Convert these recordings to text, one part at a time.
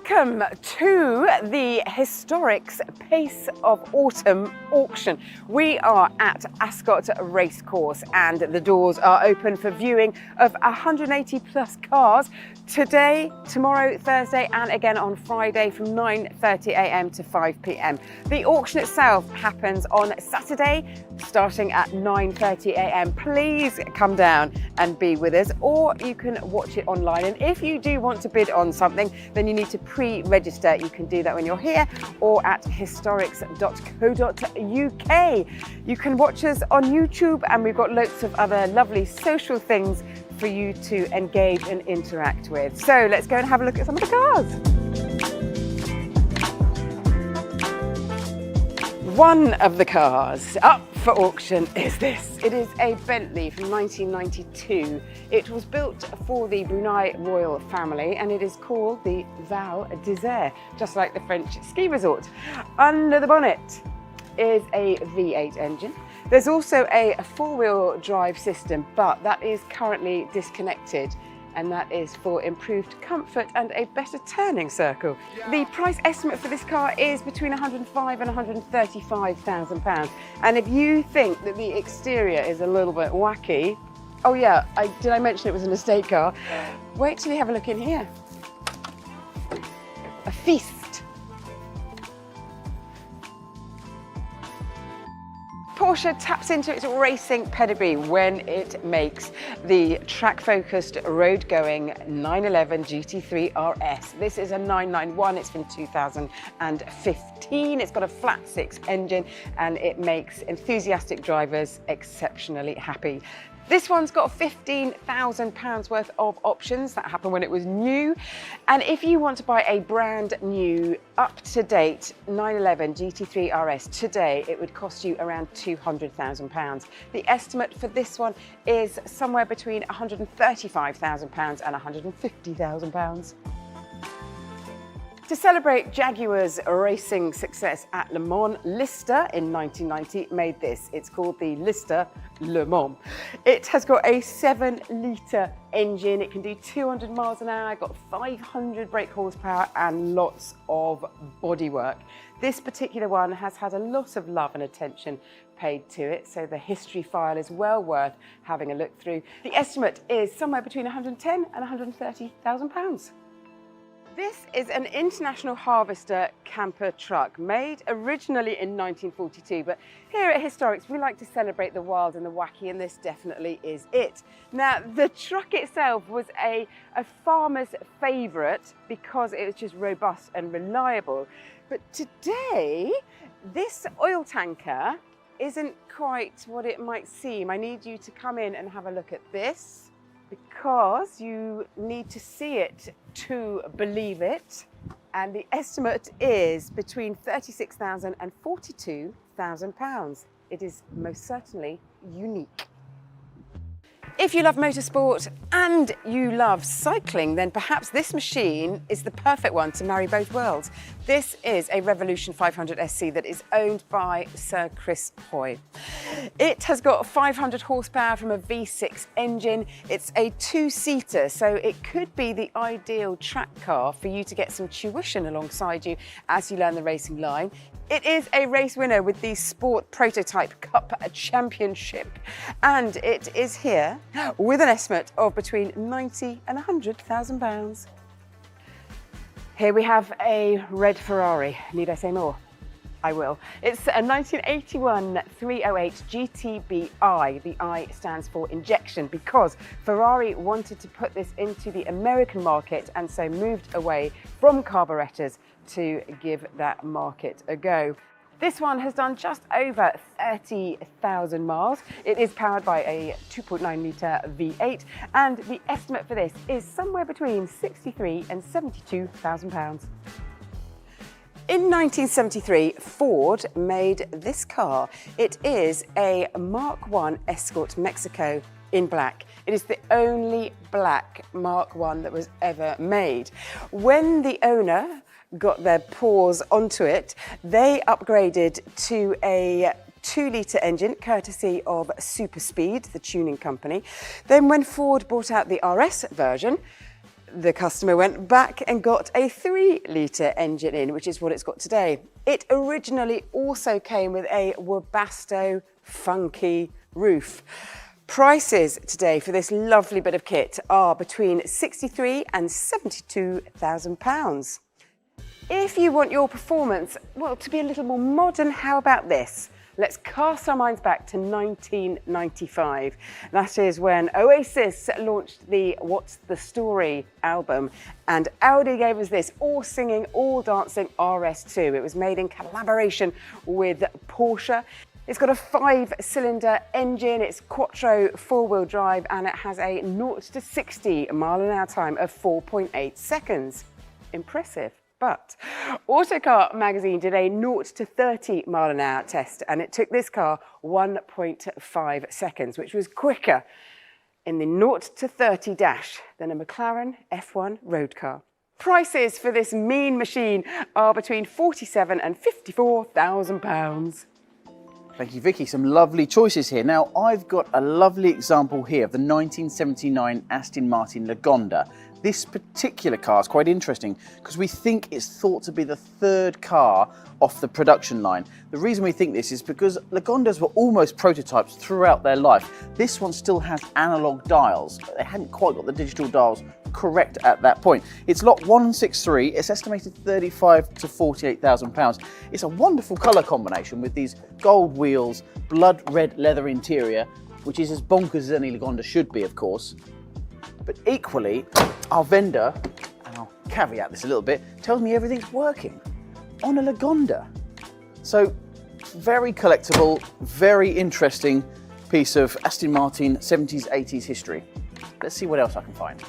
Welcome to the Historics Pace of Autumn auction. We are at Ascot Racecourse and the doors are open for viewing of 180 plus cars today, tomorrow, Thursday and again on Friday from 9:30 a.m. to 5 p.m. The auction itself happens on Saturday starting at 9:30 a.m. Please come down and be with us, or you can watch it online. And if you do want to bid on something, then you need to pre-register. You can do that when you're here or at historics.co.uk. You can watch us on YouTube, and we've got loads of other lovely social things for you to engage and interact with. So let's go and have a look at some of the cars. One of the cars up for auction is this. It is a Bentley from 1992. It was built for the Brunei royal family and it is called the Val d'Isère, just like the French ski resort. Under the bonnet is a V8 engine. There's also a four-wheel drive system, but that is currently disconnected, and that is for improved comfort and a better turning circle. The price estimate for this car is between £105,000 and £135,000. And if you think that the exterior is a little bit wacky, oh yeah, did I mention it was an estate car? Wait till you have a look in here. A feast. Porsche taps into its racing pedigree when it makes the track-focused, road-going 911 GT3 RS. This is a 991, it's from 2015. It's got a flat six engine and it makes enthusiastic drivers exceptionally happy. This one's got £15,000 worth of options. That happened when it was new. And if you want to buy a brand new, up-to-date 911 GT3 RS today, it would cost you around £200,000. The estimate for this one is somewhere between £135,000 and £150,000. To celebrate Jaguar's racing success at Le Mans, Lister in 1990 made this. It's called the Lister Le Mans. It has got a 7-litre engine. It can do 200 miles an hour, got 500 brake horsepower and lots of bodywork. This particular one has had a lot of love and attention paid to it, so the history file is well worth having a look through. The estimate is somewhere between £110,000 and £130,000. This is an International Harvester camper truck made originally in 1942, but here at Historics we like to celebrate the wild and the wacky, and this definitely is it. Now the truck itself was a farmer's favourite because it was just robust and reliable, but today this oil tanker isn't quite what it might seem. I need you to come in and have a look at this, because you need to see it to believe it. And the estimate is between £36,000 and £42,000. It is most certainly unique. If you love motorsport and you love cycling, then perhaps this machine is the perfect one to marry both worlds. This is a Revolution 500 SC that is owned by Sir Chris Hoy. It has got 500 horsepower from a V6 engine. It's a two-seater, so it could be the ideal track car for you to get some tuition alongside you as you learn the racing line. It is a race winner with the Sport Prototype Cup Championship, and it is here with an estimate of between £90,000 and £100,000. Here we have a red Ferrari. Need I say more? I will. It's a 1981 308 GTBI. The I stands for injection because Ferrari wanted to put this into the American market and so moved away from carburetors to give that market a go. This one has done just over 30,000 miles. It is powered by a 2.9 litre V8 and the estimate for this is somewhere between £63,000 and £72,000. In 1973, Ford made this car. It is a Mark I Escort Mexico in black. It is the only black Mark I that was ever made. When the owner got their paws onto it, they upgraded to a 2-litre engine, courtesy of Super Speed, the tuning company. Then when Ford brought out the RS version, The customer went back and got a 3-litre engine in, which is what it's got today. It originally also came with a Webasto funky roof. Prices today for this lovely bit of kit are between £63,000 and £72,000. If you want your performance, well, to be a little more modern, how about this? Let's cast our minds back to 1995. That is when Oasis launched the What's the Story album, and Audi gave us this all singing, all dancing RS2. It was made in collaboration with Porsche. It's got a 5-cylinder engine, it's quattro 4-wheel drive, and it has a 0 to 60 mile-an-hour time of 4.8 seconds. Impressive. But Autocar magazine did a 0 to 30 mile-an-hour test, and it took this car 1.5 seconds, which was quicker in the 0 to 30 dash than a McLaren F1 road car. Prices for this mean machine are between £47,000 and £54,000. Thank you, Vicky. Some lovely choices here. Now, I've got a lovely example here of the 1979 Aston Martin Lagonda. This particular car is quite interesting because we think it's thought to be the 3rd car off the production line. The reason we think this is because Lagondas were almost prototypes throughout their life. This one still has analog dials, but they hadn't quite got the digital dials correct at that point. It's lot 163. It's estimated £35,000 to £48,000. It's a wonderful colour combination with these gold wheels, blood red leather interior, which is as bonkers as any Lagonda should be, of course. But equally, our vendor, and I'll caveat this a little bit, tells me everything's working on a Lagonda. So, very collectible, very interesting piece of Aston Martin 70s, 80s history. Let's see what else I can find.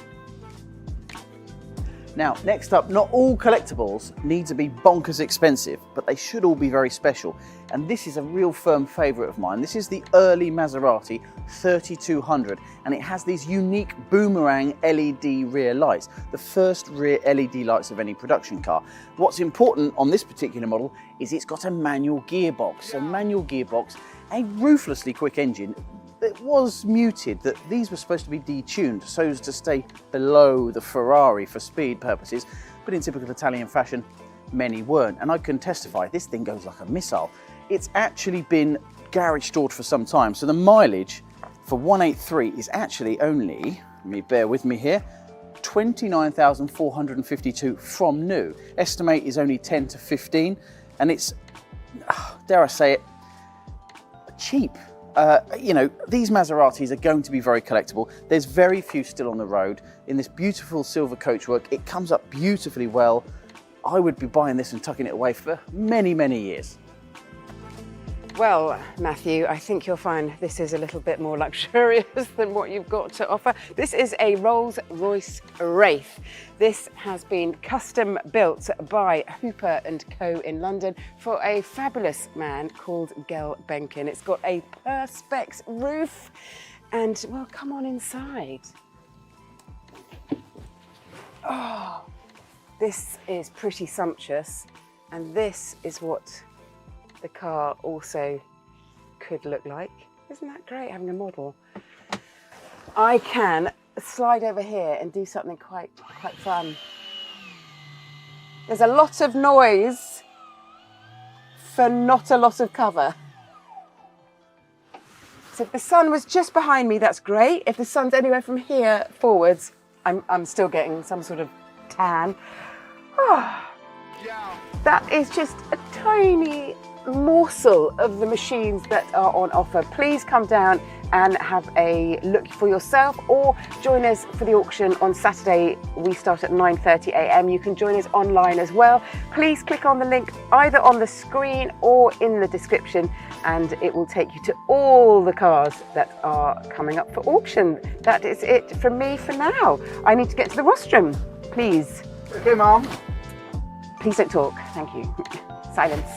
Now, next up, not all collectibles need to be bonkers expensive, but they should all be very special. And this is a real firm favourite of mine. This is the early Maserati 3200, and it has these unique boomerang LED rear lights, the first rear LED lights of any production car. What's important on this particular model is it's got a manual gearbox. A manual gearbox, a ruthlessly quick engine. It was muted that these were supposed to be detuned so as to stay below the Ferrari for speed purposes, but in typical Italian fashion, many weren't. And I can testify, this thing goes like a missile. It's actually been garage stored for some time, so the mileage for 183 is actually only, bear with me here, 29,452 from new. Estimate is only 10 to 15, and it's, dare I say it, cheap. You know, these Maseratis are going to be very collectible. There's very few still on the road. In this beautiful silver coachwork, it comes up beautifully well. I would be buying this and tucking it away for many, many years. Well, Matthew, I think you'll find this is a little bit more luxurious than what you've got to offer. This is a Rolls-Royce Wraith. This has been custom built by Hooper & Co in London for a fabulous man called Gel Benkin. It's got a Perspex roof and, well, come on inside. Oh, this is pretty sumptuous, and this is what the car also could look like. Isn't that great, having a model? I can slide over here and do something quite fun. There's a lot of noise for not a lot of cover. So if the sun was just behind me, that's great. If the sun's anywhere from here forwards, I'm still getting some sort of tan. Oh, that is just a tiny morsel of the machines that are on offer. Please come down and have a look for yourself, or join us for the auction on Saturday. We start at 9:30 a.m. You can join us online as well. Please click on the link either on the screen or in the description, and it will take you to all the cars that are coming up for auction. That is it from me for now. I need to get to the rostrum, please. Okay, Mom. Please don't talk. Thank you. Silence.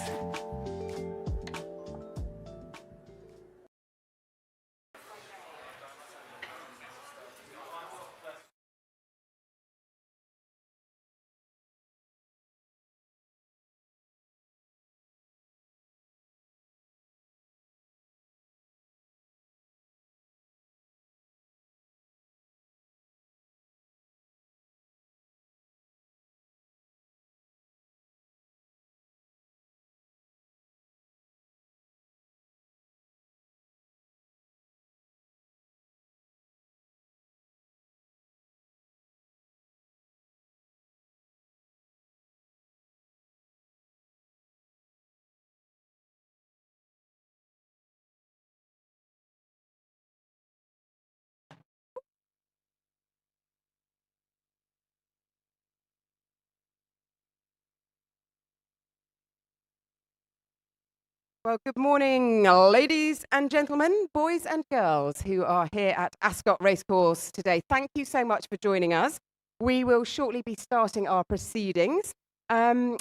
Well, good morning, ladies and gentlemen, boys and girls who are here at Ascot Racecourse today. Thank you so much for joining us. We will shortly be starting our proceedings. We've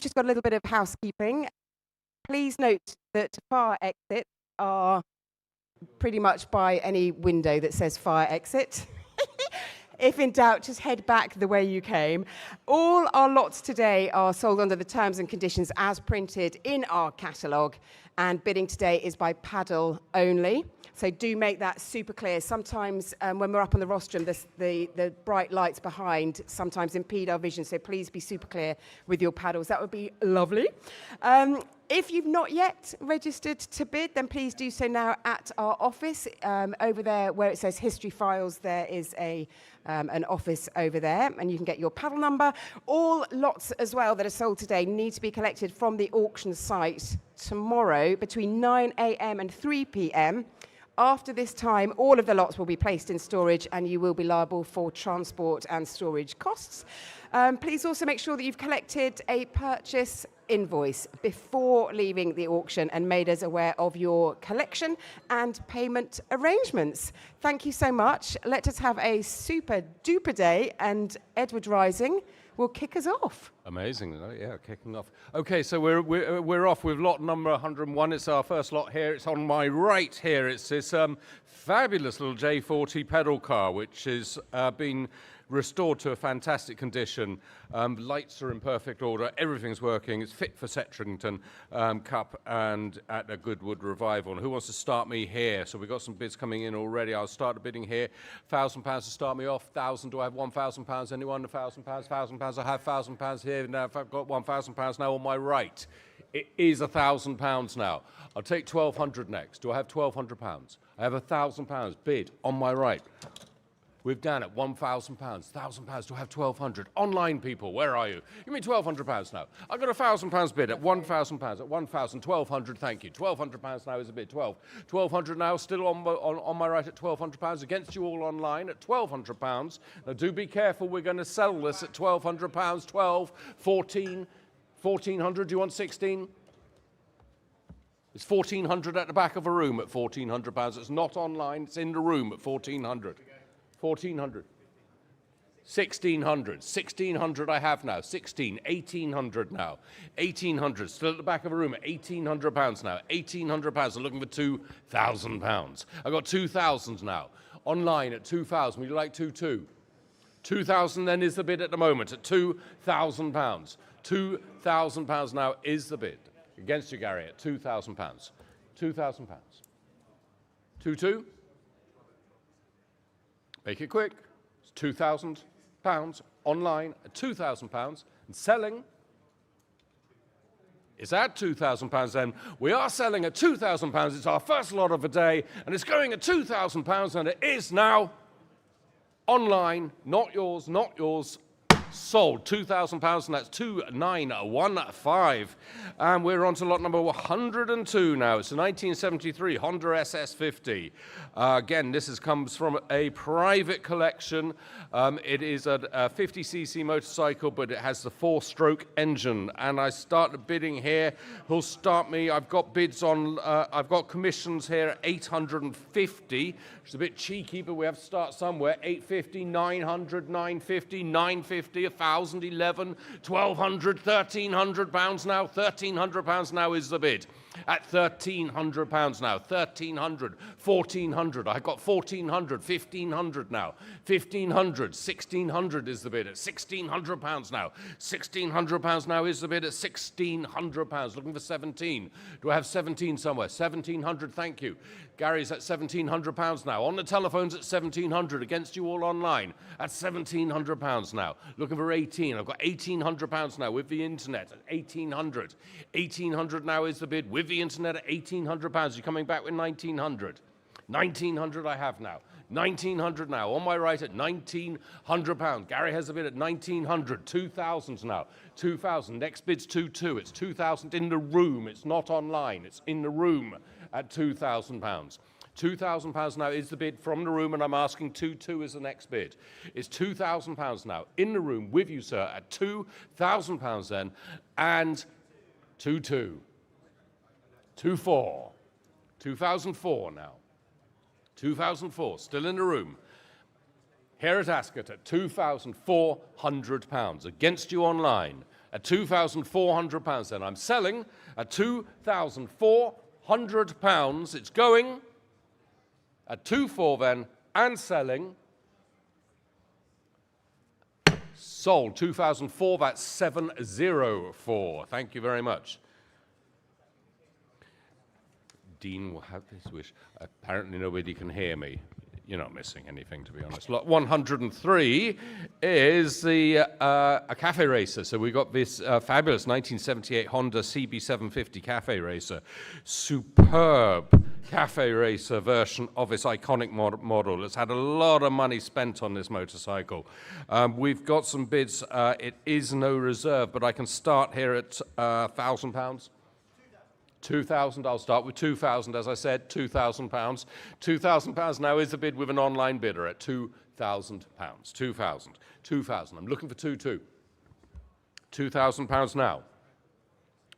just got a little bit of housekeeping. Please note that fire exits are pretty much by any window that says fire exit. If in doubt, just head back the way you came. All our lots today are sold under the terms and conditions as printed in our catalogue, and bidding today is by paddle only. So do make that super clear. Sometimes when we're up on the rostrum, the bright lights behind sometimes impede our vision, so please be super clear with your paddles. That would be lovely. If you've not yet registered to bid, then please do so now at our office. Over there where it says History Files, there is an office over there, and you can get your paddle number. All lots as well that are sold today need to be collected from the auction site tomorrow between 9 a.m. and 3 p.m. After this time, all of the lots will be placed in storage, and you will be liable for transport and storage costs. Please also make sure that you've collected a purchase invoice before leaving the auction and made us aware of your collection and payment arrangements. Thank you so much. Let us have a super duper day, and Edward Rising will kick us off. Amazing, yeah, kicking off. Okay, so we're off with lot number 101. It's our first lot here. It's on my right here. It's this fabulous little J40 pedal car, which has been restored to a fantastic condition. Lights are in perfect order. Everything's working. It's fit for Setrington Cup and at a Goodwood Revival. And who wants to start me here? So we've got some bids coming in already. I'll start the bidding here. £1,000 to start me off. 1,000. Do I have £1,000? Anyone? £1,000? £1,000. I have £1,000 here. Now, if I've got £1,000 now on my right, it is £1,000 now. I'll take 1,200 next. Do I have £1,200? I have £1,000 bid on my right. We've done it. £1,000. £1,000. Do I have 1,200? Online people, where are you? Give me £1,200 now. I've got £1,000 bid at £1,000. At 1,000, 1,200. Thank you. £1,200 now is a bid. 1,200 now. Still on my right at £1,200. Against you all online at £1,200. Now do be careful. We're going to sell this at £1,200. 12, 14, 1,400. Do you want 16? It's 1,400 at the back of a room at £1,400. It's not online. It's in the room at 1,400. 1,400. 1,600. 1,600 I have now. 16. 1,800 now. 1,800. Still at the back of a room at £1,800 now. £1,800. I'm looking for £2,000. I've got 2,000 now. Online at 2,000. Would you like 2,200? 2,000 then is the bid at the moment at £2,000. £2,000 now is the bid. Against you, Gary, at £2,000. £2,000. 2,200? Make it quick. It's £2,000 online at £2,000 and selling is at £2,000 then. We are selling at £2,000. It's our first lot of the day and it's going at £2,000 and it is now online, not yours, sold. £2,000 and that's 2,915. And we're on to lot number 102 now. It's a 1973 Honda SS50. Again, this comes from a private collection. It is a 50cc motorcycle, but it has the 4-stroke engine. And I start the bidding here. Who'll start me? I've got bids on, I've got commissions here at 850, which is a bit cheeky, but we have to start somewhere. 850, 900, 950, 950, 1,000, 11, 1,200, £1,300 now. £1,300 now is the bid. At £1,300 now. 1,300, 1,400. I got 1,400, 1,500 now. 1,500, 1,600 is the bid at £1,600 now. £1,600 now is the bid at £1,600. Looking for 17. Do I have 17 somewhere? 1,700, thank you. Gary's at £1,700 now. On the telephones at 1,700. Against you all online at £1,700 now. Looking for 18. I've got £1,800 now with the internet at 1,800. 1,800 now is the bid with the internet at £1,800. You're coming back with 1,900. 1,900 I have now. 1,900 now. On my right at £1,900. Gary has a bid at 1,900. 2,000 now. 2,000. Next bid's 2,200. It's 2,000 in the room. It's not online. It's in the room at £2,000. £2,000 now is the bid from the room, and I'm asking 2,200 is the next bid. It's £2,000 now in the room with you, sir, at £2,000 then, and 2,200. 2,400. 2004 now. 2004, still in the room. Here at Ascot at £2,400. Against you online at £2,400. Then I'm selling at £2,400. It's going at 2,400 then, and selling. Sold 2004, that's 704. Thank you very much. Dean will have this wish. Apparently nobody can hear me. You're not missing anything, to be honest. Lot 103 is a cafe racer. So we got this fabulous 1978 Honda CB750 cafe racer. Superb cafe racer version of this iconic model. It's had a lot of money spent on this motorcycle. We've got some bids. It is no reserve, but I can start here at £1,000. 2,000, I'll start with 2,000, as I said, £2,000. £2,000 now is the bid with an online bidder at £2,000. 2,000, 2,000. I'm looking for 2,200. £2,000 now.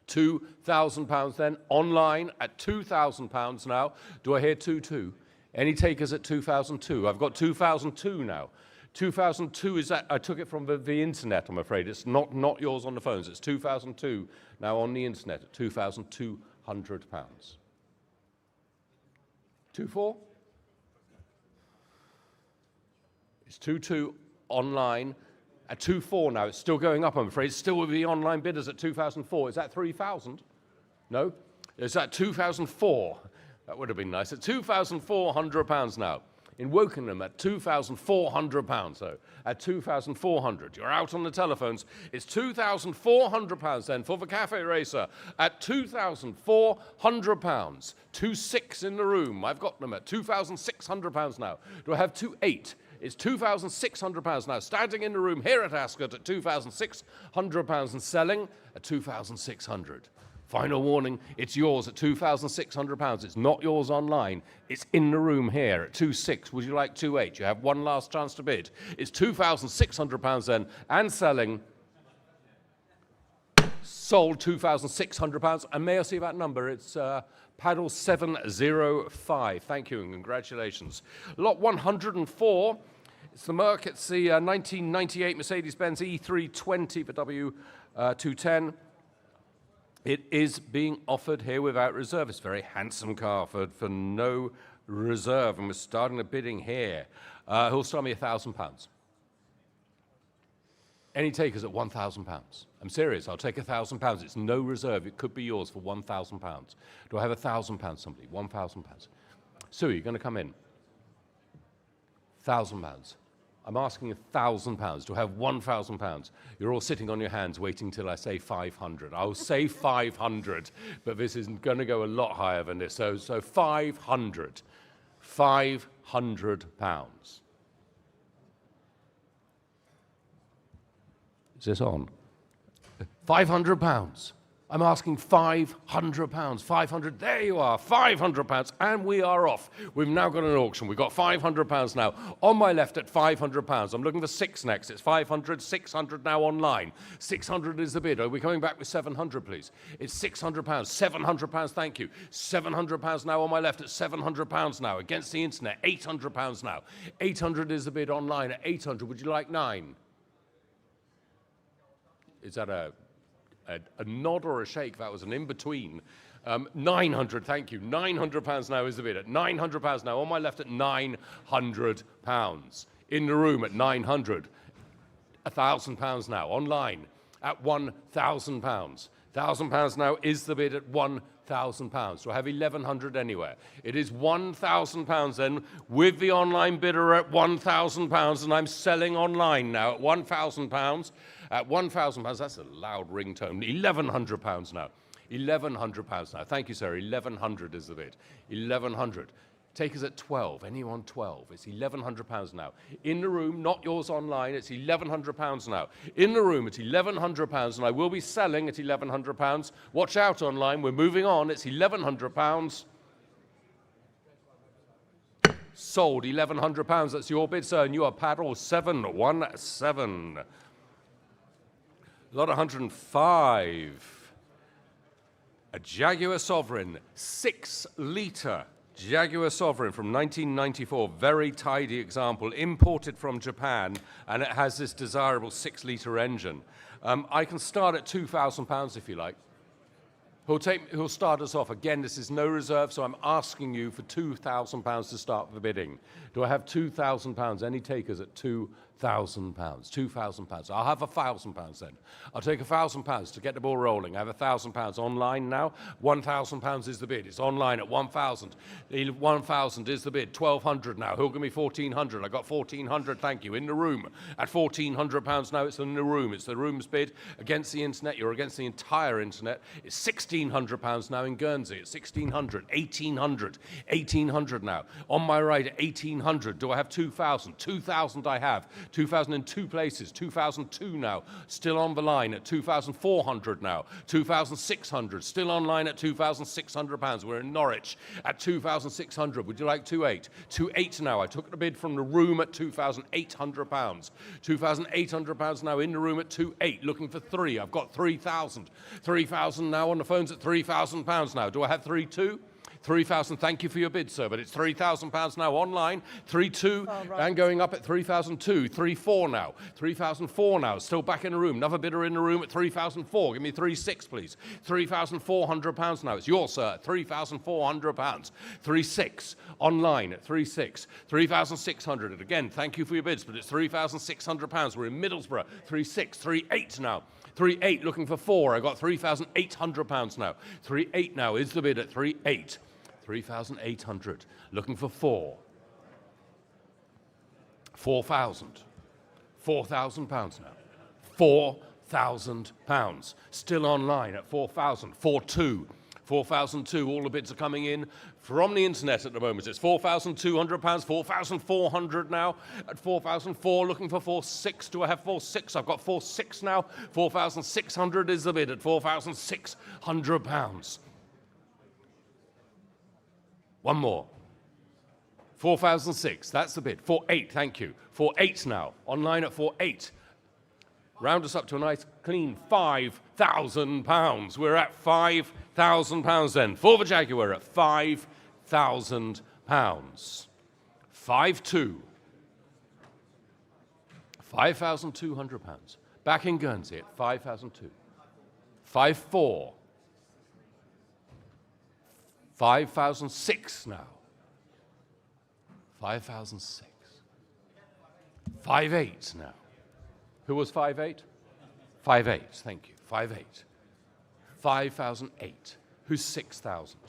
£2,000 then, online at £2,000 now. Do I hear 2,200? Any takers at 2,002? I've got 2,002 now. 2002 is that I took it from the internet, I'm afraid. It's not yours on the phones. It's 2002 now on the internet at £2,200. 2,400? It's 2,200 online at 2,400 now. It's still going up, I'm afraid. It's still with the online bidders at 2004. Is that 3,000? No? Is that 2004? That would have been nice. At £2,400 now. In Wokingham at £2,400, so at 2,400. You're out on the telephones. It's £2,400 then for the cafe racer at £2,400. 2,600 in the room. I've got them at £2,600 now. Do I have 2,800? It's £2,600 now. Standing in the room here at Ascot at £2,600 and selling at 2,600. Final warning, it's yours at £2,600. It's not yours online. It's in the room here at 2,600. Would you like 2,800? You have one last chance to bid. It's £2,600 then, and selling. Sold £2,600. And may I see that number? It's paddle 705. Thank you and congratulations. Lot 104. It's the Merc. It's the 1998 Mercedes-Benz E320 for W210. It is being offered here without reserve. It's a very handsome car for no reserve, and we're starting the bidding here. Who'll start me £1,000? Any takers at £1,000? I'm serious, I'll take £1,000. It's no reserve. It could be yours for £1,000. Do I have £1,000, somebody? £1,000. Sue, you're going to come in. £1,000. I'm asking £1,000 to have £1,000. You're all sitting on your hands waiting till I say 500. I'll say 500, but this is going to go a lot higher than this. So 500. £500. Is this on? £500. I'm asking £500. 500. There you are. £500, and we are off. We've now got an auction. We've got £500 now. On my left at £500. I'm looking for 6 next. It's 500, 600 now online. 600 is the bid. Are we coming back with 700, please? It's £600. £700. Thank you. £700 now on my left at £700 now. Against the internet, £800 now. 800 is the bid online at 800. Would you like 9? Is that a nod or a shake? That was an in-between. 900, thank you. £900 now is the bid at £900 now. On my left at £900. In the room at 900. £1,000 now. Online at £1,000. £1,000 now is the bid at £1,000. So I have 1,100 anywhere. It is £1,000 then with the online bidder at £1,000, and I'm selling online now at £1,000. At £1,000, that's a loud ringtone. £1,100 now. £1,100 now. Thank you, sir. 1,100 is the bid. 1,100. Take us at 12. Anyone 12? It's £1,100 now. In the room, not yours online. It's £1,100 now. In the room, it's £1,100, and I will be selling at £1,100. Watch out online. We're moving on. It's £1,100. Sold £1,100. That's your bid, sir, and you are paddle 717. Lot 105. A Jaguar Sovereign, 6-litre Jaguar Sovereign from 1994. Very tidy example, imported from Japan, and it has this desirable 6-litre engine. I can start at £2,000 if you like. Who'll start us off. Again, this is no reserve, so I'm asking you for £2,000 to start the bidding. Do I have £2,000? Any takers at £2,000? £2,000. I'll have £1,000 then. I'll take £1,000 to get the ball rolling. I have £1,000 online now. £1,000 is the bid. It's online at 1,000. 1,000 is the bid. 1,200 now. Who'll give me 1,400? I got 1,400. Thank you. In the room at £1,400 now. It's in the room. It's the room's bid against the internet. You're against the entire internet. It's £1,600 now in Guernsey. It's 1,600. 1,800. 1,800 now. On my right at 1,800. Do I have 2,000? 2,000 I have. 2,000 in two places, 2,002 now, still on the line at 2,400 now, 2,600, still online at £2,600. We're in Norwich at 2,600. Would you like 2,800? 2,800 now. I took the bid from the room at £2,800. £2,800 now in the room at 2,800, looking for 3. I've got 3,000. 3,000 now on the phones at £3,000 now. Do I have 3,200? 3,000, thank you for your bid, sir, but it's £3,000 now online. 3,200 and going up at 3,002. 3,400 now. 3,004 now, still back in the room. Another bidder in the room at 3,004. Give me 3,600, please. £3,400 now. It's yours, sir. £3,400. 3,600 online at 3,600. 3,600. Again, thank you for your bids, but it's £3,600. We're in Middlesbrough. 3,600. 3,800 now. 3,800 looking for 4. I got £3,800 now. 3,800 now is the bid at 3,800. 3,800 looking for 4. 4,000. £4,000 now. £4,000 still online at 4,000. 4,200. 4,002. All the bids are coming in from the internet at the moment. It's £4,200. 4,400 now at 4,004. Looking for 4,600. Do I have 4,600? I've got 4,600 now. 4,600 is the bid at £4,600. One more. 4,006. That's the bid. 4,800. Thank you. 4,800 now. Online at 4,800. Round us up to a nice clean £5,000. We're at £5,000 then. For the Jaguar at £5,000. 5,200. £5,200. Back in Guernsey at 5,200. 5,400. 5,600 now. 5,600. 5,800 now. Who was 5,800? 5,800, thank you. 5,800. 5,008. Who's 6,000?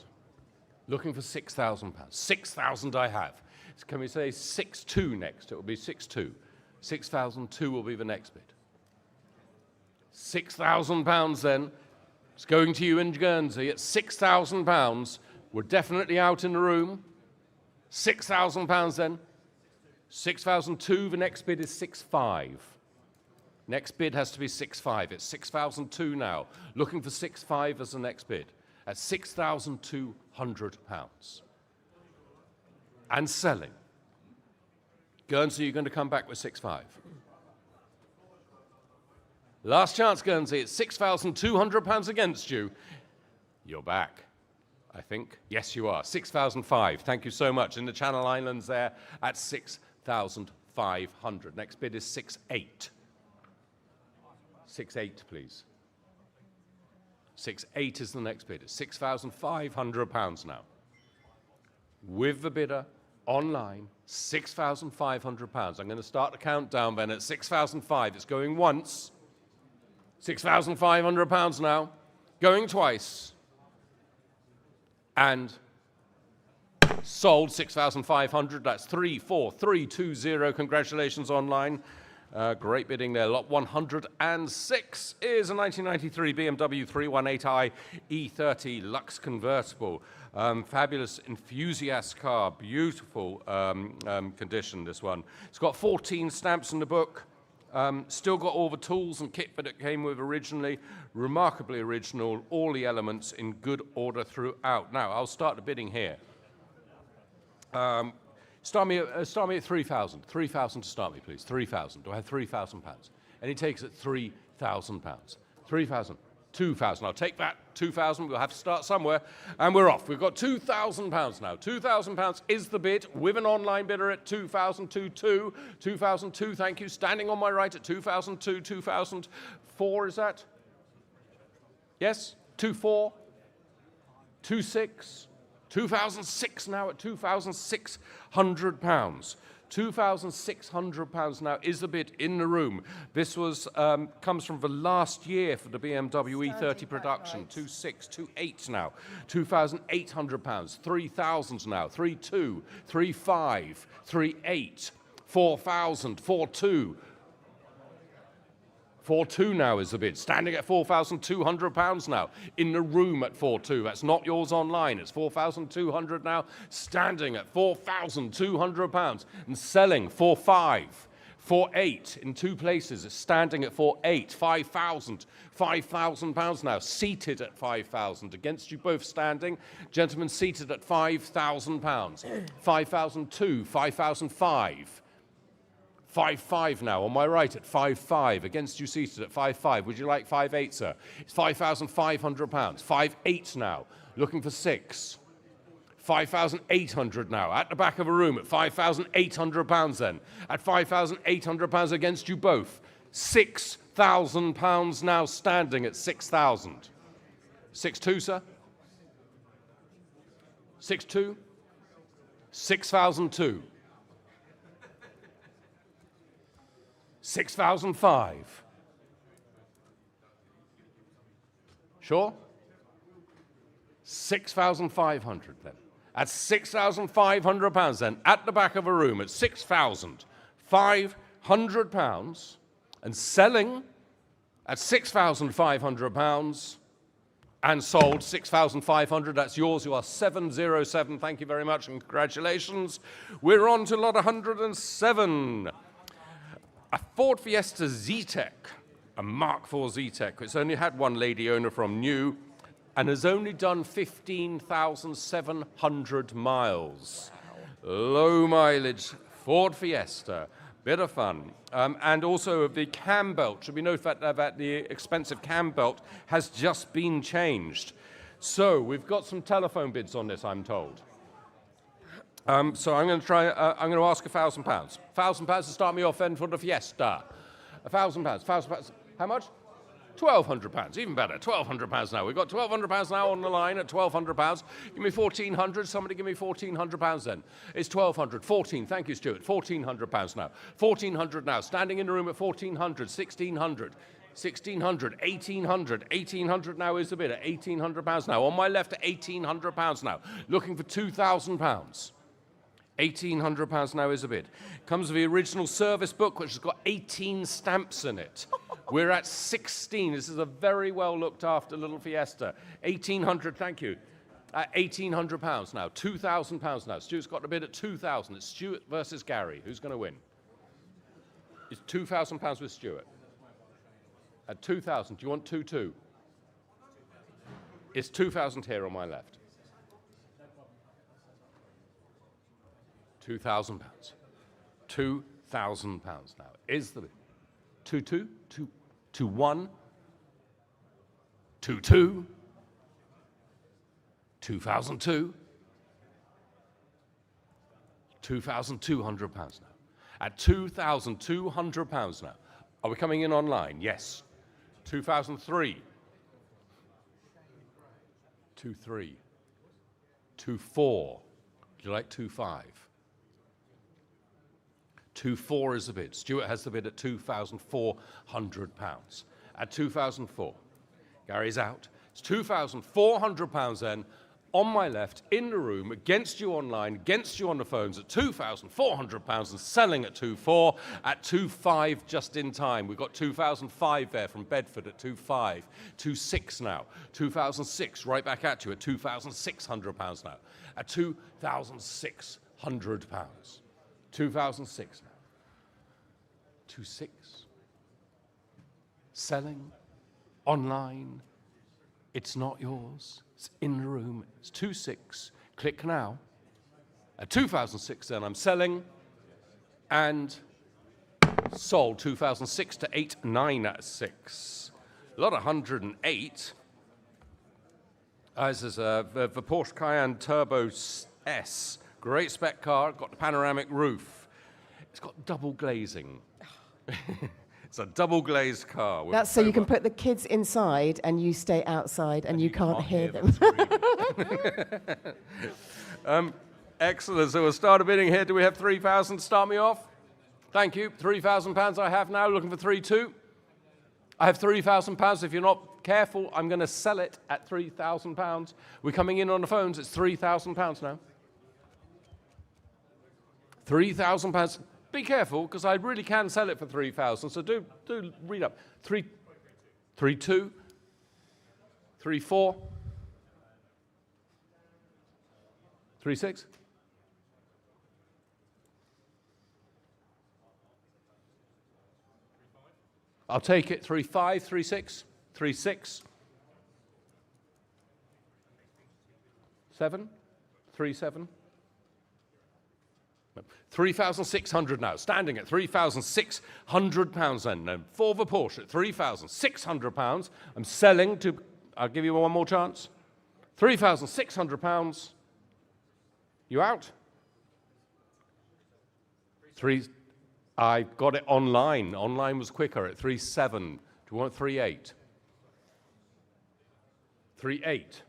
Looking for £6,000. 6,000 I have. So can we say 6,200 next? It will be 6,200. 6,002 will be the next bid. £6,000 then. It's going to you in Guernsey at £6,000. We're definitely out in the room. £6,000 then. 6,002. The next bid is 6,500. Next bid has to be 6,500. It's 6,002 now. Looking for 6,500 as the next bid at £6,200. And selling. Guernsey, you're going to come back with 6,500. Last chance, Guernsey. It's £6,200 against you. You're back, I think. Yes, you are. 6,500. Thank you so much. In the Channel Islands there at 6,500. Next bid is 6,800. 6,800, please. 6,800 is the next bid. It's £6,500 now. With the bidder online, £6,500. I'm going to start the countdown then at 6,500. It's going once. £6,500 now. Going twice. And sold 6,500. That's 3,4,320. Congratulations online. Great bidding there. Lot 106 is a 1993 BMW 318i E30 Lux convertible. Fabulous enthusiast car. Beautiful condition, this one. It's got 14 stamps in the book. Still got all the tools and kit that it came with originally. Remarkably original. All the elements in good order throughout. Now, I'll start the bidding here. Start me at 3,000. 3,000 to start me, please. 3,000. Do I have £3,000? And he takes it £3,000. 3,000. 2,000. I'll take that. 2,000. We'll have to start somewhere. And we're off. We've got £2,000 now. £2,000 is the bid with an online bidder at 2,002. 2,002, thank you. Standing on my right at 2,002. 2,004, is that? Yes? 2,4. 2,6. 2,006 now at £2,600. £2,600 now is the bid in the room. This was comes from the last year for the BMW E30 production. 2,600, 2,800 now. £2,800. 3,000 now. 3,200, 3,500, 3,800, 4,000, 4,200. 4,200 now is the bid, standing at £4,200 now, in the room at 4,200. That's not yours online. It's 4,200 now, standing at £4,200 and selling 4,500. 4,800 in two places. It's standing at 4,800. 5,000. £5,000 now, seated at 5,000. Against you both standing. Gentlemen seated at £5,000. 5,002. 5,005. 5,500 now, on my right at 5,500. Against you seated at 5,500. Would you like 5,800, sir? It's £5,500. 5,800 now, looking for 6. 5,800 now, at the back of a room at £5,800 then. At £5,800 against you both. £6,000 now, standing at 6,000. 6,200, sir? 6,200? 6,002. 6,005. Sure? 6,500 then. At £6,500 then, at the back of a room at £6,500 and selling at £6,500 and sold 6,500. That's yours. You are 707. Thank you very much and congratulations. We're on to lot 107. A Ford Fiesta Z-Tech, a Mark IV Z-Tech. It's only had one lady owner from new and has only done 15,700 miles. Low mileage Ford Fiesta, bit of fun. And also the cam belt, should be noted that the expensive cam belt has just been changed. So we've got some telephone bids on this, I'm told. So I'm going to try, I'm going to ask £1,000. £1,000 to start me off then for the Fiesta. £1,000, £1,000, how much? £1,200, even better, £1,200 now. We've got £1,200 now on the line at £1,200. Give me £1,400, somebody give me £1,400 then. It's £1,200, 14, thank you, Stuart, £1,400 now. £1,400 now, standing in the room at £1,400, £1,600. 1,600, 1,800, 1,800 now is the bid at £1,800 now. On my left at £1,800 now, looking for £2,000. £1,800 now is a bid. Comes with the original service book, which has got 18 stamps in it. We're at 16. This is a very well looked after little Fiesta. 1,800, thank you. £1,800 now. £2,000 now. Stuart's got the bid at 2,000. It's Stuart versus Gary. Who's going to win? It's £2,000 with Stuart. At 2,000. Do you want 2,2? It's 2,000 here on my left. £2,000. £2,000 now is the bid. 2,2, 2,1, 2,2, 2,002, £2,200 now. At £2,200 now. Are we coming in online? Yes. 2003. 2,3. 2,4. Would you like 2,5? 2,4 is the bid. Stuart has the bid at £2,400. At 2,004. Gary's out. It's £2,400 then. On my left, in the room, against you online, against you on the phones at £2,400 and selling at 2,400, at 2,500 just in time. We've got 2,005 there from Bedford at 2,500, 2,600 now, 2,006 right back at you at £2,600 now, at £2,600, 2,006 now, 2,600, selling online. It's not yours. It's in the room. It's 2,600. Click now. At 2,006 then I'm selling and sold 2,006 to 896. A lot of 108. This is the Porsche Cayenne Turbo S. Great spec car, got the panoramic roof. It's got double glazing. It's a double glazed car. That's so you can put the kids inside and you stay outside and you can't hear them. Excellent. So we'll start a bidding here. Do we have 3,000 to start me off? Thank you. £3,000 I have now. Looking for 3,200. I have £3,000. If you're not careful, I'm going to sell it at £3,000. We're coming in on the phones. It's £3,000 now. £3,000. Be careful, because I really can sell it for 3,000. So do read up. 3,200. 3,400. 3,600. I'll take it. 3,500. 3,600. 3,600. 7,000. 3,700. 3,600 now, standing at £3,600 then. And for the Porsche at £3,600, I'm selling to, I'll give you one more chance, £3,600. You out? I got it online. Online was quicker at 3,700. Do you want 3,800? 3,800.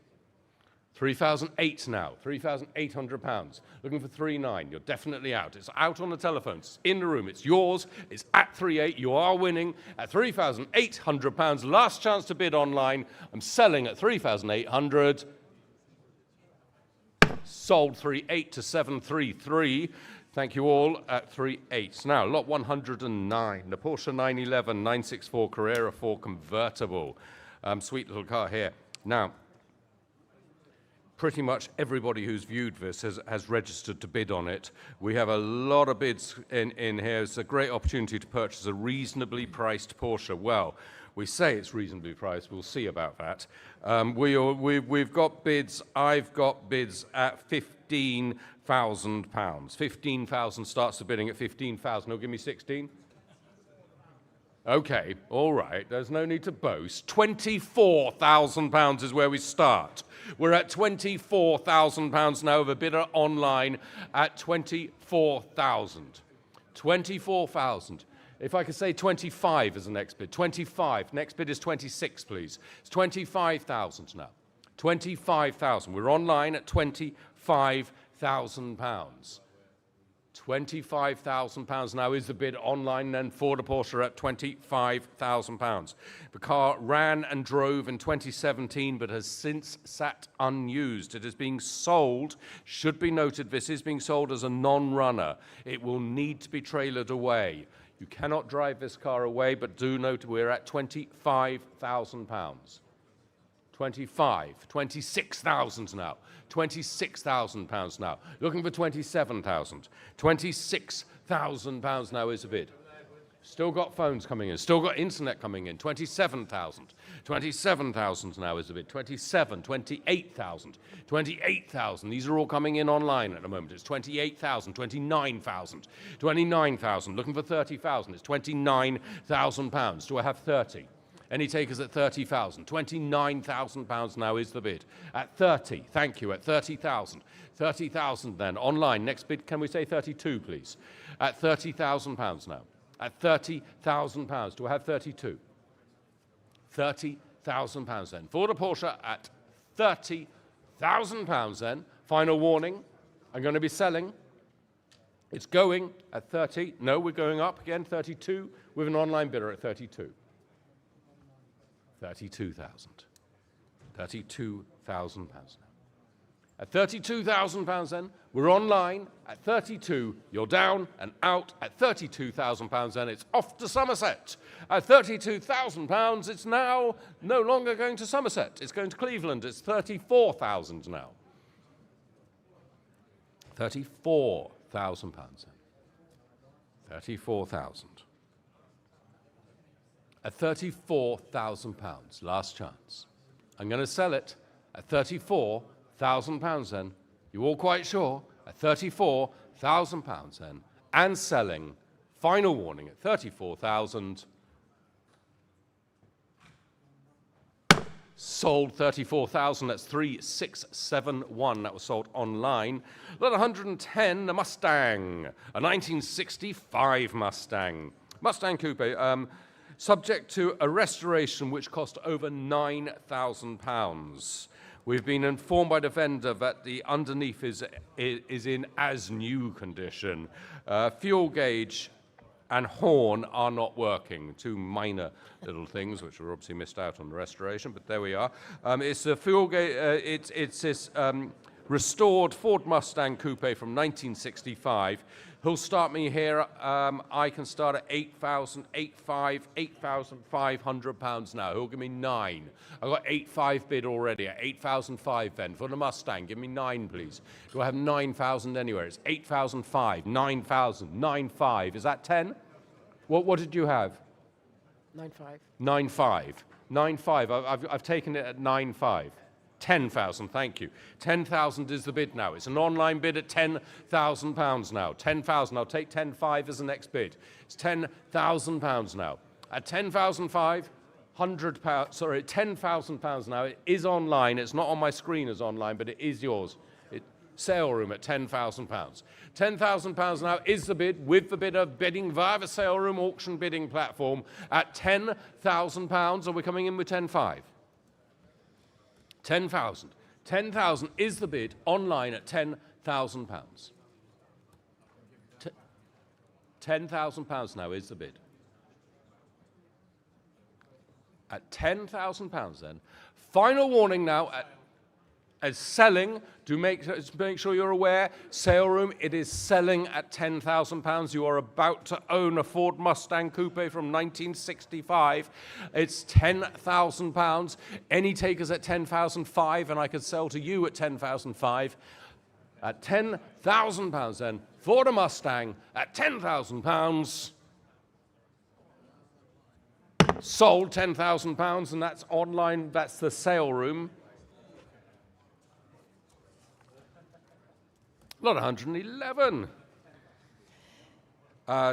3,800 now, £3,800. Looking for 3,900. You're definitely out. It's out on the telephone. It's in the room. It's yours. It's at 3,800. You are winning at £3,800. Last chance to bid online. I'm selling at 3,800. Sold 3,800 to 733. Thank you all at 3,800. Now, lot 109, the Porsche 911 964 Carrera 4 convertible. Sweet little car here. Now, pretty much everybody who's viewed this has registered to bid on it. We have a lot of bids in here. It's a great opportunity to purchase a reasonably priced Porsche. Well, we say it's reasonably priced. We'll see about that. We've got bids. I've got bids at £15,000. 15,000 starts the bidding at 15,000. He'll give me 16. Okay, all right. There's no need to boast. £24,000 is where we start. We're at £24,000 now with a bidder online at 24,000. 24,000. If I could say 25 as the next bid. 25. Next bid is 26, please. It's 25,000 now. 25,000. We're online at £25,000. £25,000 now is the bid online then for the Porsche at £25,000. The car ran and drove in 2017 but has since sat unused. It is being sold, should be noted, this is being sold as a non-runner. It will need to be trailered away. You cannot drive this car away, but do note we're at £25,000. 26,000 now. £26,000 now. Looking for 27,000. £26,000 now is a bid. Still got phones coming in. Still got internet coming in. 27,000. 27,000 now is a bid. 27, 28,000. 28,000. These are all coming in online at the moment. It's 28,000, 29,000. 29,000. Looking for 30,000. It's £29,000. Do I have 30? Any takers at 30,000? £29,000 now is the bid. At 30, thank you, at 30,000. 30,000 then, online. Next bid, can we say 32, please? At £30,000 now. At £30,000. Do I have 32? £30,000 then. For the Porsche at £30,000 then. Final warning, I'm going to be selling. It's going at 30. No, we're going up again, 32, with an online bidder at 32. 32,000. £32,000 now. At £32,000 then, we're online at 32. You're down and out at £32,000 then. It's off to Somerset. At £32,000, it's now no longer going to Somerset. It's going to Cleveland. It's 34,000 now. £34,000 then. 34,000. At £34,000, last chance. I'm going to sell it at £34,000 then. You all quite sure? At £34,000 then. And selling, final warning, at 34,000. Sold 34,000. That's 3671. That was sold online. Lot 110, a Mustang, a 1965 Mustang. Mustang Coupe, subject to a restoration which cost over £9,000. We've been informed by the vendor that the underneath is in as new condition. Fuel gauge and horn are not working. Two minor little things which were obviously missed out on the restoration, but there we are. It's a fuel gauge. It's this restored Ford Mustang Coupe from 1965. He'll start me here. I can start at £8,500 now. He'll give me 9. I've got 8,500 bid already at 8,500 then. For the Mustang, give me 9, please. Do I have 9,000 anywhere? It's 8,500, 9,000, 9,500. Is that 10? What did you have? 9.5. 9,500. 9,500. I've taken it at 9,500. 10,000, thank you. 10,000 is the bid now. It's an online bid at £10,000 now. 10,000, I'll take 10,500 as the next bid. It's £10,000 now. At 10,500, £10,000 now. It is online. It's not on my screen as online, but it is yours. Sale room at £10,000. £10,000 now is the bid, with the bidder bidding via the sale room auction bidding platform at £10,000. Are we coming in with 10,500? 10,000. 10,000 is the bid online at £10,000. £10,000 now is the bid. At £10,000 then. Final warning now as selling. Do make sure you're aware. Sale room, it is selling at £10,000. You are about to own a Ford Mustang Coupe from 1965. It's £10,000. Any takers at 10,500, and I could sell to you at 10,500. At £10,000 then, Ford Mustang at £10,000. Sold £10,000, and that's online. That's the sale room. Lot 111.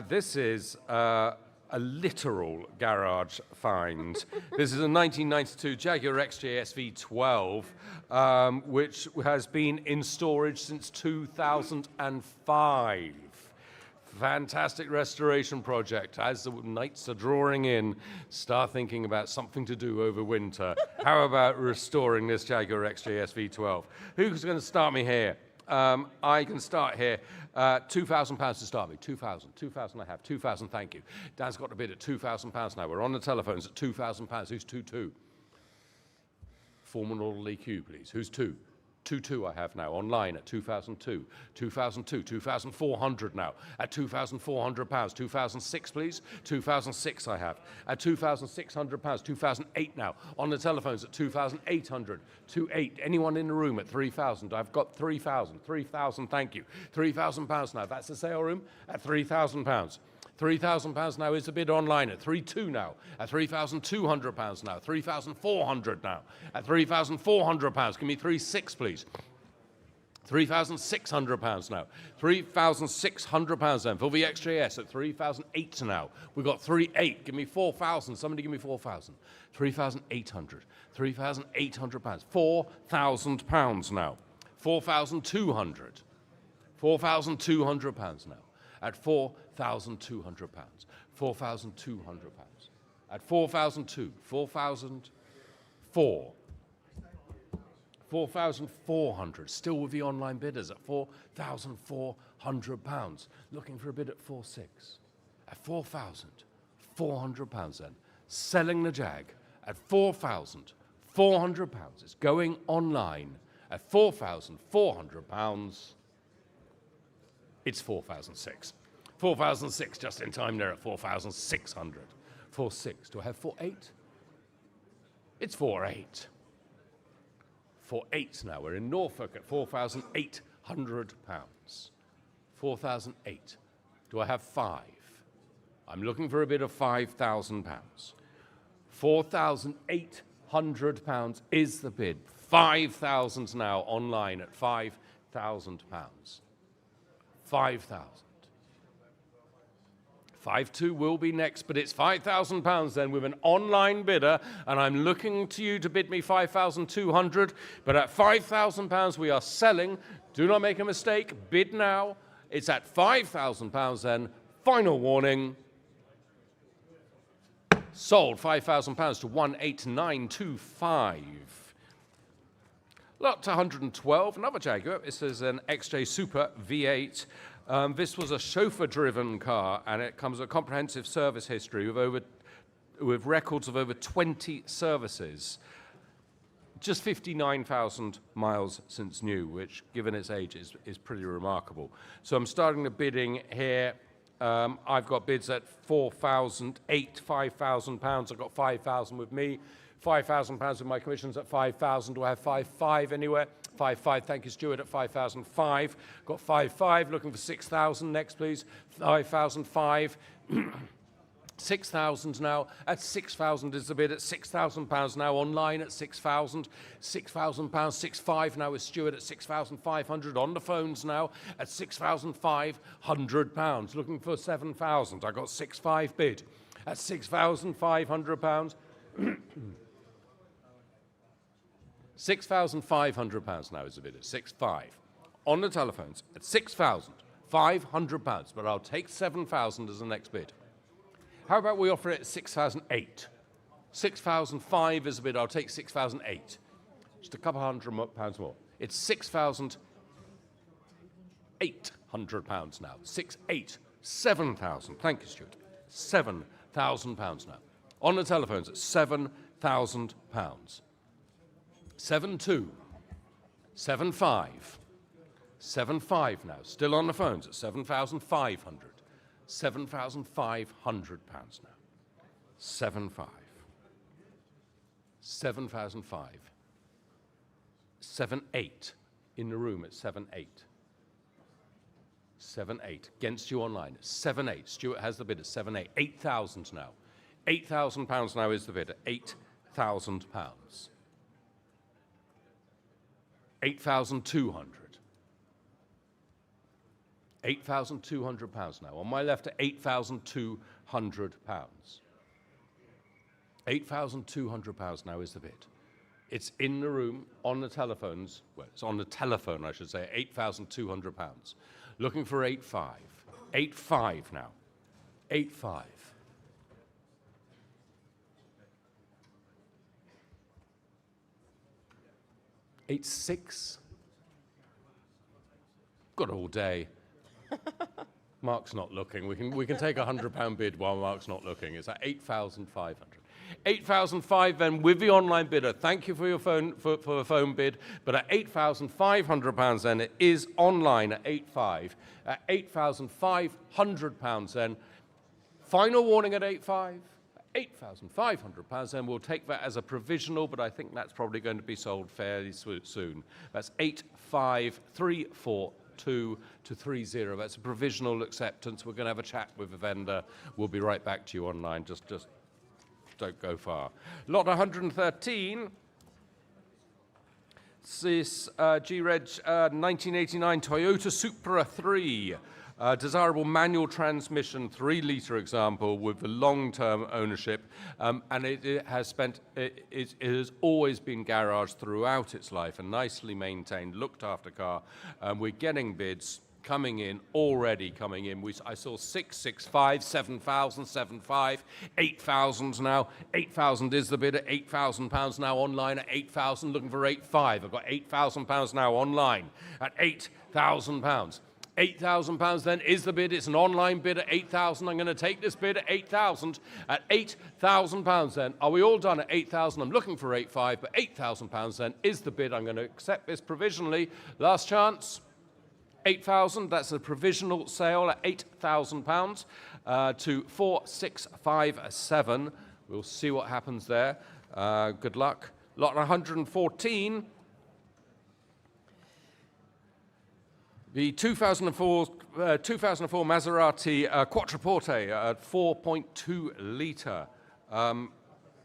This is a literal garage find. This is a 1992 Jaguar XJ SV12, which has been in storage since 2005. Fantastic restoration project. As the nights are drawing in, start thinking about something to do over winter. How about restoring this Jaguar XJ SV12? Who's going to start me here? I can start here. £2,000 to start me. 2,000. 2,000 I have. 2,000, thank you. Dan's got a bid at £2,000 now. We're on the telephones at £2,000. Who's 2-2? Form an orderly queue, please. Who's 2? 2,2 I have now online at 2,002. 2,002. 2,400 now at £2,400. 2,006, please. 2,006 I have at £2,600. 2,008 now on the telephones at 2,800. 2,800. Anyone in the room at 3,000? I've got 3,000. 3,000, thank you. £3,000 now. That's the sale room at £3,000. £3,000 now is the bid online at 3,200 now, at £3,200 now, 3,400 now, at £3,400. Give me 3,600, please. £3,600 now. £3,600 then for the XJS at 3,800 now. We've got 3,800. Give me 4,000. Somebody give me 4,000. 3,800. £3,800. £4,000 now. 4,200. £4,200 now. At £4,200. £4,200. At 4,002. 4,004. 4,400. Still with the online bidders at £4,400. Looking for a bid at 4,600. At £4,400 then. Selling the Jag at £4,400. It's going online at £4,400. It's 4,006. 4,006 just in time there at 4,600. 4,600. Do I have 4,800? It's 4,800. 4,800 now. We're in Norfolk at £4,800. 4,800. Do I have 5? I'm looking for a bid of £5,000. £4,800 is the bid. 5,000 now online at £5,000. 5,000. 5.2 will be next, but it's £5,000 then with an online bidder, and I'm looking to you to bid me 5,200. But at £5,000 we are selling. Do not make a mistake. Bid now. It's at £5,000 then. Final warning. Sold £5,000 to 18925. Lot to 112. Another Jaguar. This is an XJ Super V8. This was a chauffeur-driven car, and it comes with a comprehensive service history with records of over 20 services. Just 59,000 miles since new, which, given its age, is pretty remarkable. So I'm starting the bidding here. I've got bids at 4,000, £5,000. I've got 5,000 with me. £5,000 with my commissions at 5,000. Do I have 5,500 anywhere? 5,500. Thank you, Stuart, at 5,005. Got 5,500. Looking for 6,000 next, please. 5,005. 6,000 now. At 6,000 is the bid at £6,000 now. Online at 6,000. £6,000. 6,500 now with Stuart at 6,500. On the phones now at £6,500. Looking for 7,000. I got 6,500 bid at £6,500. £6,500 now is the bid at 6,500. On the telephones at £6,500, but I'll take 7,000 as the next bid. How about we offer it at 6,008? 6,005 is the bid. I'll take 6,008. Just a couple £100 more. It's £6,800 now. 6,800. 7,000. Thank you, Stuart. £7,000 now. On the telephones at £7,000. 7,200. 7,500. 7,500 now. Still on the phones at 7,500. £7,500 now. 7,500. 7,500. 7,800 in the room at 7,800. 7,800 against you online. 7,800. Stuart has the bid at 7,800. 8,000 now. £8,000 now is the bid at £8,000. 8,200. £8,200 now. On my left at £8,200. £8,200 now is the bid. It's in the room, on the telephones. Well, it's on the telephone, I should say. £8,200. Looking for 8,500. 8,500 now. 8,500. 8,600. Got all day. Mark's not looking. We can take a £100 bid while Mark's not looking. It's at 8,500. 8,500 then with the online bidder. Thank you for your phone for the phone bid. But at £8,500 then it is online at 8,500. At £8,500 then. Final warning at 8,500. £8,500 then. We'll take that as a provisional, but I think that's probably going to be sold fairly soon. That's 8,534. 2 to 30. That's a provisional acceptance. We're going to have a chat with the vendor. We'll be right back to you online. Just don't go far. Lot 113. This G-Reg 1989 Toyota Supra 3. Desirable manual transmission, 3-litre example with the long-term ownership, and it has always been garaged throughout its life, a nicely maintained, looked after car. We're getting bids coming in, already coming in. I saw 6,650, 7,000, 7,500, 8,000 now. 8,000 is the bid at £8,000 now online at 8,000, looking for 8,500. I've got £8,000 now online at £8,000. £8,000 then is the bid. It's an online bid at 8,000. I'm going to take this bid at 8,000. At £8,000 then. Are we all done at 8,000? I'm looking for 8,500, but £8,000 then is the bid. I'm going to accept this provisionally. Last chance. 8,000. That's a provisional sale at £8,000 to 4,657. We'll see what happens there. Good luck. Lot 114. The 2004 Maserati Quattroporte at 4.2 litre.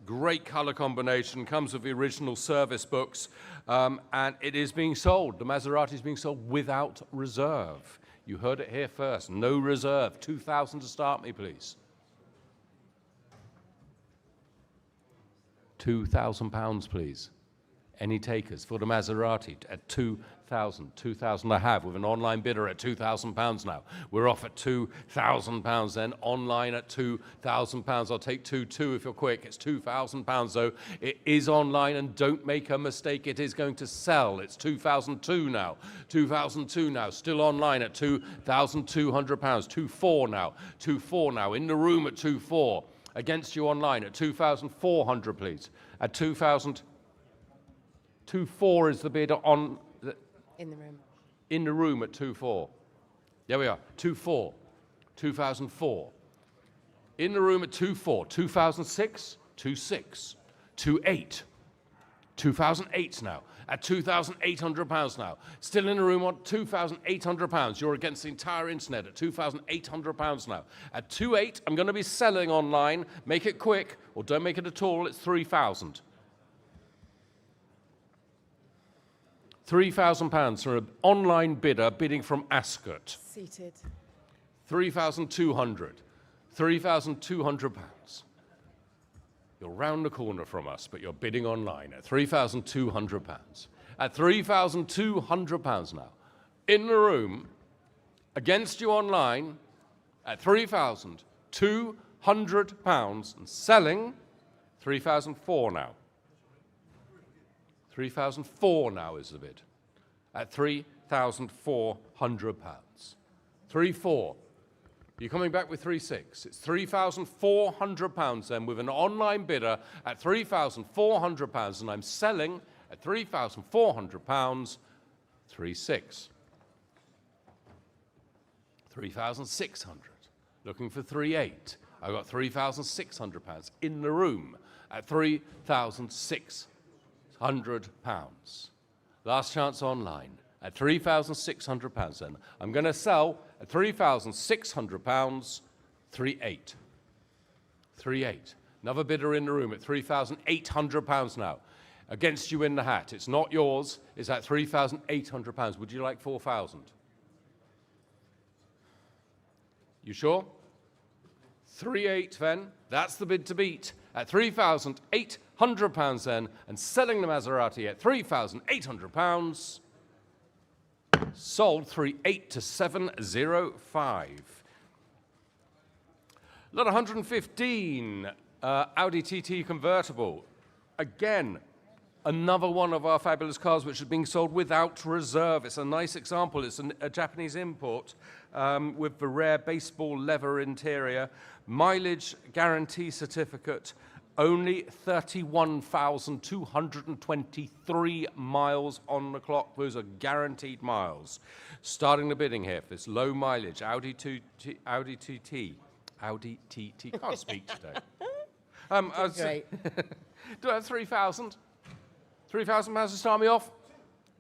Great colour combination, comes with the original service books, and it is being sold. The Maserati is being sold without reserve. You heard it here first. No reserve. 2,000 to start me, please. £2,000, please. Any takers for the Maserati at 2,000? 2,000 I have with an online bidder at £2,000 now. We're off at £2,000 then. Online at £2,000. I'll take two if you're quick. It's £2,000 though. It is online, and don't make a mistake. It is going to sell. It's 2,002 now. 2,002 now. Still online at £2,200. 2,400 now. 2,400 now. In the room at 2,400. Against you online at 2,400, please. At 2,000. 2,400 is the bid on In the room. in the room at 2,400. There we are. 2,400. 2004. In the room at 2,400. 2006. 2,600. 2,800. 2,800 now. At £2,800 now. Still in the room on £2,800. You're against the entire internet at £2,800 now. At 2,800, I'm going to be selling online. Make it quick, or don't make it at all. It's 3,000. £3,000 for an online bidder bidding from Ascot. Seated. 3,200. £3,200. You're round the corner from us, but you're bidding online at £3,200. At £3,200 now. In the room, against you online, at £3,200 and selling £3,400 now. £3,400 now is the bid. At £3,400. 3,400. You're coming back with 3,600. It's £3,400 then with an online bidder at £3,400, and I'm selling at £3,400. 3,600. 3,600. Looking for 3,800. I've got £3,600 in the room at £3,600. Last chance online at £3,600 then. I'm going to sell at £3,600, 3,800. 3,800. Another bidder in the room at £3,800 now. Against you in the hat. It's not yours. It's at £3,800. Would you like 4,000? You sure? 3,800 then. That's the bid to beat. At £3,800 then, and selling the Maserati at £3,800. Sold 3,800 to 705. Lot 115, Audi TT convertible. Again, another one of our fabulous cars which is being sold without reserve. It's a nice example. It's a Japanese import with the rare baseball leather interior. Mileage guarantee certificate. Only 31,223 miles on the clock. Those are guaranteed miles. Starting the bidding here for this low mileage Audi TT. Audi TT. Can't speak today. Great. Do I have 3,000? £3,000 to start me off?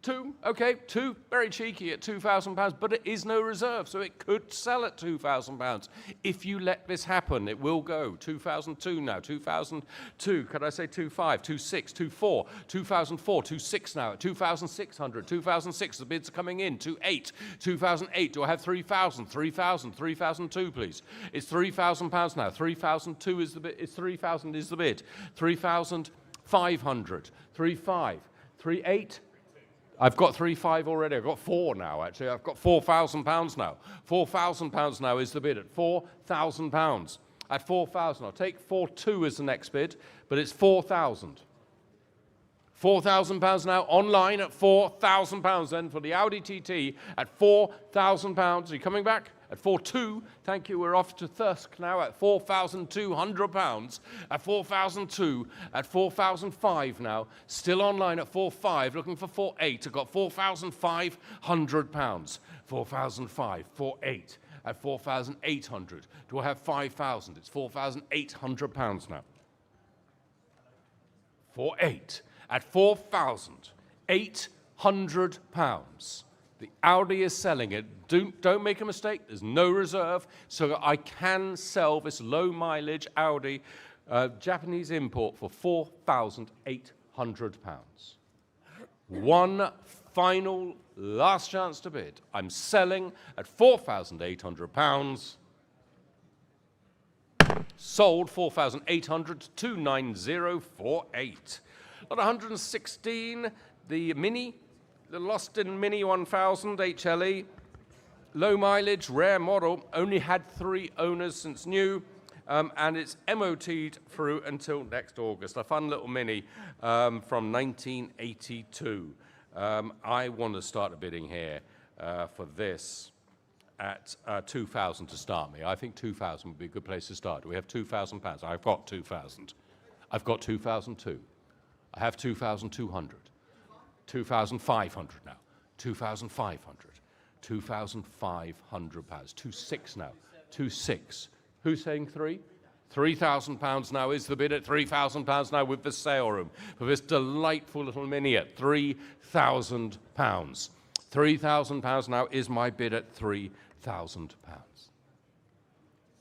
Two, okay, two, very cheeky at £2,000, but it is no reserve, so it could sell at £2,000. If you let this happen, it will go. 2002 now, 2002, could I say 2,500, 2,600, 2,400, 2004, 2,600 now, 2,600, 2006, the bids are coming in, 2,800, 2008, do I have 3,000, 3,000, 3,002, please? It's £3,000 now, 3,002 is the bid, it's 3,000 is the bid, 3,500, 3,500, 3,800, I've got 3,500 already. I've got 4,000 now, actually. I've got £4,000 now. £4,000 now is the bid at £4,000. At 4,000, I'll take 4,200 as the next bid, but it's 4,000. £4,000 now online at £4,000 then for the Audi TT at £4,000. Are you coming back? At 4,200, thank you, we're off to Thirsk now at £4,200, at 4,200, at 4,500 now, still online at 4,500, looking for 4,800, I've got £4,500, 4,500, 4,800, at 4,800, do I have 5,000? It's £4,800 now. 4,800, at £4,800. The Audi is selling it. Don't make a mistake. There's no reserve. So I can sell this low mileage Audi Japanese import for £4,800. 1 final, last chance to bid. I'm selling at £4,800. Sold 4,800 to 29048. Lot 116, the Mini, the Lost in Mini 1000 HLE. Low mileage, rare model, only had 3 owners since new, and it's MOT'd through until next August. A fun little Mini from 1982. I want to start a bidding here for this at 2,000 to start me. I think 2,000 would be a good place to start. We have £2,000. I've got 2,000. I've got 2,002. I have 2,200. 2,500 now. 2,500. £2,500. 2,600 now. 2,600. Who's saying 3? £3,000 now is the bid at £3,000 now with the sale room for this delightful little Mini at £3,000. £3,000 now is my bid at £3,000.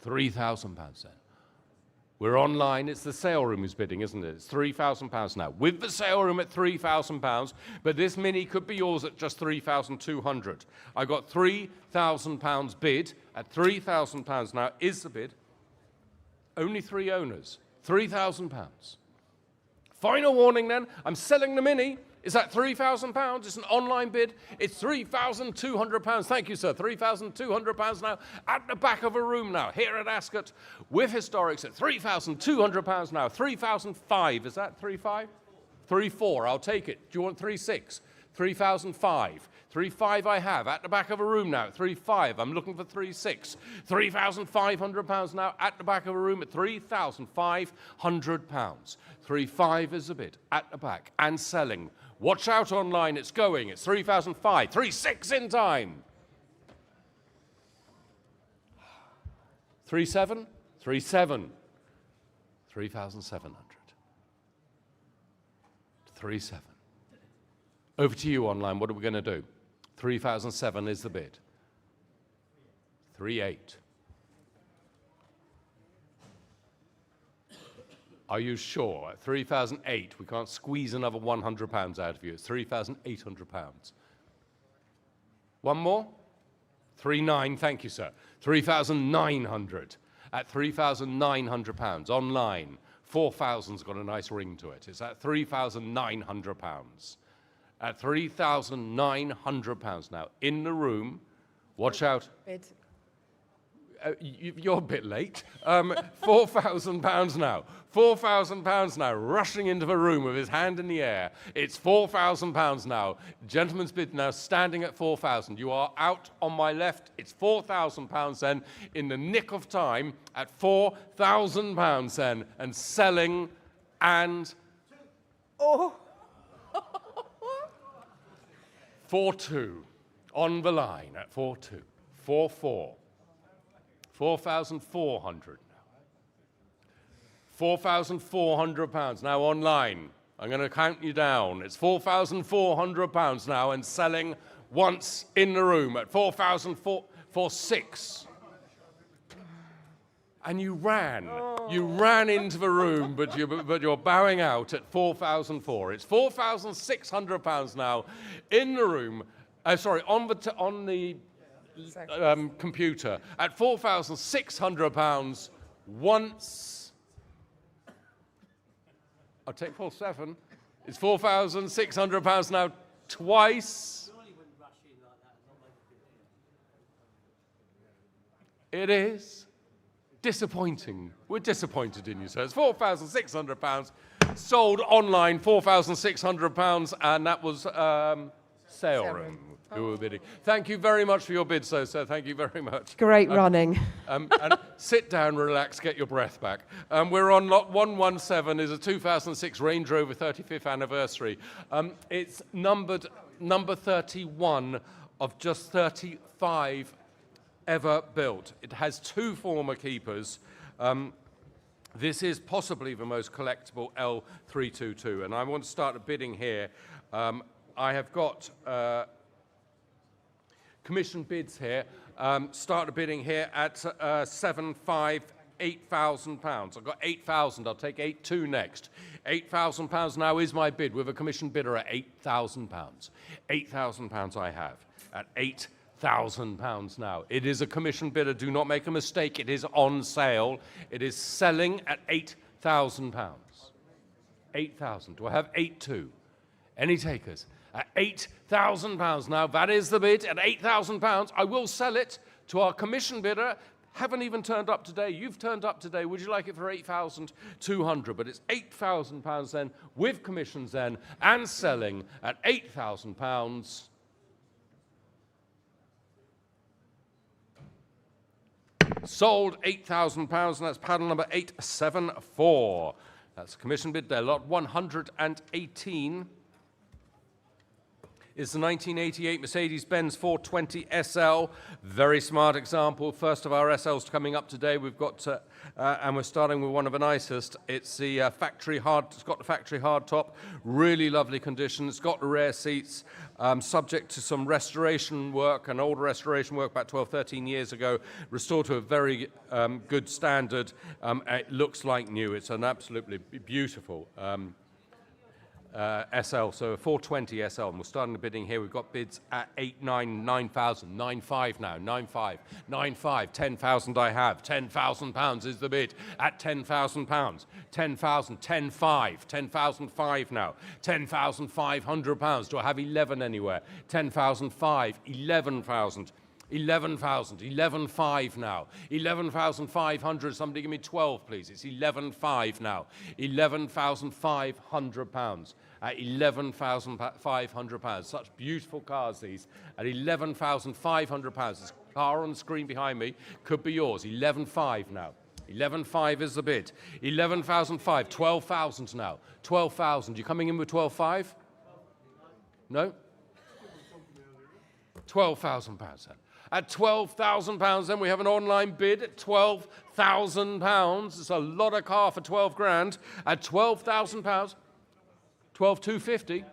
£3,000 then. We're online. It's the sale room who's bidding, isn't it? It's £3,000 now with the sale room at £3,000. But this Mini could be yours at just £3,200. I got £3,000 bid at £3,000 now is the bid. Only 3 owners. £3,000. Final warning then. I'm selling the Mini. Is that £3,000? It's an online bid. It's £3,200. Thank you, sir. £3,200 now at the back of a room now here at Ascot with historics at £3,200 now. 3,005. Is that 3,500? 3,400. I'll take it. Do you want 3,600? 3,005. 3,500 I have at the back of a room now at 3,500. I'm looking for 3,600. £3,500 now at the back of a room at £3,500. 3,500 is the bid at the back and selling. Watch out online, it's going. It's 3,500. 3,600 in time. 3,700. 3,700. 3,700. 3,700. Over to you online. What are we going to do? 3,007 is the bid. 3,800. Are you sure? At 3,008, we can't squeeze another £100 out of you. It's £3,800. One more? 3,900. Thank you, sir. 3,900. At £3,900 online. 4,000's got a nice ring to it. It's at £3,900. At £3,900 now. In the room, watch out. Bid. You're a bit late. £4,000 now. £4,000 now, rushing into the room with his hand in the air. It's £4,000 now. Gentleman's bid now, standing at 4,000. You are out on my left. It's £4,000 then, in the nick of time, at £4,000 then, and selling and... Oh! 4,200 on the line at 4,200. 4,400. 4,400 now. £4,400 now online. I'm going to count you down. It's £4,400 now and selling once in the room at 4,600. And you ran. Oh. You ran into the room, but you're bowing out at 4,400. It's £4,600 now in the room. On the computer at £4,600 once. I'll take 4,700. It's £4,600 now twice. It is disappointing. We're disappointed in you, sir. It's £4,600 sold online. £4,600, and that was sale room. Who were bidding. Thank you very much for your bid, sir. Thank you very much. Great running. And sit down, relax, get your breath back. We're on lot 117, is a 2006 Range Rover 35th anniversary. It's numbered number 31 of just 35 ever built. It has 2 former keepers. This is possibly the most collectible L322, and I want to start a bidding here. I have got commission bids here. Start a bidding here at 7,500. £8,000. I've got 8,000. I'll take 8,200 next. £8,000 now is my bid with a commission bidder at £8,000. £8,000 I have at £8,000 now. It is a commission bidder. Do not make a mistake. It is on sale. It is selling at £8,000. 8,000. Do I have 8,200? Any takers? At £8,000 now. That is the bid. At £8,000, I will sell it to our commission bidder. Haven't even turned up today. You've turned up today. Would you like it for 8,200? But it's £8,000 then, with commissions then, and selling at £8,000. Sold £8,000, and that's paddle number 874. That's a commission bid there. Lot 118 is the 1988 Mercedes-Benz 420 SL. Very smart example. First of our SLs coming up today. We've got, and we're starting with one of the nicest. It's the factory hard. It's got the factory hard top. Really lovely condition. It's got the rear seats. Subject to some restoration work, an older restoration work about 12, 13 years ago. Restored to a very good standard. It looks like new. It's an absolutely beautiful SL, so a 420 SL, and we're starting the bidding here. We've got bids at 9,000, 9,500 now, 9,500, 9,500, 10,000 I have, £10,000 is the bid at £10,000, 10,000, 10,500, 10,500 now, £10,500. Do I have 11 anywhere? 10,500, 11,000. 11,000, 11,500 now, 11,500. Somebody give me 12, please. It's 11,500 now, £11,500 at £11,500. Such beautiful cars, these, at £11,500. This car on the screen behind me could be yours. 11,500 now. 11,500 is the bid. 11,500, 12,000 now. 12,000. You coming in with 12,500? No? £12,000 then. At £12,000, then we have an online bid at £12,000. It's a lot of car for 12 grand. At £12,000, 12,250.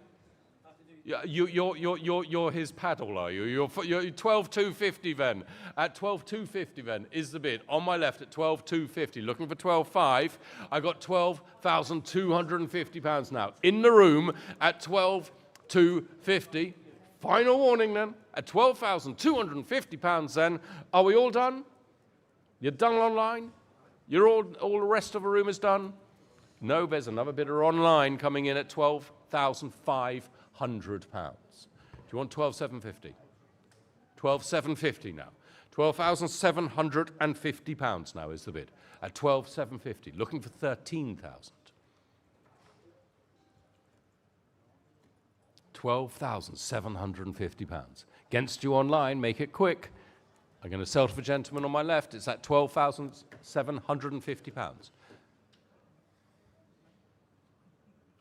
You're his paddle, are you? You're 12,250 then. At 12,250 then is the bid. On my left at 12,250. Looking for 12,500. I got £12,250 now. In the room at 12,250. Final warning then, at £12,250 then. Are we all done? You're done online? You're all the rest of the room is done? No, there's another bidder online coming in at £12,500. Do you want 12,750? 12,750 now. £12,750 now is the bid. At 12,750, looking for 13,000. £12,750. Against you online, make it quick. I'm going to sell to the gentleman on my left. It's at £12,750.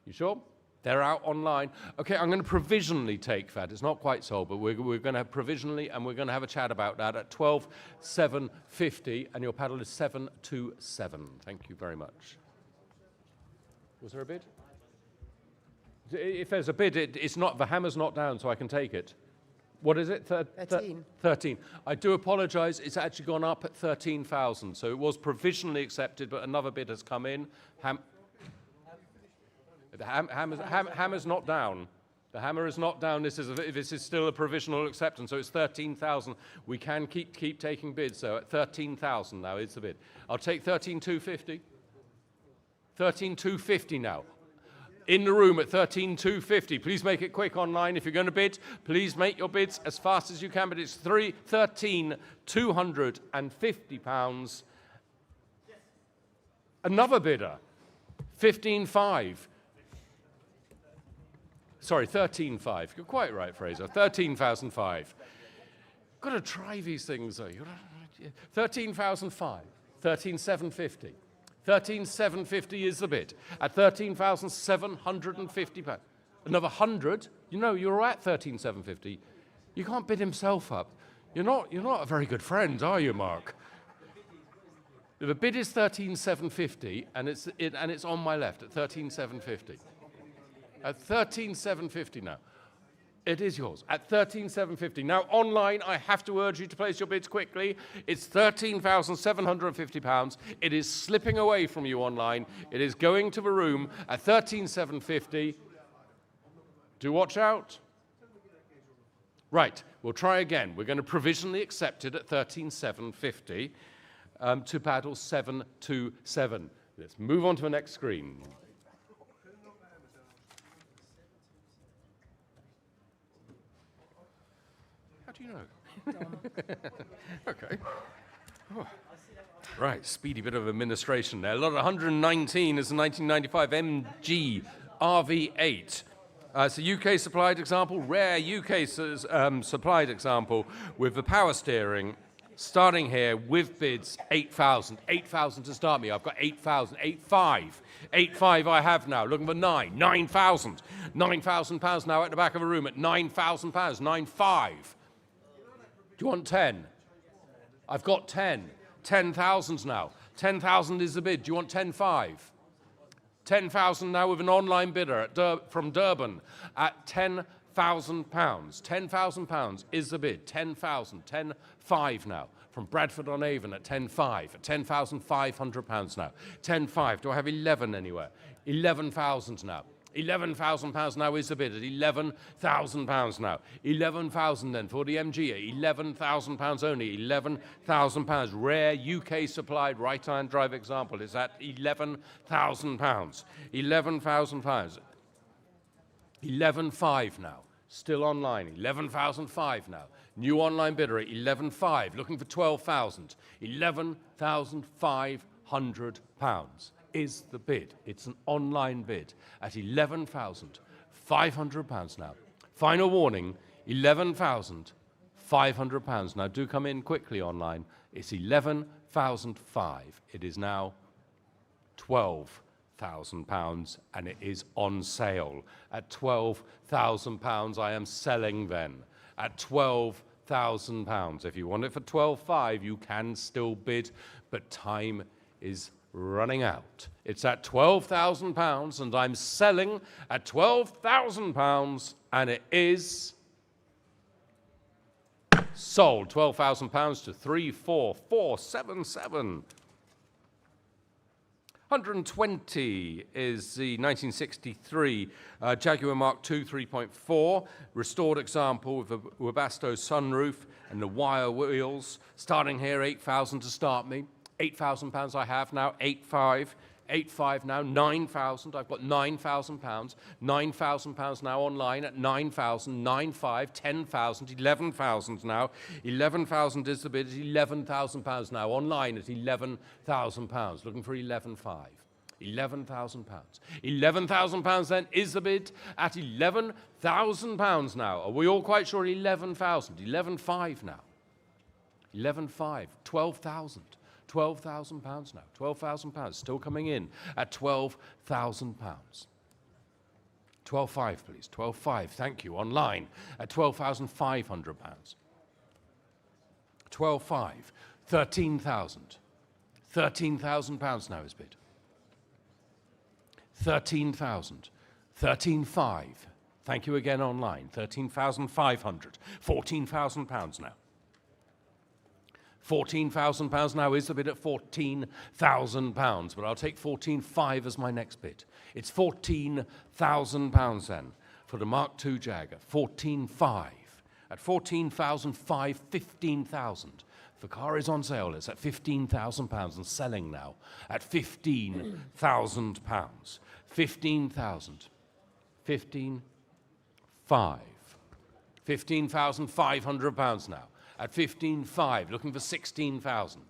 You sure? They're out online. Okay, I'm going to provisionally take that. It's not quite sold, but we're going to have provisionally, and we're going to have a chat about that at 12,750, and your paddle is 727. Thank you very much. Was there a bid? If there's a bid, it's not, the hammer's not down, so I can take it. What is it? 13. 13. I do apologise. It's actually gone up at 13,000. So it was provisionally accepted, but another bid has come in. The hammer's not down. The hammer is not down. This is still a provisional acceptance. So it's 13,000. We can keep taking bids. So at 13,000 now is the bid. I'll take 13,250. 13,250 now. In the room at 13,250. Please make it quick online. If you're going to bid, please make your bids as fast as you can. But it's £13,250. Another bidder, 15,500. Sorry, 13,500. You're quite right, Fraser. 13,500. Got to try these things, though. 13,500. 13,750. 13,750 is the bid. At £13,750. Another 100. You know, you're at 13,750. You can't bid himself up. You're not a very good friend, are you, Mark? The bid is 13,750, and it's on my left at 13,750. At 13,750 now. It is yours at 13,750. Now, online, I have to urge you to place your bids quickly. It's £13,750. It is slipping away from you online. It is going to the room at 13,750. Do watch out. Right, we'll try again. We're going to provisionally accept it at 13,750 to battle 727. Let's move on to the next screen. How do you know? Okay. Oh. Right, speedy bit of administration there. Lot 119 is a 1995 MG RV8. It's a UK supplied example, rare UK supplied example with the power steering. Starting here with bids 8,000. 8,000 to start me. I've got 8,000. 8,500. 8,500 I have now. Looking for 9,000. 9,000 pounds now at the back of a room at 9,000 pounds. 9,500. Do you want 10? I've got 10. 10,000 now. 10,000 is the bid. Do you want 10,500? 10,000 now with an online bidder from Durban at £10,000. £10,000 is the bid. 10,000. 10,500 now from Bradford-on-Avon at 10,500. At £10,500 now. 10,500. Do I have 11 anywhere? 11,000 now. £11,000 now is the bid at £11,000 now. 11,000 then for the MG at £11,000 only. £11,000. Rare UK supplied right-hand drive example is at £11,000. £11,000. 11,500 now. Still online. 11,500 now. New online bidder at 11,500. Looking for 12,000. £11,500 is the bid. It's an online bid at £11,500 now. Final warning, £11,500. Now do come in quickly online. It's 11,500. It is now £12,000 and it is on sale. At £12,000 I am selling then. At £12,000. If you want it for 12,500 you can still bid, but time is running out. It's at £12,000 and I'm selling at £12,000 and it is sold. £12,000 to 34477. 120 is the 1963 Jaguar Mark II 3.4, restored example with a Webasto sunroof and the wire wheels. Starting here, 8,000 to start me. £8,000 I have now, 8,500. 8,500 now, 9,000. I've got £9,000. £9,000 now online at 9,000, 9,500, 10,000, 11,000 now. 11,000 is the bid. £11,000 now online at £11,000. Looking for 11,500. £11,000. £11,000 then is the bid at £11,000 now. Are we all quite sure? 11,000. 11,500 now. 11,500. 12,000. £12,000 now. £12,000 still coming in at £12,000. 12,500 please. 12,500. Thank you. Online at £12,500. 12,500. 13,000. £13,000 now is bid. 13,000. 13,500. Thank you again online. 13,500. £14,000 now. £14,000 now is the bid at £14,000, but I'll take 14,500 as my next bid. It's £14,000 then for the Mark II Jaguar. 14,500. At 14,500, 15,000. The car is on sale. It's at £15,000 and selling now at £15,000. 15,000. 15,500. £15,500 now. At 15,500, looking for 16,000.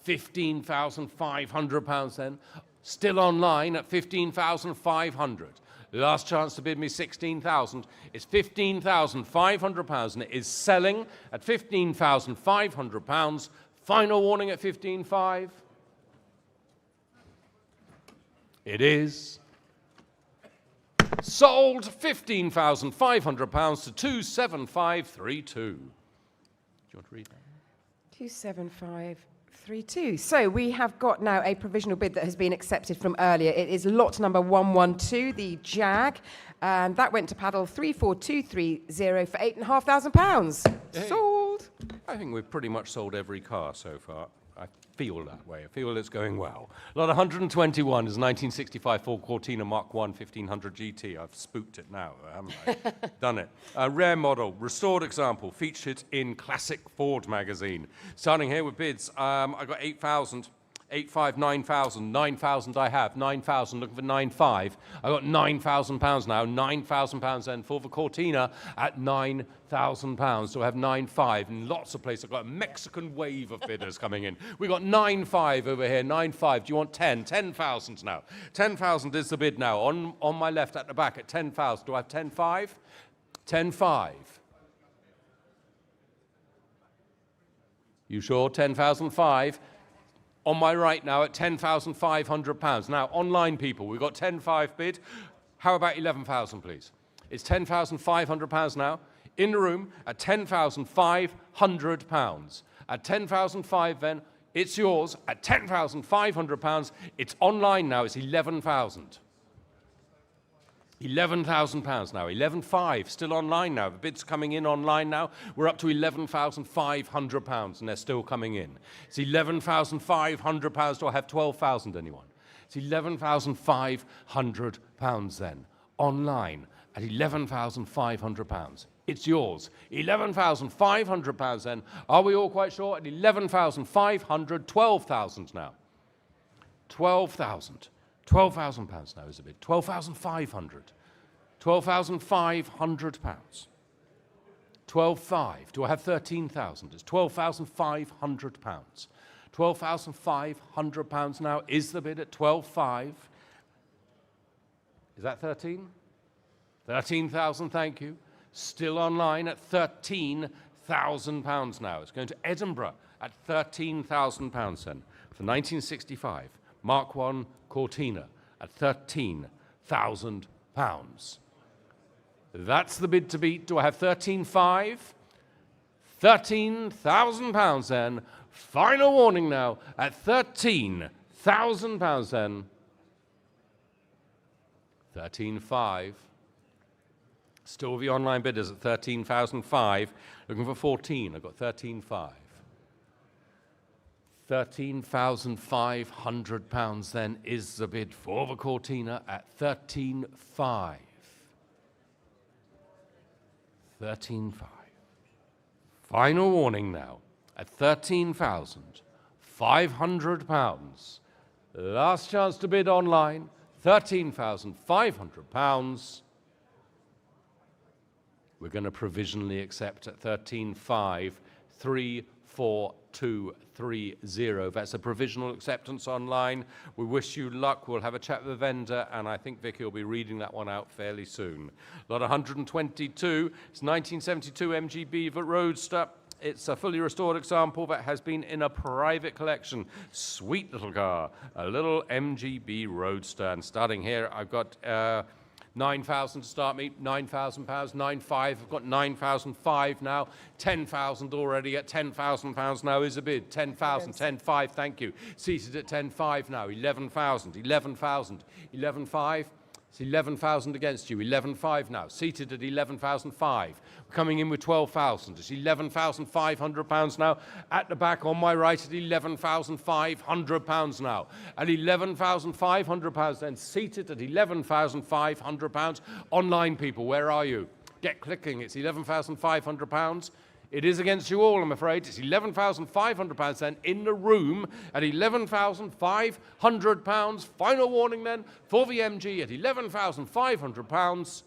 £15,500 then. Still online at 15,500. Last chance to bid me 16,000. It's £15,500 and it is selling at £15,500. Final warning at 15,500. It is sold. £15,500 to 27532. Do you want to read that? 27532. 3-2. So we have got now a provisional bid that has been accepted from earlier. It is lot number 112, the Jag, and that went to paddle 34230 for £8,500. Hey. Sold. I think we've pretty much sold every car so far. I feel that way. I feel it's going well. Lot 121 is 1965 Ford Cortina Mark 1 1500 GT. I've spooked it now, haven't I? Done it. A rare model, restored example, featured in Classic Ford magazine. Starting here with bids, I got 8,000. 8,500, 9,000, 9,000 I have, 9,000, looking for 9,500. I got £9,000 now, £9,000 then for the Cortina at £9,000. So I have 9,500 in lots of places. I've got a Mexican wave of bidders coming in. We got 9,500 over here, 9,500. Do you want 10? 10,000 now. 10,000 is the bid now. On my left at the back at 10,000. Do I have 10,500? 10,500. You sure? 10,500. On my right now at £10,500. Now, online people, we've got 10,500 bid. How about 11,000, please? It's £10,500 now. In the room at £10,500. At 10,500 then, it's yours. At £10,500, it's online now. It's 11,000. £11,000 now, 11,500, still online now. The bid's coming in online now. We're up to £11,500 and they're still coming in. It's £11,500. Do I have 12,000 anyone? It's £11,500 then, online at £11,500. It's yours. £11,500 then. Are we all quite sure? At 11,500, 12,000 now. 12,000. £12,000 now is a bid. 12,500. £12,500. 12,500. Do I have 13,000? It's £12,500. £12,500 now is the bid at 12,500. Is that 13? 13,000, thank you. Still online at £13,000 now. It's going to Edinburgh at £13,000 then for 1965. Mark 1 Cortina at £13,000. That's the bid to beat. Do I have 13,500? £13,000 then. Final warning now at £13,000 then. 13,500. Still the online bidders at 13,500. Looking for 14. I've got 13,500. £13,500 then is the bid for the Cortina at 13,500. 13,500. Final warning now at £13,500. Last chance to bid online, £13,500. We're going to provisionally accept at 13,500, 34230. That's a provisional acceptance online. We wish you luck. We'll have a chat with the vendor, and I think Vicky will be reading that one out fairly soon. Lot 122. It's 1972 MGB Roadster. It's a fully restored example that has been in a private collection. Sweet little car, a little MGB Roadster. And starting here, I've got 9,000 to start me, £9,000, 9,500. I've got 9,500 now, 10,000 already at £10,000 now is a bid. 10,000, 10,500, thank you. Seated at 10,500 now, 11,000, 11,000, 11,500. It's 11,000 against you, 11,500 now. Seated at 11,500. We're coming in with 12,000. It's £11,500 now. At the back on my right at £11,500 now. At £11,500 then. Seated at £11,500. Online people, where are you? Get clicking. It's £11,500. It is against you all, I'm afraid. It's £11,500 then in the room at £11,500. Final warning then for the MG at £11,500.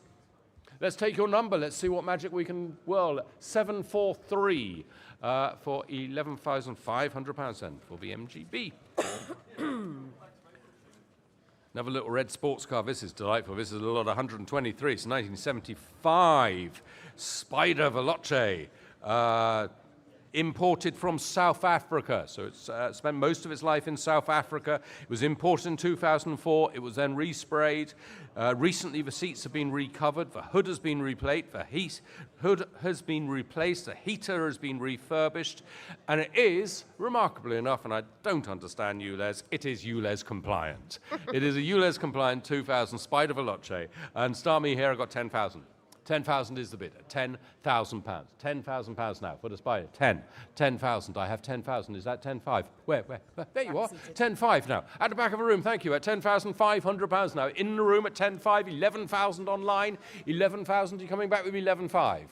Let's take your number. Let's see what magic we can whirl. 743 for £11,500 then for the MGB. Another little red sports car. This is delightful. This is a lot 123. It's 1975 Spider Veloce. imported from South Africa. So it's spent most of its life in South Africa. It was imported in 2004. It was then resprayed. Recently, the seats have been recovered. The hood has been replaced. The hood has been replaced. The heater has been refurbished. And it is, remarkably enough, and I don't understand ULEZ, it is ULEZ compliant. It is a ULEZ compliant 2000 Spider Veloce. And start me here, I've got 10,000. 10,000 is the bid. £10,000. £10,000 now for the Spider. 10,000. I have 10,000. Is that 10,500? Where? There you are. 10,500 now. At the back of the room, thank you. At £10,500 now. In the room at 10,500. 11,000 online. 11,000. You're coming back with me 11,500.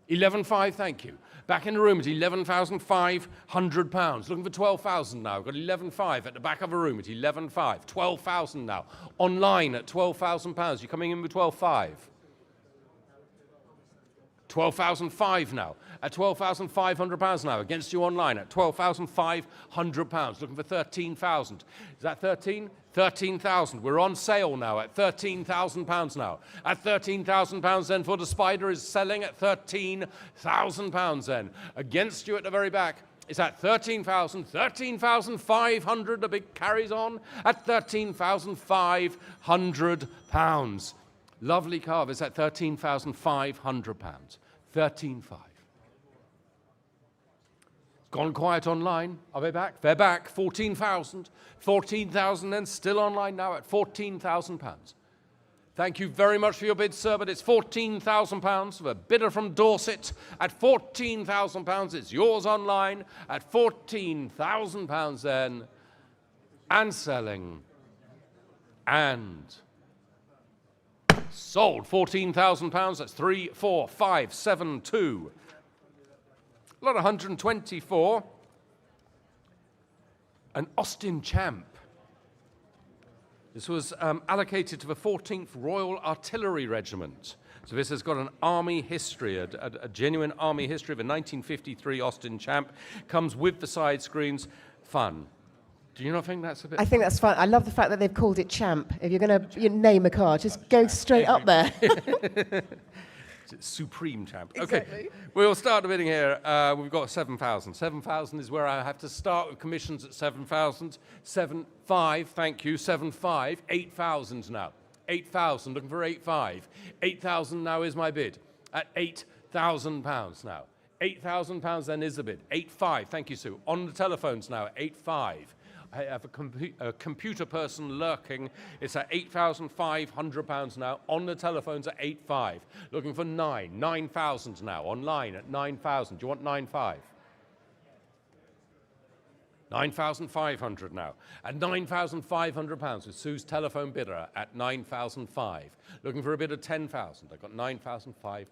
11,500, thank you. Back in the room at £11,500. Looking for 12,000 now. Got 11,500 at the back of the room at 11,500. 12,000 now. Online at £12,000. You're coming in with 12,500. 12,500 now. At £12,500 now. Against you online at £12,500. Looking for 13,000. Is that 13? 13,000. We're on sale now at £13,000 now. At £13,000 then for the Spider is selling at £13,000 then. Against you at the very back is at 13,000, 13,500. The big carries on at £13,500. Lovely carve is at £13,500. 13,500. Gone quiet online. Are they back? They're back. 14,000. 14,000 then still online now at £14,000. Thank you very much for your bid, sir, but it's £14,000 for a bidder from Dorset at £14,000. It's yours online at £14,000 then. And selling. And sold. £14,000. That's 3, 4, 5, 7, 2. Lot 124. An Austin Champ. This was allocated to the 14th Royal Artillery Regiment. So this has got an army history, a genuine army history of a 1953 Austin Champ. Comes with the side screens. Fun. Do you not think that's a bit... I think that's fun. I love the fact that they've called it Champ. If you're going to name a car, just go straight up there. It's Supreme Champ. Exactly. Okay, we'll start the bidding here. We've got 7,000. 7,000 is where I have to start with commissions at 7,000. 7,500, thank you. 7,500. 8,000 now. 8,000, looking for 8,500. 8,000 now is my bid. At £8,000 now. £8,000 then is the bid. 8,500, thank you, Sue. On the telephones now at 8,500. I have a computer person lurking. It's at £8,500 now. On the telephones at 8,500. Looking for 9,000 now. Online at 9,000. Do you want 9,500? 9,500 now. At £9,500 with Sue's telephone bidder at 9,500. Looking for a bid of 10,000. I've got £9,500.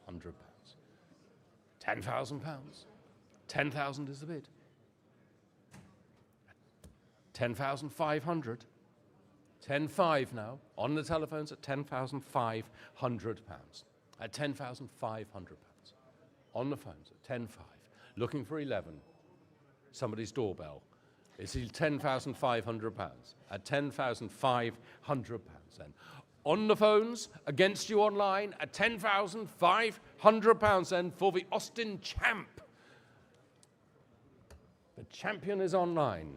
£10,000. 10,000 is the bid. 10,500. 10,500 now. On the telephones at £10,500. At £10,500. On the phones at 10,500. Looking for 11. Somebody's doorbell. It's £10,500. At £10,500 then. On the phones, against you online at £10,500 then for the Austin Champ. The champion is online,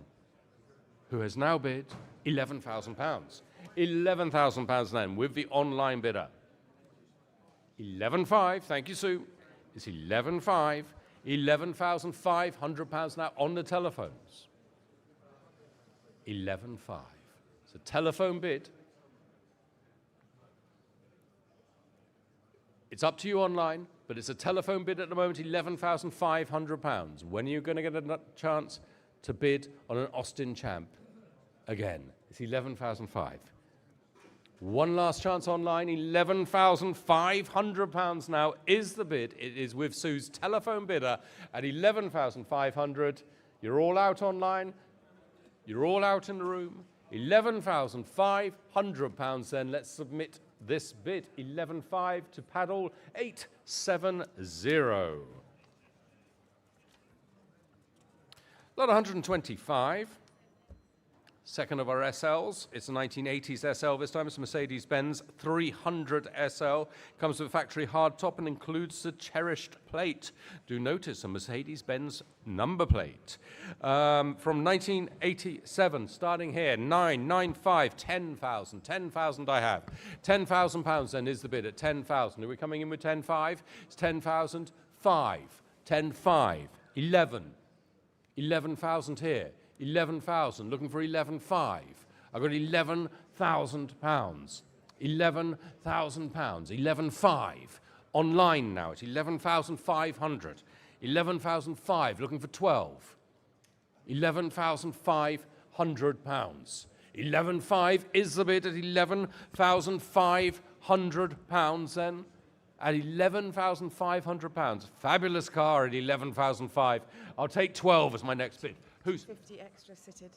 who has now bid £11,000. £11,000 then with the online bidder. 11,500, thank you, Sue. It's 11,500. £11,500 now on the telephones. 11,500. It's a telephone bid. It's up to you online, but it's a telephone bid at the moment, £11,500. When are you going to get a chance to bid on an Austin Champ? Again, it's 11,500. One last chance online, £11,500 now is the bid. It is with Sue's telephone bidder at 11,500. You're all out online. You're all out in the room. £11,500 then. Let's submit this bid. 11,500 to paddle 870. Lot 125. Second of our SLs, it's a 1980s SL this time. It's a Mercedes-Benz 300 SL. Comes with a factory hardtop and includes the cherished plate. Do notice a Mercedes-Benz number plate. From 1987, starting here, 995, 10,000. 10,000 I have. £10,000 then is the bid at 10,000. Are we coming in with 10,500? It's 10,000, 5, 10,500, 11, 11,000 here. 11,000, looking for 11,500. I've got £11,000. £11,000, 11,500. Online now, it's 11,500. 11,500, looking for 12. £11,500. 11,500 is the bid at £11,500 then. At £11,500. Fabulous car at 11,500. I'll take 12 as my next bid. Who's 50 extra seated.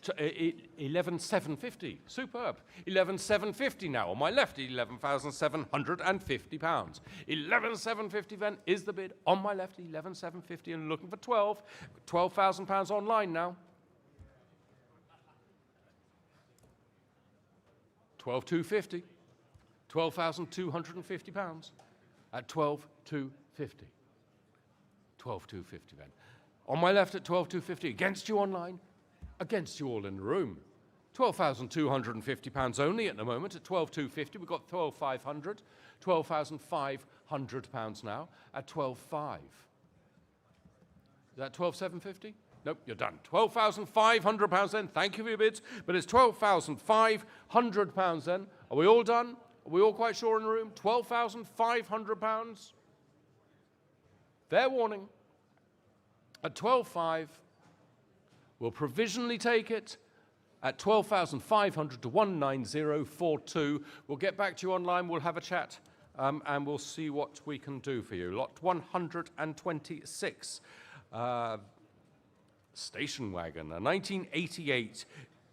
11,750. Superb. 11,750 now. On my left, £11,750. 11,750 then is the bid. On my left, 11,750 and looking for 12. £12,000 online now. 12,250. £12,250 at 12,250. 12,250 then. On my left at 12,250. Against you online. Against you all in the room. £12,250 only at the moment at 12,250. We've got 12,500. £12,500 now at 12,500. Is that 12,750? Nope, you're done. £12,500 then. Thank you for your bids. But it's £12,500 then. Are we all done? Are we all quite sure in the room? £12,500. Fair warning. At 12,500, we'll provisionally take it at 12,500 to 19042. We'll get back to you online. We'll have a chat and we'll see what we can do for you. Lot 126. Station wagon, a 1988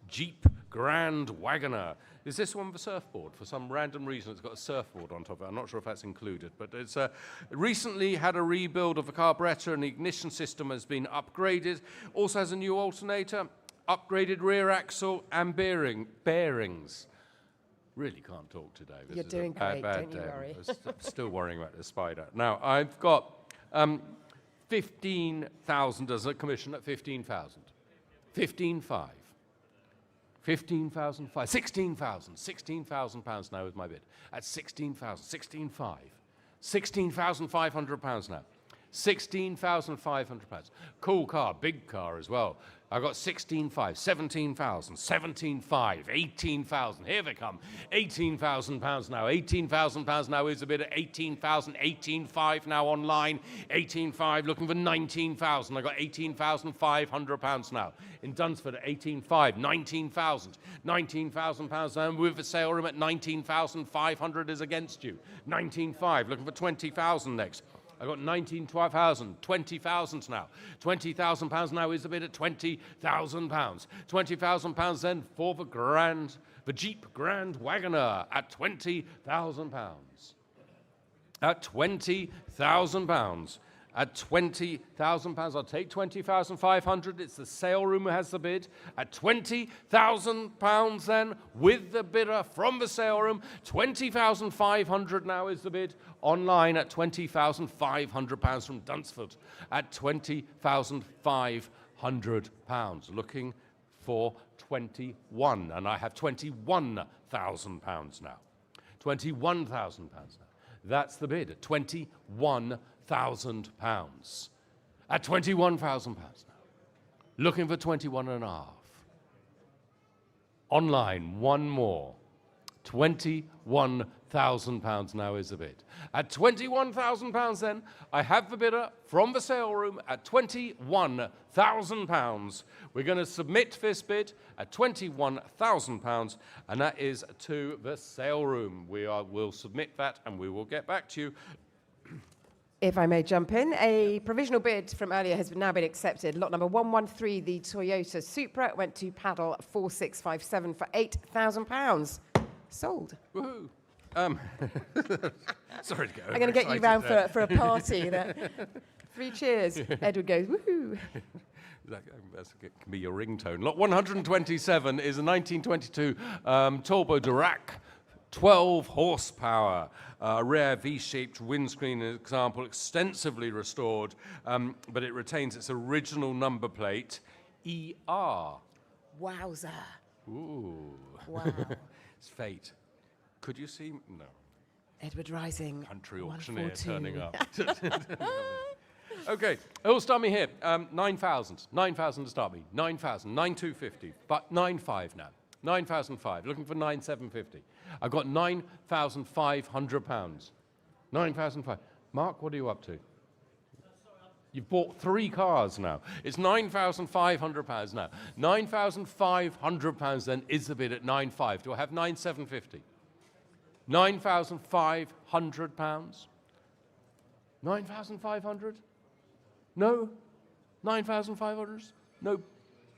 Jeep Grand Wagoner. Is this one with a surfboard? For some random reason, it's got a surfboard on top of it. I'm not sure if that's included, but it's recently had a rebuild of the carburetor and the ignition system has been upgraded. Also has a new alternator, upgraded rear axle and bearings. Really can't talk today. This You're is doing a bad, great, bad don't you day. worry. I'm still worrying about the spider. Now, I've got 15,000 as a commission at 15,000. 15,500. 15,500. 16,000. £16,000 now is my bid. At 16,000. 16,500. £16,500 now. £16,500. Cool car, big car as well. I got 16,500, 17,000, 17,500, 18,000. Here they come. £18,000 now. £18,000 now is a bid at 18,000, 18,500 now online. 18,500, looking for 19,000. I got £18,500 now. In Dunsford at 18,500, 19,000. £19,000 now with the sale room at 19,500 is against you. 19,500, looking for 20,000 next. I got 19,000, 20,000 now. £20,000 now is the bid at £20,000. £20,000 then for the Jeep Grand Wagoner at £20,000. At £20,000. At £20,000, I'll take 20,500. It's the sale room who has the bid. At £20,000 then, with the bidder from the sale room, 20,500 now is the bid. Online at £20,500 from Dunsford. At £20,500. Looking for 21, and I have £21,000 now. £21,000 now. That's the bid at £21,000. At £21,000 now. Looking for 21.5. Online, one more. £21,000 now is the bid. At £21,000 then, I have the bidder from the sale room at £21,000. We're going to submit this bid at £21,000, and that is to the sale room. We'll submit that, and we will get back to you. If I may jump in, a provisional bid from earlier has now been accepted. Lot number 113, the Toyota Supra, went to Paddle 4657 for £8,000. Sold. Woohoo! Sorry to go. I'm going to get you round for a party. 3 cheers. Edward goes, woohoo. That can be your ringtone. Lot 127 is a 1922 Turbo Dirac, 12 horsepower, rare V-shaped windscreen example, extensively restored, but it retains its original number plate, ER. Wowza. Ooh. Wow. It's fate. Could you see? No. Edward Rising. Country auctioneer 142. turning up. Okay, who'll start me here? 9,000. 9,000 to start me. 9,000. 9,250. But 9,500 now. 9,500. Looking for 9,750. I've got £9,500. 9,500. Mark, what are you up to? You've bought 3 cars now. It's £9,500 now. £9,500 then is the bid at 9,500. Do I have 9,750? £9,500? 9,500? No? 9,500? No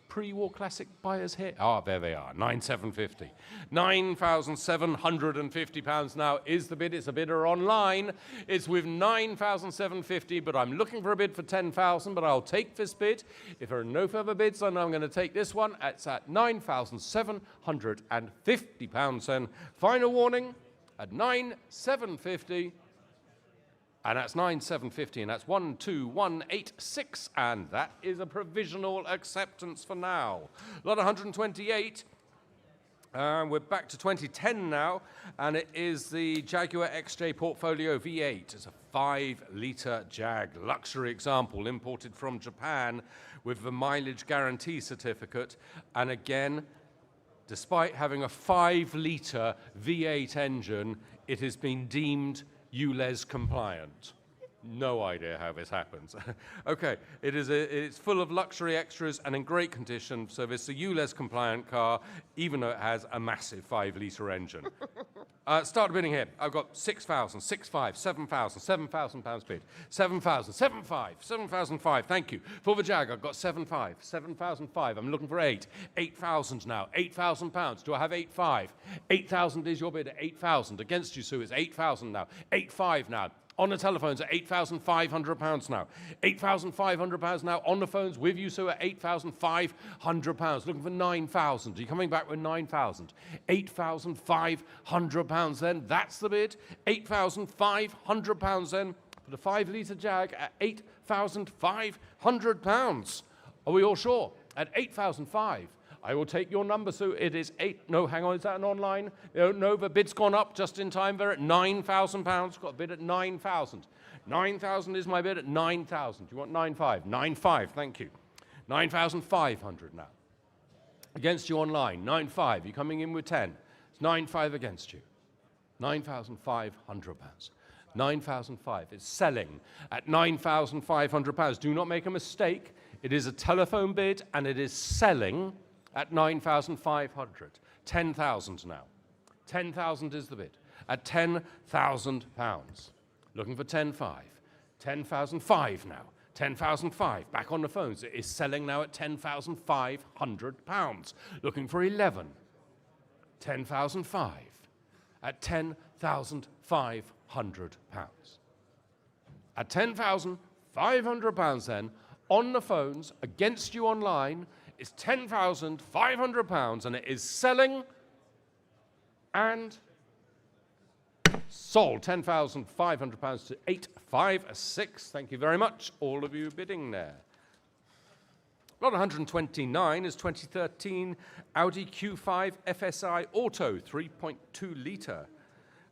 pre-war classic buyers here? Ah, there they are, 9,750. £9,750 now is the bid. It's a bidder online. It's with 9,750, but I'm looking for a bid for 10,000, but I'll take this bid. If there are no further bids, then I'm going to take this one. It's at £9,750 then. Final warning at 9,750. And that's 9,750, and that's 12186, and that is a provisional acceptance for now. Lot 128. We're back to 2010 now, and it is the Jaguar XJ Portfolio V8. It's a 5-litre Jag, luxury example, imported from Japan with the mileage guarantee certificate. And again, despite having a 5-litre V8 engine, it has been deemed ULEZ compliant. No idea how this happens. Okay, it's full of luxury extras and in great condition, so it's a ULEZ compliant car, even though it has a massive 5-litre engine. Start bidding here. I've got 6,000, 6,500, 7,000, £7,000 bid. 7,000, 7,500, 7,500, thank you. For the Jag, I've got 7,500, 7,500. I'm looking for 8,000 now, £8,000. Do I have 8,500? 8,000 is your bid at 8,000. Against you, Sue, it's 8,000 now. 8,500 now. On the telephones at £8,500 now. £8,500 now on the phones with you, so at £8,500. Looking for 9,000. Are you coming back with 9,000? £8,500 then. That's the bid. £8,500 then for the 5-litre Jag at £8,500. Are we all sure? At 8,500. I will take your number, so it is 8. No, hang on, is that an online? No, the bid's gone up just in time. They're at £9,000. Got a bid at 9,000. 9,000 is my bid at 9,000. Do you want 9,500? 9,500, thank you. 9,500 now. Against you online, 9,500. You're coming in with 10. It's 9,500 against you. £9,500. 9,500. It's selling at £9,500. Do not make a mistake. It is a telephone bid, and it is selling at 9,500. 10,000 now. 10,000 is the bid. At £10,000. Looking for 10,500. 10,500 now. 10,500. Back on the phones. It is selling now at £10,500. Looking for 11. 10,500. At £10,500. At £10,500 then, on the phones, against you online, is £10,500, and it is selling and sold. £10,500 to 856. Thank you very much, all of you bidding there. Lot 129 is 2013 Audi Q5 FSI Auto 3.2 litre.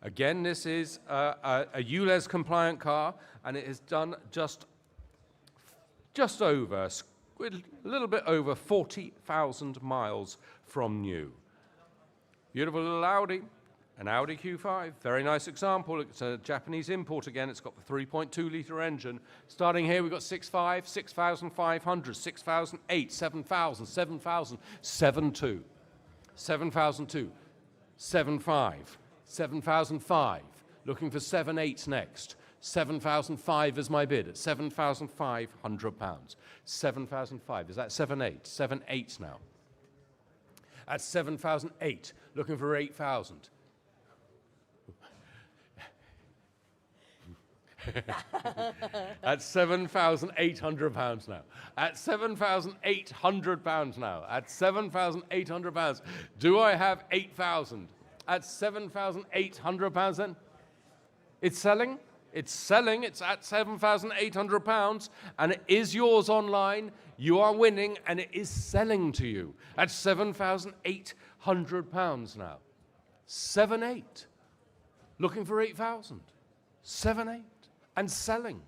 Again, this is a ULEZ compliant car, and it has done just over, a little bit over 40,000 miles from new. Beautiful little Audi, an Audi Q5. Very nice example. It's a Japanese import again. It's got the 3.2 litre engine. Starting here, we've got 6,500, 6,500, 6,008, 7,000, 7,000, 7,200, 7,002, 7,500, 7,005. Looking for 7,800 next. 7,005 is my bid at £7,500. 7,005. Is that 7,800? 7,800 now. At 7,008. Looking for 8,000. At £7,800 now. At £7,800 now. At £7,800. Do I have 8,000? At £7,800 then? It's selling? It's selling. It's at £7,800 and it is yours online. You are winning and it is selling to you at £7,800 now. 7-8. Looking for 8,000. 7-8. And selling.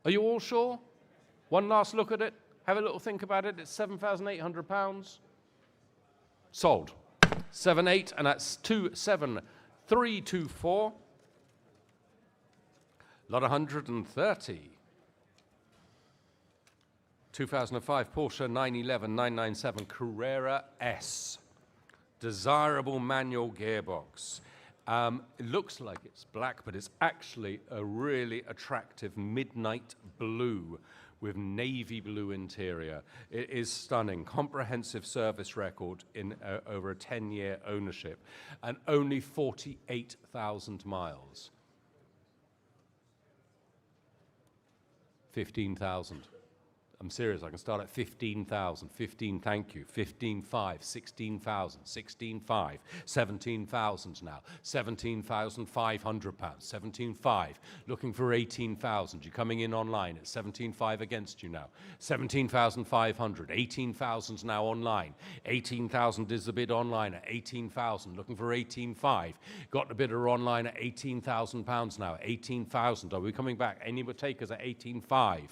Are you all sure? One last look at it. Have a little think about it. It's £7,800. Sold. 7-8, and that's 27324. Lot 130. 2005 Porsche 911 997 Carrera S. Desirable manual gearbox. It looks like it's black, but it's actually a really attractive midnight blue with navy blue interior. It is stunning. Comprehensive service record in over a 10-year ownership and only 48,000 miles. 15,000. I'm serious, I can start at 15,000, 15, thank you, 15,500, 16,000, 16,500, 17,000 now, 17,500 pounds, 17,500, looking for 18,000. You're coming in online at 17,500 against you now, 17,500, 18,000 now online, 18,000 is the bid online at 18,000, looking for 18,500, got the bidder online at 18,000 pounds now, 18,000, are we coming back? Any more takers at 18,500?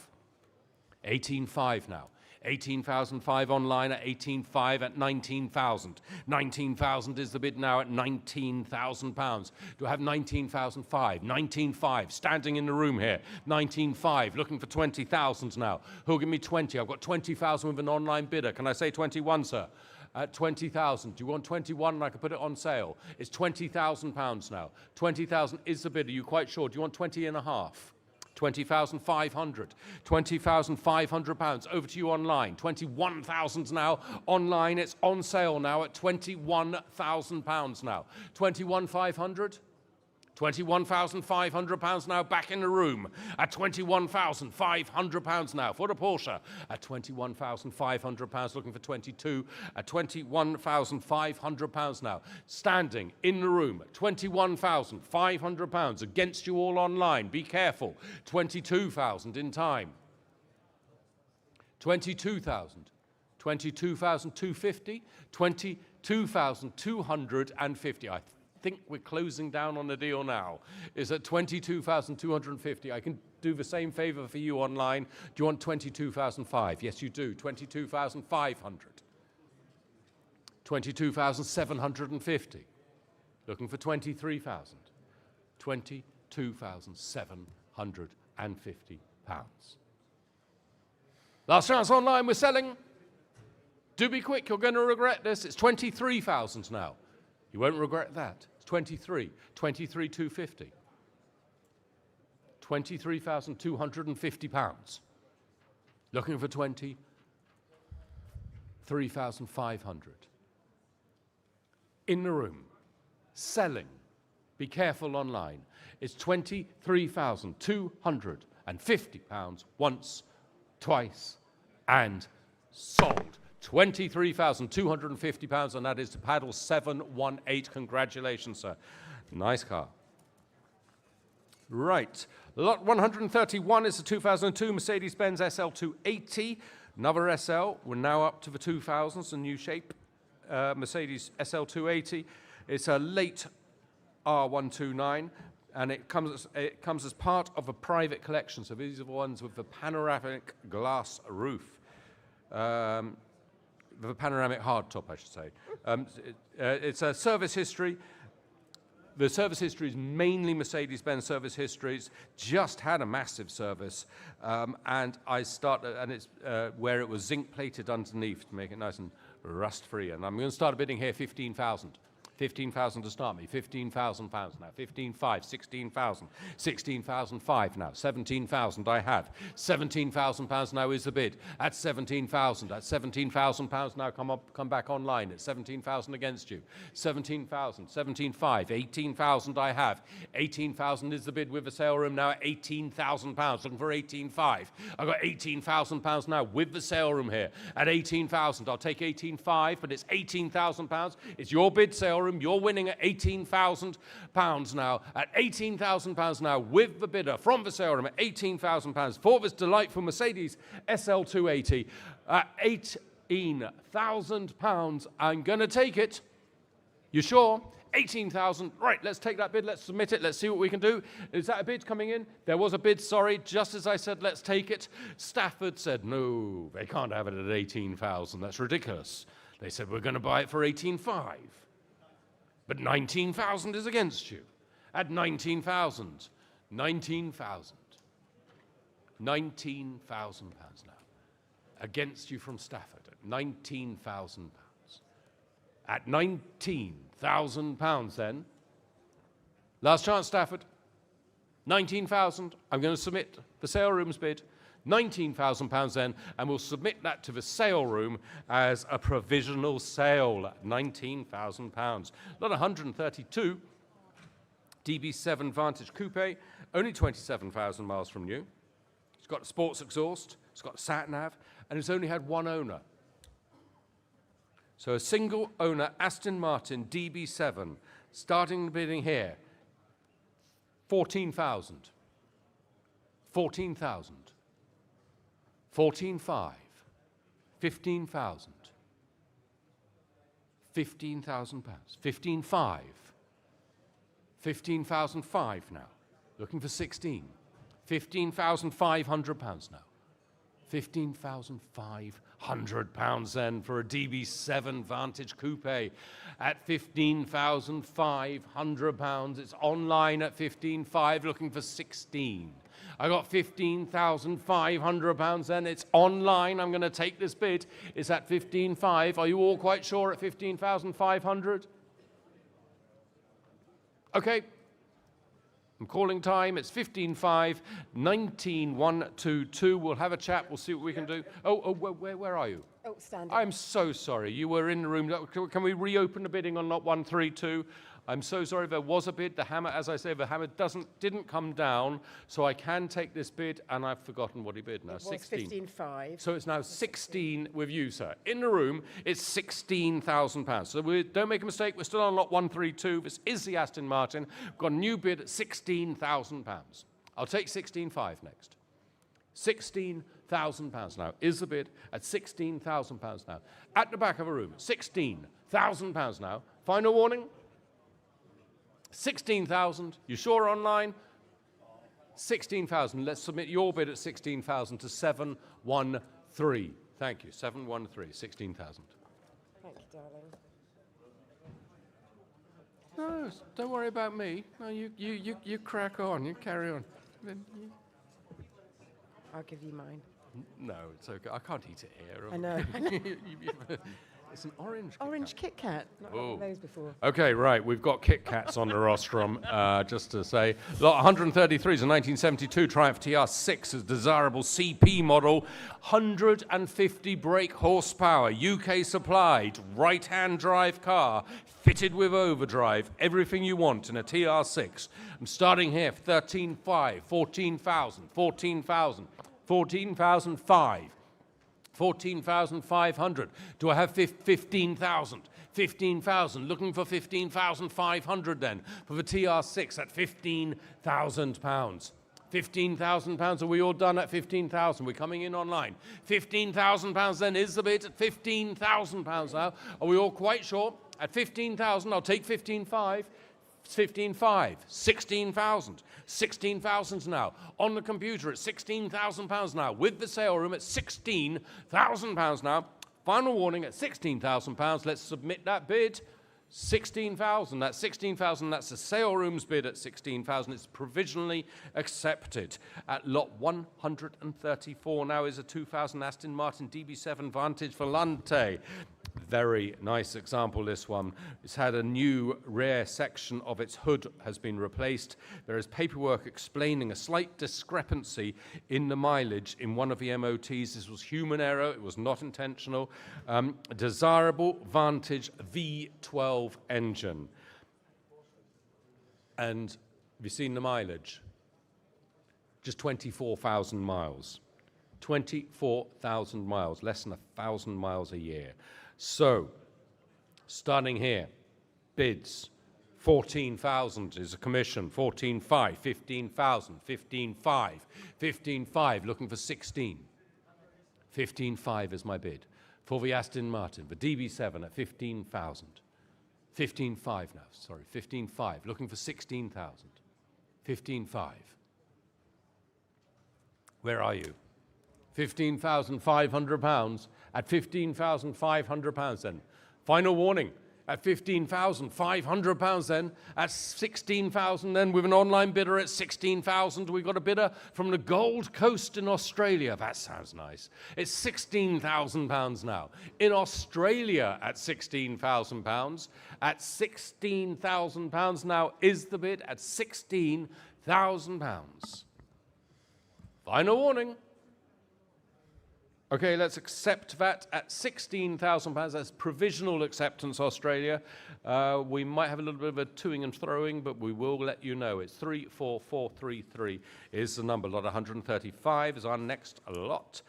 18,500 now. 18,500 online at 18,500 at 19,000. 19,000 is the bid now at 19,000 pounds. Do I have 19,500? 19,500 standing in the room here. 19,500 looking for 20,000 now. Who'll give me 20? I've got 20,000 with an online bidder. Can I say 21, sir? At 20,000. Do you want 21 and I can put it on sale? It's 20,000 pounds now. 20,000 is the bid. Are you quite sure? Do you want 20 and a half? 20,500. 20,500 pounds. Over to you online. 21,000 now online. It's on sale now at 21,000 pounds now. 21,500. 21,500 pounds now back in the room at 21,500 pounds now for the Porsche at 21,500 pounds looking for 22 at 21,500 pounds now standing in the room at 21,500 pounds against you all online. Be careful. 22,000 in time. 22,000. 22,250. 22,250. I think we're closing down on the deal now. Is at 22,250. I can do the same favor for you online. Do you want 22,500? Yes, you do. 22,500. 22,750. Looking for 23,000. 22,750 pounds. Last chance online, we're selling. Do be quick, you're going to regret this. It's 23,000 now. You won't regret that. It's 23,250. 23,250 pounds. Looking for 23,500. In the room. Selling. Be careful online. It's 23,250 pounds once, twice, and sold. 23,250 pounds, and that is to paddle 718. Congratulations, sir. Nice car. Right. Lot 131 is the 2002 Mercedes-Benz SL280. Another SL. We're now up to the 2000s, a new shape. Mercedes SL280. It's a late R129, and it comes as part of a private collection. So these are the ones with the panoramic glass roof. The panoramic hardtop, I should say. It's a service history. The service history is mainly Mercedes-Benz service histories. Just had a massive service, and it's where it was zinc plated underneath to make it nice and rust-free. And I'm going to start bidding here 15,000. 15,000 to start me. £15,000 now. 15,500, 16,000, 16,500 now. 17,000 I have. £17,000 now is the bid. At 17,000. At £17,000 now come back online. It's 17,000 against you. 17,000, 17,500, 18,000 I have. 18,000 is the bid with the sale room now at £18,000. Looking for 18,500. I've got £18,000 now with the sale room here at 18,000. I'll take 18,500, but it's £18,000. It's your bid, sale room. You're winning at £18,000 now. At £18,000 now with the bidder from the sale room at £18,000 for this delightful Mercedes SL280 at £18,000. I'm going to take it. You sure? 18,000. Right, let's take that bid. Let's submit it. Let's see what we can do. Is that a bid coming in? There was a bid, sorry. Just as I said, let's take it. Stafford said, no, they can't have it at 18,000. That's ridiculous. They said, we're going to buy it for 18,500. But 19,000 is against you. At 19,000. 19,000. £19,000 now. Against you from Stafford at £19,000. At £19,000 then. Last chance, Stafford. 19,000. I'm going to submit the sale room's bid. £19,000 then, and we'll submit that to the sale room as a provisional sale. £19,000. Lot 132. DB7 Vantage Coupe, only 27,000 miles from new. It's got a sports exhaust, it's got a sat-nav, and it's only had one owner. So a single owner Aston Martin DB7, starting the bidding here, 14,000, 14,000, 14,500, 15,000, £15,000, 15,500, 15,500 now, looking for 16, £15,500 now. £15,500 then for a DB7 Vantage Coupe at £15,500. It's online at 15,500, looking for 16. I got £15,500 then. It's online. I'm going to take this bid. It's at 15,500. Are you all quite sure at 15,500? Okay. I'm calling time. It's 15,500, 19,122. We'll have a chat. We'll see what we can do. Where are you? Oh, standing. I'm so sorry. You were in the room. Can we reopen the bidding on lot 132? I'm so sorry. There was a bid. The hammer, as I say, the hammer didn't come down, so I can take this bid, and I've forgotten what he bid now. It was 16. 15,500. So it's now 16 with you, sir. In the room, it's £16,000. So don't make a mistake. We're still on lot 132. This is the Aston Martin. We've got a new bid at £16,000. I'll take 16,500 next. £16,000 now is the bid at £16,000 now. At the back of a room, £16,000 now. Final warning. 16,000. You sure online? 16,000. Let's submit your bid at 16,000 to 713. Thank you. 713. 16,000. Thank you, darling. No, don't worry about me. No, you crack on. You carry on. I'll give you mine. No, it's okay. I can't eat it here. I know. It's an orange. Orange Kit Kat. Not had one of those before. Okay, right. We've got Kit Kats on the rostrum, just to say. Lot 133 is a 1972 Triumph TR6, a desirable CP model. 150 brake horsepower, UK supplied, right-hand drive car, fitted with overdrive, everything you want in a TR6. I'm starting here, 13,500, 14,000, 14,000, 14,500. 14,500. Do I have 15,000? 15,000. Looking for 15,500 then for the TR6 at £15,000. £15,000. Are we all done at 15,000? We're coming in online. £15,000 then is the bid at £15,000 now. Are we all quite sure? At 15,000, I'll take 15,500. 15,500, 16,000, 16,000 now. On the computer at £16,000 now. With the sale room at £16,000 now. Final warning at £16,000. Let's submit that bid. 16,000. That's 16,000. That's the sale room's bid at 16,000. It's provisionally accepted. At lot 134 now is a 2000 Aston Martin DB7 Vantage Volante. very nice example, this one. It's had a new rear section of its hood has been replaced. There is paperwork explaining a slight discrepancy in the mileage in one of the MOTs. This was human error. It was not intentional. Desirable Vantage V12 engine. And have you seen the mileage? Just 24,000 miles. 24,000 miles, less than 1,000 miles a year. So, starting here, bids, 14,000 is a commission, 14,500, 15,000, 15,500, 15,500, looking for 16. 15,500 is my bid. For the Aston Martin, the DB7 at 15,000. 15,500 now, sorry, 15,500, looking for 16,000. 15,500. Where are you? £15,500 at £15,500 then. Final warning at £15,500 then, at 16,000 then, with an online bidder at 16,000. We've got a bidder from the Gold Coast in Australia. That sounds nice. It's £16,000 now. In Australia at £16,000. At £16,000 now is the bid at £16,000. Final warning. Okay, let's accept that at £16,000. That's provisional acceptance, Australia. We might have a little bit of a toing and throwing, but we will let you know. It's 34433 is the number. Lot 135 is our next lot.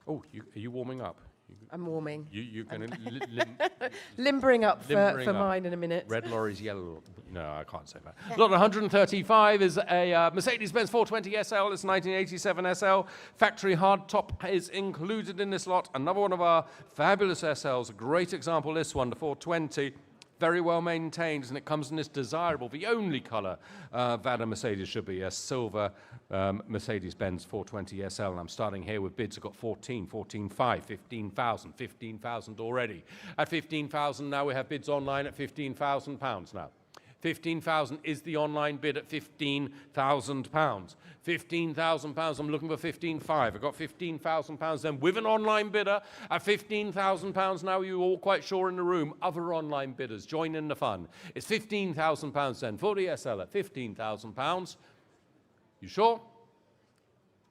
Oh, are you warming up? I'm warming. You're going to Limbering up for mine in a minute. Red lorries, yellow. No, I can't say that. Lot 135 is a Mercedes-Benz 420 SL. It's 1987 SL. Factory hardtop is included in this lot. Another one of our fabulous SLs. A great example, this one, the 420. Very well maintained, and it comes in this desirable, the only colour that a Mercedes should be, a silver Mercedes-Benz 420 SL. And I'm starting here with bids. I've got 14, 14,500, 15,000, 15,000 already. At 15,000 now, we have bids online at £15,000 now. 15,000 is the online bid at £15,000. £15,000, I'm looking for 15,500. I've got £15,000 then with an online bidder at £15,000 now. You're all quite sure in the room. Other online bidders, join in the fun. It's £15,000 then for the SL at £15,000. You sure?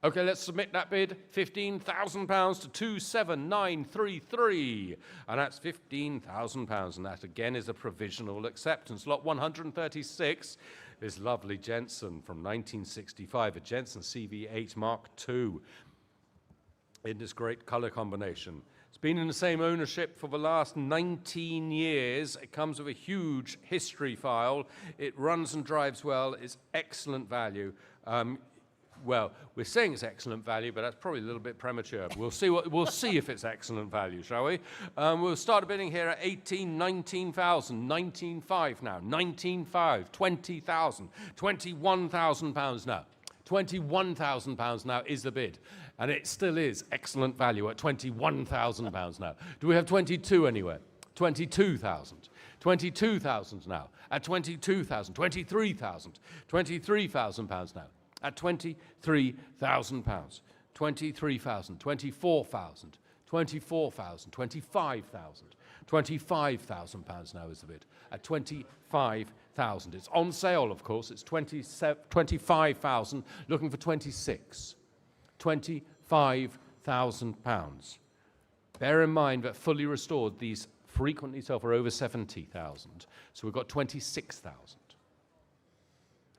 Okay, let's submit that bid. £15,000 to 27933. And that's £15,000. And that again is a provisional acceptance. Lot 136 is lovely Jensen from 1965, a Jensen CV8 Mark II in this great color combination. It's been in the same ownership for the last 19 years. It comes with a huge history file. It runs and drives well. It's excellent value. Well, we're saying it's excellent value, but that's probably a little bit premature. We'll see if it's excellent value, shall we? We'll start bidding here at 19,000, 19,500 now, 19,500, 20,000, £21,000 now. £21,000 now is the bid, and it still is excellent value at £21,000 now. Do we have 22 anywhere? 22,000. 22,000 now at 22,000, 23,000, £23,000 now. At £23,000, 23,000, 24,000, 24,000, 25,000, £25,000 now is the bid. At 25,000, it's on sale, of course. It's 25,000, looking for 26, £25,000. Bear in mind that fully restored, these frequently sell for over 70,000. So we've got 26,000.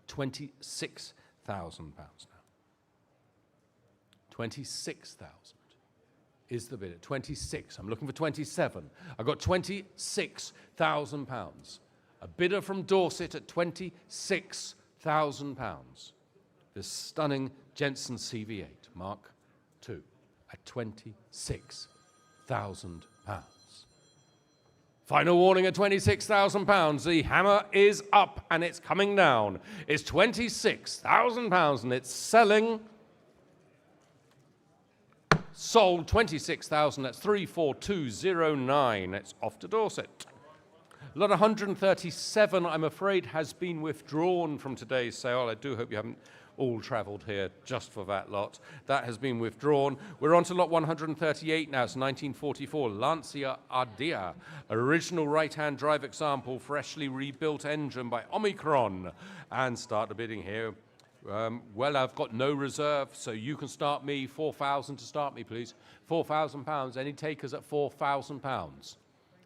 £26,000 now. 26,000 is the bid at 26. I'm looking for 27. I've got £26,000. A bidder from Dorset at £26,000. This stunning Jensen CV8 Mark II at £26,000. Final warning at £26,000. The hammer is up and it's coming down. It's £26,000 and it's selling. Sold 26,000. That's 34209. It's off to Dorset. Lot 137, I'm afraid, has been withdrawn from today's sale. I do hope you haven't all travelled here just for that lot. That has been withdrawn. We're on to lot 138 now. It's 1944 Lancia Ardea, original right-hand drive example, freshly rebuilt engine by Omicron. And start the bidding here. Well, I've got no reserve, so you can start me. 4,000 to start me, please. £4,000. Any takers at £4,000?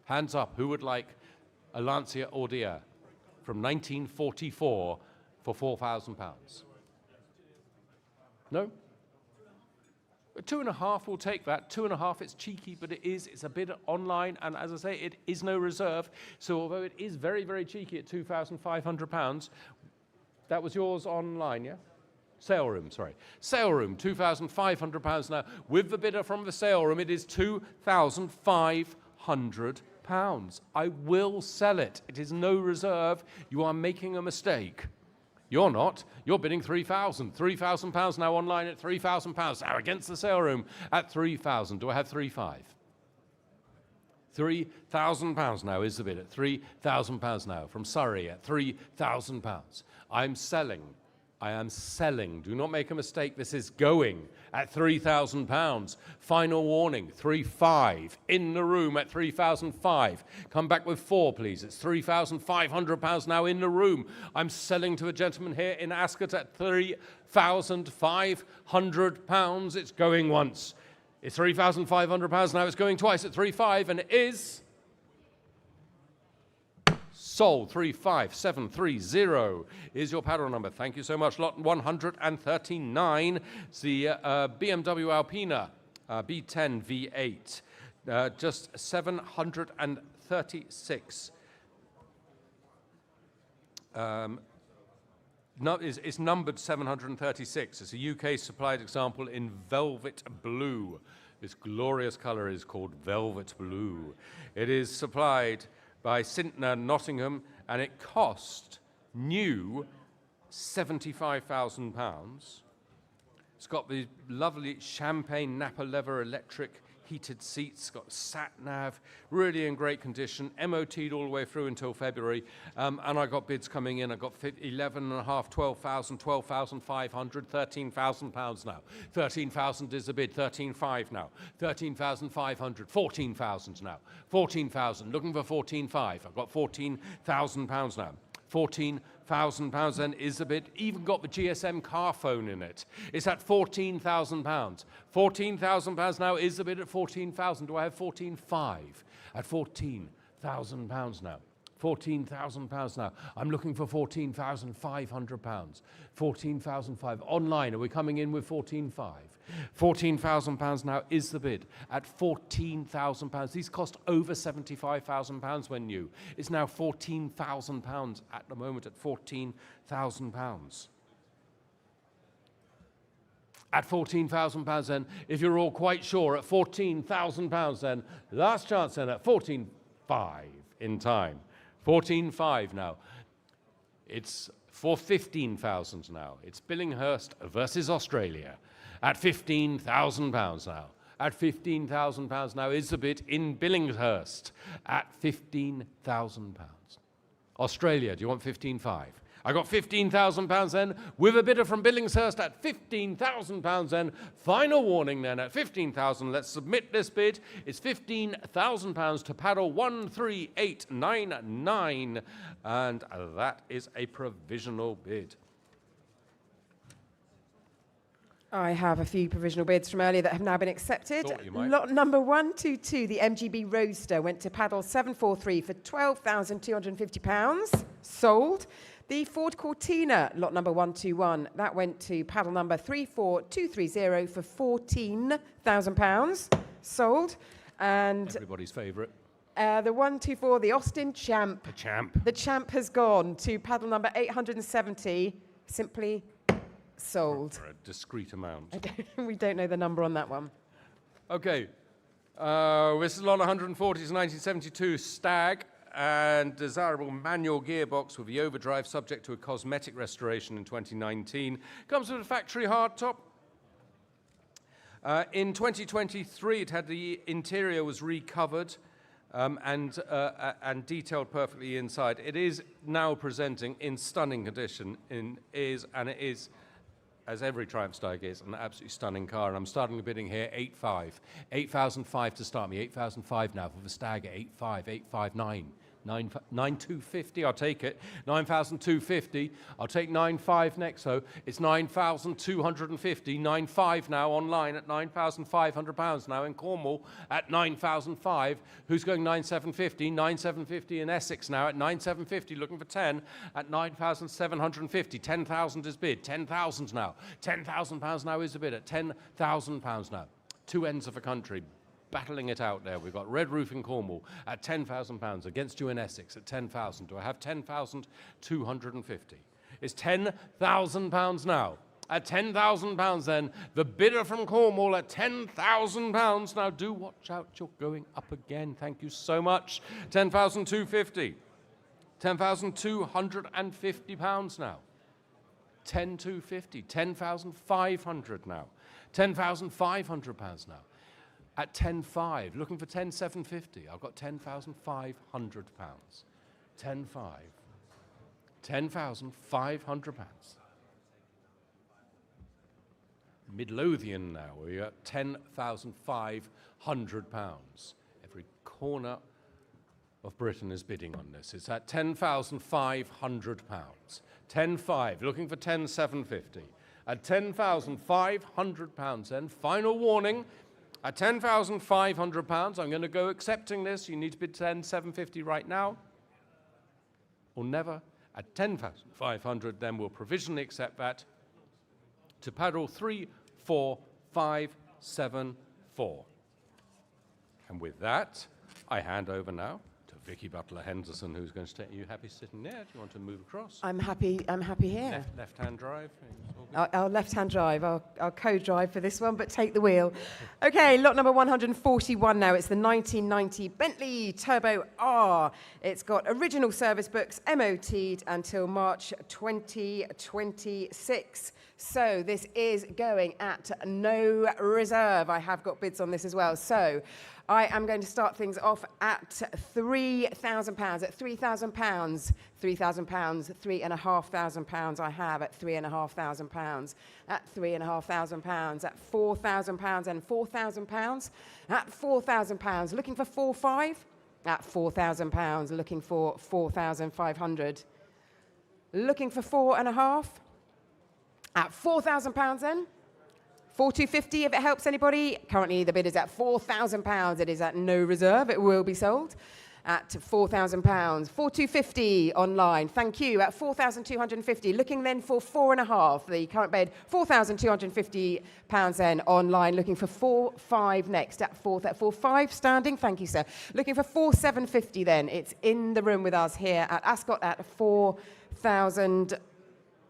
Hands up. Who would like a Lancia Ardea from 1944 for £4,000? No? 2.5, we'll take that. 2.5, it's cheeky, but it's a bid online, and as I say, it is no reserve. So although it is very, very cheeky at £2,500, that was yours online, yeah? Sale room, sorry. Sale room, £2,500 now. With the bidder from the sale room, it is £2,500. I will sell it. It is no reserve. You are making a mistake. You're not. You're bidding £3,000. £3,000 now online at £3,000. Now against the sale room at £3,000. Do I have 3,500? £3,000 now is the bid at £3,000 now. From Surrey at £3,000. I'm selling. I am selling. Do not make a mistake. This is going at £3,000. Final warning, 3,500. In the room at 3,500. Come back with 4, please. It's £3,500 now in the room. I'm selling to a gentleman here in Ascot at £3,500. It's going once. It's £3,500 now. It's going twice at 3,500, and it is sold. 35730 is your paddle number. Thank you so much. Lot 139. It's the BMW Alpina B10 V8. Just 736. No, it's numbered 736. It's a UK supplied example in velvet blue. This glorious colour is called velvet blue. It is supplied by Sintner Nottingham, and it cost new £75,000. It's got the lovely champagne Napa leather electric heated seats, it's got sat nav, really in great condition, MOT'd all the way through until February, and I got bids coming in. I got 11.5, 12,000, 12,500, £13,000 now. 13,000 is the bid, 13,500 now. 13,500, 14,000 now. 14,000, looking for 14,500. I've got £14,000 now. £14,000 then is the bid. Even got the GSM car phone in it. It's at £14,000. £14,000 now is the bid at 14,000. Do I have 14,500 at £14,000 now? £14,000 now. I'm looking for £14,500. £14,500. Online, are we coming in with 14,500? £14,000 now is the bid at £14,000. These cost over £75,000 when new. It's now £14,000 at the moment at £14,000. At £14,000 then, if you're all quite sure, at £14,000 then, last chance then at 14,500 in time. 14,500 now. It's for 15,000 now. It's Billinghurst versus Australia at £15,000 now. At £15,000 now is the bid in Billinghurst at £15,000. Australia, do you want 15,500? I got £15,000 then, with a bidder from Billingshurst at £15,000 then. Final warning then at 15,000. Let's submit this bid. It's £15,000 to paddle 13899, and that is a provisional bid. I have a few provisional bids from earlier that have now been accepted. Thought you might. Lot number 122, the MGB Roadster, went to paddle 743 for £12,250. Sold. The Ford Cortina, lot number 121, that went to paddle number 34230 for £14,000. Sold. And Everybody's favourite. the 124, the Austin Champ. The Champ. The Champ has gone to paddle number 870, simply sold. For a discrete amount. We don't know the number on that one. Okay. This is lot 140, it's 1972 Stag and desirable manual gearbox with the overdrive subject to a cosmetic restoration in 2019. Comes with a factory hardtop. In 2023, it had the interior was recovered and detailed perfectly inside. It is now presenting in stunning condition. It is as every Triumph Stag is, an absolutely stunning car. And I'm starting the bidding here, 8.5. 8,005 to start me. 8,005 now for the Stag at 8.5, 859. 9,250, I'll take it. 9,250, I'll take 9.5 next. So it's 9,250. 9.5 now online at £9,500 now in Cornwall at 9,005. Who's going 9,750? 9,750 in Essex now at 9,750. Looking for 10 at 9,750. 10,000 is bid. 10,000 now. £10,000 now is the bid at £10,000 now. Two ends of the country. Battling it out there. We've got Red Roof in Cornwall at £10,000 against you in Essex at 10,000. Do I have 10,250? It's £10,000 now. At £10,000 then, the bidder from Cornwall at £10,000. Now do watch out, you're going up again. Thank you so much. 10,250. £10,250 now. 10,250. 10,500 now. £10,500 now. At 10.5, looking for 10,750. I've got £10,500. 10.5. £10,500. Midlothian now, we're at £10,500. Every corner of Britain is bidding on this. It's at £10,500. 10.5, looking for 10,750. At £10,500 then, final warning. At £10,500, I'm going to go accepting this. You need to bid 10,750 right now, or never. At 10,500, then we'll provisionally accept that to paddle 3, 4, 5, 7, 4. And with that, I hand over now to Vicky Butler-Henderson, who's going to stay. Are you happy sitting there? Do you want to move across? I'm happy here. Left-hand drive. Our left-hand drive, our co-drive for this one, but take the wheel. Okay, lot number 141 now. It's the 1990 Bentley Turbo R. It's got original service books, MOT'd until March 2026. So this is going at no reserve. I have got bids on this as well. So I am going to start things off at £3,000. At £3,000, £3,000, £3,500 I have at £3,500. At £3,500, at £4,000 and £4,000. At £4,000, looking for 4,500. At £4,000, looking for 4,500. Looking for 4,500. At £4,000 then. 4,250 if it helps anybody. Currently the bid is at £4,000. It is at no reserve. It will be sold at £4,000. 4,250 online. Thank you. At 4,250. Looking then for 4,500. The current bid £4,250 then online. Looking for 4,500 next at 4,500 standing. Thank you, sir. Looking for 4,750 then. It's in the room with us here at Ascot at 4,000.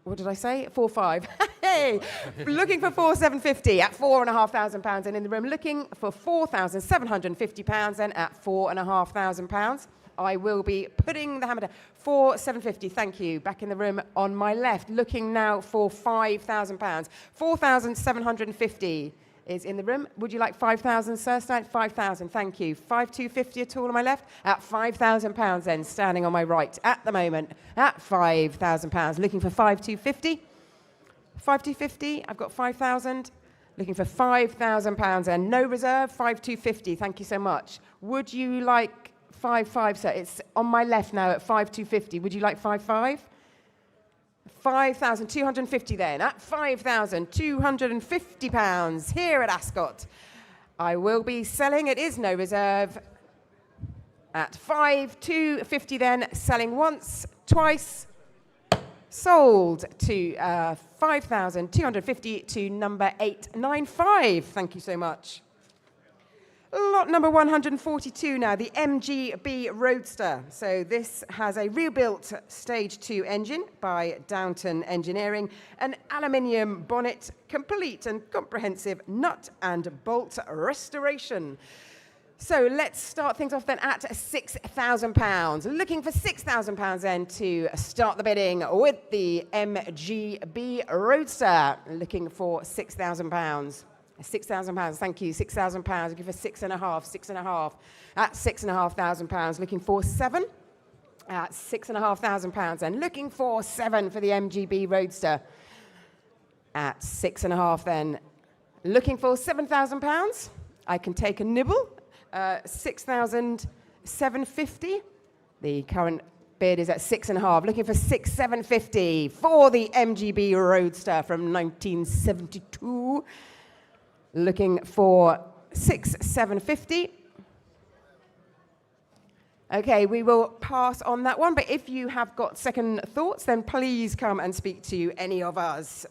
What did I say? 4,500. Hey! Looking for 4,750 at £4,500 and in the room. Looking for £4,750 and at £4,500. I will be putting the hammer down. 4,750. Thank you. Back in the room on my left. Looking now for £5,000. 4,750 is in the room. Would you like 5,000, sir? 5,000. Thank you. 5,250 at all on my left. At £5,000 then, standing on my right at the moment. At £5,000. Looking for 5,250. 5,250. I've got 5,000. Looking for £5,000 and no reserve. 5,250. Thank you so much. Would you like 5,500, sir? It's on my left now at 5,250. Would you like 5,500? 5,250 then, at £5,250 here at Ascot. I will be selling, it is no reserve, at 5,250 then, selling once, twice, sold to 5,250 to number 895. Thank you so much. Lot number 142 now, the MGB Roadster. So this has a rebuilt Stage 2 engine by Downton Engineering, an aluminium bonnet, complete and comprehensive nut and bolt restoration. So let's start things off then at £6,000. Looking for £6,000 then to start the bidding with the MGB Roadster. Looking for £6,000. £6,000, thank you, £6,000, looking for 6,500, at £6,500, looking for 7, at £6,500, and looking for 7 for the MGB Roadster, at 6.5 then. Looking for £7,000. I can take a nibble. 6,750. The current bid is at 6.5. Looking for 6,750 for the MGB Roadster from 1972. Looking for 6,750. Okay, we will pass on that one, but if you have got second thoughts, then please come and speak to any of us.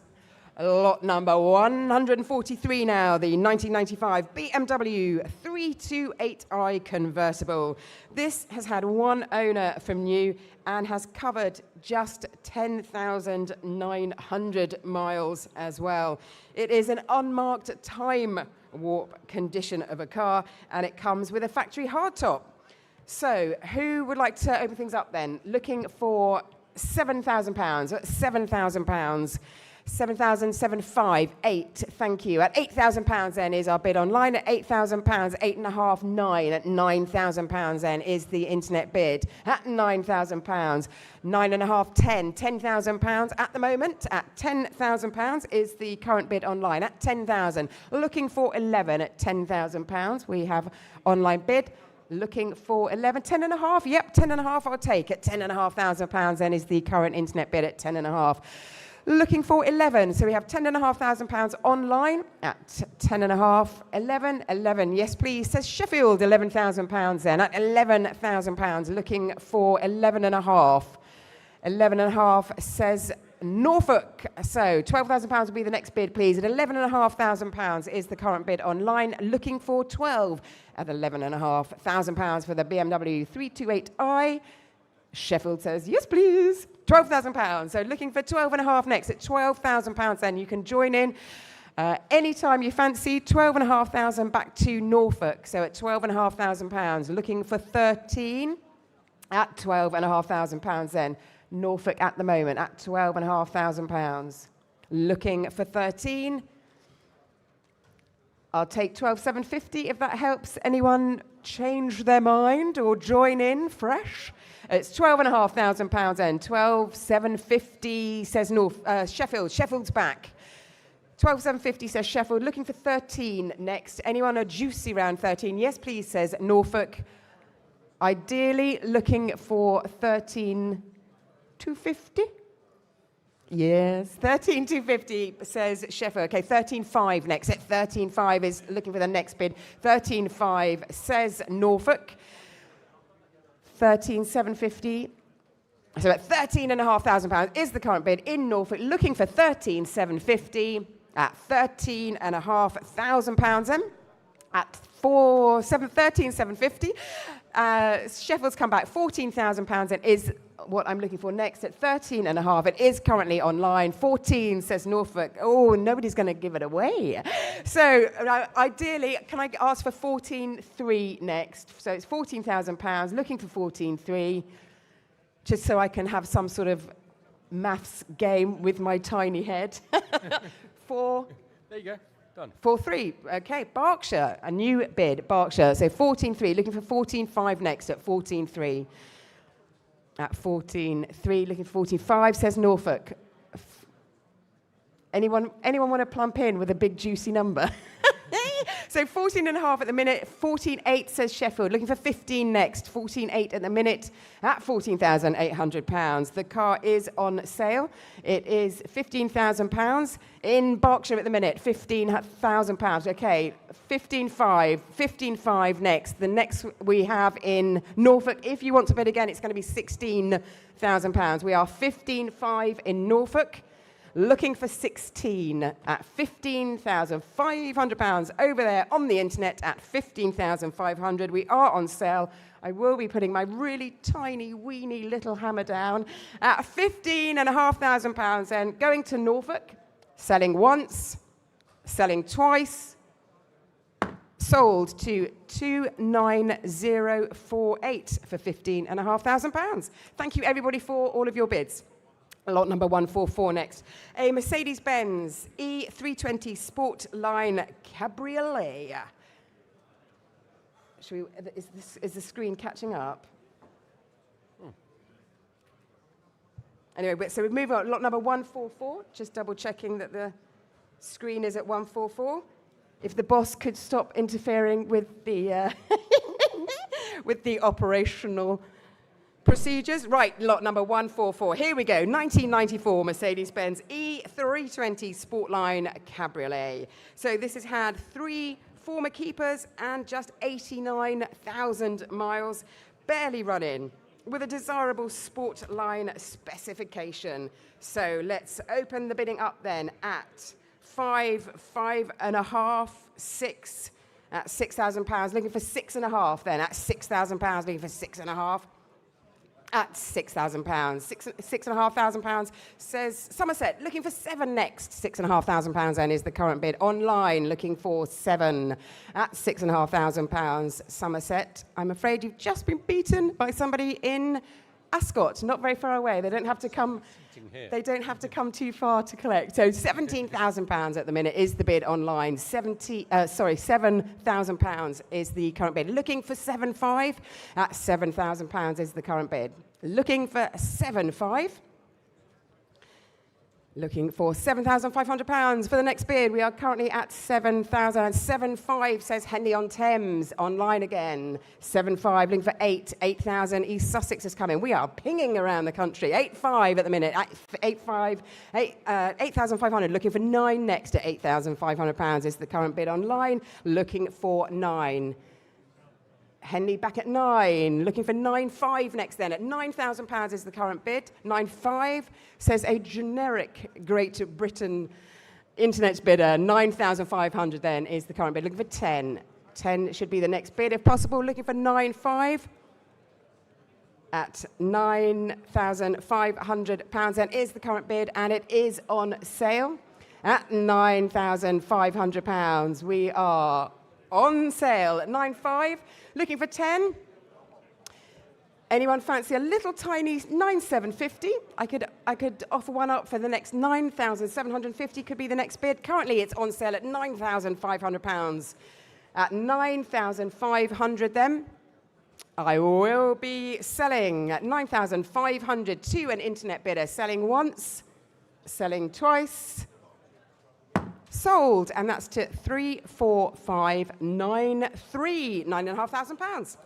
Lot number 143 now, the 1995 BMW 328i convertible. This has had one owner from new and has covered just 10,900 miles as well. It is an unmarked time warp condition of a car, and it comes with a factory hardtop. So who would like to open things up then? Looking for £7,000, £7,000. 7,758, thank you. At £8,000 then is our bid online. At £8,000, 8.5, 9. At £9,000 then is the internet bid. At £9,000, 9.5, 10. £10,000 at the moment. At £10,000 is the current bid online. At 10,000, looking for 11 at £10,000. We have online bid. Looking for 11, 10.5. Yep, 10.5 I'll take. At £10,500 then is the current internet bid at 10.5. Looking for 11. So we have £10,500 online at 10.5. 11. Yes, please. Says Sheffield, £11,000 then. At £11,000. Looking for 11.5. 11.5 says Norfolk. So £12,000 will be the next bid, please. At £11,500 is the current bid online. Looking for 12 at £11,500 for the BMW 328i. Sheffield says, yes, please. £12,000. So looking for 12.5 next at £12,000. Then you can join in anytime you fancy. 12,500 back to Norfolk. So at £12,500. Looking for 13 at £12,500 then. Norfolk at the moment at £12,500. Looking for 13. I'll take 12,750 if that helps anyone change their mind or join in fresh. It's £12,500 then. 12,750 says Sheffield. Sheffield's back. 12,750 says Sheffield. Looking for 13 next. Anyone a juicy round 13? Yes, please, says Norfolk. Ideally looking for 13,250. Yes, 13,250 says Sheffield. Okay, 13,500 next. At 13,500 is looking for the next bid. 13,500 says Norfolk. 13,750. So at £13,500 is the current bid in Norfolk. Looking for 13,750 at £13,500 then. At 13,750. Sheffield's come back. £14,000 and is what I'm looking for next at 13.5. It is currently online. 14 says Norfolk. Oh, nobody's going to give it away. So ideally, can I ask for 14.3 next? So it's £14,000. Looking for 14.3, just so I can have some sort of maths game with my tiny head. There you go. Done. 4.3. Okay, Berkshire, a new bid. Berkshire. So 14.3. Looking for 14.5 next at 14.3. At 14.3, looking for 14.5, says Norfolk. Anyone want to plump in with a big juicy number? So 14.5 at the minute. 14.8 says Sheffield. Looking for 15 next. 14.8 at the minute at £14,800. The car is on sale. It is £15,000 in Berkshire at the minute. £15,000. Okay, 15.5. 15.5 next. The next we have in Norfolk. If you want to bid again, it's going to be £16,000. We are 15.5 in Norfolk. Looking for 16 at £15,500 over there on the internet at £15,500. We are on sale. I will be putting my really tiny, weeny little hammer down at £15,500 and going to Norfolk, selling once, selling twice, sold to 29048 for £15,500. Thank you, everybody, for all of your bids. Lot number 144 next. A Mercedes-Benz E320 Sportline Cabriolet. Is the screen catching up? Anyway, so we move on. Lot number 144. Just double checking that the Screen is at 144. If the boss could stop interfering with the with the operational procedures. Right, lot number 144. Here we go. 1994 Mercedes-Benz E320 Sportline Cabriolet. So this has had 3 former keepers and just 89,000 miles, barely running, with a desirable Sportline specification. So let's open the bidding up then at 5, 5.5, 6, at £6,000. Looking for 6.5 then at £6,000. Looking for 6.5. At £6,000, £6,500 says Somerset. Looking for 7 next. £6,500 then is the current bid. Online, looking for 7 at £6,500. Somerset. I'm afraid you've just been beaten by somebody in Ascot, not very far away. They don't have to come. They don't have to come too far to collect. So £17,000 at the minute is the bid online. £7,000 is the current bid. Looking for 7.5 at £7,000 is the current bid. Looking for 7.5. Looking for £7,500 for the next bid. We are currently at 7,000. 7.5 says Henley-on-Thames. Online again. 7.5. Looking for 8. 8,000. East Sussex is coming. We are pinging around the country. 8.5 at the minute. 8,500. Looking for 9 next at £8,500 is the current bid online. Looking for 9. Henley back at 9, looking for 9.5 next then. At £9,000 is the current bid. 9.5 says a generic Great Britain internet bidder. 9,500 then is the current bid. Looking for 10. 10 should be the next bid if possible. Looking for 9.5 at £9,500 then is the current bid, and it is on sale at £9,500. We are on sale at 9.5. Looking for 10. Anyone fancy a little tiny 9,750? I could offer one up for the next 9,750. Could be the next bid. Currently, it's on sale at £9,500. At 9,500, then I will be selling at 9,500 to an internet bidder. Selling once, selling twice. Sold, and that's to 34593, £9,500.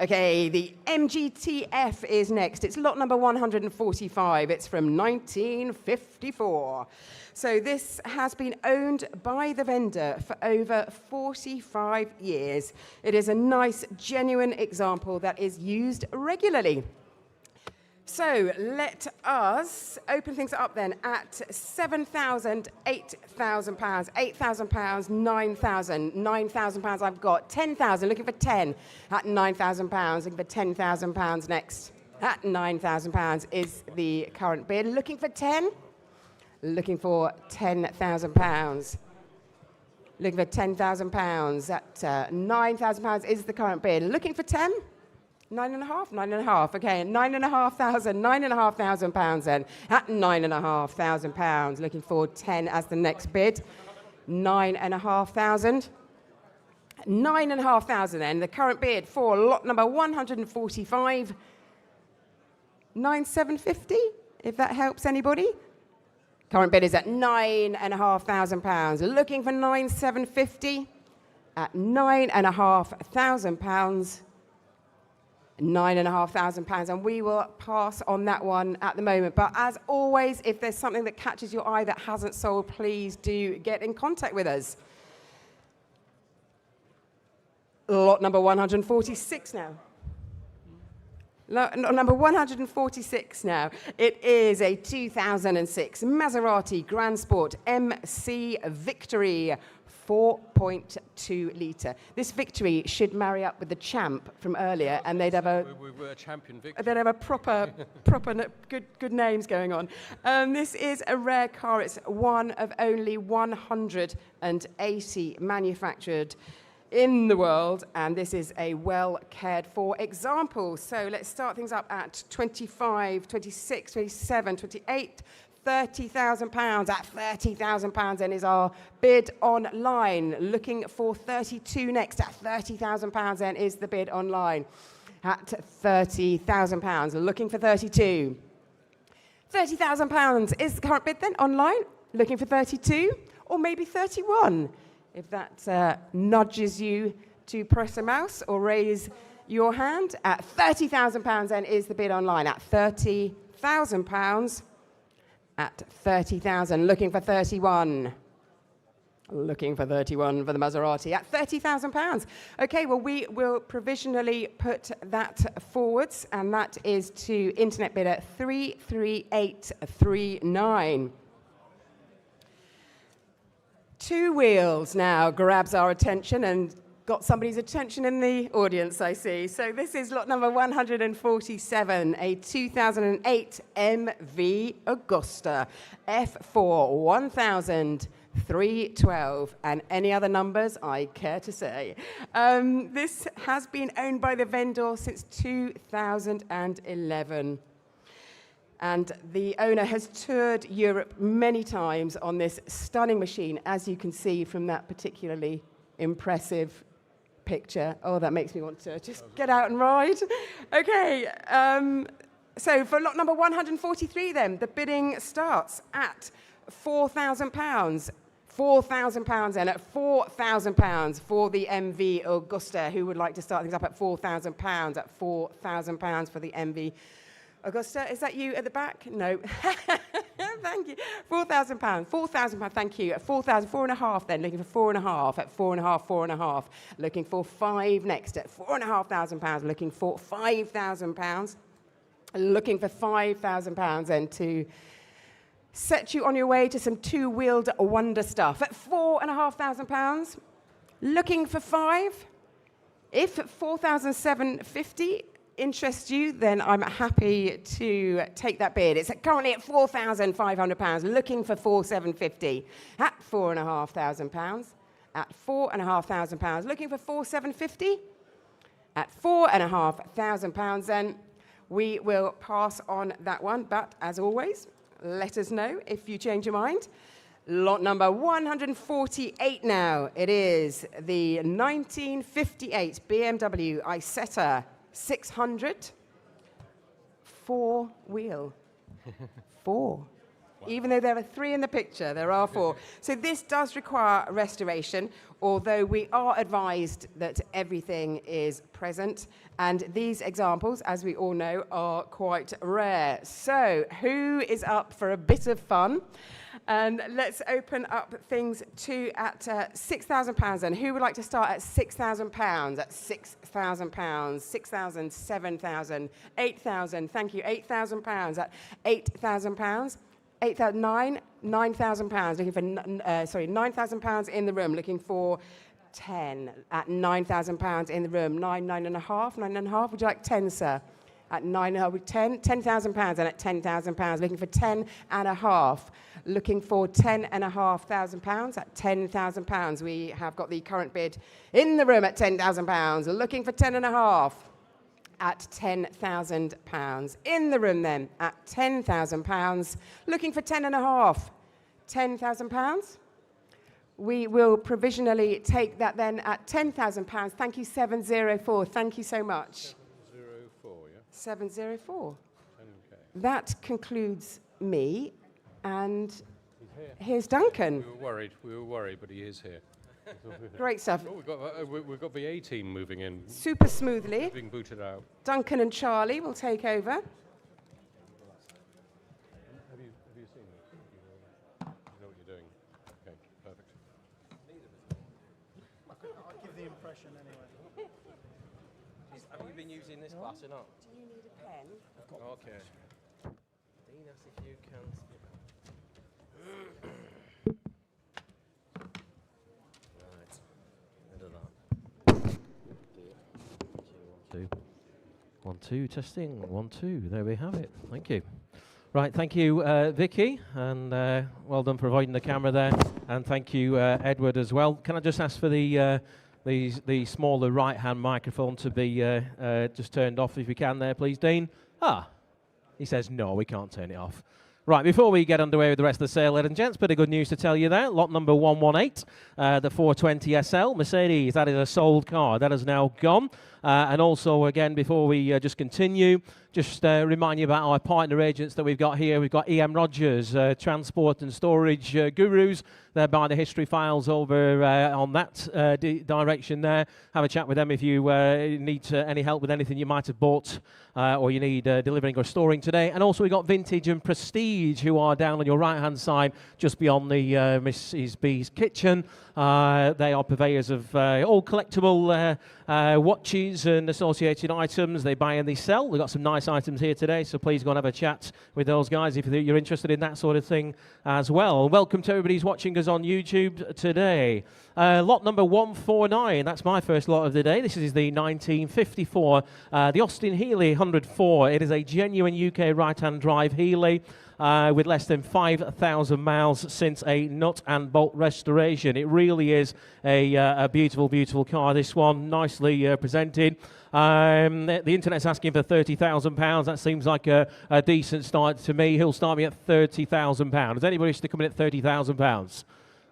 Okay, the MGTF is next. It's lot number 145. It's from 1954. So this has been owned by the vendor for over 45 years. It is a nice, genuine example that is used regularly. So let us open things up then at £7,000, £8,000, £8,000, £9,000, £9,000 I've got, £10,000, looking for 10 at £9,000, looking for £10,000 next. At £9,000 is the current bid. Looking for 10, looking for £10,000. Looking for £10,000 at £9,000 is the current bid. Looking for 10. 9.5, 9.5. Okay, £9,500 then. At £9,500. Looking for 10 as the next bid. £9,500. £9,500 then. The current bid for lot number 145. £9,750, if that helps anybody. Current bid is at £9,500. Looking for £9,750 at £9,500. £9,500, and we will pass on that one at the moment. But as always, if there's something that catches your eye that hasn't sold, please do get in contact with us. Lot number 146 now. Lot number 146 now. It is a 2006 Maserati Grand Sport MC Victory 4.2 litre. This Victory should marry up with the Champ from earlier, and they'd have a We were a champion Victory. they'd have a proper good names going on. This is a rare car. It's one of only 180 manufactured in the world, and this is a well cared for example. So let's start things up at 25, 26, 27, 28. £30,000. At £30,000 then is our bid online. Looking for 32 next. At £30,000 then is the bid online. At £30,000. Looking for 32. £30,000 is the current bid then online. Looking for 32. or maybe 31. If that nudges you to press a mouse or raise your hand. At £30,000 then is the bid online. At £30,000. At 30,000, looking for 31. Looking for 31 for the Maserati at £30,000. Okay, well, we will provisionally put that forwards, and that is to internet bid at 33839. Two wheels now grabs our attention and got somebody's attention in the audience, I see. So this is lot number 147, a 2008 MV Agusta F4 1,312, and any other numbers I care to say. This has been owned by the vendor since 2011. And the owner has toured Europe many times on this stunning machine, as you can see from that particularly impressive picture. Oh, that makes me want to just get out and ride. Okay, so for lot number 143 then, the bidding starts at £4,000. £4,000 then, at £4,000 for the MV Agusta. Who would like to start things up at £4,000? At £4,000 for the MV Augusta, is that you at the back? No. Thank you. £4,000. £4,000, thank you. At 4,000, 4.5 then, looking for 4.5. At 4.5, 4.5. Looking for 5 next. At £4,500, looking for £5,000. Looking for £5,000 then to set you on your way to some two-wheeled wonder stuff. At £4,500, looking for 5. If 4,750 interests you, then I'm happy to take that bid. It's currently at £4,500, looking for 4,750. At £4,500. At £4,500, looking for 4,750. At £4,500, then we will pass on that one. But as always, let us know if you change your mind. Lot number 148 now. It is the 1958 BMW Isetta 600 4-wheel. 4. Even though there are 3 in the picture, there are 4. So this does require restoration, although we are advised that everything is present. And these examples, as we all know, are quite rare. So who is up for a bit of fun? And let's open up things to at £6,000. And who would like to start at £6,000? At £6,000, 6,000, 7,000, 8,000. Thank you, £8,000. At £8,000. 9,000 pounds. Looking for £9,000 in the room. Looking for 10 at £9,000 in the room. 9.5. Would you like 10, sir? At 10,000 pounds, and at £10,000. Looking for 10.5. Looking for £10,500 at £10,000. We have got the current bid in the room at £10,000. Looking for 10.5. At £10,000 in the room then at £10,000, looking for 10.5. £10,000. We will provisionally take that then at £10,000. Thank you, 704. Thank you so much. 704, yeah. 704. Okay. That concludes me, and here's Duncan. We were worried, but he is here. Great stuff. Oh, we've got the A team moving in. Super smoothly. Being booted out. Duncan and Charlie will take over. Have you seen this? You know what you're doing. Okay, perfect. I'll give the impression anyway. Have you been using this class or not? Do you need a pen? Okay. Dean, ask if you can. Right. Rid of that. 2, 1, 2. Testing. 1, 2. There we have it. Thank you. Right, thank you, Vicky, and well done for avoiding the camera there, and thank you, Edward, as well. Can I just ask for the smaller right-hand microphone to be just turned off, if you can there, please, Dean? He says no, we can't turn it off. Right, before we get underway with the rest of the sale, ladies and gents, bit of good news to tell you there. Lot number 118, the 420 SL Mercedes, that is a sold car. That is now gone. And also, again, before we just continue, Just remind you about our partner agents that we've got here. We've got EM Rogers, transport and storage gurus. They're by the history files over on that direction there. Have a chat with them if you need any help with anything you might have bought or you need delivering or storing today. And also we've got Vintage and Prestige, who are down on your right-hand side, just beyond the Mrs. B's kitchen. They are purveyors of all collectible watches and associated items. They buy and they sell. We've got some nice items here today, so please go and have a chat with those guys if you're interested in that sort of thing as well. Welcome to everybody who's watching us on YouTube today. Lot number 149, that's my first lot of the day. This is the 1954, the Austin Healey 104. It is a genuine UK right-hand drive Healey. With less than 5,000 miles since a nut and bolt restoration. It really is a beautiful, beautiful car. This one, nicely presented. The internet's asking for £30,000. That seems like a decent start to me. He'll start me at £30,000. Does anybody wish to come in at £30,000?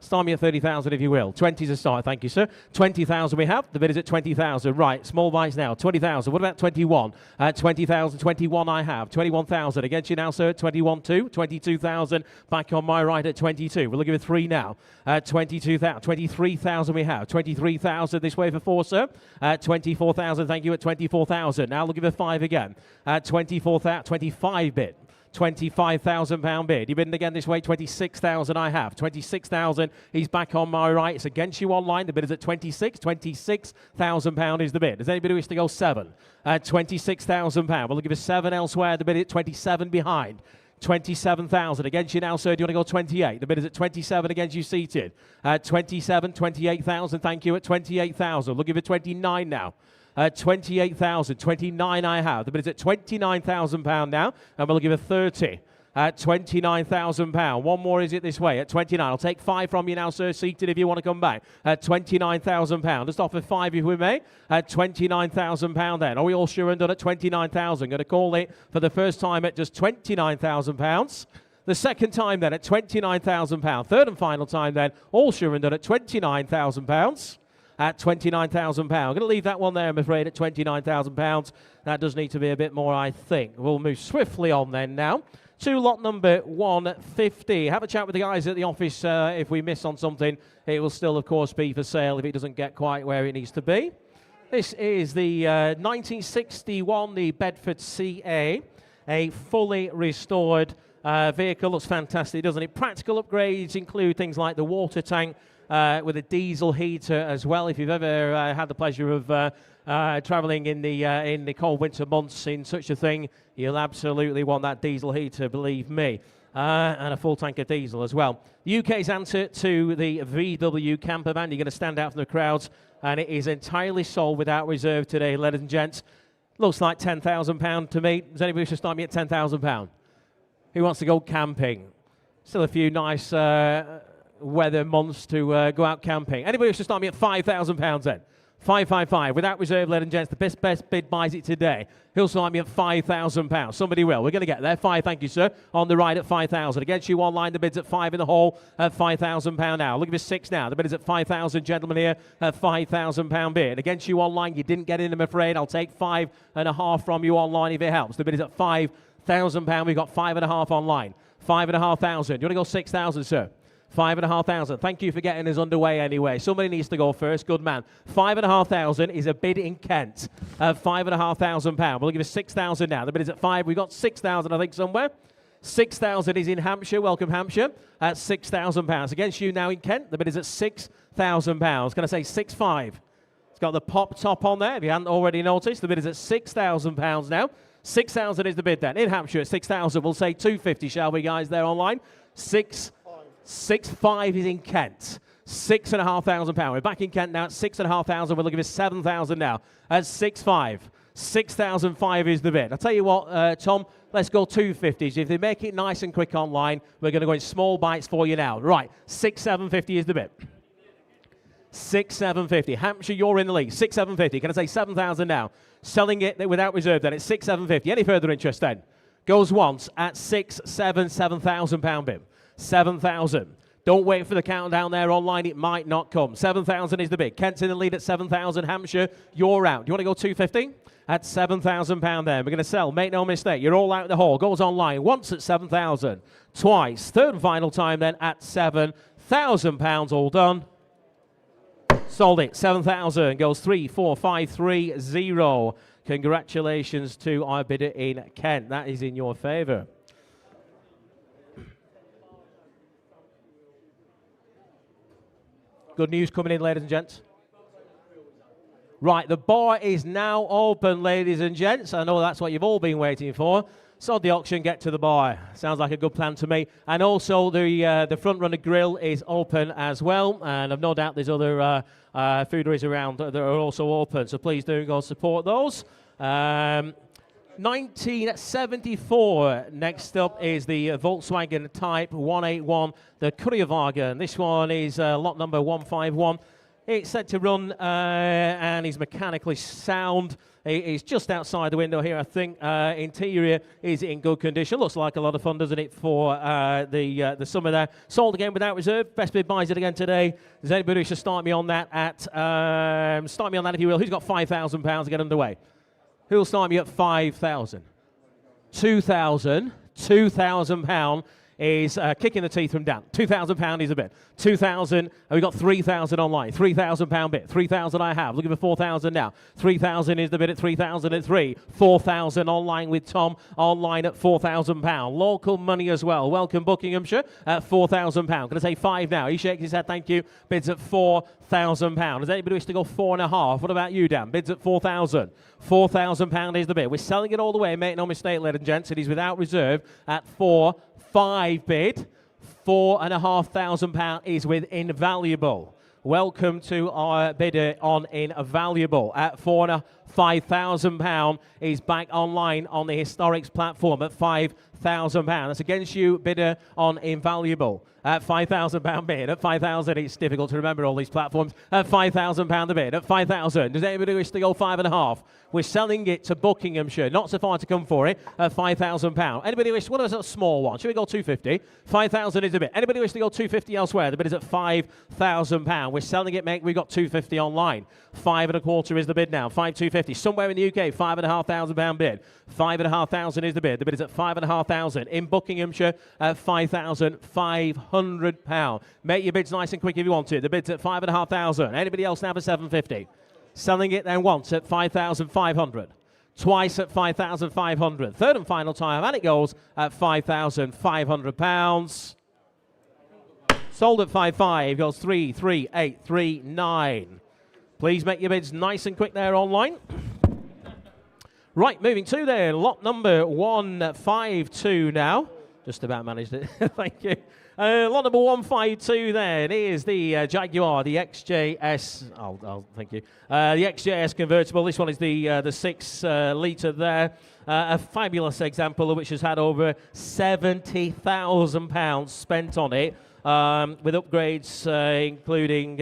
Start me at 30,000 if you will. 20's a start, thank you, sir. 20,000 we have. The bid is at 20,000. Right, small bites now. 20,000. What about 21? 20,000. 21 I have. 21,000. Against you now, sir, at 21.2. 22,000. Back on my right at 22. We're looking at 3 now. 22,000. 23,000 we have. 23,000 this way for 4, sir. 24,000. Thank you at 24,000. Now looking for 5 again. 24,000. 25 bid. £25,000 bid. You bidding again this way, 26,000 I have. 26,000, he's back on my right. It's against you online. The bid is at 26. £26,000 is the bid. Does anybody wish to go 7? £26,000. We'll give us 7 elsewhere. The bid is at 27 behind. 27,000 against you now, sir. Do you want to go 28? The bid is at 27 against you seated. 27, 28,000. Thank you at 28,000. We'll give it 29 now. 28,000, 29 I have. The bid is at £29,000 now, and we'll give a 30 at £29,000. One more is it this way at 29. I'll take 5 from you now, sir, seated if you want to come back. At £29,000. Just offer 5 if we may. At £29,000 then. Are we all sure and done at 29,000? Going to call it for the first time at just £29,000. The second time then at £29,000. Third and final time then, all sure and done at £29,000. At £29,000. I'm going to leave that one there, I'm afraid, at £29,000. That does need to be a bit more, I think. We'll move swiftly on then now to lot number 150. Have a chat with the guys at the office. If we miss on something, it will still, of course, be for sale if it doesn't get quite where it needs to be. This is the 1961, the Bedford CA, a fully restored vehicle. Looks fantastic, doesn't it? Practical upgrades include things like the water tank, with a diesel heater as well. If you've ever had the pleasure of travelling in the cold winter months in such a thing, you'll absolutely want that diesel heater, believe me. And a full tank of diesel as well. The UK's answer to the VW camper van. You're going to stand out from the crowds, and it is entirely sold without reserve today, ladies and gents. Looks like £10,000 to me. Does anybody wish to start me at £10,000? Who wants to go camping? Still a few nice weather months to go out camping. Anybody who should start me at £5,000 then? 555 without reserve, ladies and gents. The best bid buys it today. He'll start me at £5,000. Somebody will. We're going to get there. 5, thank you, sir. On the right at 5,000. Against you online, the bid's at 5 in the hall at £5,000 now. Look at this 6 now. The bid is at 5,000. Gentlemen here at £5,000 bid. Against you online, you didn't get in, I'm afraid. I'll take 5.5 from you online if it helps. The bid is at £5,000. We've got 5.5 online. 5,500. You want to go 6,000, sir? 5,500. Thank you for getting us underway anyway. Somebody needs to go first. Good man. 5,500 is a bid in Kent. £5,500. We'll give us 6,000 now. The bid is at 5. We've got 6,000, I think, somewhere. 6,000 is in Hampshire. Welcome, Hampshire. At £6,000. Against you now in Kent. The bid is at £6,000. Can I say 6,500? It's got the pop top on there. If you hadn't already noticed, the bid is at £6,000 now. 6,000 is the bid then. In Hampshire at 6,000. We'll say 250, shall we, guys, there online? 6,500 is in Kent. £6,500. We're back in Kent now at 6,500. We're looking for 7,000 now at 6,500. 6,500 is the bid. I'll tell you what, Tom, let's go 250s. If they make it nice and quick online, we're going to go in small bites for you now. Right, 6,750 is the bid. 6,750. Hampshire, you're in the lead. 6,750. Can I say 7,000 now? Selling it without reserve then. It's 6,750. Any further interest then? Goes once at £7,000 bid. 7,000. Don't wait for the countdown there online. It might not come. 7,000 is the bid. Kent's in the lead at 7,000. Hampshire, you're out. Do you want to go 250? At £7,000 there. We're going to sell. Make no mistake. You're all out in the hall. Goes online. Once at 7,000. Twice. Third and final time then at £7,000. All done. Sold it. 7,000. Goes 3, 4, 5, 3, 0. Congratulations to our bidder in Kent. That is in your favour. Good news coming in, ladies and gents. Right, the bar is now open, ladies and gents. I know that's what you've all been waiting for. Sod the auction, get to the bar. Sounds like a good plan to me. And also the front runner grill is open as well. And I've no doubt there's other foodieries around that are also open. So please do go support those. 1974. Next up is the Volkswagen Type 181, the Courierwagen. This one is lot number 151. It's set to run and is mechanically sound. It is just outside the window here, I think. Interior is in good condition. Looks like a lot of fun, doesn't it, for the summer there. Sold again without reserve. Best bid buys it again today. Does anybody who should start me on that at start me on that if you will? Who's got £5,000 to get underway? Who'll start me at 5,000? 2,000. £2,000 is kicking the teeth from Dan. £2,000 is a bid. 2,000, and we've got 3,000 online. £3,000 bid. 3,000 I have. Looking for 4,000 now. 3,000 is the bid at 3,000 at 3. 4,000 online with Tom. Online at £4,000. Local money as well. Welcome Buckinghamshire at £4,000. Going to say 5 now. He shakes his head. Thank you. Bids at £4,000. Does anybody wish to go 4.5? What about you, Dan? Bids at 4,000. £4,000 is the bid. We're selling it all the way. Make no mistake, ladies and gents. It is without reserve at 4,500 bid. £4,500 is with Invaluable. Welcome to our bidder on Invaluable at £4,500 is back online on the Historics platform at £5,000. That's against you, bidder on Invaluable. At £5,000 bid. At 5,000, it's difficult to remember all these platforms. At £5,000 a bid. At 5,000, does anybody wish to go 5.5? We're selling it to Buckinghamshire. Not so far to come for it. At £5,000. Anybody wish? What is a small one? Should we go 250? 5,000 is a bid. Anybody wish to go 250 elsewhere? The bid is at £5,000. We're selling it, mate. We've got 250 online. 5.25 is the bid now. 5,250. Somewhere in the UK, £5,500 bid. 5,500 is the bid. The bid is at 5,500. In Buckinghamshire, at £5,500. Make your bids nice and quick if you want to. The bid's at 5,500. Anybody else now for 750? Selling it then once at 5,500. Twice at 5,500. Third and final time, and it goes at £5,500. Sold at 5,500. Goes 3, 3, 8, 3, 9. Please make your bids nice and quick there online. Right, moving to there, lot number 152 now. Just about managed it. Thank you. Lot number 152 then is the Jaguar, the XJS. Thank you. The XJS convertible. This one is the 6 litre there. A fabulous example of which has had over £70,000 spent on it. With upgrades including,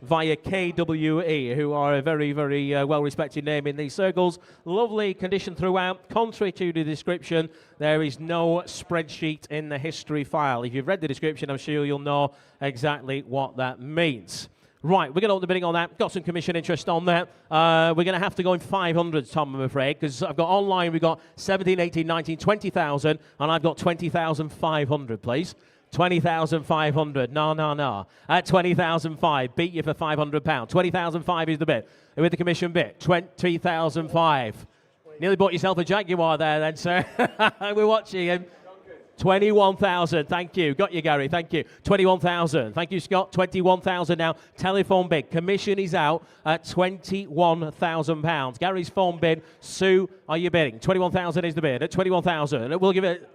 via KWE, who are a very, very well-respected name in these circles. Lovely condition throughout. Contrary to the description, there is no spreadsheet in the history file. If you've read the description, I'm sure you'll know exactly what that means. Right, we're going to open the bidding on that. Got some commission interest on that. We're going to have to go in 500, Tom, I'm afraid, because I've got online, we've got 17, 18, 19, 20,000, and I've got 20,500, please. 20,500. No. At 20,005, beat you for £500. 20,005 is the bid. With the commission bid, 20,005. Nearly bought yourself a Jaguar there, then, sir. We're watching him. 21,000. Thank you. Got you, Gary. Thank you. 21,000. Thank you, Scott. 21,000 now. Telephone bid. Commission is out at £21,000. Gary's phone bid. Sue, are you bidding? 21,000 is the bid. At 21,000. We'll give it.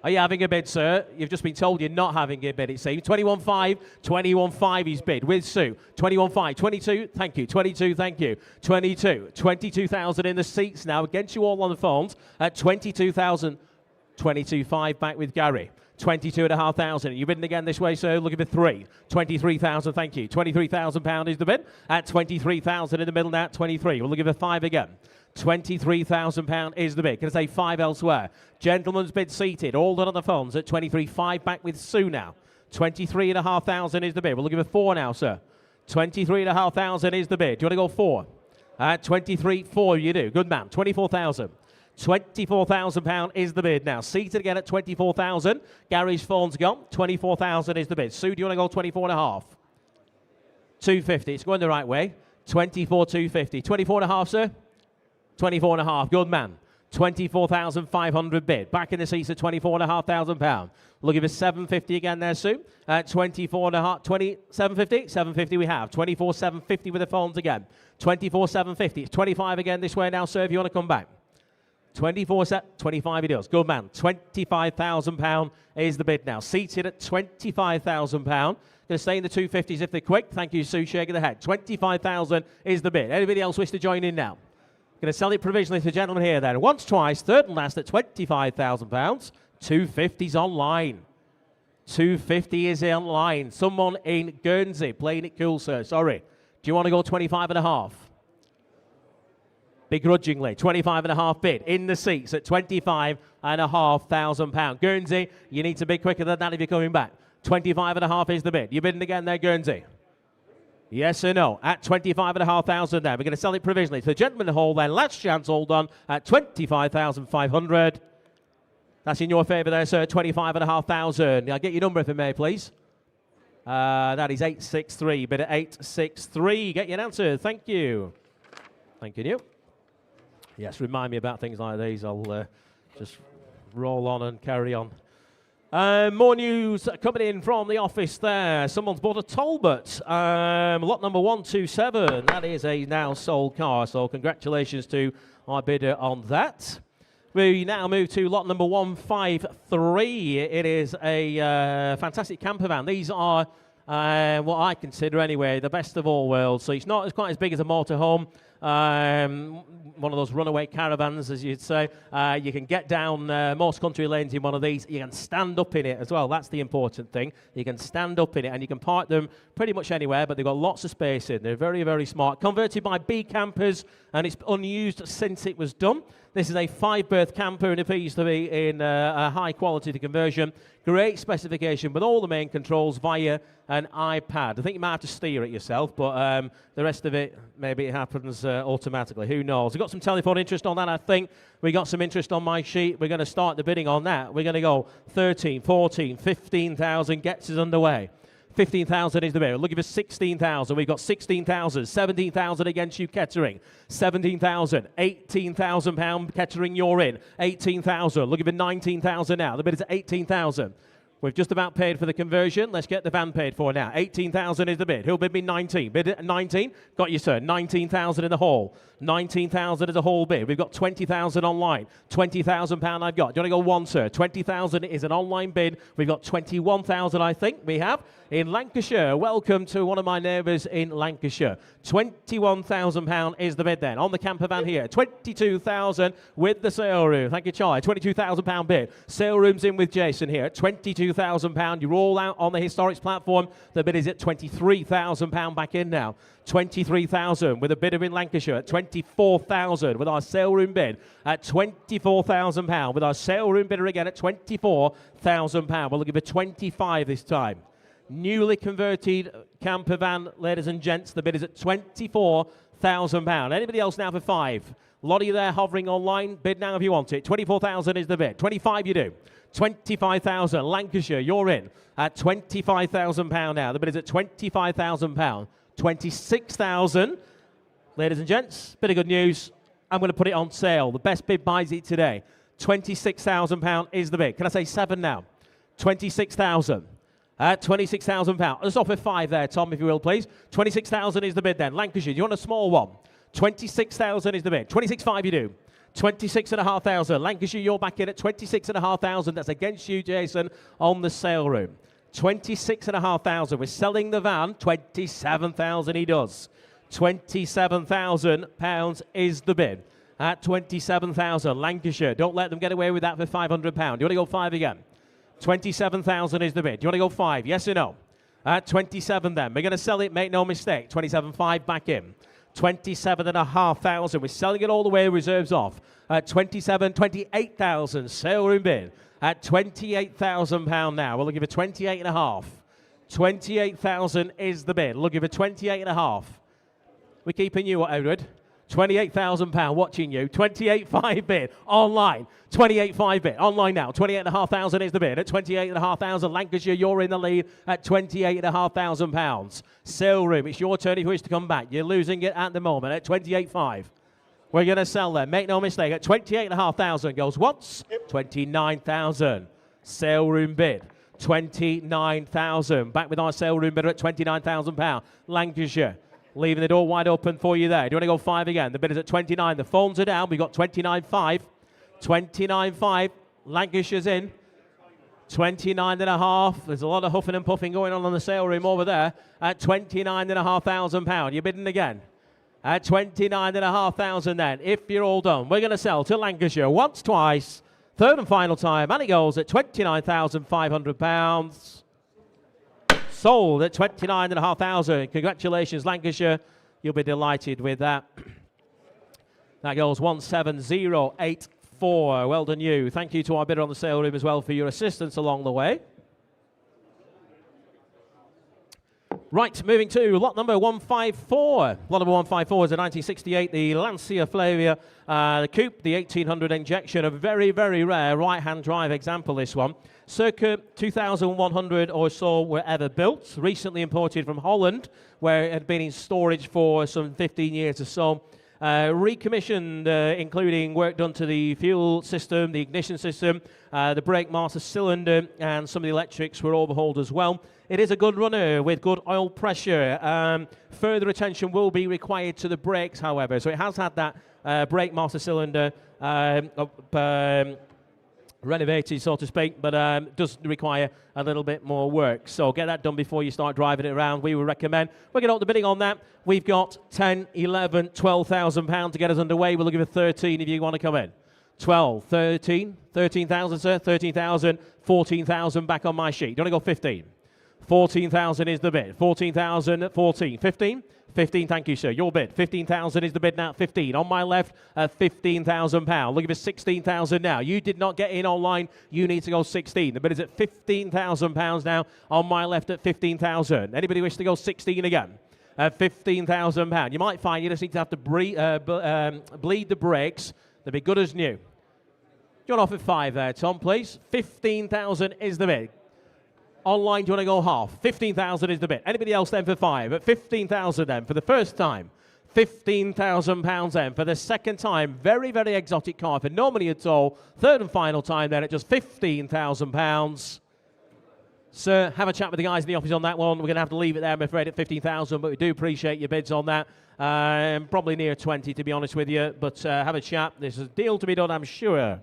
Are you having a bid, sir? You've just been told you're not having a bid, it seems. 21,500. 21,500 is bid with Sue. 21,500. 22, thank you. 22, thank you. 22. 22,000 in the seats now. Against you all on the phones at 22,000. 22,500 back with Gary. 22,500. You bidding again this way, sir? Looking for 3. 23,000, thank you. £23,000 is the bid. At 23,000 in the middle now, 23. We'll give it 5 again. £23,000 is the bid. Can I say 5 elsewhere? Gentleman's bid seated. All done on the phones at 23,500 back with Sue now. 23,500 is the bid. We're looking for 4 now, sir. 23,500 is the bid. Do you want to go 4? 23,400 you do. Good man. 24,000. £24,000 is the bid now. Seated again at 24,000. Gary's phone's gone. 24,000 is the bid. Sue, do you want to go 24.5? 250. It's going the right way. 24,250. 24.5, sir? 24.5. Good man. 24,500 bid. Back in the seats at £24,500. Looking for 750 again there, Sue. 24.5, 2750. 750 we have. 24,750 with the phones again. 24,750. It's 25 again this way now, sir, if you want to come back. 25 it does. Good man. £25,000 is the bid now. Seated at £25,000. Going to stay in the 250s if they're quick. Thank you, Sue, shaking the head. 25,000 is the bid. Anybody else wish to join in now? Going to sell it provisionally to the gentleman here then. Once, twice, third and last at £25,000. 250's online. 250 is online. Someone in Guernsey playing it cool, sir. Sorry. Do you want to go 25.5? Begrudgingly, 25.5 bid in the seats at £25,500. Guernsey, you need to be quicker than that if you're coming back. 25.5 is the bid. You bidding again there, Guernsey? Yes or no? At 25,500 there. We're going to sell it provisionally to the gentleman in the hall then. Last chance all done at 25,500. That's in your favour there, sir. 25,500. I'll get your number if I may, please. That is 863. Bid at 863. Get your answer. Thank you. Thank you. Yes, remind me about things like these. I'll just roll on and carry on. More news coming in from the office there. Someone's bought a Talbot. Lot number 127. That is a now sold car. So congratulations to our bidder on that. We now move to lot number 153. It is a fantastic camper van. These are what I consider anyway the best of all worlds. So it's not quite as big as a motorhome. One of those runaway caravans, as you'd say. You can get down most country lanes in one of these. You can stand up in it as well. That's the important thing. You can stand up in it, and you can park them pretty much anywhere, but they've got lots of space in. They're very, very smart. Converted by B campers, and it's unused since it was done. This is a 5-berth camper, and it appears to be in a high quality to conversion. Great specification with all the main controls via an iPad. I think you might have to steer it yourself, but the rest of it, maybe it happens automatically. Who knows? We've got some telephone interest on that, I think. We got some interest on my sheet. We're going to start the bidding on that. We're going to go 13, 14, 15,000 gets us underway. 15,000 is the bid. We're looking for 16,000. We've got 16,000, 17,000 against you, Kettering. 17,000, 18,000 pound, Kettering, you're in. 18,000, looking for 19,000 now. The bid is at 18,000. We've just about paid for the conversion. Let's get the van paid for now. 18,000 is the bid. Who'll bid me 19? Bid at 19? Got you, sir. 19,000 in the hall. 19,000 is a whole bid. We've got 20,000 online. £20,000 I've got. Do you want to go one, sir? 20,000 is an online bid. We've got 21,000, I think we have, in Lancashire. Welcome to one of my neighbours in Lancashire. £21,000 is the bid then. On the camper van here. 22,000 with the sale room. Thank you, Charlie. £22,000 bid. Sale room's in with Jason here. £22,000. You're all out on the Historics platform. The bid is at £23,000 back in now. 23,000 with a bidder in Lancashire at 24,000 with our sale room bid at £24,000 with our sale room bidder again at £24,000. We're looking for 25 this time. Newly converted camper van, ladies and gents. The bid is at £24,000. Anybody else now for 5? A lot of you there hovering online. Bid now if you want it. 24,000 is the bid. 25 you do. 25,000. Lancashire, you're in at £25,000 now. The bid is at £25,000. 26,000. Ladies and gents, bit of good news. I'm going to put it on sale. The best bid buys it today. £26,000 is the bid. Can I say 7 now? 26,000. £26,000. Let's offer 5 there, Tom, if you will, please. 26,000 is the bid then. Lancashire, do you want a small one? 26,000 is the bid. 26,500 you do. 26,500. Lancashire, you're back in at 26,500. That's against you, Jason, on the sale room. 26,500. We're selling the van. 27,000 he does. £27,000 is the bid. At 27,000. Lancashire, don't let them get away with that for £500. Do you want to go 5 again? 27,000 is the bid. Do you want to go 5? Yes or no? At 27 then. We're going to sell it, make no mistake. 27,500 back in. 27,500. We're selling it all the way, reserves off. At 28,000. Sale room bid. At £28,000 now. We're looking for 28.5. 28,000 is the bid. Looking for 28.5. We're keeping you, Edward. £28,000 watching you. 28.5 bid online. 28.5 bid online now. 28,500 is the bid. At 28,500, Lancashire, you're in the lead at £28,500. Sale room, it's your turn if you wish to come back. You're losing it at the moment at 28.5. We're going to sell them. Make no mistake. At 28,500 goes once. 29,000. Sale room bid. 29,000. Back with our sale room bidder at £29,000. Lancashire. Leaving the door wide open for you there. Do you want to go 5 again? The bid is at 29. The phones are down. We've got 29.5. 29.5. Lancashire's in. 29.5. There's a lot of huffing and puffing going on the sale room over there at £29,500. You're bidding again. At 29,500 then. If you're all done, we're going to sell to Lancashire once, twice. Third and final time. And it goes at £29,500. Sold at 29,500. Congratulations, Lancashire. You'll be delighted with that. That goes 17084. Well done, you. Thank you to our bidder on the sale room as well for your assistance along the way. Right, moving to lot number 154. Lot number 154 is a 1968, the Lancia Flavia the Coupe, the 1800 injection. A very, very rare right-hand drive example, this one. Circa 2,100 or so were ever built. Recently imported from Holland, where it had been in storage for some 15 years or so. Recommissioned, including work done to the fuel system, the ignition system, the brake master cylinder, and some of the electrics were overhauled as well. It is a good runner with good oil pressure. Further attention will be required to the brakes, however. So it has had that brake master cylinder renovated, so to speak, but does require a little bit more work. So get that done before you start driving it around. We would recommend. We're going to up the bidding on that. We've got 10, 11, 12,000 pounds to get us underway. We'll give it 13 if you want to come in. 12, 13, 13,000, sir, 13,000, 14,000 back on my sheet. Do you want to go 15? 14,000 is the bid. 14,000, 14, 15. 15, thank you, sir. Your bid. 15,000 is the bid now. 15. On my left, £15,000. Look at it, 16,000 now. You did not get in online. You need to go 16. The bid is at £15,000 now. On my left at 15,000. Anybody wish to go 16 again? At £15,000. You might find you just need to have to bleed the brakes. They'll be good as new. John off at 5 there, Tom, please. 15,000 is the bid. Online, do you want to go half? 15,000 is the bid. Anybody else then for 5? At 15,000 then for the first time. £15,000 then for the second time. Very, very exotic car for no money at all. Third and final time then at just £15,000. Sir, have a chat with the guys in the office on that one. We're going to have to leave it there, I'm afraid, at 15,000, but we do appreciate your bids on that. Probably near 20, to be honest with you, but have a chat. There's a deal to be done, I'm sure.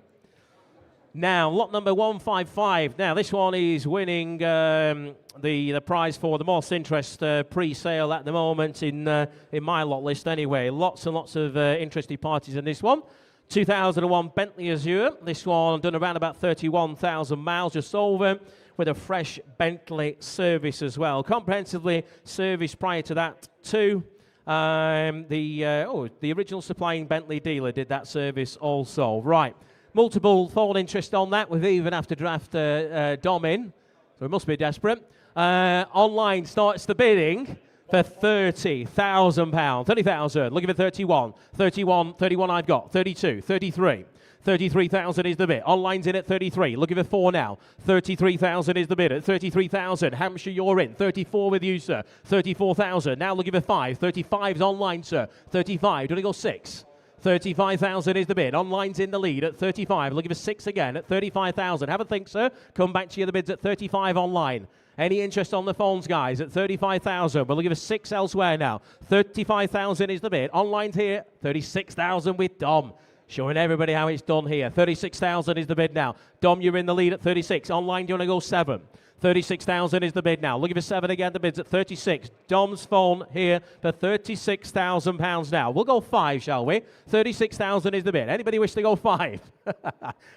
Now, lot number 155. Now, this one is winning the prize for the most interest pre-sale at the moment in my lot list anyway. Lots and lots of interested parties in this one. 2001 Bentley Azure. This one done around about 31,000 miles, just over, with a fresh Bentley service as well. Comprehensively serviced prior to that too. The original supplying Bentley dealer did that service also. Right. Multiple fold interest on that. We've even have to draft Dom in, so we must be desperate. Online starts the bidding for £30,000. 30,000. Looking for 31. 31. 31 I've got. 32. 33. 33,000 is the bid. Online's in at 33. Looking for 4 now. 33,000 is the bid at 33,000. Hampshire, you're in. 34 with you, sir. 34,000. Now looking for 5. 35's online, sir. 35. Do you want to go 6? 35,000 is the bid. Online's in the lead at 35. Looking for 6 again at 35,000. Have a think, sir. Come back to you. The bid's at 35 online. Any interest on the phones, guys, at 35,000. We're looking for 6 elsewhere now. 35,000 is the bid. Online's here. 36,000 with Dom. Showing everybody how it's done here. 36,000 is the bid now. Dom, you're in the lead at 36. Online, do you want to go 7? 36,000 is the bid now. Looking for 7 again. The bid's at 36. Dom's phone here for £36,000 now. We'll go 5, shall we? 36,000 is the bid. Anybody wish to go 5?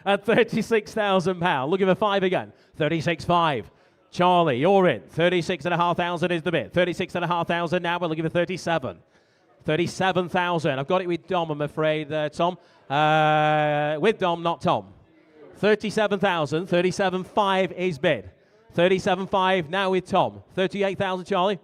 At £36,000. Looking for 5 again. 36.5. Charlie, you're in. 36,500 is the bid. 36,500 now. We're looking for 37. 37,000. I've got it with Dom, I'm afraid, Tom. With Dom, not Tom. 37,000. 37.5 is bid. 37.5 now with Tom. 38,000, Charlie.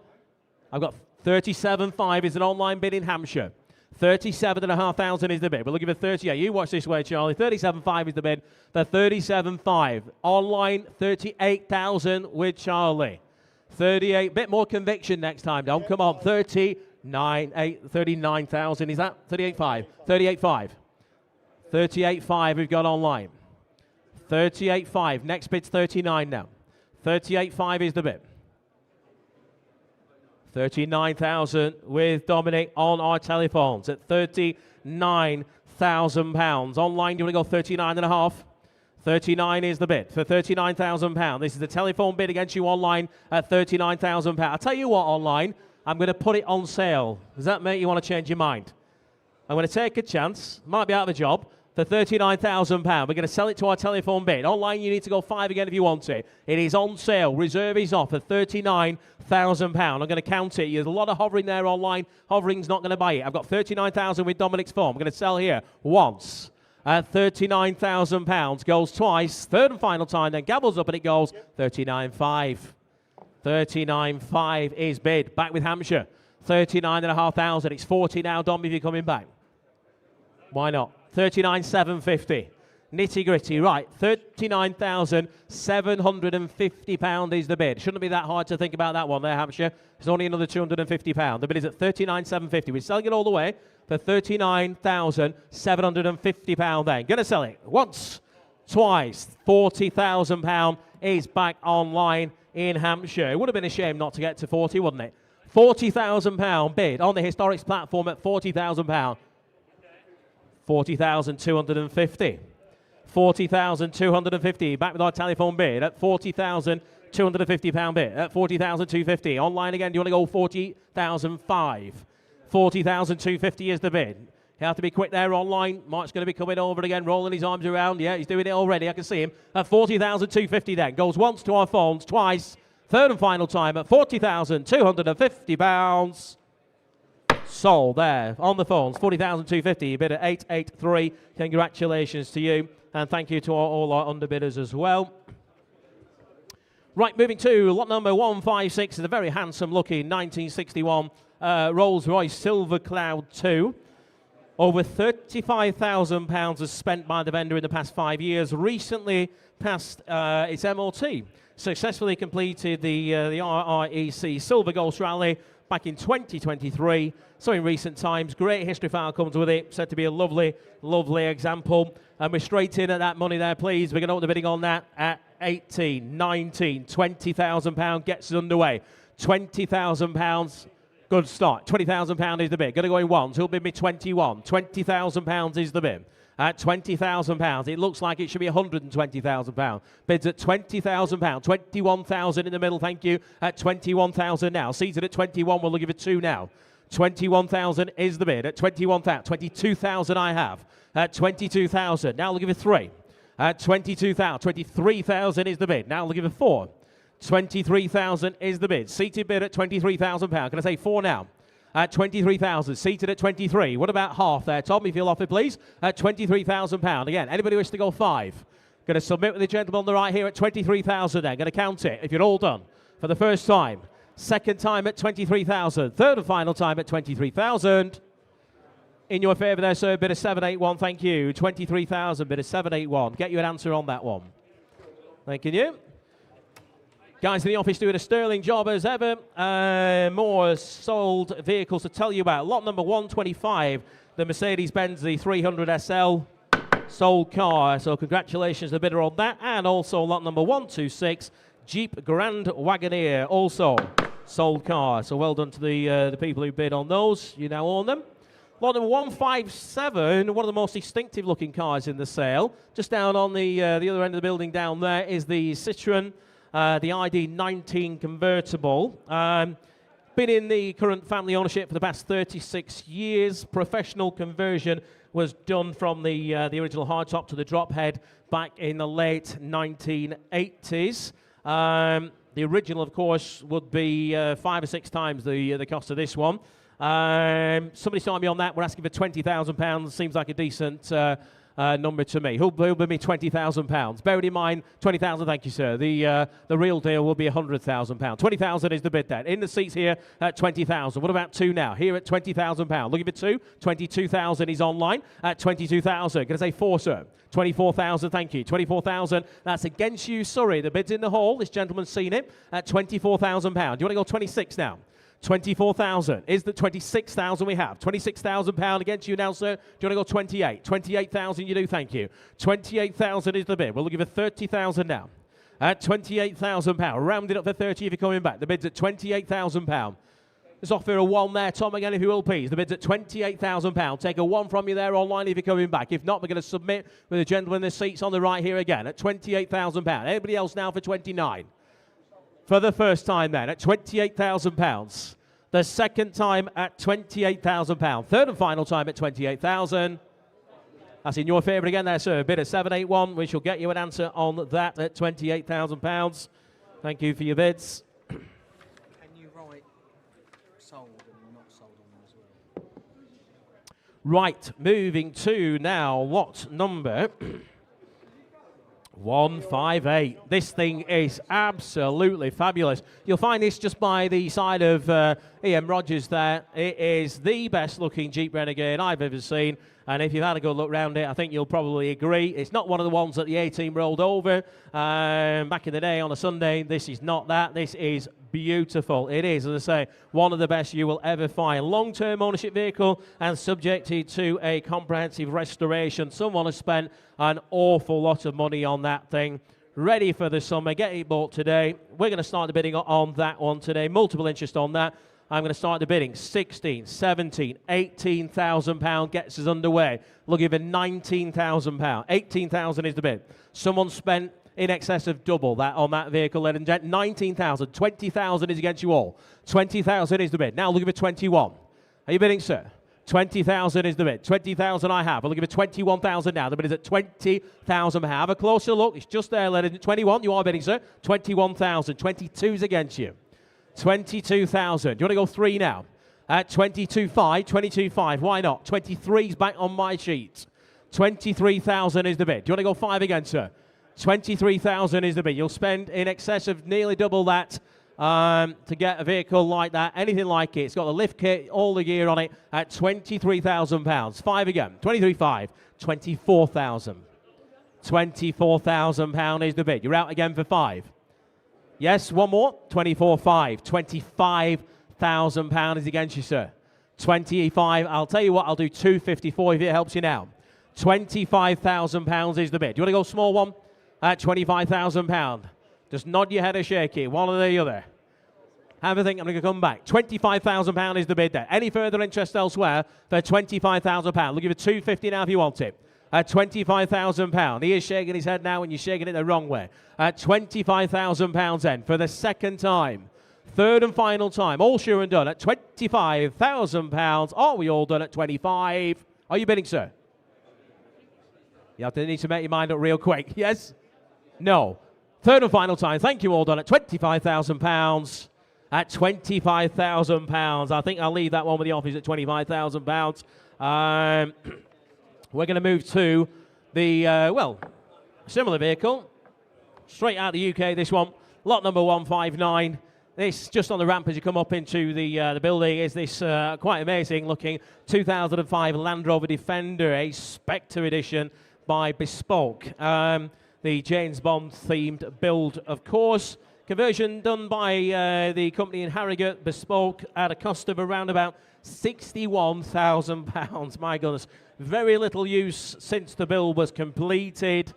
I've got 37.5 is an online bid in Hampshire. 37,500 is the bid. We're looking for 38. You watch this way, Charlie. 37.5 is the bid. The 37.5. Online, 38,000 with Charlie. 38. Bit more conviction next time, Dom. Come on. 39,000. Is that 38.5? 38.5. 38.5 we've got online. 38.5. Next bid's 39 now. 38.5 is the bid. 39,000 with Dominic on our telephones at £39,000. Online, do you want to go 39.5? 39 is the bid for £39,000. This is the telephone bid against you online at £39,000. I'll tell you what, online, I'm going to put it on sale. Does that make you want to change your mind? I'm going to take a chance, might be out of a job, for £39,000. We're going to sell it to our telephone bid. Online, you need to go 5 again if you want it. It is on sale. Reserve is off at £39,000. I'm going to count it. There's a lot of hovering there online. Hovering's not going to buy it. I've got 39,000 with Dominic's form. I'm going to sell here once at £39,000. Goes twice. Third and final time. Then gabbles up and it goes 39.5. 39.5 is bid. Back with Hampshire. 39,500. It's 40 now, Dom, if you're coming back. Why not? 39,750. Nitty gritty. Right, £39,750 is the bid. Shouldn't be that hard to think about that one there, Hampshire. It's only another £250. The bid is at £39,750. We're selling it all the way for £39,750 then. Going to sell it once, twice. £40,000 is back online in Hampshire. It would have been a shame not to get to 40, wouldn't it? £40,000 bid on the Historics platform at £40,000. 40,250. 40,250. Back with our telephone bid at £40,250 bid at 40,250. Online again, do you want to go 40,005? 40,250 is the bid. You have to be quick there online. Mark's going to be coming over again, rolling his arms around. Yeah, he's doing it already. I can see him. At 40,250 then. Goes once to our phones, twice. Third and final time at £40,250. Sold there on the phones. 40,250. You bid at 883. Congratulations to you. And thank you to all our underbidders as well. Right, moving to lot number 156 is a very handsome looking 1961 Rolls-Royce Silver Cloud 2. Over £35,000 was spent by the vendor in the past 5 years. Recently passed its MOT. Successfully completed the RREC Silver Ghost Rally back in 2023. So in recent times, great history file comes with it. Said to be a lovely, lovely example. And we're straight in at that money there, please. We're going to open the bidding on that at 18, 19, £20,000 gets us underway. £20,000. Good start. £20,000 is the bid. Going to go in once. Who'll bid me 21? £20,000 is the bid. At £20,000. It looks like it should be £120,000. Bids at £20,000. 21,000 in the middle, thank you. At 21,000 now. Seated at 21, we'll give it 2 now. 21,000 is the bid. At 21,000. 22,000 I have. At 22,000. Now we'll give it 3. At 22,000. 23,000 is the bid. Now we'll give it 4. 23,000 is the bid. Seated bid at £23,000. Can I say 4 now? At 23,000. Seated at 23. What about half there, Tom, if you'll offer, please? At £23,000. Again, anybody wish to go 5? Going to submit with the gentleman on the right here at 23,000 then. Going to count it if you're all done for the first time. Second time at 23,000. Third and final time at 23,000. In your favour there, sir, bid of 781. Thank you. 23,000, bid of 781. Get you an answer on that one. Thank you. Guys in the office doing a sterling job as ever. More sold vehicles to tell you about. Lot number 125, the Mercedes-Benz, the 300 SL. Sold car, so congratulations to the bidder on that. And also lot number 126, Jeep Grand Wagoneer, also sold car. So well done to the people who bid on those. You now own them. Lot number 157, one of the most distinctive looking cars in the sale. Just down on the other end of the building down there is the Citroen. The ID19 convertible. Been in the current family ownership for the past 36 years. Professional conversion was done from the original hardtop to the drop head back in the late 1980s. The original, of course, would be 5 or 6 times the cost of this one. Somebody started me on that. We're asking for £20,000. Seems like a decent number to me. Who'll bid me £20,000? Bearing in mind, 20,000, thank you, sir. The real deal will be £100,000. 20,000 is the bid then. In the seats here at 20,000. What about 2 now? Here at £20,000. Looking for 2. 22,000 is online at 22,000. Going to say 4, sir. 24,000, thank you. 24,000, that's against you, sorry. The bid's in the hall. This gentleman's seen it at £24,000. Do you want to go 26 now? 24,000 is the 26,000 we have. £26,000 against you now, sir. Do you want to go 28? 28,000 you do, thank you. 28,000 is the bid. We'll give it 30,000 now. At £28,000. Round it up for 30 if you're coming back. The bid's at £28,000. Let's offer a 1 there, Tom, again, if you will, please. The bid's at £28,000. Take a 1 from you there online if you're coming back. If not, we're going to submit with the gentleman in the seats on the right here again at £28,000. Anybody else now for 29? For the first time then, at £28,000. The second time at £28,000. Third and final time at £28,000. That's in your favour again there, sir. Bid at 781, which will get you an answer on that at £28,000. Thank you for your bids. Can you write sold and not sold on them as well? Right, moving to now lot number 158. This thing is absolutely fabulous. You'll find this just by the side of Ian Rogers there. It is the best looking Jeep Renegade I've ever seen. And if you've had a good look round it, I think you'll probably agree. It's not one of the ones that the A-team rolled over back in the day on a Sunday. This is not that. This is beautiful. It is, as I say, one of the best you will ever find. Long-term ownership vehicle and subjected to a comprehensive restoration. Someone has spent an awful lot of money on that thing. Ready for the summer. Get it bought today. We're going to start the bidding on that one today. Multiple interest on that. I'm going to start the bidding. 16, 17, 18,000 pound gets us underway. Looking for 19,000 pound. 18,000 is the bid. Someone spent in excess of double that on that vehicle, ladies and gentlemen. 19,000. 20,000 is against you all. 20,000 is the bid. Now looking for 21. Are you bidding, sir? 20,000 is the bid. 20,000 I have. We're looking for 21,000 now. The bid is at 20,000. Have a closer look. It's just there, ladies. 21. You are bidding, sir. 21,000. 22 is against you. 22,000. Do you want to go 3 now? At 22.5, 22.5. Why not? 23's back on my sheet. 23,000 is the bid. Do you want to go 5 again, sir? 23,000 is the bid. You'll spend in excess of nearly double that to get a vehicle like that, anything like it. It's got the lift kit, all the gear on it at £23,000. 5 again. 23.5. 24,000. £24,000 is the bid. You're out again for 5. Yes, one more. 24.5. £25,000 is against you, sir. 25. I'll tell you what, I'll do 254 if it helps you now. £25,000 is the bid. Do you want to go small one? At £25,000. Just nod your head or shake it, one or the other. Have a think, I'm going to come back. £25,000 is the bid there. Any further interest elsewhere for £25,000? Looking for 250 now if you want it. At £25,000. He is shaking his head now and you're shaking it the wrong way. At £25,000 then for the second time. Third and final time. All sure and done at £25,000. Are we all done at 25? Are you bidding, sir? You have to need to make your mind up real quick. Yes? No. Third and final time. Thank you, all done at £25,000. At £25,000. I think I'll leave that one with the office at £25,000. We're going to move to the, similar vehicle. Straight out of the UK, this one. Lot number 159. This, just on the ramp as you come up into the building, is this quite amazing looking 2005 Land Rover Defender, a Spectre edition by Bespoke. The James Bond themed build, of course. Conversion done by the company in Harrogate, Bespoke, at a cost of around about £61,000. My goodness. Very little use since the build was completed.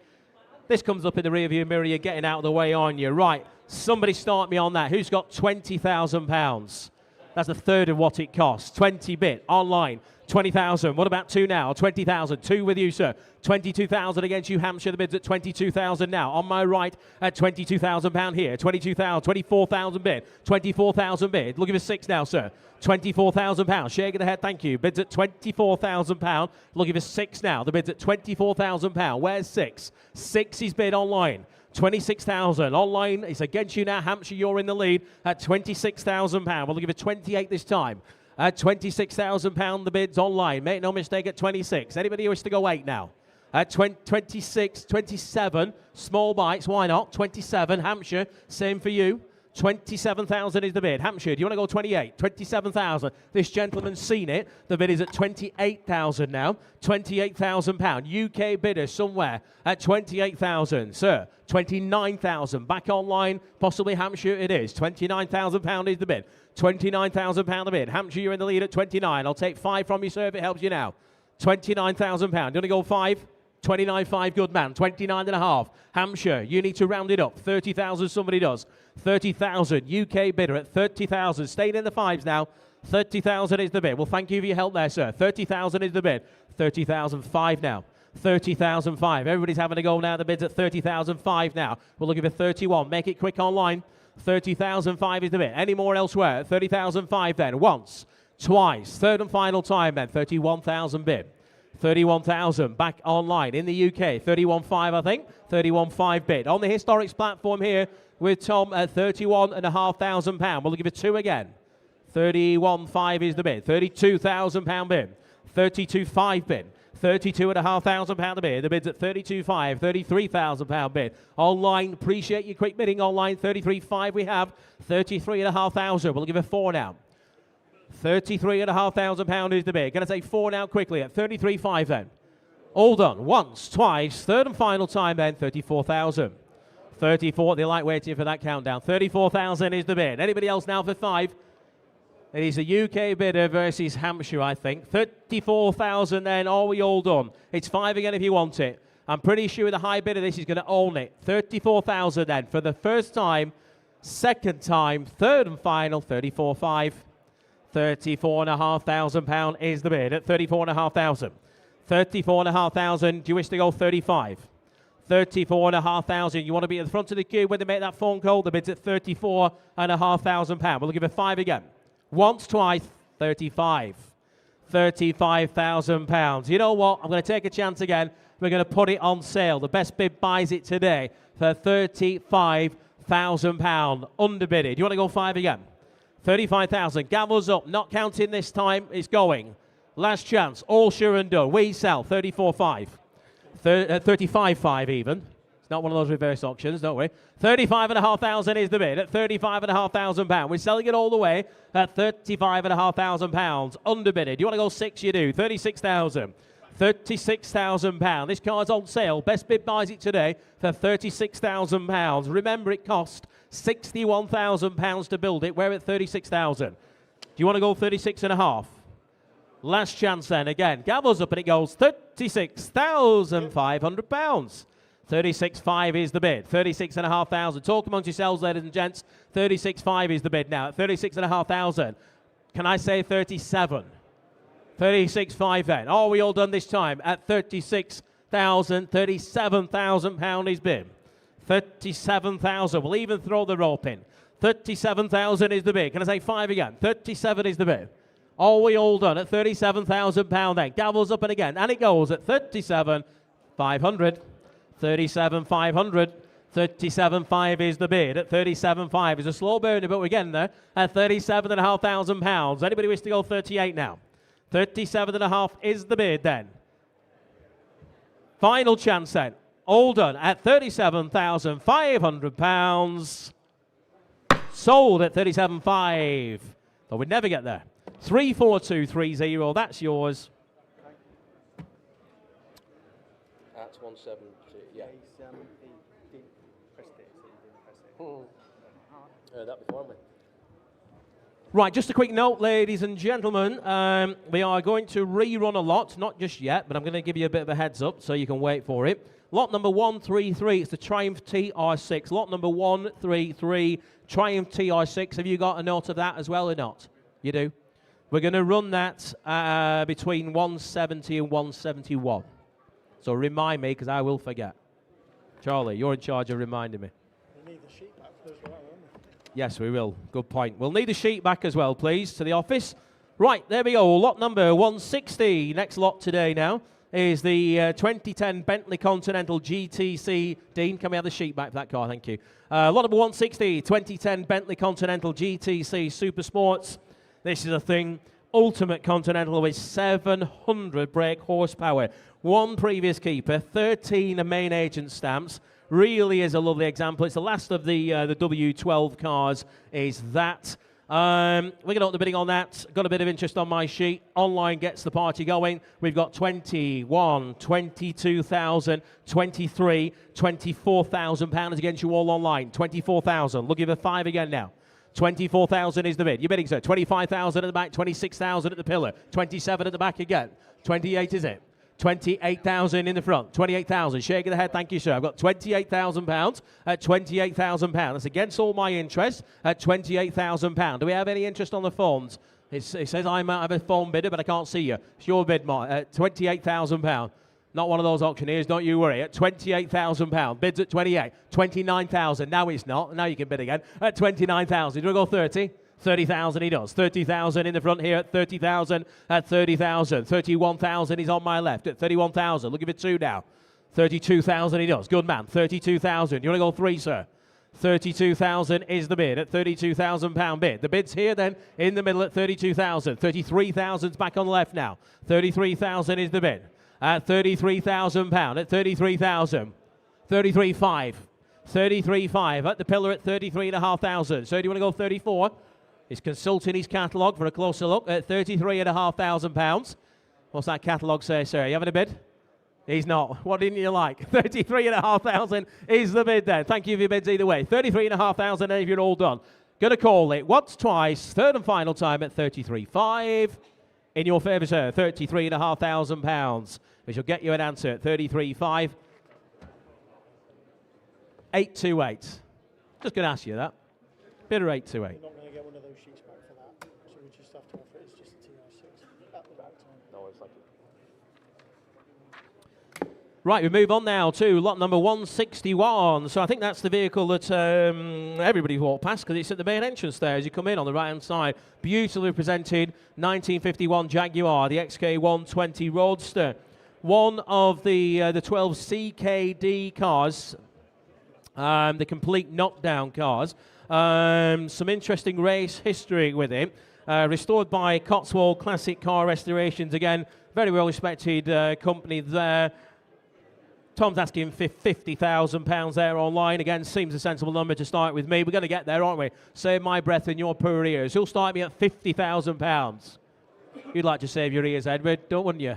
This comes up in the rearview mirror. You're getting out of the way, aren't you? Right. Somebody start me on that. Who's got £20,000? That's a third of what it costs. 20 bit online. 20,000. What about 2 now? 20,000. 2 with you, sir. 22,000 against you, Hampshire. The bid's at 22,000 now. On my right at £22,000 here. 22,000. 24,000 bid. 24,000 bid. Looking for 6 now, sir. £24,000. Shaking the head, thank you. Bids at £24,000. Looking for 6 now. The bid's at £24,000. Where's 6? 6 is bid online. 26,000 online. It's against you now, Hampshire. You're in the lead at £26,000. We're looking for 28 this time. At £26,000, the bid's online. Make no mistake at 26. Anybody who wish to go 8 now? At 26, 27, small bites, why not? 27, Hampshire, same for you. 27,000 is the bid. Hampshire, do you want to go 28? 27,000. This gentleman's seen it. The bid is at 28,000 now. £28,000. UK bidder somewhere at 28,000. Sir, 29,000. Back online, possibly Hampshire it is. £29,000 is the bid. £29,000 the bid. Hampshire, you're in the lead at 29. I'll take 5 from you, sir, if it helps you now. £29,000. Do you want to go 5? 29.5, good man. 29.5. Hampshire, you need to round it up. 30,000, somebody does. 30,000. UK bidder at 30,000. Staying in the fives now. 30,000 is the bid. Well, thank you for your help there, sir. 30,000 is the bid. 30,005 now. 30,005. Everybody's having a go now. The bid's at 30,005 now. We're looking for 31. Make it quick online. 30,005 is the bid. Any more elsewhere? 30,005 then. Once, twice. Third and final time then. 31,000 bid. 31,000 back online in the UK. 31.5, I think. 31.5 bid. On the Historics platform here with Tom at £31,500. We're looking for 2 again. 31.5 is the bid. £32,000 bid. 32.5 bid. £32,500 the bid. The bid's at 32.5, £33,000 bid. Online, appreciate your quick bidding online. 33.5 we have. 33,500. We'll give it 4 now. £33,500 is the bid. Going to say 4 now quickly at 33.5 then. All done. Once, twice, third and final time then. 34,000. 34. They like waiting for that countdown. 34,000 is the bid. Anybody else now for 5? It is a UK bidder versus Hampshire, I think. 34,000 then. Are we all done? It's 5 again if you want it. I'm pretty sure the high bidder this is going to own it. 34,000 then for the first time, second time, third and final. 34.5. £34,500 is the bid at 34,500. 34,500. Do you wish to go 35? 34,500. You want to be at the front of the queue when they make that phone call? The bid's at £34,500. We'll give it 5 again. Once, twice, 35. £35,000. You know what? I'm going to take a chance again. We're going to put it on sale. The best bid buys it today for £35,000. Underbidded. You want to go 5 again? 35,000. Gavels up. Not counting this time. It's going. Last chance. All sure and done. We sell 34.5. 35.5 even. It's not one of those reverse auctions, don't worry. 35,500 is the bid at £35,500. We're selling it all the way at £35,500. Underbidded. You want to go 6? You do. 36,000. £36,000. This car's on sale. Best bid buys it today for £36,000. Remember, it cost £61,000 to build it. We're at 36,000. Do you want to go 36.5? Last chance then. Again, gavels up and it goes £36,500. 36.5 is the bid. 36,500. Talk amongst yourselves, ladies and gents. 36.5 is the bid now. At 36,500. Can I say 37? 36.5 then. Are we all done this time? At 36,000, £37,000 is bid. 37,000. We'll even throw the rope in. 37,000 is the bid. Can I say 5 again? 37 is the bid. Are we all done at £37,000 then? Gavels up and again. And it goes at 37,500. 37,500. 37.5 is the bid at 37.5. It's a slow burner, but we're getting there at £37,500. Anybody wish to go 38 now? 37.5 is the bid then. Final chance then. All done at £37,500. Sold at 37.5. But we'd never get there. 34230. That's yours. That's 170. Yeah. That before me. Right, just a quick note, ladies and gentlemen. We are going to rerun a lot, not just yet, but I'm going to give you a bit of a heads up so you can wait for it. Lot number 133, it's the Triumph TR6. Lot number 133, Triumph TR6. Have you got a note of that as well or not? You do? We're going to run that between 170 and 171. So remind me, because I will forget. Charlie, you're in charge of reminding me. We need the sheet back as well, won't we? Yes, we will. Good point. We'll need a sheet back as well, please, to the office. Right, there we go. Lot number 160. Next lot today now is the 2010 Bentley Continental GTC. Dean, can we have the sheet back for that car? Thank you. Lot number 160, 2010 Bentley Continental GTC Super Sports. This is a thing. Ultimate Continental with 700 brake horsepower. One previous keeper, 13 main agent stamps. Really is a lovely example. It's the last of the W12 cars, is that. We're going to up the bidding on that. Got a bit of interest on my sheet. Online gets the party going. We've got 21, 22,000, 23, 24,000 pounds against you all online. 24,000. Looking for 5 again now. 24,000 is the bid. You're bidding, sir. 25,000 at the back, 26,000 at the pillar, 27 at the back again. 28 is it? 28,000 in the front, 28,000. Shaking the head, thank you, sir. I've got 28,000 pounds at 28,000 pounds. That's against all my interest at 28,000 pounds. Do we have any interest on the phones? It says I might have a phone bidder, but I can't see you. It's your bid, Mark, at 28,000 pounds. Not one of those auctioneers, don't you worry. At 28,000 pounds. Bids at 28. 29,000. Now it's not. Now you can bid again. At 29,000. Do you want to go 30? 30,000 he does. 30,000 in the front here at 30,000 at 30,000. 31,000 he's on my left at 31,000. Looking for 2 now. 32,000 he does. Good man. 32,000. You want to go 3, sir? 32,000 is the bid at 32,000 pound bid. The bid's here then in the middle at 32,000. 33,000's back on the left now. 33,000 is the bid at 33,000 pound at 33,000. 33,500. 33,500 at the pillar at 33,500. So do you want to go 34? He's consulting his catalogue for a closer look at 33,500 pounds. What's that catalogue say, sir? You having a bid? He's not. What didn't you like? 33,500 is the bid then. Thank you for your bids either way. 33,500 if you're all done. Gonna call it once, twice, third and final time at 33,500. In your favour, sir, 33,500 pounds. We shall get you an answer at 33,500. 828. Just going to ask you that. Bidder 828. You're not going to get one of those sheets back for that, so we just have to offer it as just a TR6 at the back time. No, it's like Right, we move on now to lot number 161. So I think that's the vehicle that everybody walked past because it's at the main entrance there as you come in on the right-hand side. Beautifully presented 1951 Jaguar, the XK120 Roadster. One of the 12 CKD cars. The complete knockdown cars. Some interesting race history with it. Restored by Cotswold Classic Car Restorations. Again, very well respected company there. Tom's asking for £50,000 there online. Again, seems a sensible number to start with me. We're going to get there, aren't we? Save my breath in your poor ears. Who'll start me at £50,000? You'd like to save your ears, Edward, wouldn't you?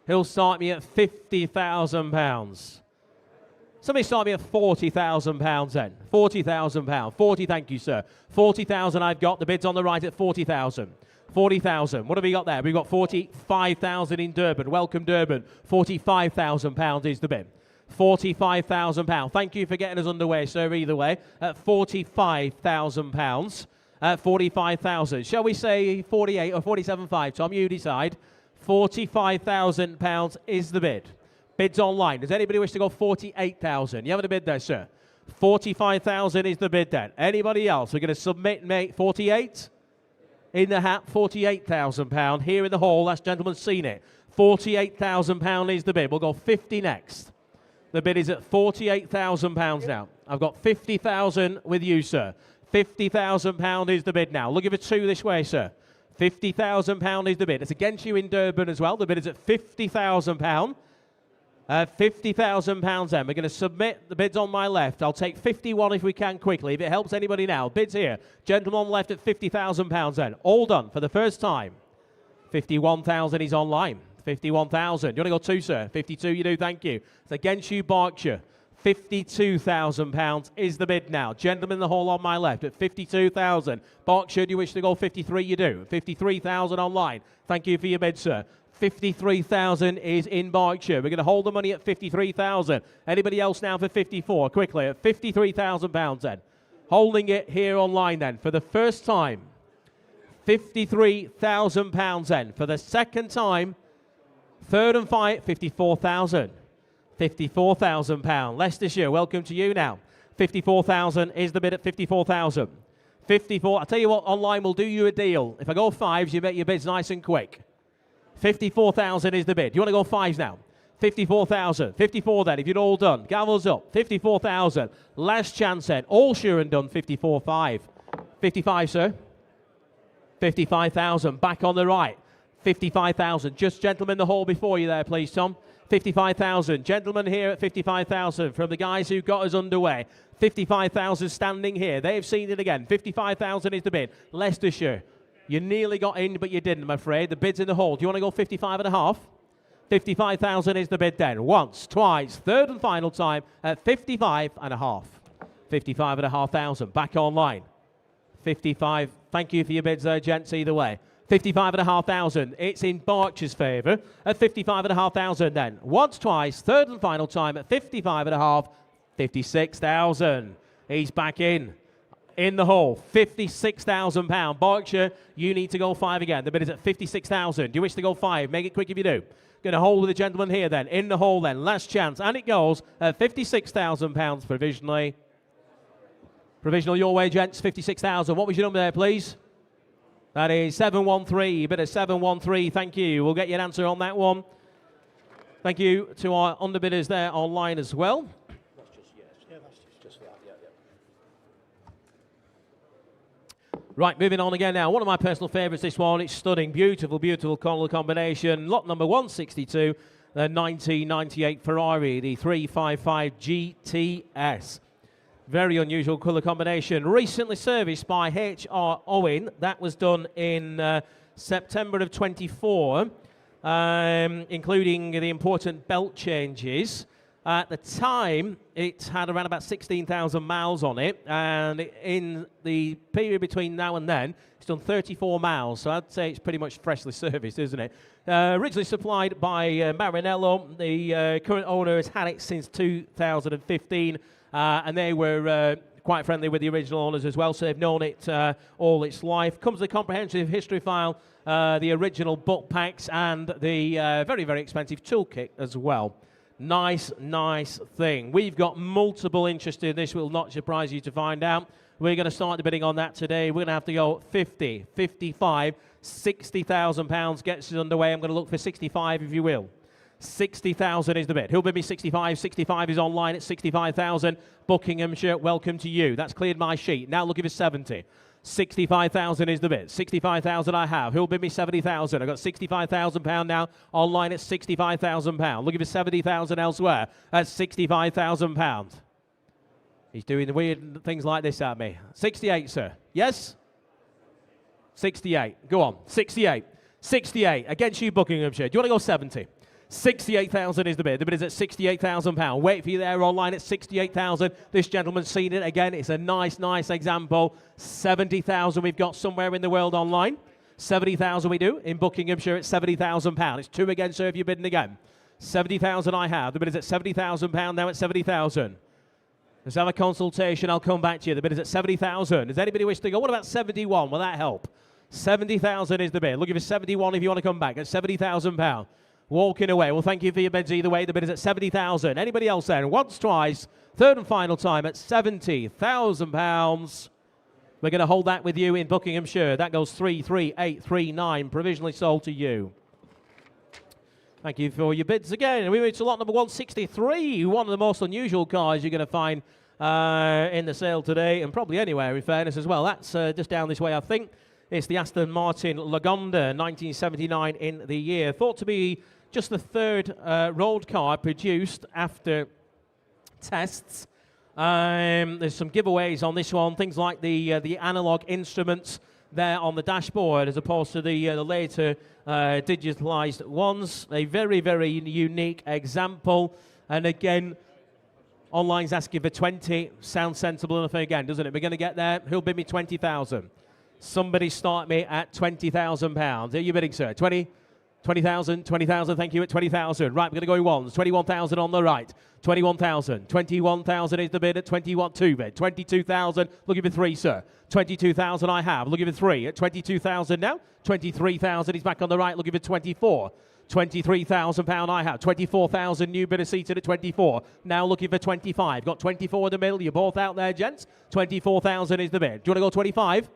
He'll start me at £50,000. Somebody start me at £40,000 then. £40,000. 40, thank you, sir. 40,000 I've got. The bid's on the right at 40,000. 40,000. What have we got there? We've got 45,000 in Durban. Welcome, Durban. £45,000 is the bid. £45,000. Thank you for getting us underway, sir, either way. At £45,000. At 45,000. Shall we say 48 or 47.5? Tom, you decide. £45,000 is the bid. Bids online. Does anybody wish to go 48,000? You having a bid there, sir? 45,000 is the bid then. Anybody else? We're going to submit, mate. 48? In the hat, £48,000. Here in the hall, that's gentleman seen it. £48,000 is the bid. We'll go 50 next. The bid is at £48,000 now. I've got 50,000 with you, sir. £50,000 is the bid now. Looking for 2 this way, sir. £50,000 is the bid. It's against you in Durban as well. The bid is at £50,000. £50,000 then. We're going to submit the bids on my left. I'll take 51 if we can quickly. If it helps anybody now. Bids here. Gentleman on the left at £50,000 then. All done for the first time. 51,000 is online. 51,000. You want to go 2, sir? 52 you do, thank you. It's against you, Berkshire. £52,000 is the bid now. Gentleman in the hall on my left at 52,000. Berkshire, do you wish to go 53? You do. 53,000 online. Thank you for your bid, sir. 53,000 is in Berkshire. We're going to hold the money at 53,000. Anybody else now for 54? Quickly, at £53,000 then. Holding it here online then for the first time. £53,000 then. For the second time, third and final, 54,000. £54,000. Leicestershire, welcome to you now. 54,000 is the bid at 54,000. 54. I'll tell you what, online will do you a deal. If I go 5s, you make your bids nice and quick. 54,000 is the bid. You want to go 5s now? 54,000. 54 then, if you're all done. Gavels up. 54,000. Last chance then. All sure and done. 54.5. 55, sir. 55,000. Back on the right. 55,000. Just gentlemen in the hall before you there, please, Tom. 55,000. Gentlemen here at 55,000 from the guys who got us underway. 55,000 standing here. They've seen it again. 55,000 is the bid. Leicestershire. You nearly got in, but you didn't, I'm afraid. The bid's in the hall. Do you want to go 55 and a half? 55,000 is the bid then. Once, twice, third and final time at 55 and a half. 55 and a half thousand. Back online. 55. Thank you for your bids there, gents, either way. 55 and a half thousand. It's in Berkshire's favour at 55 and a half thousand then. Once, twice, third and final time at 55 and a half. 56,000. He's back in the hole. £56,000. Berkshire, you need to go 5 again. The bid is at 56,000. Do you wish to go 5? Make it quick if you do. Going to hold with the gentleman here then. In the hole then. Last chance. And it goes at £56,000 provisionally. Provisional your way, gents. 56,000. What was your number there, please? That is 713. Bid of 713. Thank you. We'll get you an answer on that one. Thank you to our underbidders there online as well. Right, moving on again now. One of my personal favourites, this one. It's stunning. Beautiful, beautiful colour combination. Lot number 162, the 1998 Ferrari, the 355 GTS. Very unusual colour combination. Recently serviced by H.R. Owen. That was done in September of 24, including the important belt changes. At the time, it had around about 16,000 miles on it, and in the period between now and then, it's done 34 miles, so I'd say it's pretty much freshly serviced, isn't it? Originally supplied by Maranello, the current owner has had it since 2015, and they were quite friendly with the original owners as well, so they've known it all its life. Comes with a comprehensive history file, the original book packs, and the very, very expensive toolkit as well. Nice, nice thing. We've got multiple interest in this. Will not surprise you to find out. We're going to start the bidding on that today. We're going to have to go 50, 55, £60,000 gets us underway. I'm going to look for 65, if you will. 60,000 is the bid. Who'll bid me 65? 65 is online at 65,000. Buckinghamshire, welcome to you. That's cleared my sheet. Now looking for 70. 65,000 is the bid. 65,000 I have. Who'll bid me 70,000? I've got £65,000 now online at £65,000. Looking for 70,000 elsewhere at £65,000. He's doing the weird things like this at me. 68, sir. Yes? 68. Go on. 68. 68. Against you, Buckinghamshire. Do you want to go 70? 68,000 is the bid. The bid is at £68,000. Wait for you there online at 68,000. This gentleman's seen it again. It's a nice, nice example. 70,000 we've got somewhere in the world online. 70,000 we do in Buckinghamshire at £70,000. It's 2 again, sir, if you're bidding again. 70,000 I have. The bid is at £70,000 now at 70,000. Let's have a consultation. I'll come back to you. The bid is at 70,000. Does anybody wish to go? What about 71? Will that help? 70,000 is the bid. Looking for 71 if you want to come back at £70,000. Walking away. Well, thank you for your bids either way. The bid is at 70,000. Anybody else then? Once, twice, third and final time at £70,000. We're going to hold that with you in Buckinghamshire. That goes 33839. Provisionally sold to you. Thank you for your bids again. We move to lot number 163. One of the most unusual cars you're going to find in the sale today, and probably anywhere in fairness as well. That's just down this way, I think. It's the Aston Martin Lagonda, 1979 in the year. Thought to be just the third road car produced after tests. There's some giveaways on this one, things like the analog instruments there on the dashboard as opposed to the later digitalized ones. A very, very unique example. And again, online's asking for 20. Sounds sensible enough again, doesn't it? We're going to get there. Who'll bid me 20,000? Somebody start me at £20,000. Are you bidding, sir? 20? 20,000, 20,000, thank you, at 20,000. Right, we're going to go ones. 21,000 on the right. 21,000. 21,000 is the bid at 21, 2 bid. 22,000, looking for 3, sir. 22,000 I have, looking for 3 at 22,000 now. 23,000, he's back on the right, looking for 24. £23,000 I have. 24,000 new bidder seated at 24. Now looking for 25. Got 24 in the middle. You're both out there, gents. 24,000 is the bid. Do you want to go 25?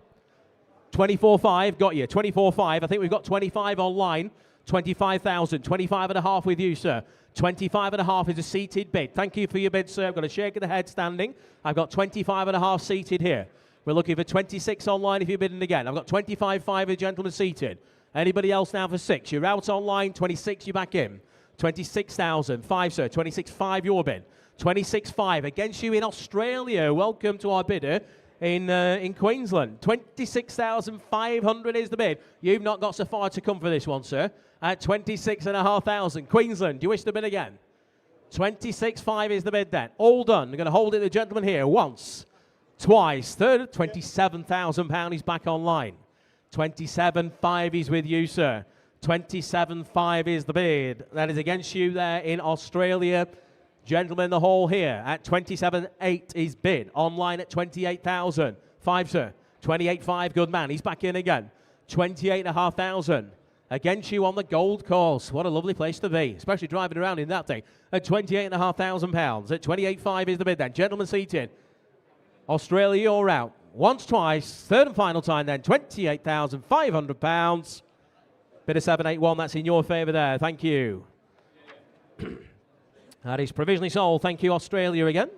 24.5, got you. 24.5. I think we've got 25 online. 25,000. 25 and a half with you, sir. 25 and a half is a seated bid. Thank you for your bid, sir. I've got a shake of the head standing. I've got 25 and a half seated here. We're looking for 26 online if you're bidding again. I've got 25.5 a gentleman seated. Anybody else now for 6? You're out online. 26, you're back in. 26,000. 5, sir. 26.5, your bid. 26.5 against you in Australia. Welcome to our bidder in Queensland. 26,500 is the bid. You've not got so far to come for this one, sir. At 26,500. Queensland, do you wish to bid again? 26.5 is the bid then. All done. We're going to hold it, the gentleman here, once, twice, third, £27,000. He's back online. 27.5 is with you, sir. 27.5 is the bid. That is against you there in Australia. Gentleman in the hall here at 27.8 is bid. Online at 28,000. 5, sir. 28.5, good man. He's back in again. 28,500. Against you on the Gold Course. What a lovely place to be, especially driving around in that thing. At £28,500. At 28.5 is the bid then. Gentlemen seated. Australia, you're out. Once, twice. Third and final time then. £28,500. Bid of 781. That's in your favour there. Thank you. That is provisionally sold. Thank you, Australia, again.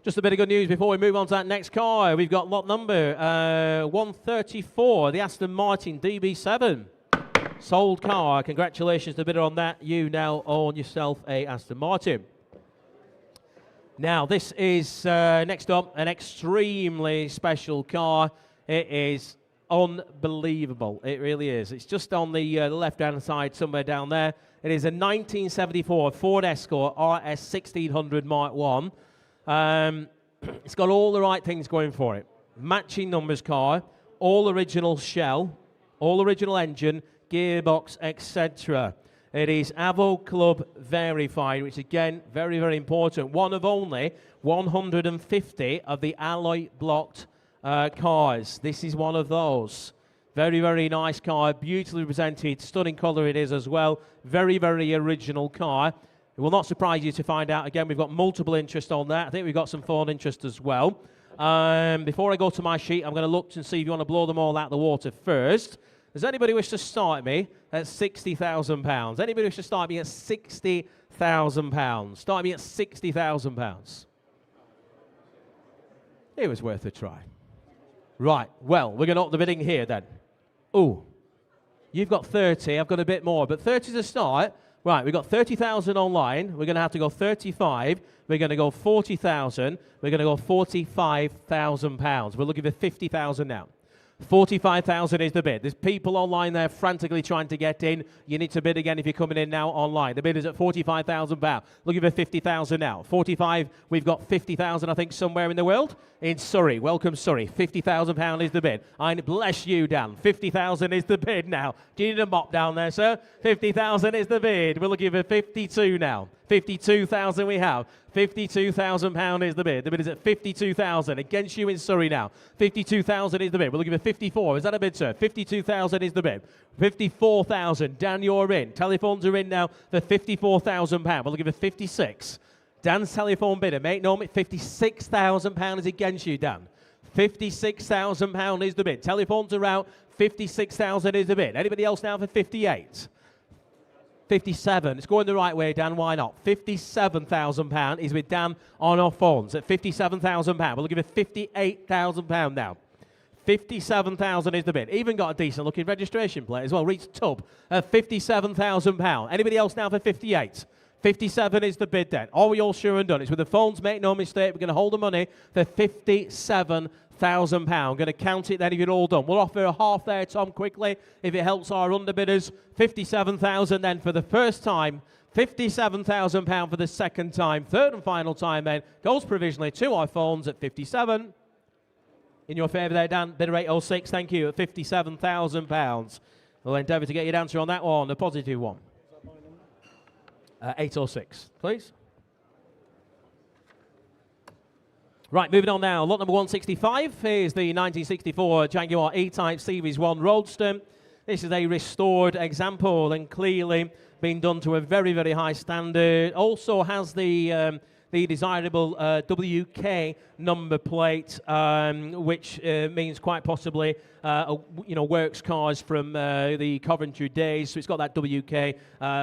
Just a bit of good news before we move on to that next car. We've got lot number 134, the Aston Martin DB7. Sold car. Congratulations to the bidder on that. You now own yourself a Aston Martin. Now, this is, next up, an extremely special car. It is unbelievable. It really is. It's just on the left-hand side, somewhere down there. It is a 1974 Ford Escort RS 1600 Mark 1. It's got all the right things going for it. Matching numbers car, all original shell, all original engine, gearbox, etc. It is Avo Club verified, which again, very, very important. One of only 150 of the alloy blocked cars. This is one of those. Very, very nice car, beautifully presented, stunning colour it is as well. Very, very original car. It will not surprise you to find out, again, we've got multiple interest on that. I think we've got some Ford interest as well. Before I go to my sheet, I'm going to look and see if you want to blow them all out of the water first. Does anybody wish to start me at £60,000? Anybody wish to start me at £60,000? Start me at £60,000. It was worth a try. Right, well, we're going to up the bidding here then. Oh, you've got 30, I've got a bit more, but 30 to start. Right, we've got 30,000 online. We're going to have to go 35. We're going to go 40,000. We're going to go £45,000. We're looking for 50,000 now. 45,000 is the bid. There's people online there frantically trying to get in. You need to bid again if you're coming in now online. The bid is at £45,000. Looking for 50,000 now. 45, we've got 50,000, I think, somewhere in the world. In Surrey. Welcome, Surrey. £50,000 is the bid. I bless you, Dan. 50,000 is the bid now. Do you need a mop down there, sir? 50,000 is the bid. We're looking for 52 now. 52,000 we have. £52,000 is the bid. The bid is at 52,000. Against you in Surrey now. 52,000 is the bid. We're looking for 54. Is that a bid, sir? 52,000 is the bid. 54,000. Dan, you're in. Telephones are in now for £54,000. We're looking for 56. Dan's telephone bidder. Make no mistake, £56,000 is against you, Dan. £56,000 is the bid. Telephones are out. 56,000 is the bid. Anybody else now for 58? 57. It's going the right way, Dan. Why not? £57,000 is with Dan on our phones at £57,000. We're looking for £58,000 now. 57,000 is the bid. Even got a decent looking registration plate as well. Reached tub at £57,000. Anybody else now for 58? 57 is the bid then. Are we all sure and done? It's with the phones, make no mistake. We're going to hold the money for £57,000. I'm going to count it then if you're all done. We'll offer a half there, Tom, quickly, if it helps our underbidders. 57,000 then for the first time. £57,000 for the second time. Third and final time then. Goes provisionally to our phones at 57. In your favour there, Dan. Bidder 806, thank you, at £57,000. We'll endeavour to get your answer on that one, a positive one. 806, please. Right, moving on now. Lot number 165 is the 1964 Jaguar E-Type Series 1 Roadster. This is a restored example and clearly been done to a very, very high standard. Also has the desirable WK number plate, which means quite possibly, works cars from the Coventry days. So it's got that WK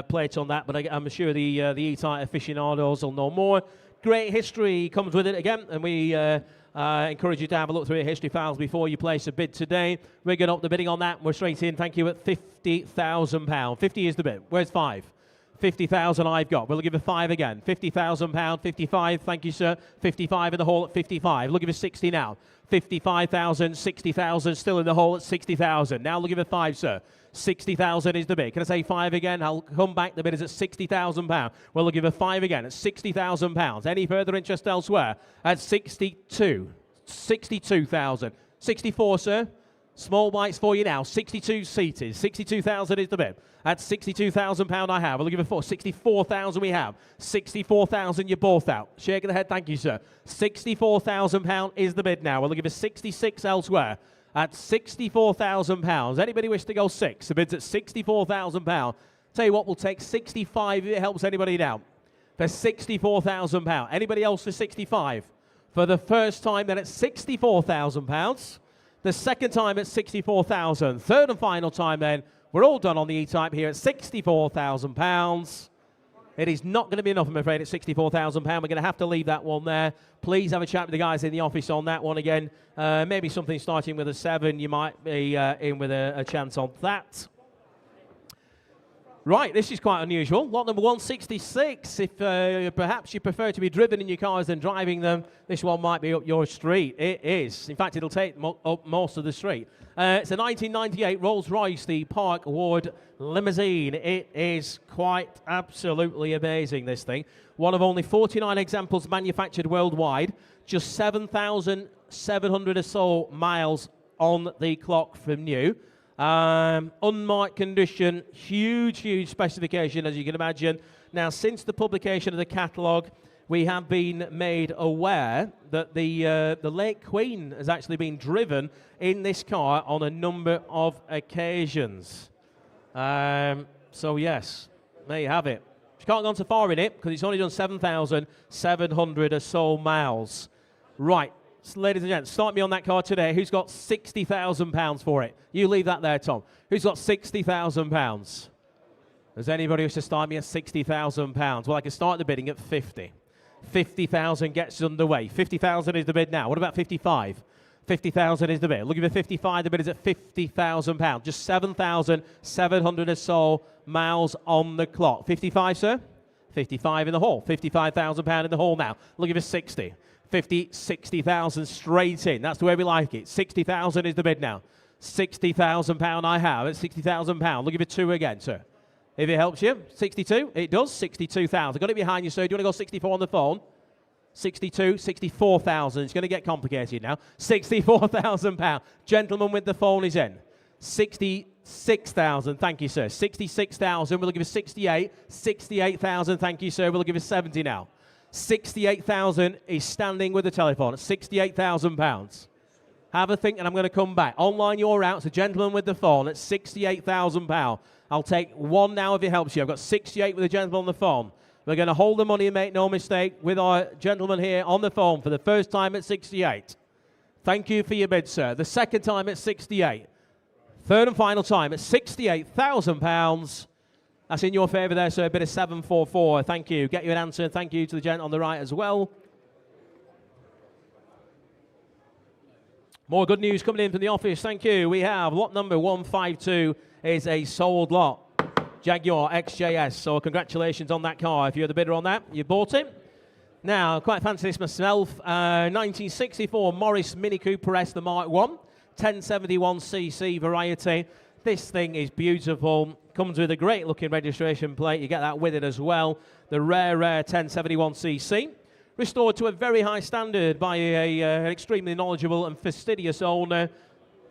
plate on that, but I'm sure the E-Type aficionados will know more. great history comes with it again, and we encourage you to have a look through your history files before you place a bid today. We're going up the bidding on that. We're straight in, thank you, at £50,000. 50 is the bid. Where's 5? 50,000 I've got. We'll give it 5 again. £50,000, 55, thank you, sir. 55 in the hole at 55. We'll give it 60 now. 55,000, 60,000, still in the hole at 60,000. Now we'll give it 5, sir. 60,000 is the bid. Can I say 5 again? I'll come back. The bid is at £60,000. We'll give it 5 again at £60,000. Any further interest elsewhere? At 62. 62,000. 64, sir. Small bites for you now. 62 seated. 62,000 is the bid. At £62,000 I have. We'll give it 4. 64,000 we have. 64,000 you're both out. Shake of the head, thank you, sir. £64,000 is the bid now. We'll give it 66 elsewhere. At £64,000. Anybody wish to go 6? The bid's at £64,000. Tell you what, we'll take 65 if it helps anybody now. For £64,000. Anybody else for 65? For the first time, then at £64,000. The second time at £64,000. Third and final time then. We're all done on the E-Type here at £64,000. It is not going to be enough, I'm afraid, at £64,000. We're going to have to leave that one there. Please have a chat with the guys in the office on that one again. Maybe something starting with a 7. You might be in with a chance on that. Right, this is quite unusual. Lot number 166. If perhaps you prefer to be driven in your cars than driving them, this one might be up your street. It is. In fact, it'll take up most of the street. It's a 1998 Rolls-Royce, the Park Ward Limousine. It is quite absolutely amazing, this thing. One of only 49 examples manufactured worldwide. Just 7,700 or so miles on the clock from new. Unmarked condition, huge specification, as you can imagine. Now, since the publication of the catalogue, we have been made aware that the late Queen has actually been driven in this car on a number of occasions. So, yes, there you have it. She can't go on so far in it because it's only done 7,700 or so miles. Right. So, ladies and gents, start me on that car today. Who's got £60,000 for it? You leave that there, Tom. Who's got £60,000? Does anybody wish to start me at £60,000? Well, I can start the bidding at 50. 50,000 gets underway. 50,000 is the bid now. What about 55? 50,000 is the bid. Looking for 55, the bid is at £50,000. Just 7,700 or so miles on the clock. 55, sir? 55 in the hall. £55,000 in the hall now. Looking for 60. 50, 60,000 straight in. That's the way we like it. 60,000 is the bid now. £60,000 I have at £60,000. Looking for 2 again, sir. If it helps you. 62? It does. 62,000. Got it behind you, sir. Do you want to go 64 on the phone? 62, 64,000. It's going to get complicated now. £64,000. Gentleman with the phone is in. 66,000. Thank you, sir. 66,000. We're looking for 68. 68,000. Thank you, sir. We're looking for 70 now. 68,000 is standing with the telephone at £68,000. Have a think, and I'm going to come back. Online, you're out. It's a gentleman with the phone at £68,000. I'll take 1 now if it helps you. I've got 68 with the gentleman on the phone. We're going to hold the money and make no mistake with our gentleman here on the phone for the first time at 68. Thank you for your bid, sir. The second time at 68. Third and final time at £68,000. That's in your favour there, sir. A bit of 744. Thank you. Get you an answer. Thank you to the gent on the right as well. More good news coming in from the office. Thank you. We have lot number 152 is a sold lot. Jaguar XJS. So congratulations on that car. If you're the bidder on that, you bought it. Now, quite fancy this myself. 1964 Morris Mini Cooper S, the Mark 1. 1071cc variety. This thing is beautiful. Comes with a great looking registration plate. You get that with it as well. The rare 1071cc. Restored to a very high standard by an extremely knowledgeable and fastidious owner.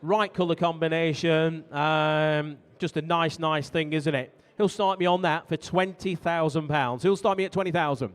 Right colour combination. Just a nice thing, isn't it? He'll start me on that for £20,000. He'll start me at 20,000.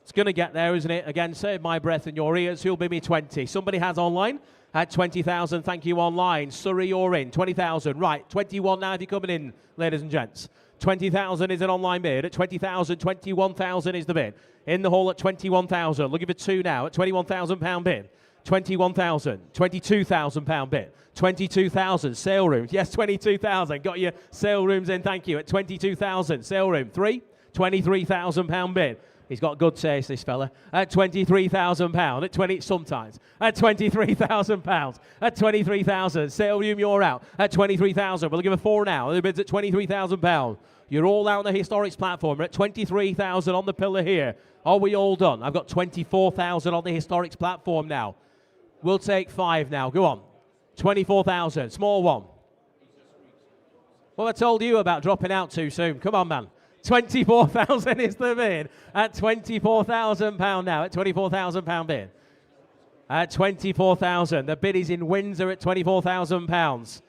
It's going to get there, isn't it? Again, save my breath in your ears. He'll be me 20. Somebody has online at 20,000. Thank you online. Surrey, you're in. 20,000. Right, 21 now if you're coming in, ladies and gents. 20,000 is an online bid. At 20,000, 21,000 is the bid. In the hall at 21,000. Looking for 2 now at £21,000 bid. 21,000, £22,000 bid. 22,000 sale rooms. Yes, 22,000. Got your sale rooms in. Thank you. At 22,000 sale room. 3, £23,000 bid. He's got good taste, this fella. At £23,000. At 20 sometimes. At £23,000. At 23,000. Sale room, you're out. At 23,000. We'll give a 4 now. The bid's at £23,000. You're all out on the historics platform. We're at 23,000 on the pillar here. Are we all done? I've got 24,000 on the historics platform now. We'll take 5 now. Go on. 24,000. Small one. Well, I told you about dropping out too soon. Come on, man. 24,000 is the bid. At £24,000 now. At £24,000 bid. At 24,000. The bid is in Windsor at £24,000.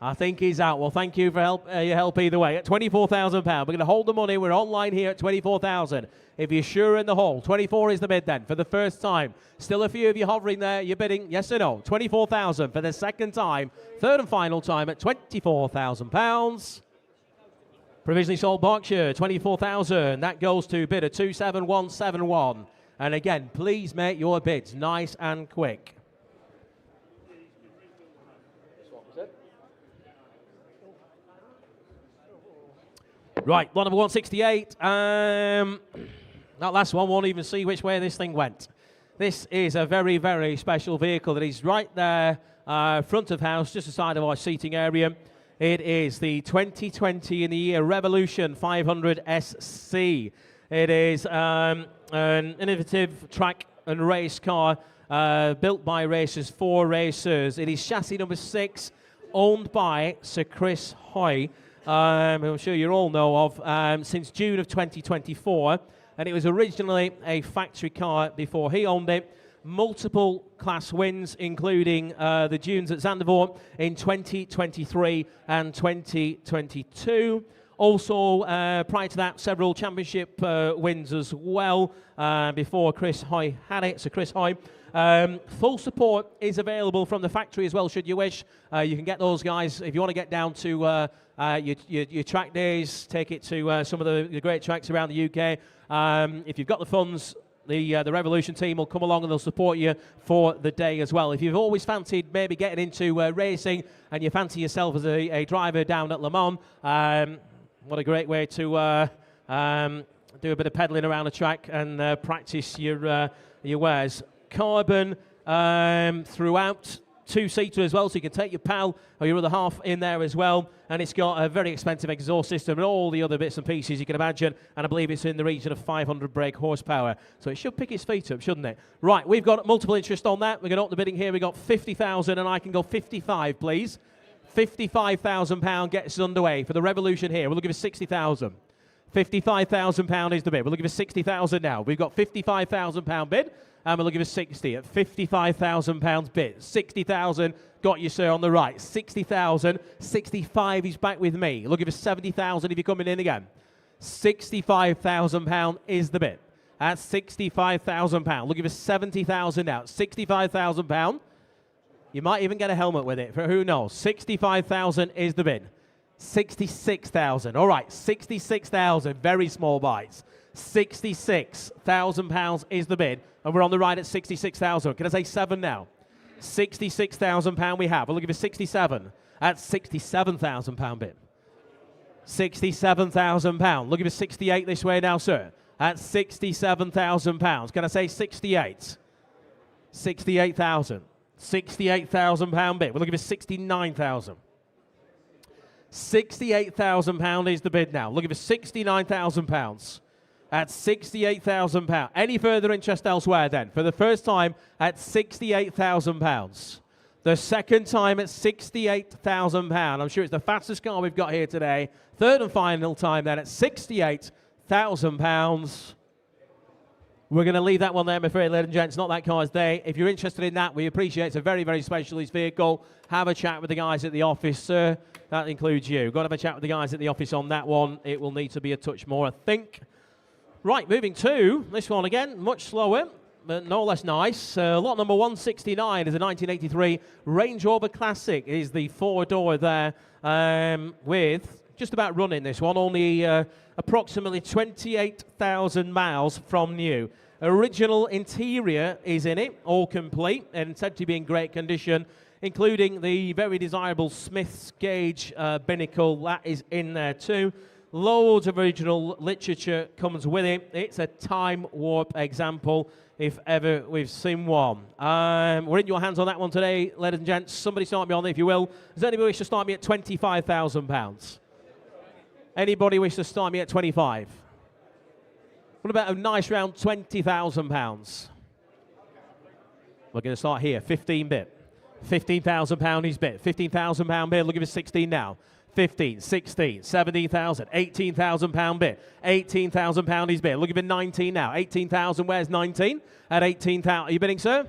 I think he's out. Well, thank you for your help either way. At £24,000. We're going to hold the money. We're online here at 24,000. If you're sure in the hole, 24 is the bid then for the first time. Still a few of you hovering there. You're bidding yes or no. 24,000 for the second time. Third and final time at £24,000. Provisionally sold Berkshire, 24,000. That goes to bidder 27171. And again, please make your bids nice and quick. Right, lot number 168. That last one won't even see which way this thing went. This is a very, very special vehicle that is right there, front of house, just aside of our seating area. It is the 2020 in the year Revolution 500 SC. It is an innovative track and race car built by racers for racers. It is chassis number 6, owned by Sir Chris Hoy, who I'm sure you all know of, since June of 2024. And it was originally a factory car before he owned it. Multiple class wins, including the Dunes at Zandvoort in 2023 and 2022. Also, prior to that, several championship wins as well before Chris Hoy had it. So Chris Hoy. Full support is available from the factory as well, should you wish. You can get those guys if you want to get down to your track days, take it to some of the great tracks around the UK. If you've got the funds, the Revolution team will come along and they'll support you for the day as well. If you've always fancied maybe getting into racing and you fancy yourself as a driver down at Le Mans, what a great way to do a bit of pedaling around the track and practice your wares. Carbon throughout, 2-seater as well, so you can take your pal or your other half in there as well. And it's got a very expensive exhaust system and all the other bits and pieces you can imagine. And I believe it's in the region of 500 brake horsepower. So it should pick its feet up, shouldn't it? Right, we've got multiple interest on that. We're going to up the bidding here. We've got 50,000 and I can go 55, please. £55,000 gets us underway for the Revolution here. We'll give us 60,000. £55,000 is the bid. We'll give us 60,000 now. We've got £55,000 bid. And we'll give us 60 at £55,000 bid. 60,000 got you, sir, on the right. 60,000. 65 he's back with me. We'll give us 70,000 if you're coming in again. £65,000 is the bid. At £65,000. We'll give us 70,000 now. £65,000. You might even get a helmet with it, for who knows. 65,000 is the bid. 66,000. All right, 66,000. Very small bites. £66,000 is the bid. And we're on the right at 66,000. Can I say 7 now? £66,000 we have. We'll give you 67 at £67,000 bid. £67,000. Look at 68 this way now, sir. At £67,000. Can I say 68? 68,000. £68,000 bid. We'll give you 69,000. £68,000 is the bid now. Look at £69,000. At £68,000. Any further interest elsewhere then? For the first time at £68,000. The second time at £68,000. I'm sure it's the fastest car we've got here today. Third and final time then at £68,000. We're going to leave that one there, I'm afraid, ladies and gents. Not that car's day. If you're interested in that, we appreciate it. It's a very, very specialist vehicle. Have a chat with the guys at the office, sir. That includes you. Got to have a chat with the guys at the office on that one. It will need to be a touch more, I think. Right, moving to this one again, much slower, but no less nice. Lot number 169 is a 1983 Range Rover Classic. It is the 4-door there with just about running this one, only approximately 28,000 miles from new. Original interior is in it, all complete, and said to be in great condition, including the very desirable Smith's gauge binnacle. That is in there too. Loads of original literature comes with it. It's a time warp example, if ever we've seen one. We're in your hands on that one today, ladies and gents. Somebody start me on it, if you will. Does anybody wish to start me at £25,000? Anybody wish to start me at 25? What about a nice round £20,000? We're going to start here, 15 bit. £15,000 is bid. £15,000 bid. We'll give it 16 now. 15, 16, 17,000, £18,000 bid. £18,000 is bid. Look at it 19 now. 18,000. Where's 19? At 18,000. Are you bidding, sir?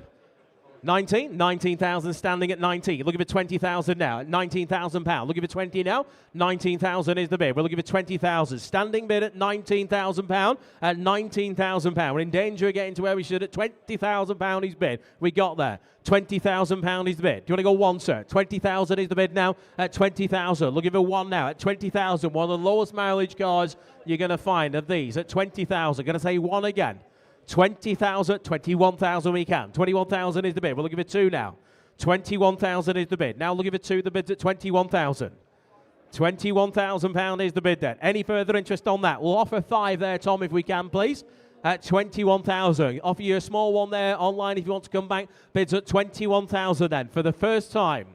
19, 19,000 standing at 19. Look at it 20,000 now at £19,000. Look at it 20 now. 19,000 is the bid. We'll look at it 20,000. Standing bid at £19,000 at £19,000. We're in danger of getting to where we should at £20,000 is bid. We got there. £20,000 is the bid. Do you want to go one, sir? 20,000 is the bid now at 20,000. Look at it one now at 20,000. One of the lowest mileage cars you're going to find of these at 20,000. Going to say one again. 20,000, 21,000 we can. 21,000 is the bid. We'll look at it two now. 21,000 is the bid. Now look at it two. The bid's at 21,000. £21,000 is the bid then. Any further interest on that? We'll offer 5 there, Tom, if we can, please. At 21,000. Offer you a small one there online if you want to come back. Bids at 21,000 then for the first time.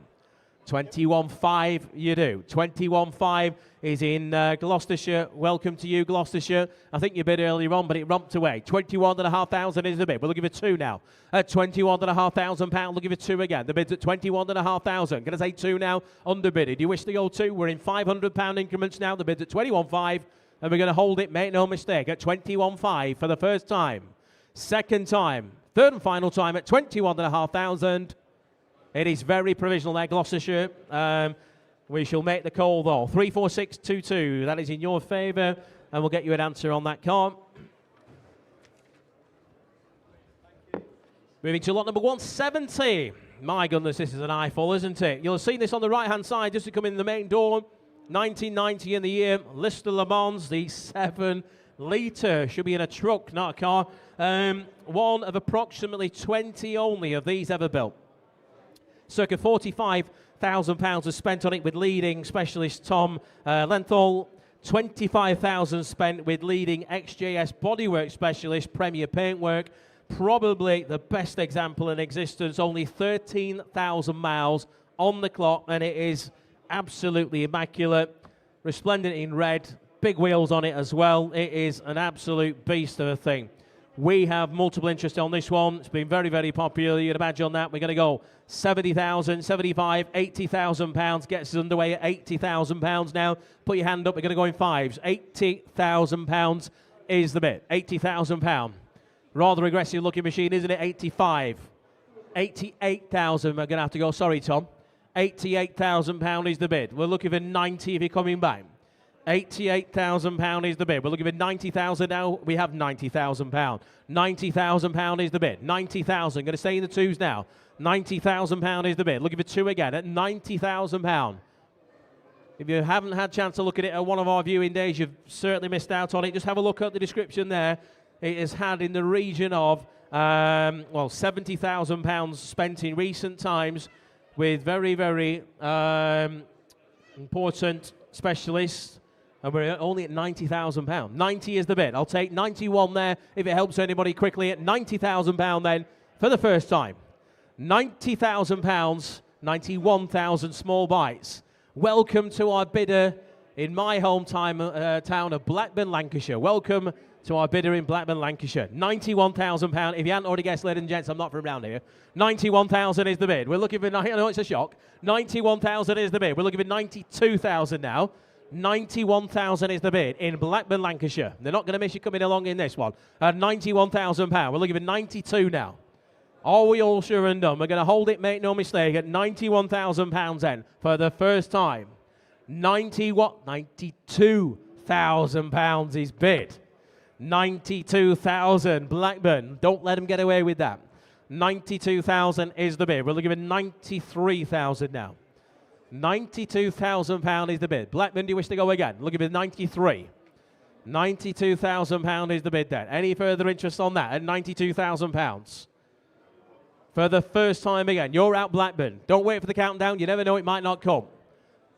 21.5 you do. 21.5 is in Gloucestershire. Welcome to you, Gloucestershire. I think you bid earlier on, but it romped away. 21,500 is the bid. We'll look at it 2 now. At £21,500, look at it 2 again. The bid's at 21,500. Going to say 2 now, underbidded. You wish to go 2? We're in £500 increments now. The bid's at 21.5, and we're going to hold it, make no mistake, at 21.5 for the first time. Second time. Third and final time at 21,500. It is very provisional there, Gloucestershire. We shall make the call, though. 34622, that is in your favour, and we'll get you an answer on that car. Moving to lot number 170. My goodness, this is an eyeful, isn't it? You'll have seen this on the right-hand side, just to come in the main door. 1990 in the year, Lister Le Mans, the 7-litre. Should be in a truck, not a car. One of approximately 20 only of these ever built. Circa £45,000 was spent on it with leading specialist Tom Lenthal. £25,000 spent with leading XJS bodywork specialist Premier Paintwork. Probably the best example in existence. Only 13,000 miles on the clock, and it is absolutely immaculate. Resplendent in red, big wheels on it as well. It is an absolute beast of a thing. We have multiple interest on this one. It's been very, very popular. You'd imagine on that. We're going to go 70,000, 75, £80,000. Gets us underway at £80,000 now. Put your hand up. We're going to go in 5s. £80,000 is the bid. £80,000. Rather aggressive looking machine, isn't it? 85. 88,000. We're going to have to go. Sorry, Tom. £88,000 is the bid. We're looking for 90 if you're coming back. £88,000 is the bid. We're looking at 90,000 now. We have £90,000. £90,000 is the bid. 90,000. Going to stay in the 2s now. £90,000 is the bid. Looking for 2 again at £90,000. If you haven't had a chance to look at it at one of our viewing days, you've certainly missed out on it. Just have a look at the description there. It has had in the region of, £70,000 spent in recent times with very, very important specialists. And we're only at £90,000. 90 is the bid. I'll take 91 there if it helps anybody quickly at £90,000 then for the first time. £90,000, 91,000 small bites. Welcome to our bidder in my hometown town of Blackburn, Lancashire. Welcome to our bidder in Blackburn, Lancashire. £91,000. If you hadn't already guessed, ladies and gents, I'm not from around here. 91,000 is the bid. We're looking for, I know it's a shock. 91,000 is the bid. We're looking for 92,000 now. 91,000 is the bid in Blackburn, Lancashire. They're not going to miss you coming along in this one. At £91,000. We're looking for 92 now. Are we all sure and done? We're going to hold it, make no mistake, at £91,000 then for the first time. £92,000 is bid. 92,000 Blackburn. Don't let them get away with that. 92,000 is the bid. We're looking at 93,000 now. £92,000 is the bid. Blackburn, do you wish to go again? Looking at 93. £92,000 is the bid then. Any further interest on that at £92,000? For the first time again, you're out, Blackburn. Don't wait for the countdown. You never know, it might not come.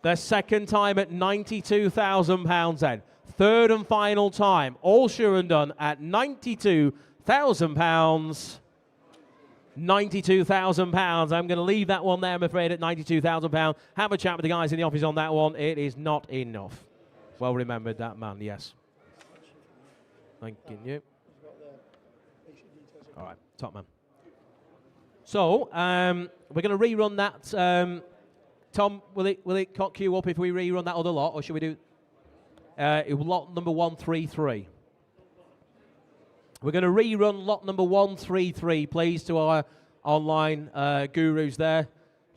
The second time at £92,000 then. Third and final time, all sure and done at £92,000. £92,000. I'm going to leave that one there, I'm afraid, at £92,000. Have a chat with the guys in the office on that one. It is not enough. Well remembered, that man, yes. Thank you. All right, top man. So, we're going to rerun that. Tom, will it cock you up if we rerun that other lot, or should we do lot number 133? We're going to rerun lot number 133, please, to our online gurus there.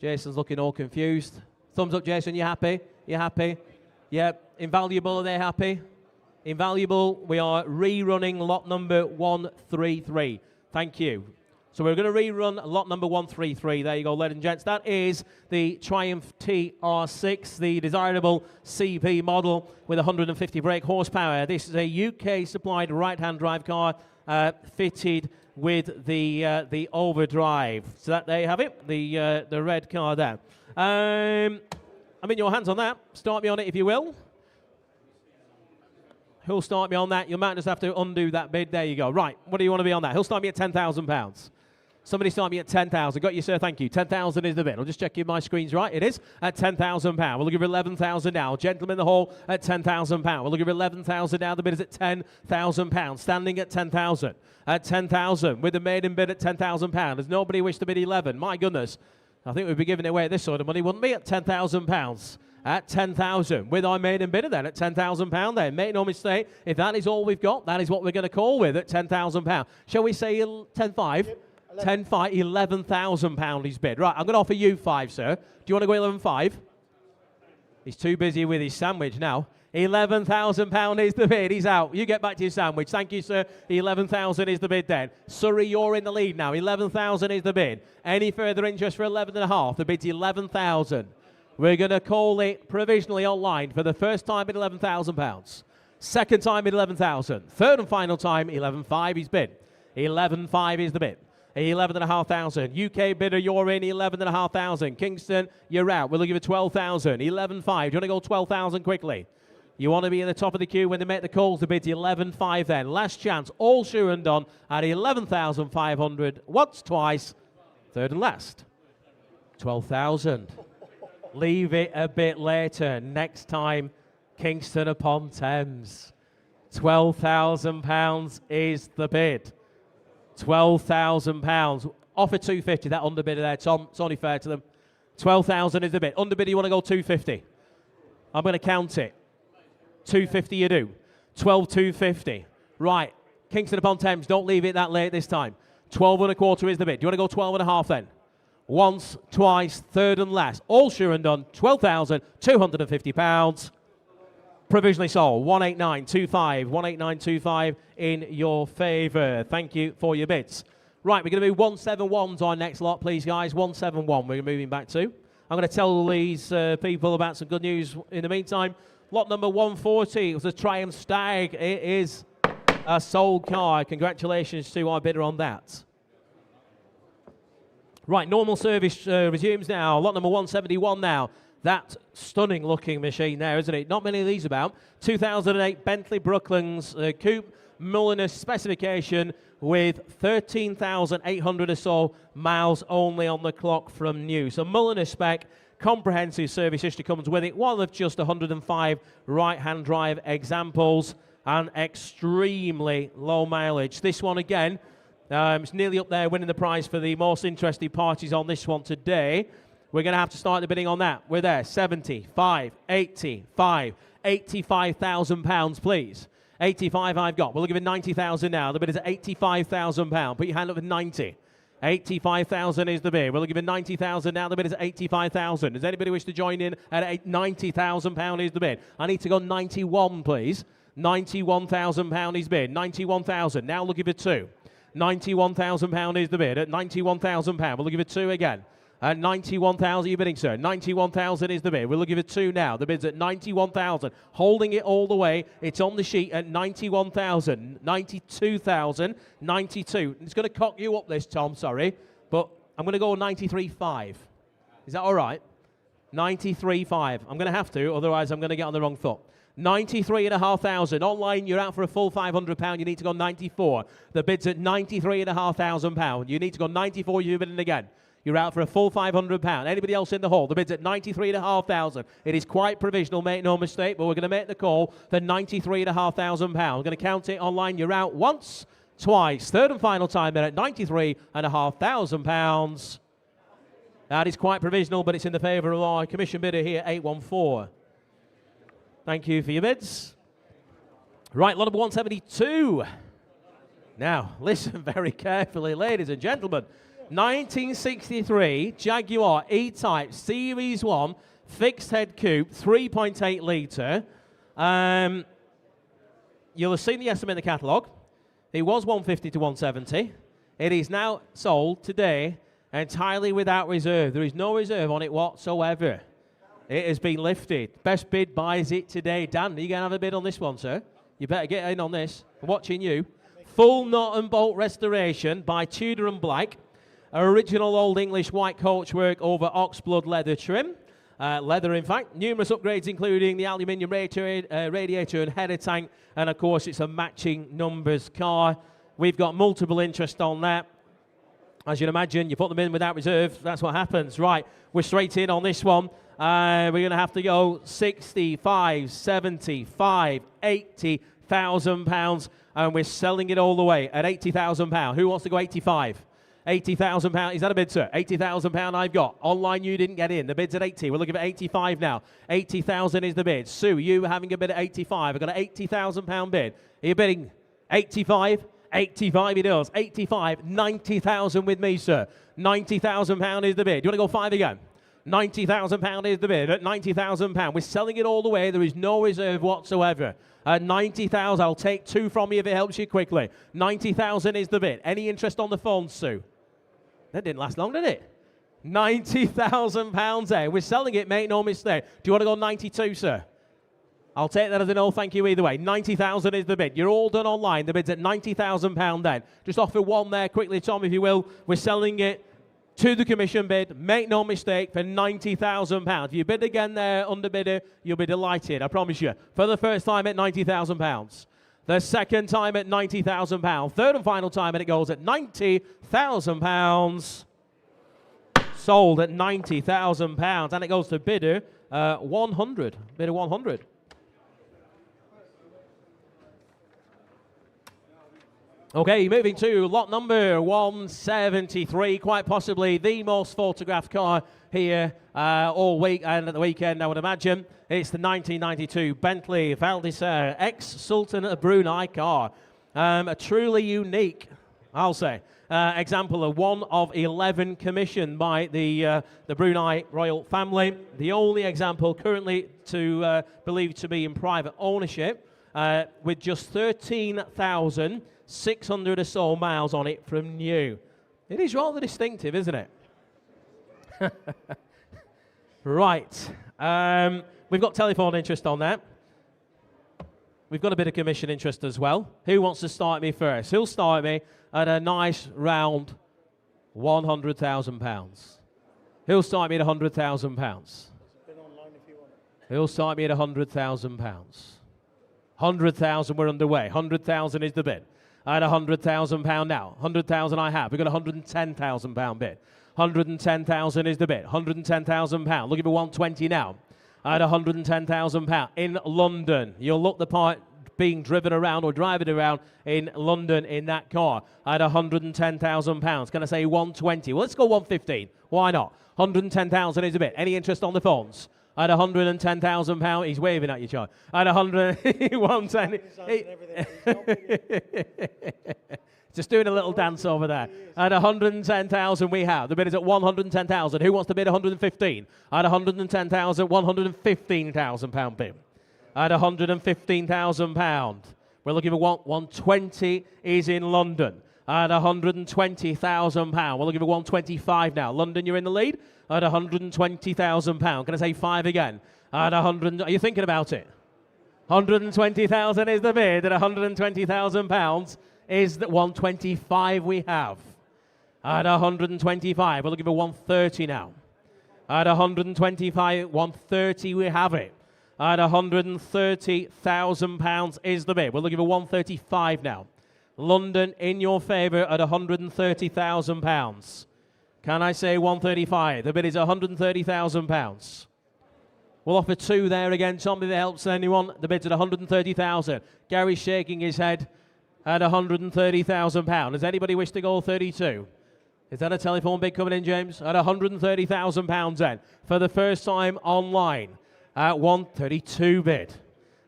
Jason's looking all confused. Thumbs up, Jason. You happy? You happy? Yep. Invaluable, are they happy? Invaluable, we are rerunning lot number 133. Thank you. So we're going to rerun lot number 133. There you go, ladies and gents. That is the Triumph TR6, the desirable CP model with 150 brake horsepower. This is a UK-supplied right-hand drive car fitted with the overdrive. So that there you have it, the red car there. I'm in your hands on that. Start me on it if you will. Who'll start me on that? You might just have to undo that bid. There you go. Right, what do you want to be on that? Who'll start me at £10,000. Somebody start me at 10,000. Got you, sir. Thank you. 10,000 is the bid. I'll just check if my screen's right. It is at £10,000. We'll give you 11,000 now. Gentlemen in the hall at £10,000. We'll give you 11,000 now. The bid is at £10,000. Standing at 10,000. At 10,000 with the maiden bid at £10,000. Does nobody wish to bid 11? My goodness. I think we'd be giving it away at this sort of money, wouldn't we? At £10,000. At 10,000 with our maiden bidder then at £10,000 then. Make no mistake, if that is all we've got, that is what we're going to call with at £10,000. Shall we say 10.5? 10.5, £11,000 he's bid. Right, I'm going to offer you 5, sir. Do you want to go 11.5? He's too busy with his sandwich now. £11,000 is the bid. He's out. You get back to your sandwich. Thank you, sir. 11,000 is the bid then. Surrey, you're in the lead now. 11,000 is the bid. Any further interest for 11.5? The bid's 11,000. We're going to call it provisionally online for the first time at £11,000. Second time at 11,000. Third and final time, 11.5 he's bid. 11.5 is the bid. 11,500. UK bidder, you're in. 11,500. Kingston, you're out. We'll give you 12,000. 11.5. Do you want to go 12,000 quickly? You want to be at the top of the queue when they make the calls. The bid's 11.5 then. Last chance, all sure and done at 11,500. Once, twice. Third and last. 12,000. Leave it a bit later. Next time, Kingston upon Thames. £12,000 is the bid. £12,000. Offer 250. That underbidder there, Tom. It's only fair to them. 12,000 is the bid. Underbidder, you want to go 250? I'm going to count it. 250 you do. 12,250. Right. Kingston upon Thames. Don't leave it that late this time. 12.25 is the bid. Do you want to go 12.5 then? Once, twice, third and last. All sure and done. £12,250. Provisionally sold. 18925. 18925 in your favour. Thank you for your bids. Right, we're going to move 171 to our next lot, please, guys. 171 we're moving back to. I'm going to tell these people about some good news in the meantime. Lot number 140 was a Triumph Stag. It is a sold car. Congratulations to our bidder on that. Right, normal service resumes now. Lot number 171 now. That stunning looking machine there, isn't it? Not many of these about. 2008 Bentley Brooklands Coupe, Mulliner specification with 13,800 or so miles only on the clock from new. So Mulliner spec, comprehensive service history comes with it. One of just 105 right-hand drive examples and extremely low mileage. This one again, it's nearly up there winning the prize for the most interested parties on this one today. We're going to have to start the bidding on that. We're there. 75, 85, 85,000 pounds, please. 85 I've got. We'll give it 90,000 now. The bid is at 85,000 pounds. Put your hand up at 90. 85,000 is the bid. We'll give it 90,000 now. The bid is at 85,000. Does anybody wish to join in at 90,000 pound is the bid? I need to go 91, please. 91,000 pound is bid. 91,000. Now we'll give it 2. 91,000 pound is the bid. At 91,000 pound, we'll give it 2 again. At 91,000, you're bidding, sir. 91,000 is the bid. We'll give it 2 now. The bid's at 91,000. Holding it all the way. It's on the sheet at 91,000. 92,000. 92. It's going to cock you up this, Tom, sorry. But I'm going to go 93.5. Is that all right? 93.5. I'm going to have to, otherwise I'm going to get on the wrong foot. 93,500. Online, you're out for a full £500. You need to go 94. The bid's at £93,500. You need to go 94. You're bidding again. You're out for a full £500. Anybody else in the hall? The bid's at 93,500. It is quite provisional, make no mistake, but we're going to make the call for £93,500. We're going to count it online. You're out once, twice. Third and final time there at £93,500. That is quite provisional, but it's in the favour of our commission bidder here, 814. Thank you for your bids. Right, lot number 172. Now, listen very carefully, ladies and gentlemen. 1963 Jaguar E-Type Series 1 fixed head coupe, 3.8 litre. You'll have seen the estimate in the catalogue. It was 150 to 170. It is now sold today entirely without reserve. There is no reserve on it whatsoever. It has been lifted. Best bid buys it today. Dan, are you going to have a bid on this one, sir? You better get in on this. I'm watching you. Full knot and bolt restoration by Tudor and Black. Original Old English white coachwork over oxblood leather trim. Leather, in fact. Numerous upgrades, including the aluminium radiator and header tank. And, of course, it's a matching numbers car. We've got multiple interest on that. As you'd imagine, you put them in without reserve. That's what happens. Right, we're straight in on this one. We're going to have to go 65, 75, 80,000 pounds, and we're selling it all the way at 80,000 pounds. Who wants to go 85? 80,000 pounds. Is that a bid, sir? 80,000 pounds I've got. Online, you didn't get in. The bid's at 80. We're looking at 85 now. 80,000 is the bid. Sue, you having a bid at 85. I've got an 80,000 pound bid. Are you bidding 85? 85 it does. 85, 90,000 with me, sir. 90,000 pound is the bid. Do you want to go 5 again? 90,000 pound is the bid at 90,000 pound. We're selling it all the way. There is no reserve whatsoever. At 90,000, I'll take 2 from you if it helps you quickly. 90,000 is the bid. Any interest on the phone, Sue? That didn't last long, did it? 90,000 pounds there. We're selling it, make no mistake. Do you want to go 92, sir? I'll take that as a no, thank you either way. 90,000 is the bid. You're all done online. The bid's at 90,000 pound then. Just offer one there quickly, Tom, if you will. We're selling it to the commission bid, make no mistake, for £90,000. If you bid again there, underbidder, you'll be delighted, I promise you. For the first time at £90,000. The second time at £90,000. Third and final time, and it goes at £90,000. Sold at £90,000. And it goes to bidder 100. Bidder 100. Okay, moving to lot number 173, quite possibly the most photographed car here all week and at the weekend, I would imagine. It's the 1992 Bentley Valdisar ex-Sultan of Brunei car. A truly unique, I'll say, example of one of 11 commissioned by the Brunei royal family. The only example currently believed to be in private ownership, with just 13,600 or so miles on it from new. It is rather distinctive, isn't it? Right. We've got telephone interest on that. We've got a bit of commission interest as well. Who wants to start me first? Who'll start me at a nice round £100,000? Who'll start me at £100,000? Who'll start me at £100,000? 100,000, we're underway. 100,000 is the bid. At £100,000 now. 100,000 I have. We've got a £110,000 bid. 110,000 is the bid. £110,000. Looking for 120 now. At £110,000 in London. You'll look the part being driven around or driving around in London in that car. At £110,000. Can I say 120? Well, let's go 115. Why not? 110,000 is a bid. Any interest on the phones? At £110,000, he's waving at you, John. At 110, just doing a little dance over there. At 110,000 we have. The bid is at 110,000. Who wants to bid 115? At 110,000, £115,000 bid. At £115,000. We're looking for 120 is in London. At £120,000. We're looking for 125 now. London, you're in the lead. At £120,000. Can I say 5 again? At 100, are you thinking about it? 120,000 is the bid. At £120,000 is the 125 we have. At 125, we're looking for 130 now. At 125, 130 we have it. at £130,000 is the bid. We're looking for 135 now. London in your favour at £130,000. Can I say 135? The bid is £130,000. We'll offer 2 there again. Tommy, if it helps anyone. The bid's at 130,000. Gary's shaking his head at £130,000. Does anybody wish to go 32? Is that a telephone bid coming in, James? At £130,000 then. For the first time online at 132 bid.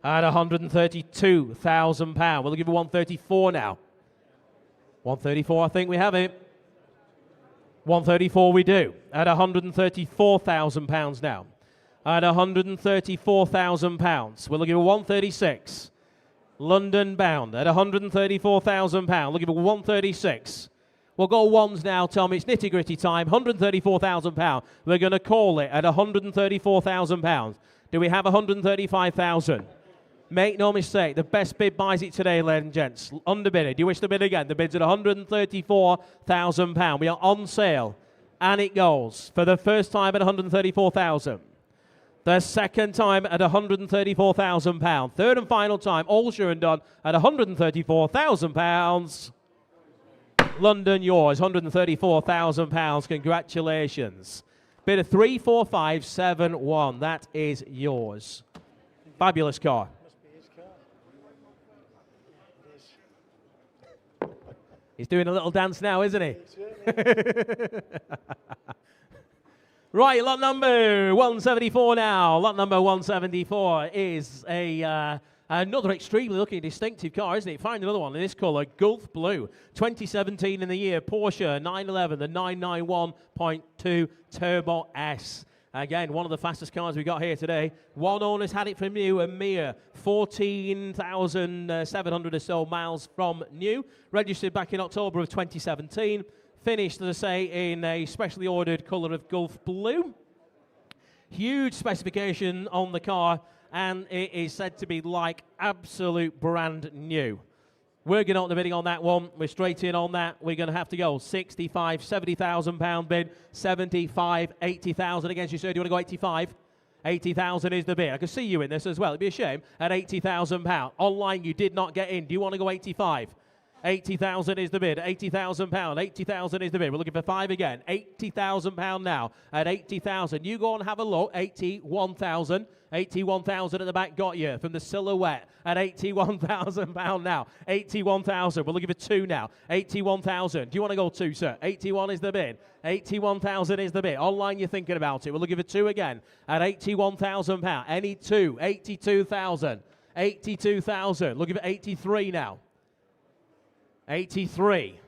At £132,000. We'll give you 134 now. 134, I think we have it. 134 we do. At £134,000 now. At £134,000. We're looking for 136. London bound at £134,000. Looking for 136. We'll go ones now, Tom. It's nitty gritty time. £134,000. We're going to call it at £134,000. Do we have 135,000? Make no mistake, the best bid buys it today, ladies and gents. Underbidder. Do you wish to bid again? The bid's at £134,000. We are on sale, and it goes for the first time at £134,000. The second time at £134,000. Third and final time, all sure and done at £134,000. London, yours, £134,000. Congratulations. Bid of 34571. That is yours. Fabulous car. Must be his car. It is. He's doing a little dance now, isn't he? It certainly is. Right, lot number 174 now. Lot number 174 is another extremely looking distinctive car, isn't it? Find another one in this colour, Gulf Blue. 2017 in the year, Porsche 911, the 991.2 Turbo S. Again, one of the fastest cars we got here today. One owner's had it from new, a mere 14,700 or so miles from new. Registered back in October of 2017. Finished, as I say, in a specially ordered colour of Gulf Blue. Huge specification on the car, and it is said to be like absolute brand new. We're going on the bidding on that one. We're straight in on that. We're going to have to go 65, 70,000 pound bid, 75, 80,000 against you, sir. Do you want to go 85? 80,000 is the bid. I can see you in this as well. It'd be a shame at 80,000 pound. Online, you did not get in. Do you want to go 85? 80,000 is the bid. 80,000 pound. 80,000 is the bid. We're looking for 5 again. 80,000 pound now at 80,000. You go and have a look. 81,000. 81,000 at the back got you from the silhouette at 81,000 pound now. 81,000. We're looking for 2 now. 81,000. Do you want to go 2, sir? 81 is the bid. 81,000 is the bid. Online, you're thinking about it. We're looking for 2 again at 81,000 pound. Any 2. 82,000. 82,000. Looking for 83 now. 83.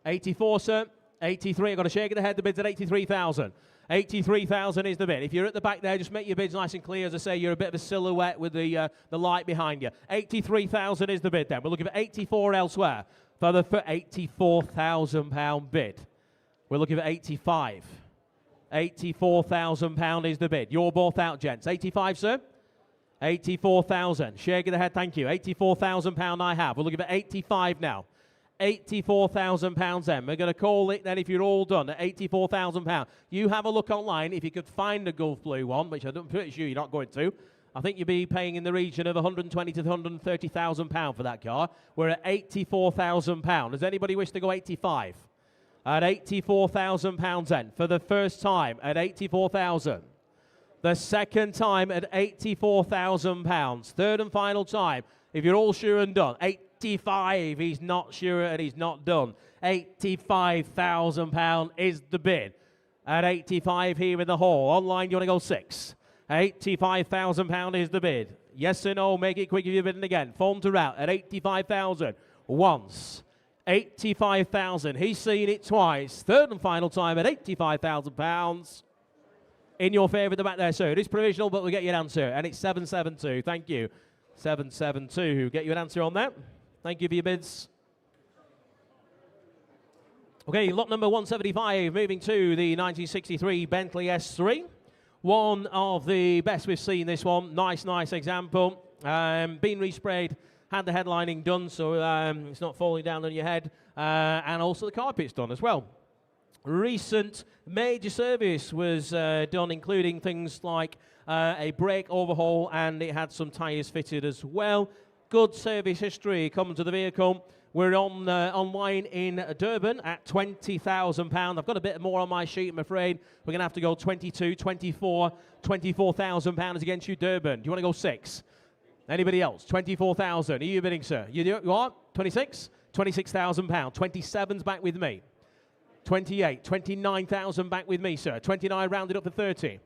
84, sir. 83. I've got a shake of the head. The bid's at 83,000. 83,000 is the bid. If you're at the back there, just make your bids nice and clear. As I say, you're a bit of a silhouette with the light behind you. 83,000 is the bid then. We're looking for 84 elsewhere for the £84,000 bid. We're looking for 85. £84,000 is the bid. You're both out, gents. 85, sir? 84,000. Shake of the head, thank you. £84,000 I have. We're looking for 85 now. £84,000 then. We're going to call it then if you're all done at £84,000. You have a look online if you could find a Gulf Blue one, which I'm pretty sure you're not going to. I think you'll be paying in the region of £120,000 to £130,000 for that car. We're at £84,000. Does anybody wish to go 85? At £84,000 then. For the first time at £84,000. The second time at £84,000. Third and final time, if you're all sure and done. 85, he's not sure and he's not done. £85,000 is the bid. At 85 here in the hall. Online, you want to go 6. £85,000 is the bid. Yes or no, make it quick if you're bidding again. Phone to route at 85,000. Once. 85,000. He's seen it twice. Third and final time at £85,000. In your favour at the back there, sir. It is provisional, but we'll get you an answer. And it's 772. Thank you. 772. Get you an answer on that. Thank you for your bids. Okay, lot number 175, moving to the 1963 Bentley S3. One of the best we've seen, this one. Nice example. Been resprayed, had the headlining done, so it's not falling down on your head. And also the carpet's done as well. recent major service was done, including things like a brake overhaul, and it had some tyres fitted as well. Good service history coming to the vehicle. We're on online in Durban at £20,000. I've got a bit more on my sheet, I'm afraid. We're going to have to go 22, 24, £24,000 against you, Durban. Do you want to go 6? Anybody else? 24,000. Are you bidding, sir? You are? 26? £26,000. 27's back with me. 28, 29,000 back with me, sir. 29 rounded up to 30.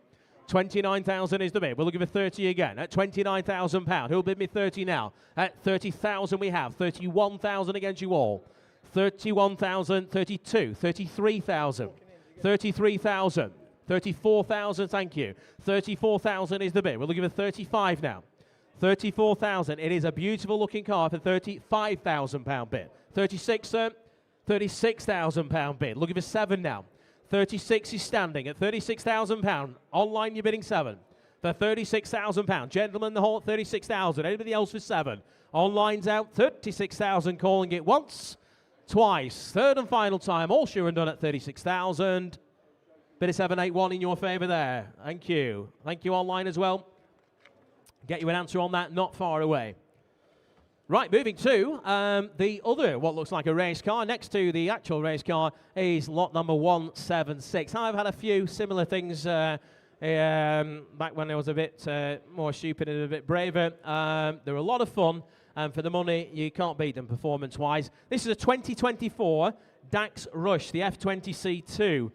29,000 is the bid. We'll give it 30 again at £29,000. Who'll bid me 30 now? At 30,000 we have. 31,000 against you all. 31,000, 32, 33,000, 33,000, 34,000, thank you. 34,000 is the bid. We'll give it 35 now. 34,000. It is a beautiful looking car for £35,000 bid. 36, sir. £36,000 bid. Look at the 7 now. 36 is standing at £36,000. Online, you're bidding 7 for £36,000. Gentlemen, the whole at 36,000. Anybody else for 7? Online's out. 36,000. Calling it once, twice, third and final time. All sure and done at 36,000. Bid of 781 in your favour there. Thank you. Thank you online as well. Get you an answer on that. Not far away. Right, moving to the other, what looks like a race car. Next to the actual race car is lot number 176. I've had a few similar things back when I was a bit more stupid and a bit braver. They're a lot of fun, and for the money, you can't beat them performance-wise. This is a 2024 Dax Rush, the F20C2.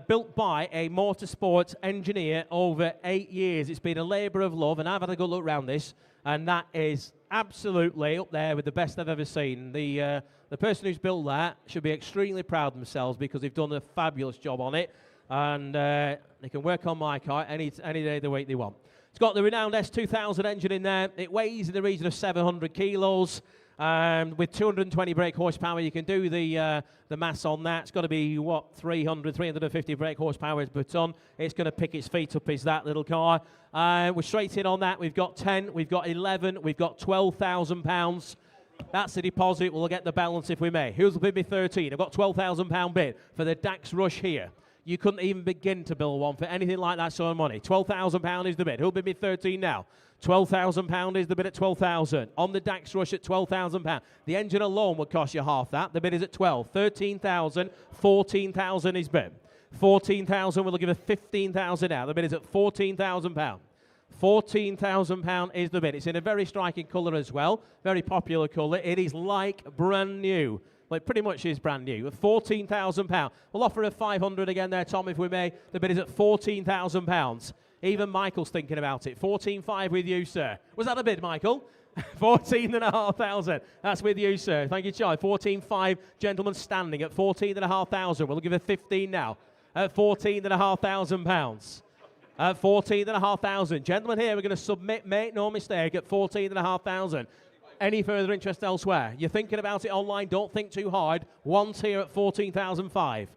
Built by a motorsport engineer over 8 years. It's been a labour of love, and I've had a good look around this, and that is absolutely up there with the best I've ever seen. The person who's built that should be extremely proud of themselves because they've done a fabulous job on it, and they can work on my car any day of the week they want. It's got the renowned S2000 engine in there. It weighs in the region of 700 kilos. With 220 brake horsepower, you can do the mass on that. It's got to be, 350 brake horsepower per ton. It's going to pick its feet up, is that little car. We're straight in on that. We've got 10, we've got 11, we've got £12,000. That's the deposit. We'll get the balance if we may. Who's bid me 13? I've got £12,000 bid for the Dax Rush here. You couldn't even begin to build one for anything like that sort of money. £12,000 is the bid. Who'll bid me 13 now? £12,000 is the bid at 12,000. On the Dax Rush at £12,000. The engine alone would cost you half that. The bid is at 12. 13,000. 14,000 is bid. 14,000. We'll give it 15,000 out. The bid is at £14,000. £14,000 is the bid. It's in a very striking colour as well. Very popular colour. It is like brand new. Well, it pretty much is brand new. £14,000. We'll offer a 500 again there, Tom, if we may. The bid is at £14,000. Even Michael's thinking about it. 14.5 with you, sir. Was that a bid, Michael? 14,500. That's with you, sir. Thank you, Charlie. 14.5. Gentlemen standing at 14,500. We'll give it 15 now. At £14,500. At 14,500. Gentlemen here, we're going to submit, make no mistake, at 14,500. Any further interest elsewhere? You're thinking about it online, don't think too hard. Once here at 14,500.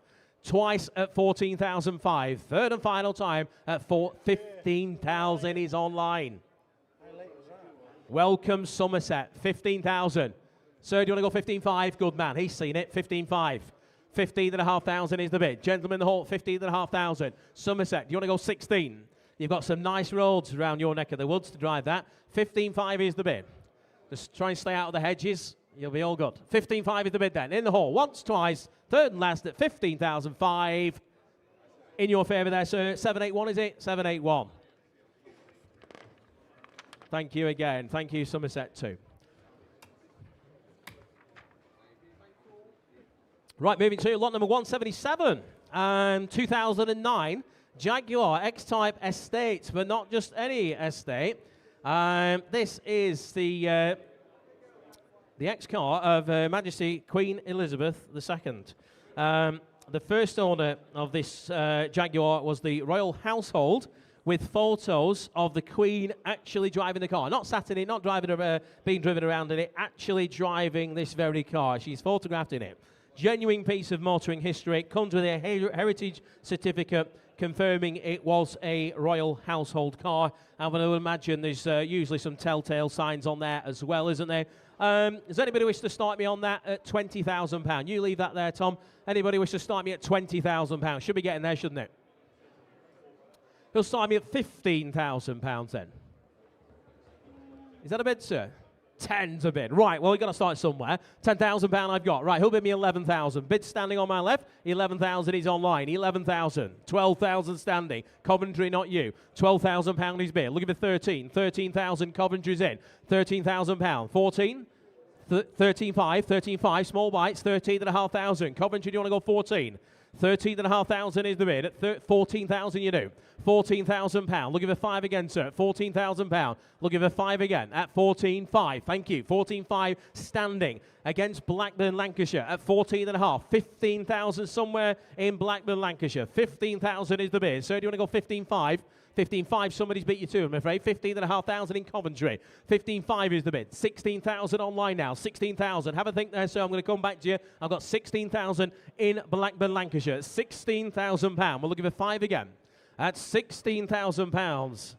Twice at 14,500. Third and final time at 15,000 is online. Welcome Somerset, 15,000. Sir, do you want to go 15.5? Good man, he's seen it, 15.5. 15,500 is the bid. Gentlemen, the whole 15,500. Somerset, do you want to go 16? You've got some nice roads around your neck of the woods to drive that. 15.5 is the bid. Just try and stay out of the hedges. You'll be all good. 15.5 is the bid then. In the hall, once, twice, third and last at 15,005. In your favour there, sir. 781, is it? 781. Thank you again. Thank you, Somerset, too. Right, moving to lot number 177. 2009 Jaguar X-Type Estate, but not just any estate. This is the X-car of Her Majesty Queen Elizabeth II. The first owner of this Jaguar was the royal household, with photos of the Queen actually driving the car. Not sat in it, not driving, being driven around in it, actually driving this very car. She's photographed in it. Genuine piece of motoring history. It comes with a heritage certificate confirming it was a royal household car. I would imagine there's usually some telltale signs on there as well, isn't there? Does anybody wish to start me on that at £20,000? You leave that there, Tom. Anybody wish to start me at £20,000? Should be getting there, shouldn't it? He'll start me at £15,000 then. Is that a bid, sir? 10's a bid. Right, well, we've got to start somewhere. £10,000 I've got. Right, he'll bid me 11,000. Bid standing on my left. 11,000 is online. 11,000. 12,000 standing. Coventry, not you. £12,000 is bid. Look at the 13. 13,000 Coventry's in. £13,000. 14. 13.5. 13.5. Small bites. 13,500. Coventry, do you want to go 14? 13,500 is the bid. At 14,000 you do. £14,000. Look at the 5 again, sir. £14,000. Look at the 5 again at 14.5. Thank you. 14.5 standing against Blackburn, Lancashire at 14.5. 15,000 somewhere in Blackburn, Lancashire. 15,000 is the bid. Sir, do you want to go 15.5? 15.5, somebody's beat you to, I'm afraid. 15,500 in Coventry. 15.5 is the bid. 16,000 online now. 16,000. Have a think there, sir. I'm going to come back to you. I've got 16,000 in Blackburn, Lancashire. £16,000. We'll look at the 5 again. At £16,000.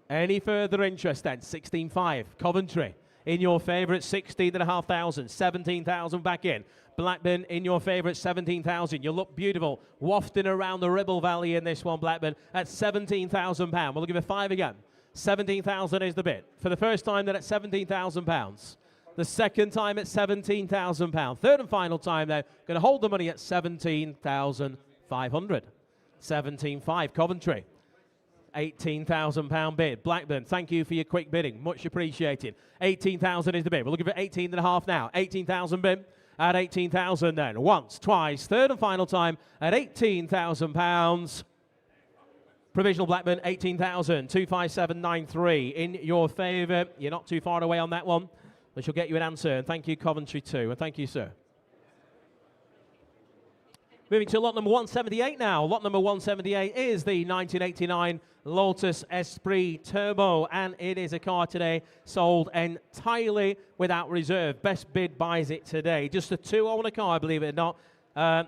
Any further interest then? 16.5. Coventry in your favour at 16,500. 17,000 back in. Blackburn in your favour at 17,000. You look beautiful, wafting around the Ribble Valley in this one, Blackburn, at £17,000. We'll give it 5 again. 17,000 is the bid. For the first time, then at £17,000. The second time at £17,000. Third and final time, though, going to hold the money at 17,500. 17.5, Coventry. £18,000 bid. Blackburn, thank you for your quick bidding. Much appreciated. 18,000 is the bid. We're looking for 18.5 now. 18,000 bid. At 18,000 then. Once, twice, third and final time at £18,000. Provisional Blackburn, 18,000. 25793 in your favour. You're not too far away on that one, which will get you an answer. And thank you, Coventry, too. And thank you, sir. Moving to lot number 178 now. Lot number 178 is the 1989 Lotus Esprit Turbo, and it is a car today sold entirely without reserve. Best bid buys it today. Just a two-owner car, believe it or not.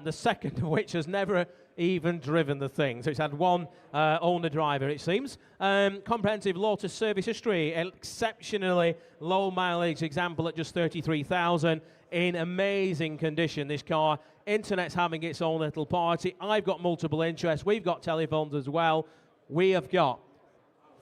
The second of which has never even driven the thing. So it's had one owner driver, it seems. Comprehensive Lotus service history, exceptionally low mileage example at just 33,000. In amazing condition, this car. Internet's having its own little party. I've got multiple interests. We've got telephones as well. We have got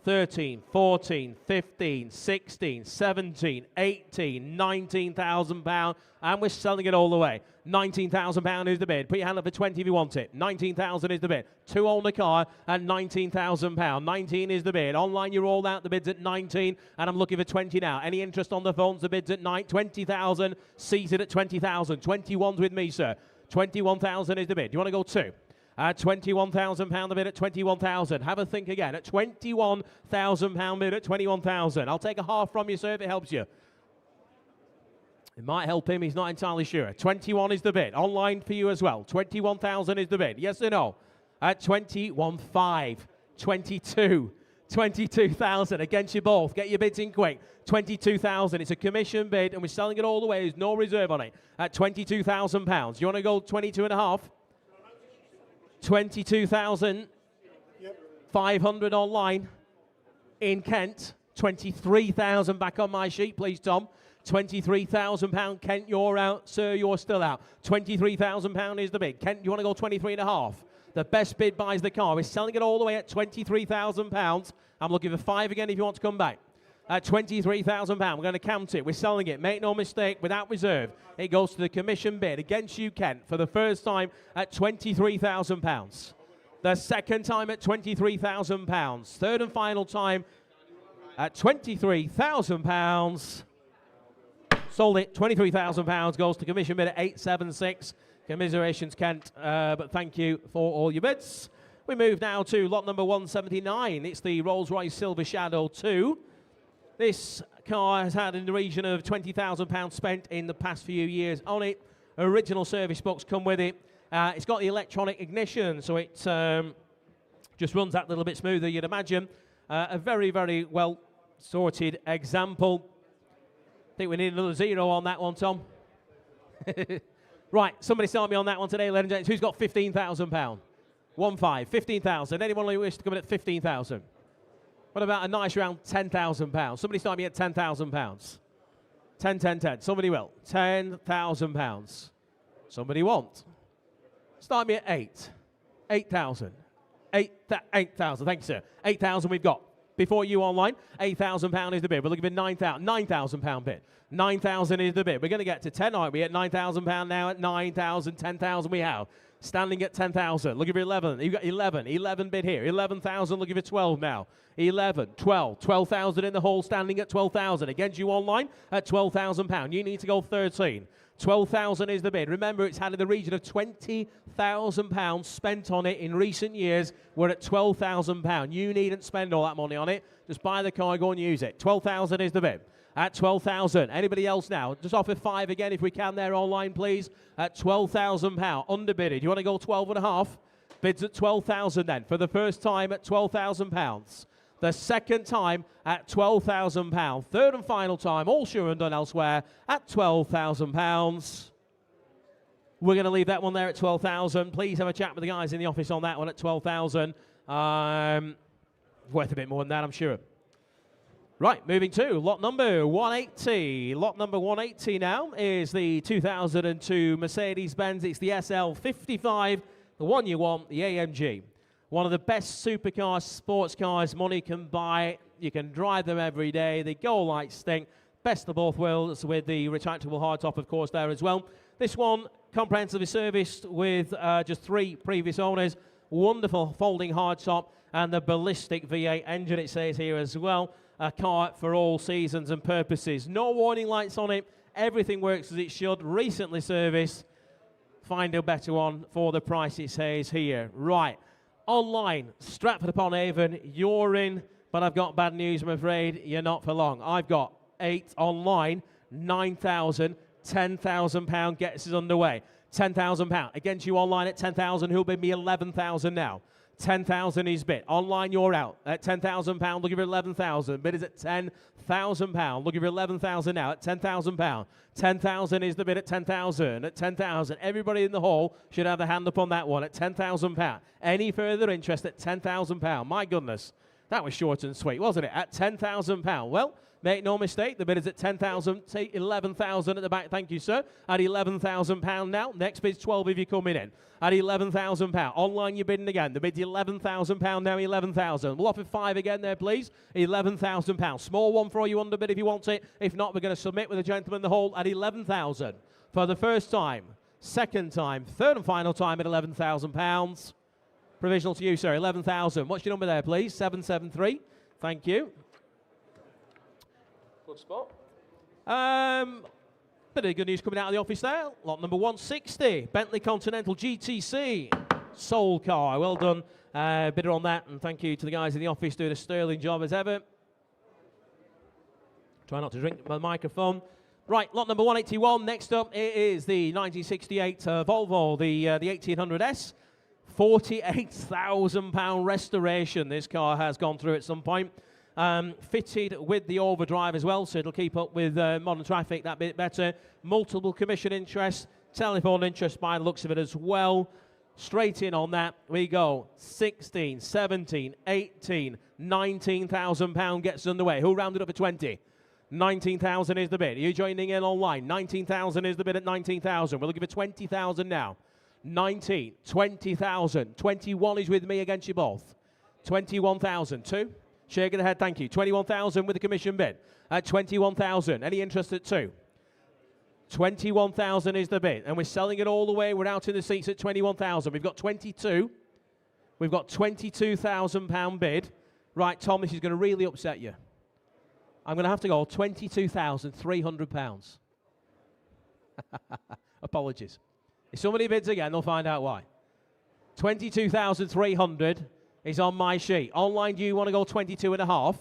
13, 14, 15, 16, 17, 18, £19,000, and we're selling it all the way. £19,000 is the bid. Put your hand up for 20 if you want it. 19,000 is the bid. Two on the car at £19,000. 19 is the bid. Online, you're all out. The bid's at 19, and I'm looking for 20 now. Any interest on the phones? The bid's at 20,000. Seated at 20,000. 21's with me, sir. 21,000 is the bid. Do you want to go 2? At £21,000 the bid at 21,000. Have a think again. At £21,000 bid at 21,000. I'll take a half from you, sir, if it helps you. It might help him. He's not entirely sure. 21 is the bid. Online for you as well. 21,000 is the bid. Yes or no? At 21.5. 22. 22,000 against you both. Get your bids in quick. 22,000. It's a commission bid, and we're selling it all the way. There's no reserve on it. At £22,000. You want to go 22.5? 22,500 online in Kent. 23,000 back on my sheet, please, Tom. £23,000. Kent, you're out. Sir, you're still out. £23,000 is the bid. Kent, you want to go 23.5? The best bid buys the car. We're selling it all the way at £23,000. I'm looking for 5 again if you want to come back. At £23,000. We're going to count it. We're selling it. Make no mistake, without reserve. It goes to the commission bid against you, Kent, for the first time at £23,000. The second time at £23,000. Third and final time at £23,000. Sold it. £23,000 goes to commission bid at 876. Commiserations, Kent, but thank you for all your bids. We move now to lot number 179. It's the Rolls-Royce Silver Shadow 2. This car has had in the region of £20,000 spent in the past few years on it. Original service books come with it. It's got the electronic ignition, so it just runs that little bit smoother, you'd imagine. A very, very well sorted example. I think we need another 0 on that one, Tom. Right, somebody start me on that one today, ladies and gentlemen. Who's got £15,000? 1-5, 15,000. Anyone who wishes to come in at 15,000? What about a nice round £10,000? Somebody start me at £10,000. 10, 10, 10. Somebody will. £10,000. Somebody won't. Start me at 8. 8,000. 8,000. Thank you, sir. 8,000 we've got. Before you online, £8,000 is the bid. We're looking for £9,000 bid. 9,000 is the bid. We're going to get to 10, aren't we? At £9,000 now. At 9,000, 10,000 we have. Standing at 10,000. Looking for 11. You've got 11. 11 bid here. 11,000. Looking for 12 now. 11, 12. 12,000 in the hall. Standing at 12,000. Against you online at £12,000. You need to go 13. 12,000 is the bid. Remember, it's had in the region of £20,000 spent on it in recent years. We're at £12,000. You needn't spend all that money on it. Just buy the car, go and use it. 12,000 is the bid. At 12,000. Anybody else now? Just offer 5 again if we can there online, please. At £12,000. Underbidded. You want to go 12 and a half? Bids at 12,000 then. For the first time at £12,000. The second time at £12,000. Third and final time, all sure and done elsewhere, at £12,000. We're going to leave that one there at 12,000. Please have a chat with the guys in the office on that one at 12,000. Worth a bit more than that, I'm sure. Right, moving to lot number 180. Lot number 180 now is the 2002 Mercedes-Benz. It's the SL55, the one you want, the AMG. One of the best supercars, sports cars money can buy. You can drive them every day. They go like stink. Best of both worlds with the retractable hardtop, of course, there as well. This one, comprehensively serviced with just 3 previous owners. Wonderful folding hardtop and the ballistic V8 engine, it says here as well. A car for all seasons and purposes. No warning lights on it. Everything works as it should. Recently serviced. Find a better one for the price, it says here. Right. Online, Stratford-upon-Avon, you're in, but I've got bad news, I'm afraid. You're not for long. I've got 8 online, 9,000, £10,000 gets us underway. £10,000. Against you online at 10,000, who'll bid me 11,000 now? 10,000 is bid. Online, you're out. At £10,000, looking for 11,000. Bid is at £10,000. Looking for 11,000 now at £10,000. 10,000 is the bid at 10,000. At 10,000. Everybody in the hall should have a hand up on that one at £10,000. Any further interest at £10,000? My goodness. That was short and sweet, wasn't it? At £10,000. Well, make no mistake, the bid is at 10,000. Take 11,000 at the back. Thank you, sir. At £11,000 now. Next bid's 12 if you're coming in. At £11,000. Online, you're bidding again. The bid's £11,000 now. 11,000. We'll offer 5 again there, please. £11,000. Small one for you underbid if you want it. If not, we're going to submit with the gentleman in the hall at 11,000 for the first time, second time, third and final time at £11,000. Provisional to you, sir. 11,000. What's your number there, please? 773. Thank you. Good spot. Bit of good news coming out of the office there. Lot number 160, Bentley Continental GTC. Soul car. Well done, bidder on that. And thank you to the guys in the office doing a sterling job as ever. Try not to drink my microphone. Right, lot number 181. Next up, it is the 1968 Volvo, the 1800S. £48,000 restoration this car has gone through at some point. Fitted with the overdrive as well, so it'll keep up with modern traffic that bit better. Multiple commission interest, telephone interest by the looks of it as well. Straight in on that we go. 16, 17, 18, £19,000 gets underway. Who rounded up for 20? 19,000 is the bid. Are you joining in online? 19,000 is the bid at 19,000. We're looking for 20,000 now. 19, 20,000. 21 is with me against you both. 21,000. 2. Shaking the head, thank you. 21,000 with the commission bid. At 21,000. Any interest at 2? 21,000 is the bid. And we're selling it all the way. We're out in the seats at 21,000. We've got 22. We've got £22,000 bid. Right, Tom, this is going to really upset you. I'm going to have to go £22,300. Apologies. If somebody bids again, they'll find out why. 22,300 is on my sheet. Online, do you want to go 22 and a half?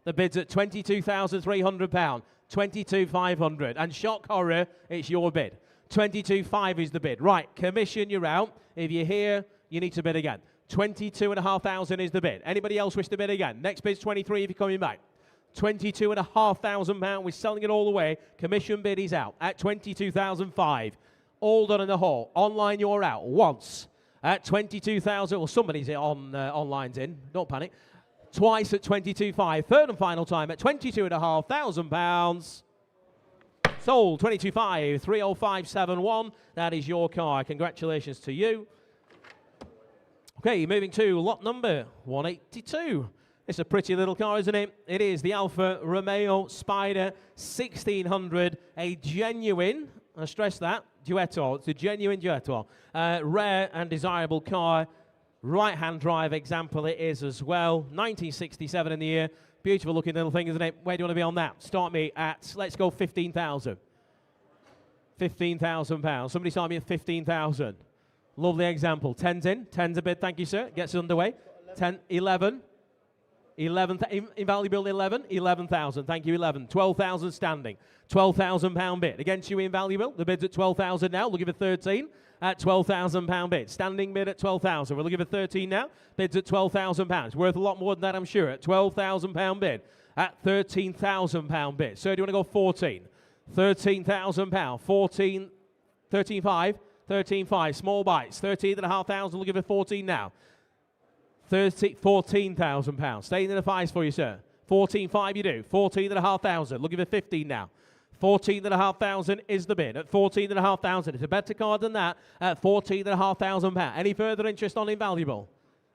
The bid's at £22,300. 22,500. And shock horror, it's your bid. 22,500 is the bid. Right, commission, you're out. If you're here, you need to bid again. 22,500 is the bid. Anybody else wish to bid again? Next bid's 23 if you're coming back. £22,500. We're selling it all the way. Commission bid is out at 22,500. All done in the hall. Online, you're out once at 22,000. Well, somebody's on online's in. Don't panic. Twice at 22,500. Third and final time at £22,500. Sold, 22.5, 305.71. That is your car. Congratulations to you. Okay, moving to lot number 182. It's a pretty little car, isn't it? It is the Alfa Romeo Spider 1600, a genuine, I stress that, Duetto. It's a genuine Duetto. Rare and desirable car. Right-hand drive example it is as well. 1967 in the year. Beautiful looking little thing, isn't it? Where do you want to be on that? Start me at, let's go 15,000. 15,000 pounds. Somebody start me at 15,000. Lovely example. 10's in. 10's a bid, thank you, sir. Gets us underway. 10, 11. 11, invaluable 11, 11,000. Thank you, 11. 12,000 standing. 12,000 pound bid. Against you, invaluable. The bid's at 12,000 now. Looking for 13 at 12,000 pound bid. Standing bid at 12,000. We're looking for 13 now. Bid's at 12,000 pounds. Worth a lot more than that, I'm sure. At 12,000 pound bid. At 13,000 pound bid. Sir, do you want to go 14? 13,000 pound. 14, 13.5. 13.5. Small bites. 13,500. Looking for 14 now. 14,000 pounds. Staying in the fives for you, sir. 14.5 you do. 14,500. Looking for 15 now. 14,500 is the bid. At 14,500. It's a better card than that at 14,500 pounds. Any further interest on invaluable?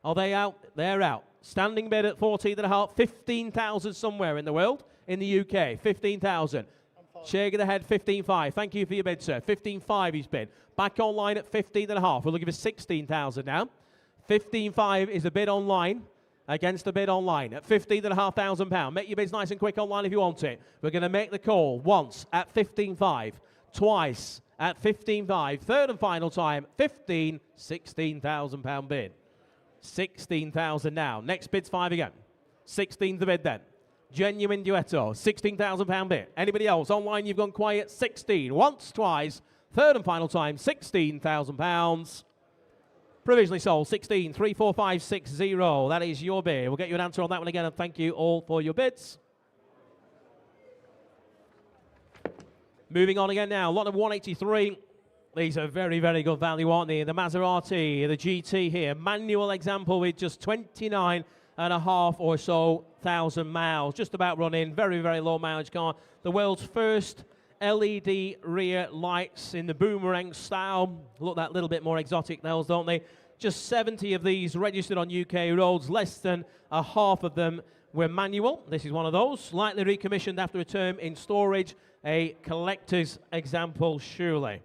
Are they out? They're out. Standing bid at 14,500. 15,000 somewhere in the world. In the UK. 15,000. Shaking the head, 15.5. Thank you for your bid, sir. 15.5 he's bid. Back online at 15.5. We're looking for 16,000 now. 15.5 is the bid online against the bid online at 15,500 pounds. Make your bids nice and quick online if you want it. We're going to make the call once at 15.5, twice at 15.5, third and final time, 16,000 pound bid. 16,000 now. Next bid's 5 again. 16 the bid then. Genuine Duetto, 16,000 pound bid. Anybody else online? You've gone quiet. 16 once, twice, third and final time, 16,000 pounds. Provisionally sold, 16, 34560. That is your bid. We'll get you an answer on that one again, and thank you all for your bids. Moving on again now, lot of 183. These are very, very good value, aren't they? The Maserati, the GT here. Manual example with just 29.5 or so thousand miles. Just about running, very, very low mileage car. The world's first LED rear lights in the boomerang style. Look that little bit more exotic, those, don't they? Just 70 of these registered on UK roads. Less than a half of them were manual. This is one of those. Slightly recommissioned after a term in storage. A collector's example, surely.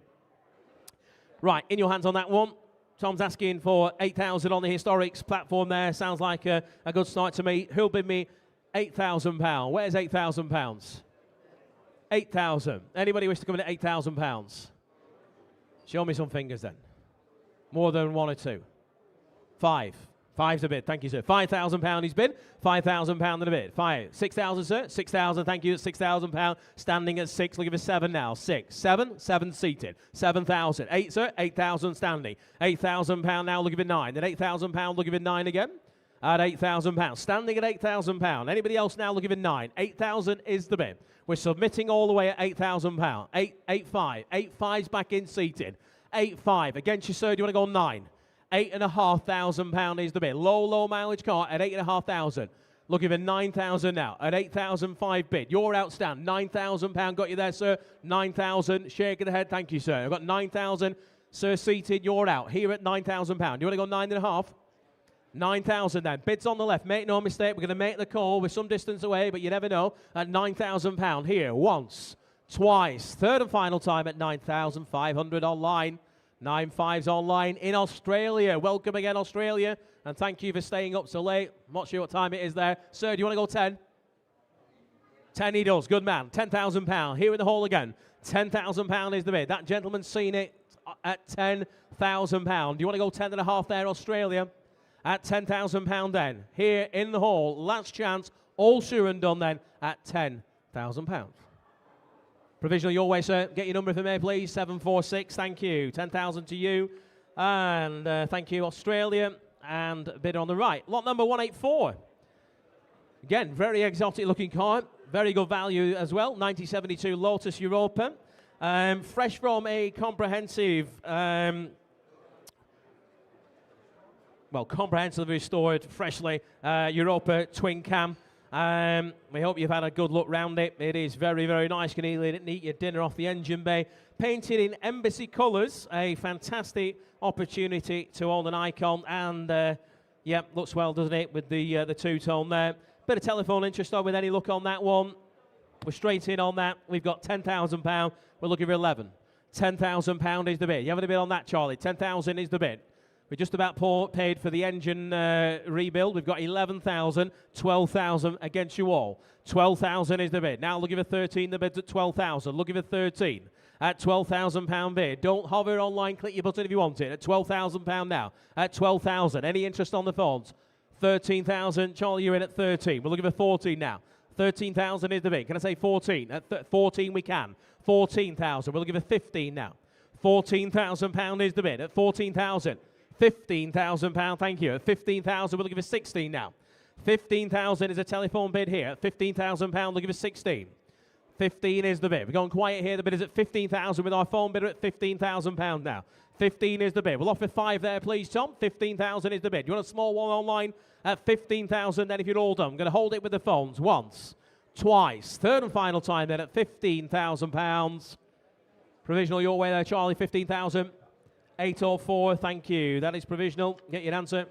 Right, in your hands on that one. Tom's asking for 8,000 on the historics platform there. Sounds like a good start to me. Who'll bid me £8,000? Where's £8,000? 8,000. Anybody wish to come in at £8,000? Show me some fingers then. More than one or two. 5. 5's a bid. Thank you, sir. £5,000 he's bid. £5,000 and a bid. 5. 6,000, sir. 6,000. Thank you. £6,000. Standing at 6. Looking for 7 now. 6. 7. 7 seated. 7,000. 8, sir. 8,000 standing. £8,000 now. Looking for 9. Then £8,000. Looking for 9 again. At £8,000. Standing at £8,000. Anybody else now looking for 9? 8,000 is the bid. We're submitting all the way at £8,000. 8.5. 8.5's back in seated. 8.5. Against you, sir. Do you want to go 9? £8,500 is the bid. Low mileage car at 8,500. Looking for 9,000 now. At 8,005 bid. You're outstanding. £9,000 got you there, sir. 9,000. Shaking the head. Thank you, sir. I've got 9,000. Sir, seated. You're out. Here at £9,000. Do you want to go 9.5? 9,000 then. Bids on the left. Make no mistake. We're going to make the call. We're some distance away, but you never know. At £9,000 here. Once. Twice. Third and final time at 9,500 online. 9.5's online in Australia. Welcome again, Australia. And thank you for staying up so late. I'm not sure what time it is there. Sir, do you want to go 10? 10 he does. Good man. £10,000. Here in the hall again. £10,000 is the bid. That gentleman's seen it at £10,000. Do you want to go 10.5 there, Australia? At £10,000 then. Here in the hall. Last chance. All sure and done then at £10,000. Provisional your way, sir. Get your number for me, please. 746. Thank you. 10,000 to you. And thank you, Australia. And bid on the right. Lot number 184. Again, very exotic looking car. Very good value as well. 1972 Lotus Europa. Fresh from a comprehensive, comprehensively restored, freshly Europa twin cam. We hope you've had a good look round it. It is very, very nice. You can eat your dinner off the engine bay. Painted in embassy colours, a fantastic opportunity to own an icon. And, yeah, looks well, doesn't it, with the two-tone there. Bit of telephone interest on with any look on that one. We're straight in on that. We've got £10,000. We're looking for 11. £10,000 is the bid. You having a bid on that, Charlie? 10,000 is the bid. We just about paid for the engine rebuild. We've got 11,000, 12,000 against you all. 12,000 is the bid. Now looking for 13. The bid's at 12,000. Looking for 13 at £12,000 bid. Don't hover online. Click your button if you want it. At £12,000 now. At 12,000. Any interest on the phones? 13,000. Charlie, you're in at 13. We're looking for 14 now. 13,000 is the bid. Can I say 14? At 14 we can. 14,000. We're looking for 15 now. £14,000 is the bid. At 14,000. £15,000, thank you. At 15,000, we're looking for 16 now. 15,000 is a telephone bid here. At £15,000, looking for 16. 15 is the bid. We're going quiet here. The bid is at 15,000 with our phone bidder at £15,000 now. 15 is the bid. We'll offer 5 there, please, Tom. 15,000 is the bid. You want a small one online at 15,000? Then if you're all done, I'm going to hold it with the phones once, twice, third and final time then at £15,000. Provisional your way there, Charlie. 15,000. 804, thank you. That is provisional. Get your answer.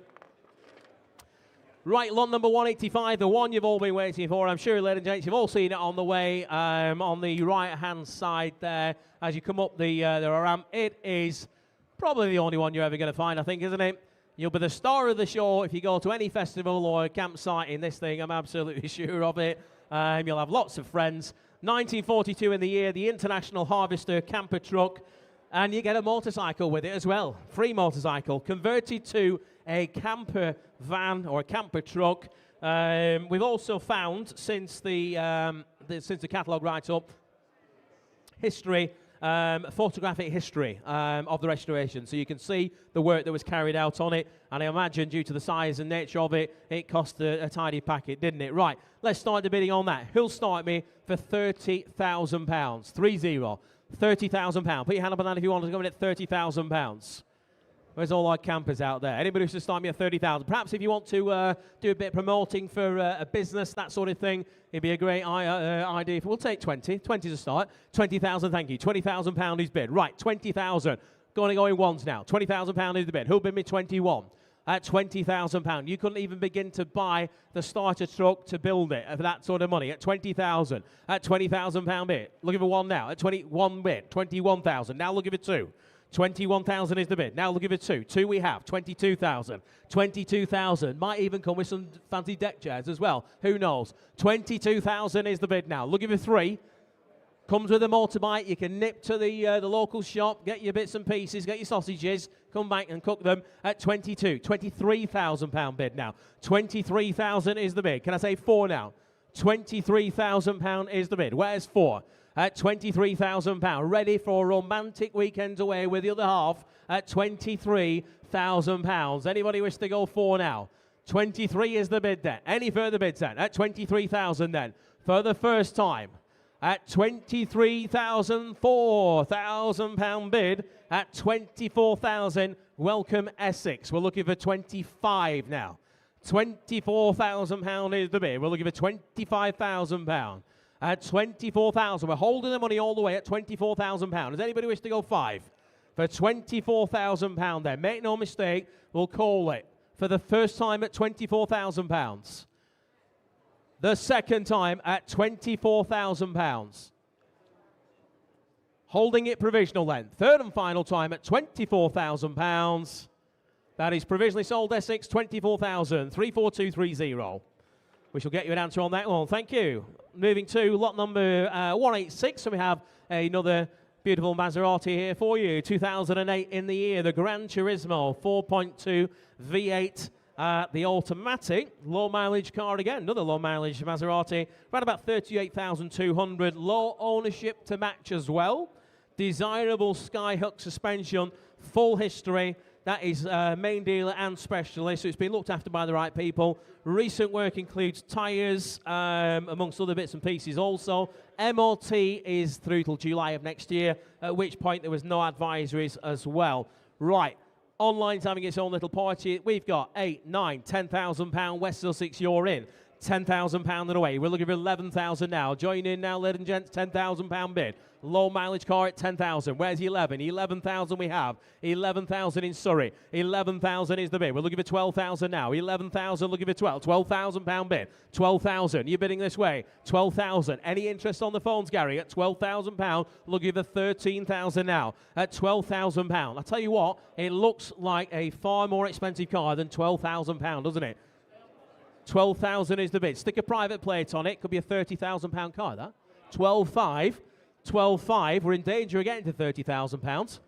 Right, lot number 185, the one you've all been waiting for. I'm sure, ladies and gents, you've all seen it on the way on the right-hand side there. As you come up the ramp, it is probably the only one you're ever going to find, I think, isn't it? You'll be the star of the show if you go to any festival or campsite in this thing. I'm absolutely sure of it. You'll have lots of friends. 1942 in the year, the International Harvester camper truck. And you get a motorcycle with it as well. Free motorcycle, converted to a camper van or a camper truck. We've also found, since the catalogue write-up, history, photographic history of the restoration. So you can see the work that was carried out on it. And I imagine, due to the size and nature of it, it cost a tidy packet, didn't it? Right, let's start the bidding on that. Who'll start me for £30,000? 30. £30,000. Put your hand up on that if you want to go in at £30,000. Where's all our campers out there? Anybody who's to start me at 30,000? Perhaps if you want to do a bit of promoting for a business, that sort of thing, it'd be a great idea. We'll take 20. 20 to start. 20,000, thank you. £20,000 is bid. Right, 20,000. Going to go in ones now. £20,000 is the bid. Who'll bid me 21? At £20,000. You couldn't even begin to buy the starter truck to build it for that sort of money. At 20,000. At £20,000 bid. Looking for one now. At 21 bid. 21,000. Now looking for 2. 21,000 is the bid. Now looking for 2. 2 we have. 22,000. 22,000. Might even come with some fancy deck chairs as well. Who knows? 22,000 is the bid now. Looking for 3. Comes with a motorbike. You can nip to the local shop, get your bits and pieces, get your sausages, come back and cook them at 22. £23,000 bid now. 23,000 is the bid. Can I say 4 now? £23,000 is the bid. Where's 4? At £23,000. Ready for a romantic weekend away with the other half at £23,000. Anybody wish to go 4 now? 23 is the bid then. Any further bids then? At 23,000 then. For the first time. At 23,000, £4,000 bid. At 24,000, welcome Essex. We're looking for 25 now. £24,000 is the bid. We're looking for £25,000. At 24,000, we're holding the money all the way at £24,000. Does anybody wish to go 5? For £24,000 then. Make no mistake, we'll call it. For the first time at £24,000. The second time at £24,000. Holding it provisional then. Third and final time at £24,000. That is provisionally sold, Essex, 24,000, 34230. We shall get you an answer on that one. Thank you. Moving to lot number 186, so we have another beautiful Maserati here for you. 2008 in the year, the Gran Turismo 4.2 V8. The automatic, low mileage car again, another low mileage Maserati, around about 38,200, low ownership to match as well. Desirable Skyhook suspension, full history. That is main dealer and specialist, so it's been looked after by the right people. Recent work includes tyres, amongst other bits and pieces also. MOT is through till July of next year, at which point there was no advisories as well. Right. Online's having its own little party. We've got £8,000, £9,000, £10,000 West Sussex, you're in. £10,000 and away. We're looking for 11,000 now. Join in now, ladies and gents. £10,000 bid. Low mileage car at 10,000. Where's 11? 11,000 we have. 11,000 in Surrey. 11,000 is the bid. We're looking for 12,000 now. 11,000 looking for 12. £12,000 bid. 12,000. You're bidding this way. 12,000. Any interest on the phones, Gary? At £12,000. Looking for 13,000 now. At £12,000. I tell you what, it looks like a far more expensive car than £12,000, doesn't it? 12,000 is the bid. Stick a private plate on it. Could be a £30,000 car, that. 12,500. 12,500. We're in danger of getting to £30,000.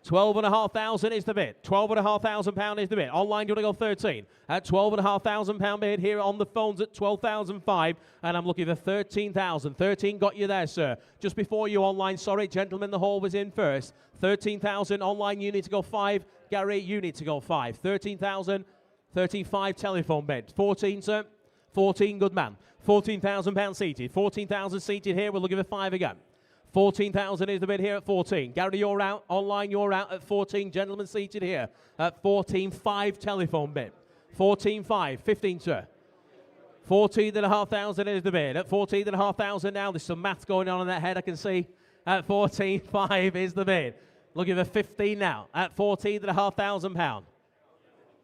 12,500 is the bid. £12,500 is the bid. Online, do you want to go 13? At £12,500 bid here on the phones at 12,500, and I'm looking for 13,000. 13 got you there, sir. Just before you online, sorry, gentlemen, the hall was in first. 13,000 online, you need to go 5. Gary, you need to go 5. 13,000. 13,500 telephone bid. 14, sir. 14, good man. £14,000 seated. 14,000 seated here. We're looking for 5 again. 14,000 is the bid here at 14. Gary, you're out. Online, you're out at 14. Gentlemen seated here at 14,500 telephone bid. 14,500. 15, sir. 14,500 is the bid. At 14,500 now, there's some maths going on in that head, I can see. At 14,500 is the bid. Looking for 15 now. At £14,500.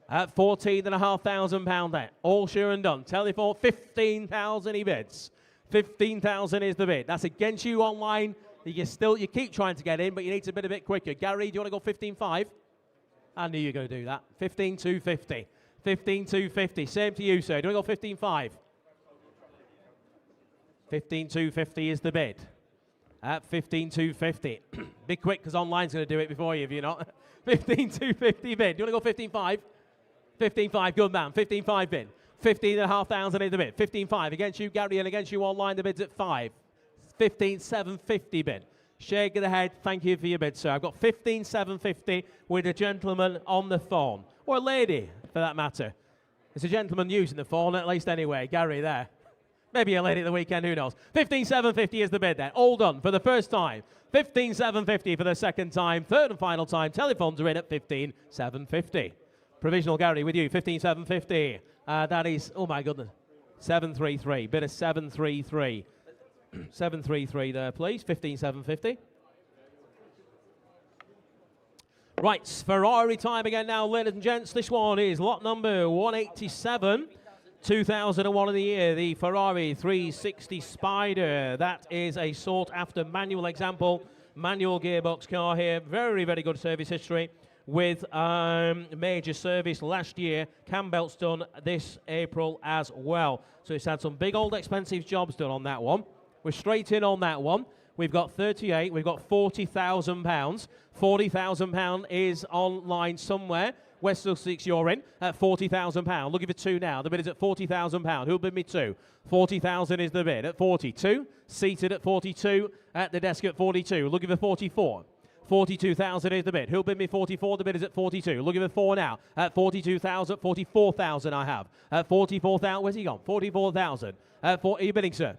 At £14,500 there. All sure and done. Telephone, 15,000 he bids. 15,000 is the bid. That's against you online. You keep trying to get in, but you need to bid a bit quicker. Gary, do you want to go 15,500? I knew you were going to do that. 15,250. 15,250. Same to you, sir. Do you want to go 15,500? 15,250 is the bid. At 15,250. Be quick, because online's going to do it before you if you're not. 15,250 bid. Do you want to go 15,500? 15,500, good man. 15,500 bid. 15,500 is the bid. 15,500 against you, Gary, and against you online, the bid's at 5. 15,750 bid. Shake of the head, thank you for your bid, sir. I've got 15,750 with a gentleman on the phone. Or a lady, for that matter. It's a gentleman using the phone, at least anyway. Gary there. Maybe a lady at the weekend, who knows. 15,750 is the bid then. All done for the first time. 15,750 for the second time. Third and final time. Telephones are in at 15,750. Provisional, Gary, with you, 15,750. That is, oh my goodness, 733. Bid of 733. 733 there, please. 15,750. Right, Ferrari time again now, ladies and gents. This one is lot number 187. 2001 of the year, the Ferrari 360 Spider. That is a sought-after manual example, manual gearbox car here. Very, very good service history with major service last year. Cam belts done this April as well. So it's had some big old expensive jobs done on that one. We're straight in on that one. We've got 38, we've got £40,000. £40,000 is online somewhere. West Sussex, you're in at £40,000. Looking for 2 now. The bid is at £40,000. Who'll bid me 2? 40,000 is the bid at 42. Seated at 42. At the desk at 42. Looking for 44. 42,000 is the bid. Who'll bid me 44? The bid is at 42. Looking for 4 now. At 42,000, 44,000 I have. At 44,000, where's he gone? 44,000. Are you bidding, sir?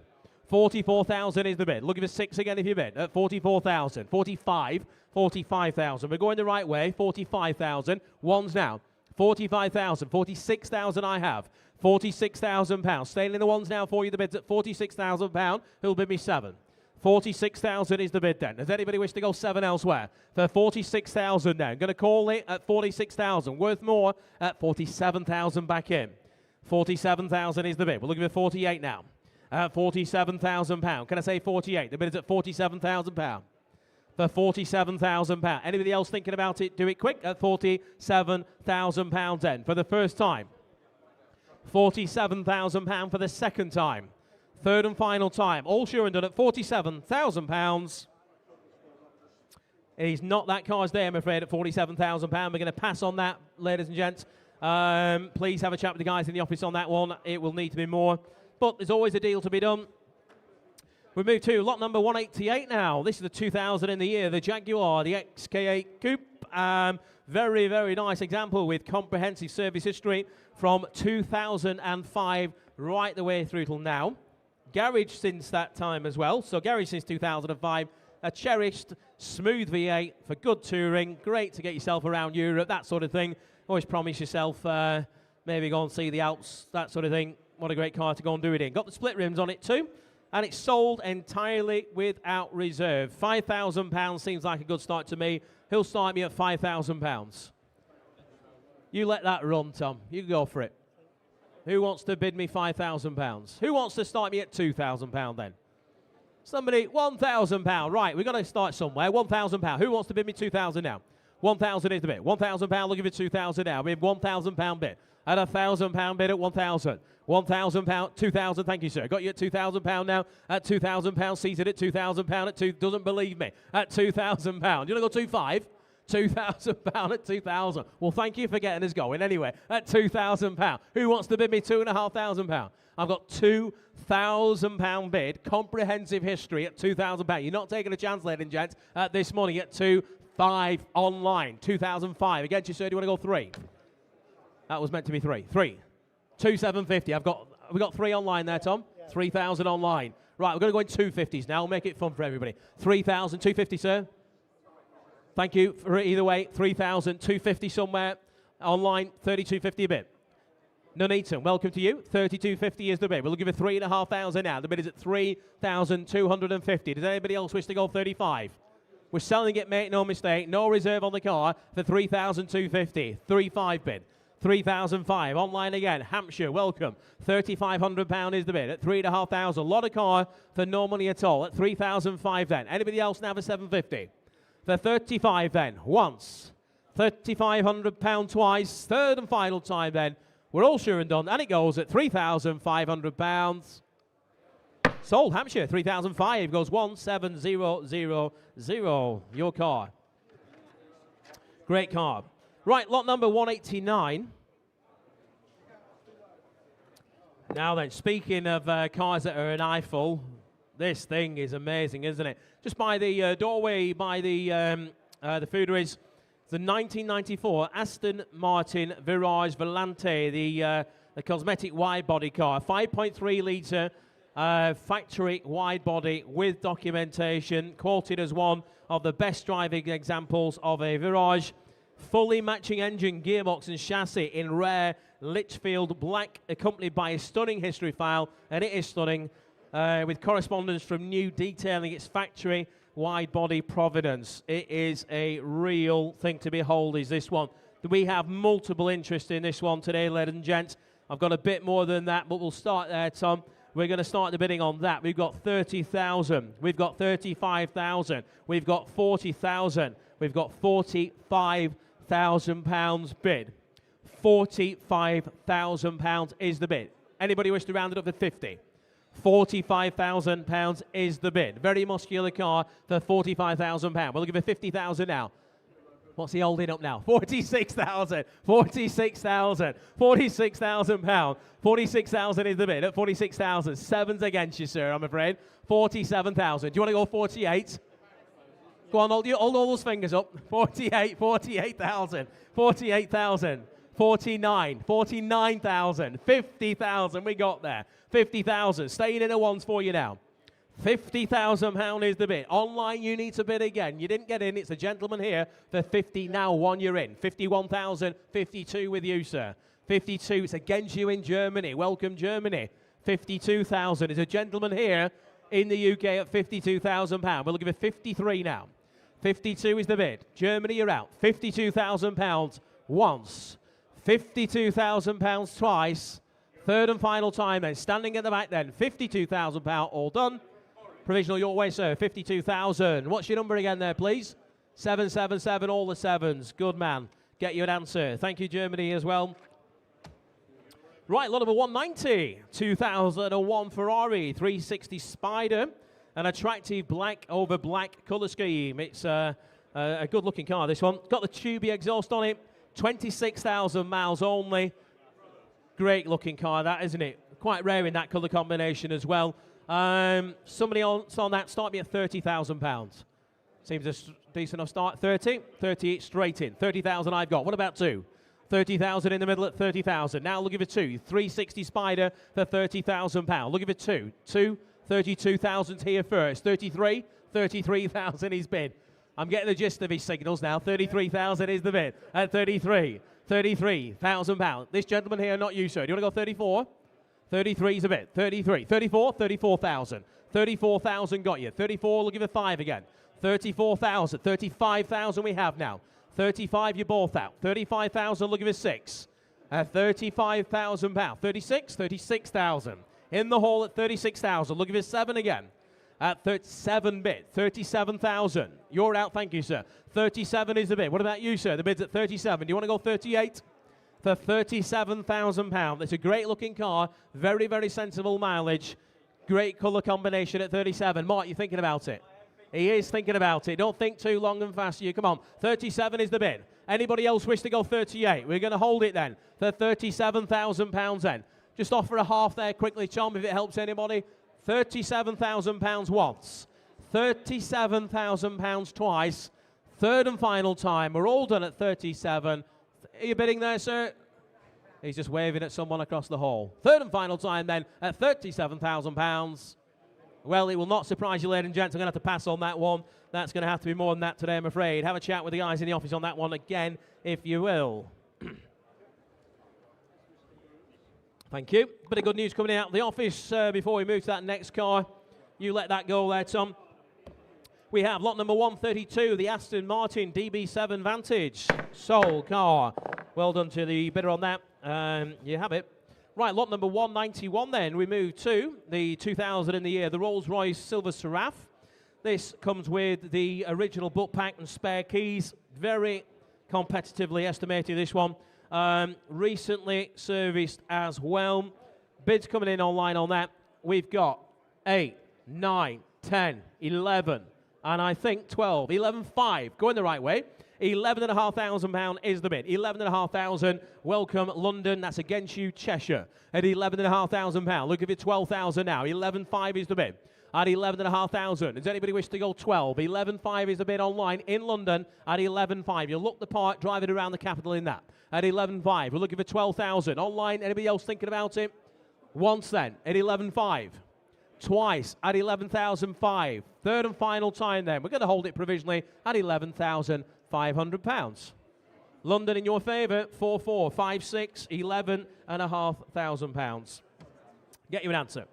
44,000 is the bid. Looking for 6 again if you bid. At 44,000. 45,000. We're going the right way. 45,000. Ones now. 45,000. 46,000 I have. £46,000. Staying in the ones now for you. The bid's at £46,000. Who'll bid me 7? 46,000 is the bid then. Does anybody wish to go 7 elsewhere? For 46,000 now. Going to call it at 46,000. Worth more at 47,000 back in. 47,000 is the bid. We're looking for 48 now. At £47,000. Can I say 48? The bid is at £47,000. For £47,000. Anybody else thinking about it? Do it quick at £47,000 then. For the first time. £47,000 for the second time. Third and final time. All sure and done at £47,000. He's not that car's there, I'm afraid, at £47,000. We're going to pass on that, ladies and gents. Please have a chat with the guys in the office on that one. It will need to be more. But there's always a deal to be done. We move to lot number 188 now. This is the 2000 in the year, the Jaguar, the XK8 Coupe. Very, very nice example with comprehensive service history from 2005 right the way through till now. Garage since that time as well. So garage since 2005. A cherished, smooth V8 for good touring. Great to get yourself around Europe, that sort of thing. Always promise yourself maybe go and see the Alps, that sort of thing. What a great car to go and do it in. Got the split rims on it too. And it's sold entirely without reserve. £5,000 seems like a good start to me. He'll start me at £5,000. You let that run, Tom. You go for it. Who wants to bid me £5,000? Who wants to start me at £2,000 then? Somebody, £1,000. Right, we've got to start somewhere. £1,000. Who wants to bid me £2,000 now? £1,000 is the bid. £1,000, we'll give you £2,000 now. We have £1,000 bid. At £1,000 bid at £1,000. £1,000, £2,000, thank you, sir. Got you at £2,000 now. At £2,000, seated at £2,000 at two. Doesn't believe me. At £2,000. You want to go 2.5? £2,000 at 2,000. Well, thank you for getting us going. Anyway, at £2,000. Who wants to bid me £2,500? I've got £2,000 bid, comprehensive history at £2,000. You're not taking a chance, ladies and gents, at this money at 2.5 online. 2005. Again, you sir, do you want to go 3? That was meant to be 3. 3. 2,750. We got 3 online there, Tom. Yeah. 3,000 online. Right, we're going to go in 250s now. We'll make it fun for everybody. 3,000, 250, sir. Thank you for either way. 3,000, 250 somewhere. Online, 32.50 a bit. Nuneaton, welcome to you. 32.50 is the bid. We'll give you 3,500 now. The bid is at 3,250. Does anybody else wish to go 35? We're selling it, mate, no mistake. No reserve on the car for 3,250. 3.5 bid. 3,005. Online again. Hampshire, welcome. £3,500 is the bid at 3,500. A lot of car for no money at all at 3,005 then. Anybody else now for 750? For 35 then. Once. £3,500 twice. Third and final time then. We're all sure and done. And it goes at £3,500. Sold. Hampshire, 3,005. Goes 1,7,0,0,0. Your car. Great car. Right, lot number 189. Now then, speaking of cars that are an eyeful, this thing is amazing, isn't it? Just by the doorway, by the fooderies, the 1994 Aston Martin Virage Volante, the cosmetic wide body car, 5.3 litre factory wide body with documentation, quoted as one of the best driving examples of a Virage. Fully matching engine, gearbox and chassis in rare Litchfield black, accompanied by a stunning history file, and it is stunning, with correspondence from new detailing its factory wide body provenance. It is a real thing to behold, is this one. We have multiple interest in this one today, ladies and gents. I've got a bit more than that, but we'll start there, Tom. We're going to start the bidding on that. We've got 30,000. We've got 35,000. We've got 40,000. We've got 45,000 pounds bid. £45,000 is the bid. Anybody wish to round it up to 50? £45,000 is the bid. Very muscular car for £45,000. We'll give it 50,000 now. What's he holding up now? 46,000. 46,000. £46,000. 46,000 is the bid at 46,000. Seven's against you, sir, I'm afraid. 47,000. Do you want to go 48? Go on, hold all those fingers up. 48,000. 48,000. 49, 49,000, 50,000, we got there. 50,000, staying in the ones for you now. £50,000 is the bid. Online, you need to bid again. You didn't get in, it's a gentleman here for 50 now, one you're in. 51,000, 52 with you, sir. 52, it's against you in Germany. Welcome, Germany. 52,000, is a gentleman here in the UK at £52,000. We'll give it 53 now. 52 is the bid. Germany, you're out. £52,000 once. £52,000 twice. Third and final time then. Standing at the back then. £52,000 all done. Provisional your way, sir. 52,000. What's your number again there, please? 777, all the sevens. Good man. Get you an answer. Thank you, Germany, as well. Right, lot number 190. 2001 Ferrari 360 Spider. An attractive black over black colour scheme. It's a good-looking car, this one. Got the tubey exhaust on it. 26,000 miles only. Great looking car, that, isn't it? Quite rare in that colour combination as well. Somebody else on that, start me at £30,000. Seems a decent enough start. 30 straight in. 30,000 I've got. What about 2? 30,000 in the middle at 30,000. Now look at it 2. 360 Spider for £30,000. Look at it 2. 32,000 here first. 33. 33,000 he's bid. I'm getting the gist of his signals now. 33,000 is the bid at 33. £33,000. This gentleman here, not you, sir. Do you want to go 34? 33 is a bit. 33. 34, 34,000. 34,000 got you. 34, we'll give it 5 again. 34,000. 35,000 we have now. 35, you're both out. 35,000, look at it 6. £35,000. 36, 36,000. In the hall at 36,000. Look at it 7 again. At 37 bid, 37,000. You're out, thank you, sir. 37 is the bid. What about you, sir? The bid's at 37. Do you want to go 38? For £37,000. It's a great looking car. Very, very sensible mileage. Great colour combination at 37. Mark, you thinking about it? He is thinking about it. Don't think too long and fast, you. Come on. 37 is the bid. Anybody else wish to go 38? We're going to hold it then for £37,000 then. Just offer a half there quickly, Tom, if it helps anybody. £37,000 once. £37,000 twice. Third and final time. We're all done at 37. Are you bidding there, sir? He's just waving at someone across the hall. Third and final time then at £37,000. Well, it will not surprise you, ladies and gents. I'm going to have to pass on that one. That's going to have to be more than that today, I'm afraid. Have a chat with the guys in the office on that one again, if you will. Thank you. Bit of good news coming out of the office before we move to that next car. You let that go there, Tom. We have lot number 132, the Aston Martin DB7 Vantage. Sold car. Well done to the bidder on that. You have it. Right, lot number 191 then. We move to the 2000 in the year, the Rolls-Royce Silver Seraph. This comes with the original book pack and spare keys. Very competitively estimated, this one. Recently serviced as well. Bids coming in online on that. We've got 8, 9, 10, 11, and I think 12, 11, 5. Going the right way. £11,500 is the bid. £11,500. Welcome London. That's against you, Cheshire. At £11,500. Look at it, 12,000 now. 11,500 is the bid. At 11,500. Does anybody wish to go 12? 11,500 is the bid online in London at 11,500. You'll look the part, drive it around the capital in that. At 11,500. We're looking for 12,000. Online, anybody else thinking about it? Once then, at 11,500. Twice at 11,500. Third and final time then. We're going to hold it provisionally at £11,500. London in your favour, 4, 4, 5, 6, £11,500. Get you an answer.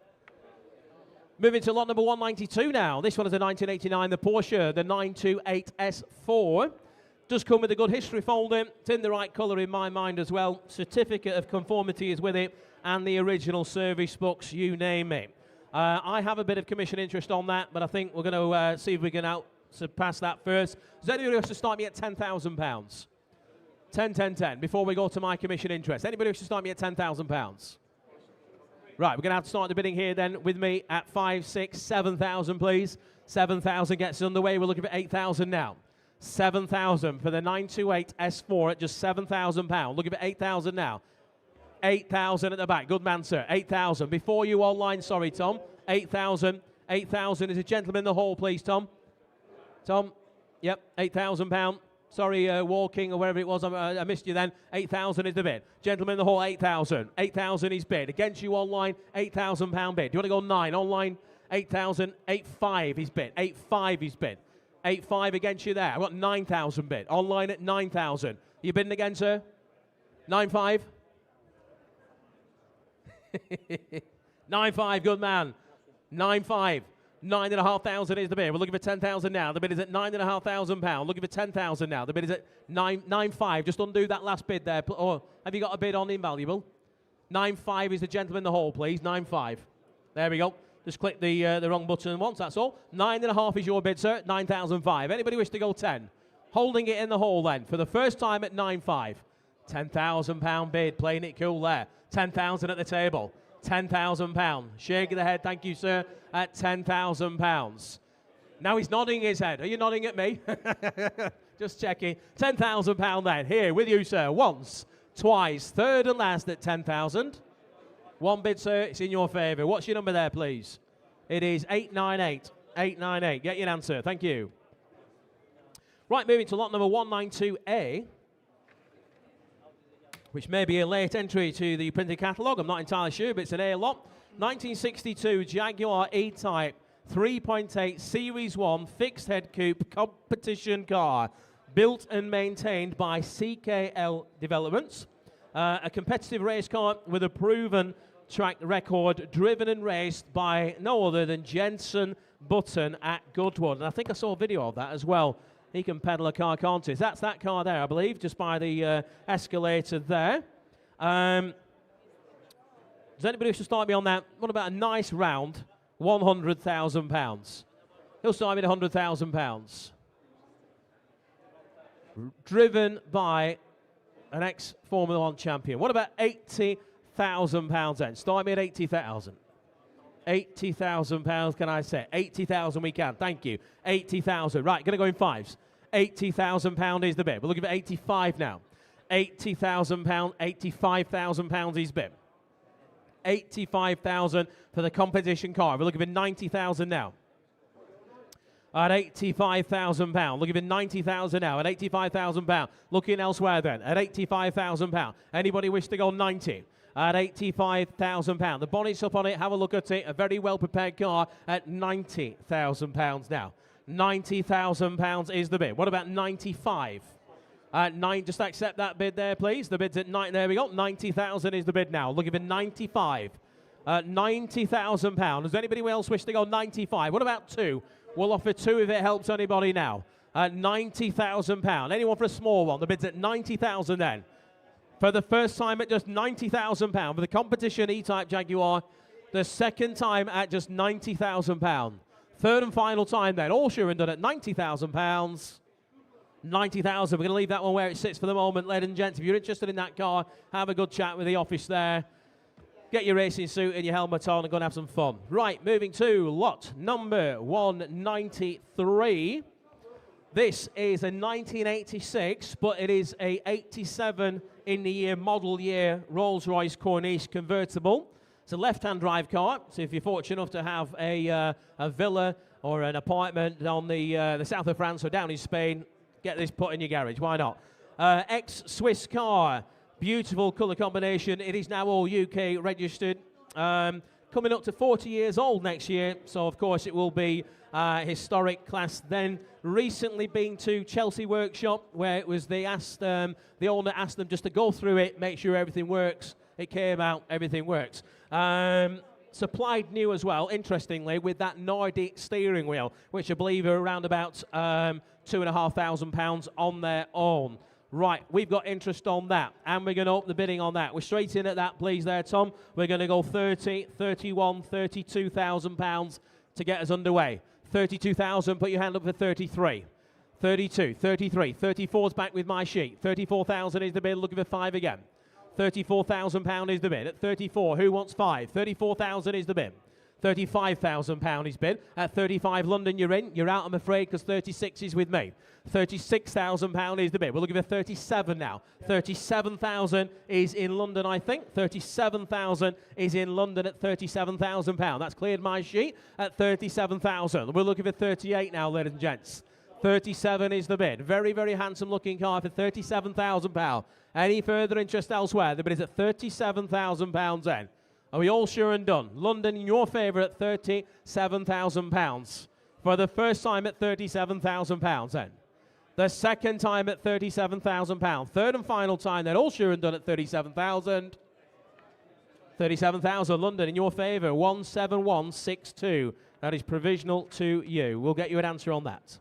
Moving to lot number 192 now. This one is a 1989, the Porsche, the 928S4. Does come with a good history folder. It's in the right colour in my mind as well. Certificate of conformity is with it, and the original service books, you name it. I have a bit of commission interest on that, but I think we're going to see if we can surpass that first. Does anybody wish to start me at £10,000? 10, 10, 10, before we go to my commission interest. Anybody wish to start me at £10,000? Right, we're going to have to start the bidding here then with me at 5, 6, 7,000, please. 7,000 gets us underway. We're looking for 8,000 now. 7,000 for the 928 S4 at just £7,000. Looking for 8,000 now. 8,000 at the back. Good man, sir. 8,000. Before you online, sorry, Tom. 8,000. 8,000 is a gentleman in the hall, please, Tom. Tom. Yep, £8,000. Sorry, walking or wherever it was, I missed you then. 8,000 is the bid. Gentleman in the hall, 8,000. 8,000 is bid. Against you online, £8,000 bid. Do you want to go 9? Online, 8,000. 8,500 is bid. 8,500 is bid. 8,500 against you there. I've got 9,000 bid. Online at 9,000. You bidding again, sir? 9,500? 9,500, good man. 9,500. 9,500 is the bid. We're looking for 10,000 now. The bid is at £9,500. Looking for 10,000 now. The bid is at 9,500. Just undo that last bid there. Or have you got a bid on invaluable? 9,500 is the gentleman in the hall, please. 9,500. There we go. Just click the wrong button once, that's all. 9,500 is your bid, sir. 9,500. Anybody wish to go 10? Holding it in the hall then for the first time at 9,500. £10,000 bid. Playing it cool there. 10,000 at the table. £10,000. Shaking the head, thank you, sir, at £10,000. Now he's nodding his head. Are you nodding at me? Just checking. £10,000 then. Here with you, sir. Once, twice, third and last at 10,000. One bid, sir. It's in your favour. What's your number there, please? It is 898. 898. Get your answer. Thank you. Right, moving to lot number 192A. Which may be a late entry to the printed catalogue. I'm not entirely sure, but it's an A lot. 1962 Jaguar E-Type 3.8 Series 1 fixed head coupe competition car. Built and maintained by CKL Developments. A competitive race car with a proven track record, driven and raced by no other than Jenson Button at Goodwood. And I think I saw a video of that as well. He can pedal a car, can't he? That's that car there, I believe, just by the escalator there. Does anybody wish to start me on that? What about a nice round £100,000? He'll start me at £100,000. Driven by an ex-Formula 1 champion. What about £80,000 then? Start me at 80,000. £80,000, can I say? 80,000 we can, thank you. 80,000, right, gonna go in fives. £80,000 is the bid. We're looking for 85 now. £80,000, £85,000 is bid. 85,000 for the competition car. We're looking for 90,000 now. At £85,000, looking for 90,000 now. At £85,000, looking elsewhere then. At £85,000, anybody wish to go 90? At £85,000, the bonnet's up on it. Have a look at it. A very well prepared car at £90,000 now. £90,000 is the bid. What about 95? Just accept that bid there, please. The bid's at 9. There we go. 90,000 is the bid now. Looking for 95. £90,000. Does anybody else wish to go 95? What about 2? We'll offer 2 if it helps anybody now. At £90,000. Anyone for a small one? The bid's at 90,000 then. For the first time at just £90,000 for the competition E-Type Jaguar. The second time at just £90,000. Third and final time then. All sure and done at £90,000. 90,000. We're going to leave that one where it sits for the moment, ladies and gents. If you're interested in that car, have a good chat with the office there. Get your racing suit and your helmet on and go and have some fun. Right, moving to lot number 193. This is a 1986, but it is a 87 in the year, model year Rolls-Royce Corniche convertible. It's a left-hand drive car, so if you're fortunate enough to have a villa or an apartment on the south of France or down in Spain, get this put in your garage, why not? Ex-Swiss car, beautiful colour combination. It is now all UK registered. Coming up to 40 years old next year, so of course it will be historic class. Then recently been to Chelsea Workshop, where it was the owner asked them just to go through it, make sure everything works. It came out, everything works. Supplied new as well, interestingly, with that Nordic steering wheel, which I believe are around about £2,500 on their own. Right, we've got interest on that, and we're going to open the bidding on that. We're straight in at that, please, there, Tom. We're going to go 30, 31, £32,000 to get us underway. 32,000, put your hand up for 33. 32, 33, 34's back with my sheet. 34,000 is the bid, looking for 5 again. £34,000 is the bid. At 34, who wants 5? 34,000 is the bid. £35,000 is bid. At 35, London, you're in. You're out, I'm afraid, because 36 is with me. £36,000 is the bid. We're looking for 37 now. 37,000 is in London, I think. 37,000 is in London at £37,000. That's cleared my sheet at 37,000. We're looking for 38 now, ladies and gents. 37 is the bid. Very, very handsome looking car for £37,000. Any further interest elsewhere? The bid is at £37,000 then. Are we all sure and done? London in your favour at £37,000. For the first time at £37,000 then. The second time at £37,000. Third and final time then, all sure and done at 37,000. 37,000, London in your favour, 17162. That is provisional to you. We'll get you an answer on that.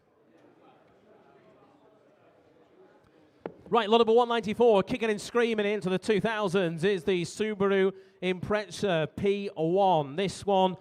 Right, lot number 194, kicking and screaming into the 2000s is the Subaru Impreza P1. This one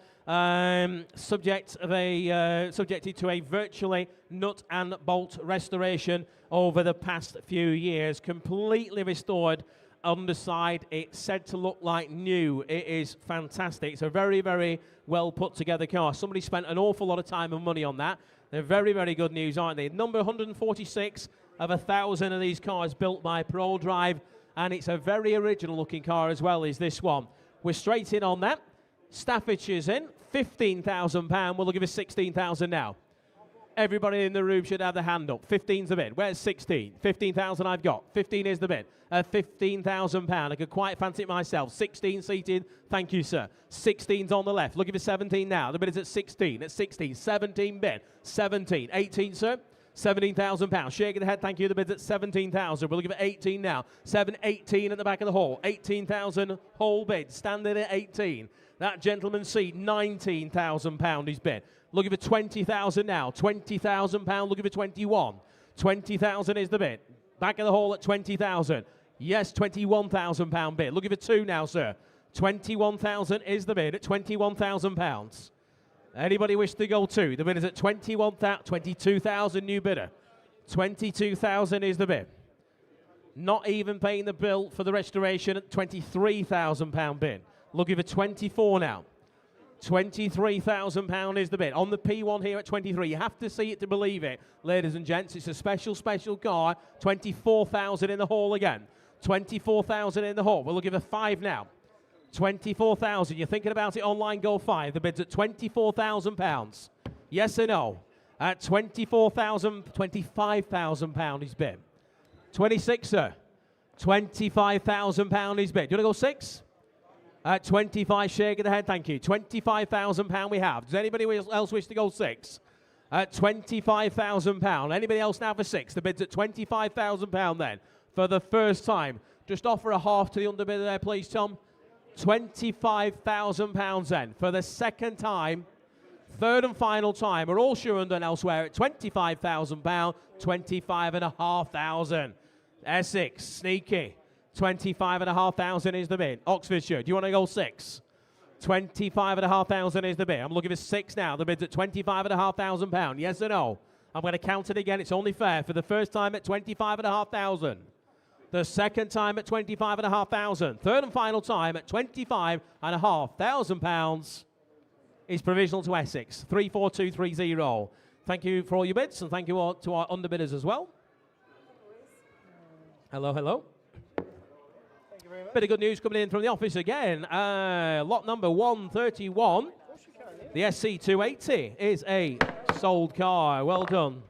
subjected to a virtually nut and bolt restoration over the past few years. Completely restored underside. It's said to look like new. It is fantastic. It's a very, very well put together car. Somebody spent an awful lot of time and money on that. They're very, very good news, aren't they? Number 146 of 1,000 of these cars built by ProDrive, and it's a very original looking car as well, is this one. We're straight in on that. Staffordshire's in, £15,000. We're looking for 16,000 now. Everybody in the room should have their hand up. 15's the bid. Where's 16? 15,000 I've got. 15 is the bid. £15,000. I could quite fancy it myself. 16 seated. Thank you, sir. 16's on the left. Looking for 17 now. The bid is at 16. At 16. 17 bid. 17. 18, sir. £17,000. Shaking the head, thank you. The bid's at 17,000. We'll give it 18 now. 718 at the back of the hall. 18,000 whole bid. Standing at 18. That gentleman's seat, £19,000 he's bid. Looking for 20,000 now. £20,000. Looking for 21. 20,000 is the bid. Back of the hall at 20,000. Yes, £21,000 bid. Looking for 2 now, sir. 21,000 is the bid at £21,000. Anybody wish to go 2? The bid is at 22,000 new bidder. 22,000 is the bid. Not even paying the bill for the restoration at £23,000 bid. Looking for 24 now. £23,000 is the bid. On the P1 here at 23. You have to see it to believe it, ladies and gents. It's a special, special car. 24,000 in the hall again. 24,000 in the hall. We're looking for 5 now. 24,000. You're thinking about it online, go 5. The bid's at £24,000. Yes or no? At £25,000 is bid. 26, sir. £25,000 is bid. Do you want to go 6? At 25, shaking the head, thank you. £25,000 we have. Does anybody else wish to go 6? At £25,000. Anybody else now for 6? The bid's at £25,000 then. For the first time. Just offer a half to the underbidder there, please, Tom. £25,000 then. For the second time, third and final time. We're all sure and done elsewhere at £25,000. 25,500. Essex, sneaky. 25,500 is the bid. Oxfordshire, do you want to go 6? 25,500 is the bid. I'm looking for 6 now. The bid's at £25,500. Yes or no? I'm going to count it again. It's only fair. For the first time at 25,500. The second time at 25,500. Third and final time at £25,500 is provisional to Essex. 34230. Thank you for all your bids and thank you all to our underbidders as well. Hello, hello. Bit of good news coming in from the office again. Lot number 131. The SC280 is a sold car. Well done.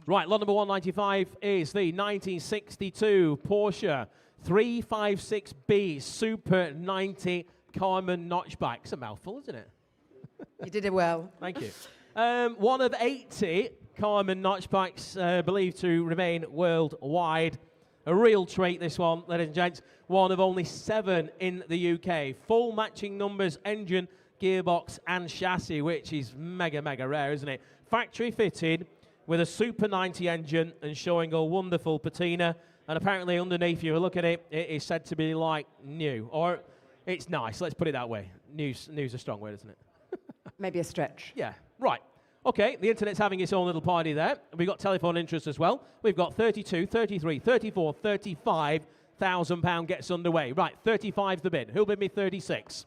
Right, lot number 195 is the 1962 Porsche 356B Super 90 Cayman notchback. It's a mouthful, isn't it? You did it well. Thank you. One of 80 Cayman notchbacks believed to remain worldwide. A real treat, this one, ladies and gents. One of only 7 in the UK. Full matching numbers, engine, gearbox, and chassis, which is mega, mega rare, isn't it? Factory fitted with a Super 90 engine and showing a wonderful patina. And apparently underneath, if you look at it, it is said to be like new. Or it's nice, let's put it that way. New's a strong word, isn't it? Maybe a stretch. Yeah, right. Okay, the internet's having its own little party there. We've got telephone interest as well. We've got 32, 33, 34, 35,000 pound gets underway. Right, 35's the bid. Who'll bid me 36?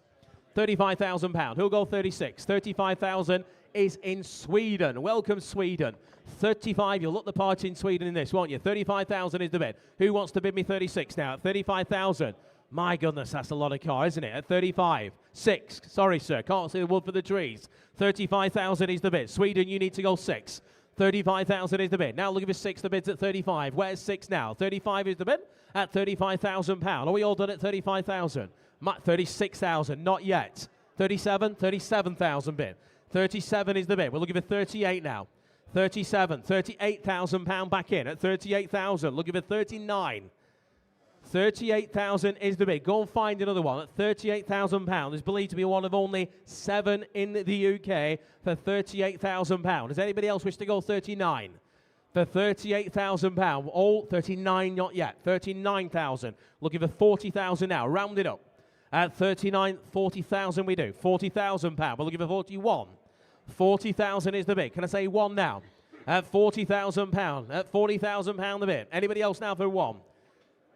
35,000 pound. Who'll go 36? 35,000 is in Sweden. Welcome, Sweden. 35, you'll look the party in Sweden in this, won't you? 35,000 is the bid. Who wants to bid me 36 now? At 35,000. My goodness, that's a lot of car, isn't it? At 35. 6. Sorry, sir. Can't see the wood for the trees. 35,000 is the bid. Sweden, you need to go 6. 35,000 is the bid. Now looking for 6. The bid's at 35. Where's 6 now? 35 is the bid at £35,000. Are we all done at 35,000? 36,000. Not yet. 37. 37,000 bid. 37 is the bid. We're looking for 38 now. 37. £38,000 back in at 38,000. Looking for 39. 38,000 is the bid. Go and find another one at £38,000. Is believed to be one of only 7 in the UK for £38,000. Does anybody else wish to go 39? For £38,000. All 39, not yet. 39,000. Looking for 40,000 now. Round it up. At 39, 40,000 we do. £40,000. We're looking for 41. 40,000 is the bid. Can I say 1 now? At £40,000. At £40,000 the bid. Anybody else now for 1?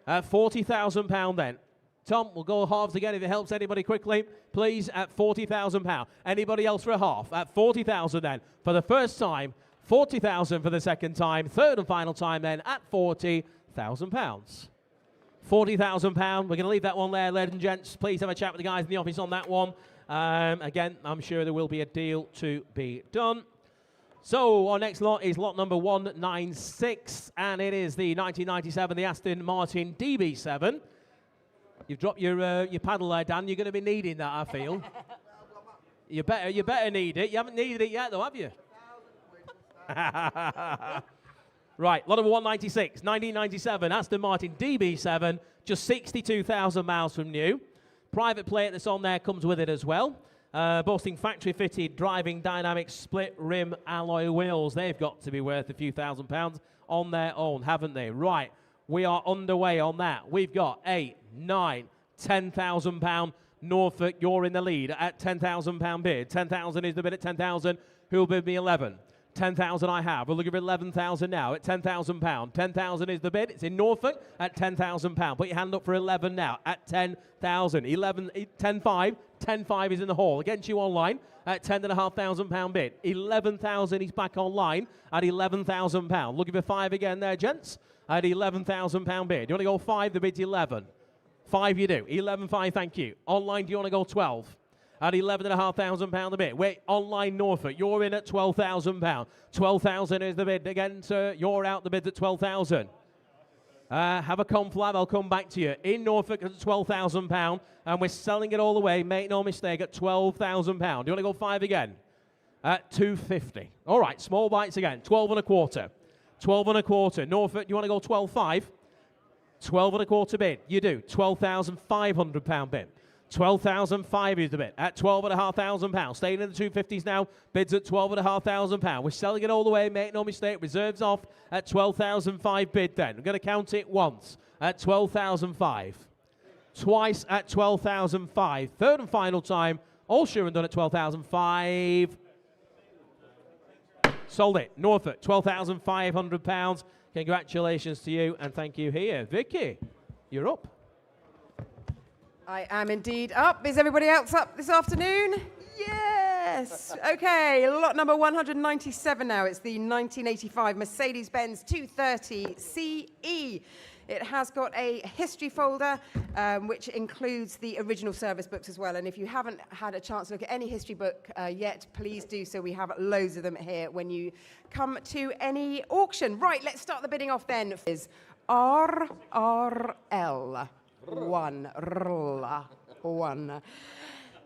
At £40,000 then. Tom, we'll go halves again if it helps anybody quickly. Please, at £40,000. Anybody else for a half? At 40,000 then. For the first time, 40,000 for the second time. Third and final time then at £40,000. £40,000. We're going to leave that one there, ladies and gents. Please have a chat with the guys in the office on that one. Again, I'm sure there will be a deal to be done. So our next lot is lot number 196, and it is the 1997, the Aston Martin DB7. You've dropped your paddle there, Dan. You're going to be needing that, I feel. You better need it. You haven't needed it yet, though, have you? Right, lot number 196, 1997, Aston Martin DB7, just 62,000 miles from new. Private plate that's on there comes with it as well. Boasting factory-fitted driving dynamic split rim alloy wheels. They've got to be worth a few £1,000s on their own, haven't they? Right, we are underway on that. We've got £8, £9, £10,000. Norfolk, you're in the lead at £10,000 bid. 10,000 is the bid at 10,000. Who'll bid me 11? 10,000 I have. We're looking for 11,000 now at £10,000. 10,000 is the bid. It's in Norfolk at £10,000. Put your hand up for 11 now at 10,000. 11, 10,5. 10,5 is in the hall. Against you online at £10,500 bid. 11,000 is back online at £11,000. Looking for 5 again there, gents, at £11,000 bid. Do you want to go 5? The bid's 11. 5 you do. 11,5, thank you. Online, do you want to go 12? At £11,500 a bid. Wait, online Norfolk, you're in at £12,000. 12,000 is the bid. Again, sir, you're out. The bid's at 12,000. Have a conflab, I'll come back to you. In Norfolk at £12,000, and we're selling it all the way, make no mistake, at £12,000. Do you want to go 5 again? At 250. All right, small bites again. 12 and a quarter. 12 and a quarter. Norfolk, do you want to go 12.5? 12 and a quarter bid. You do. £12,500 bid. 12,500 is the bid at £12,500. Staying in the 250s now. Bids at £12,500. We're selling it all the way. Make no mistake. Reserves off at 12,500 bid. Then we're going to count it once at 12,500. Twice at 12,500. Third and final time. All sure and done at 12,500. Sold it. Norfolk, £12,500. Congratulations to you and thank you here. Vicky, you're up. I am indeed up. Is everybody else up this afternoon? Yes. Okay, lot number 197 now. It's the 1985 Mercedes-Benz 230 CE. It has got a history folder, which includes the original service books as well. And if you haven't had a chance to look at any history book yet, please do so. We have loads of them here when you come to any auction. Right, let's start the bidding off then. Is RRL. One.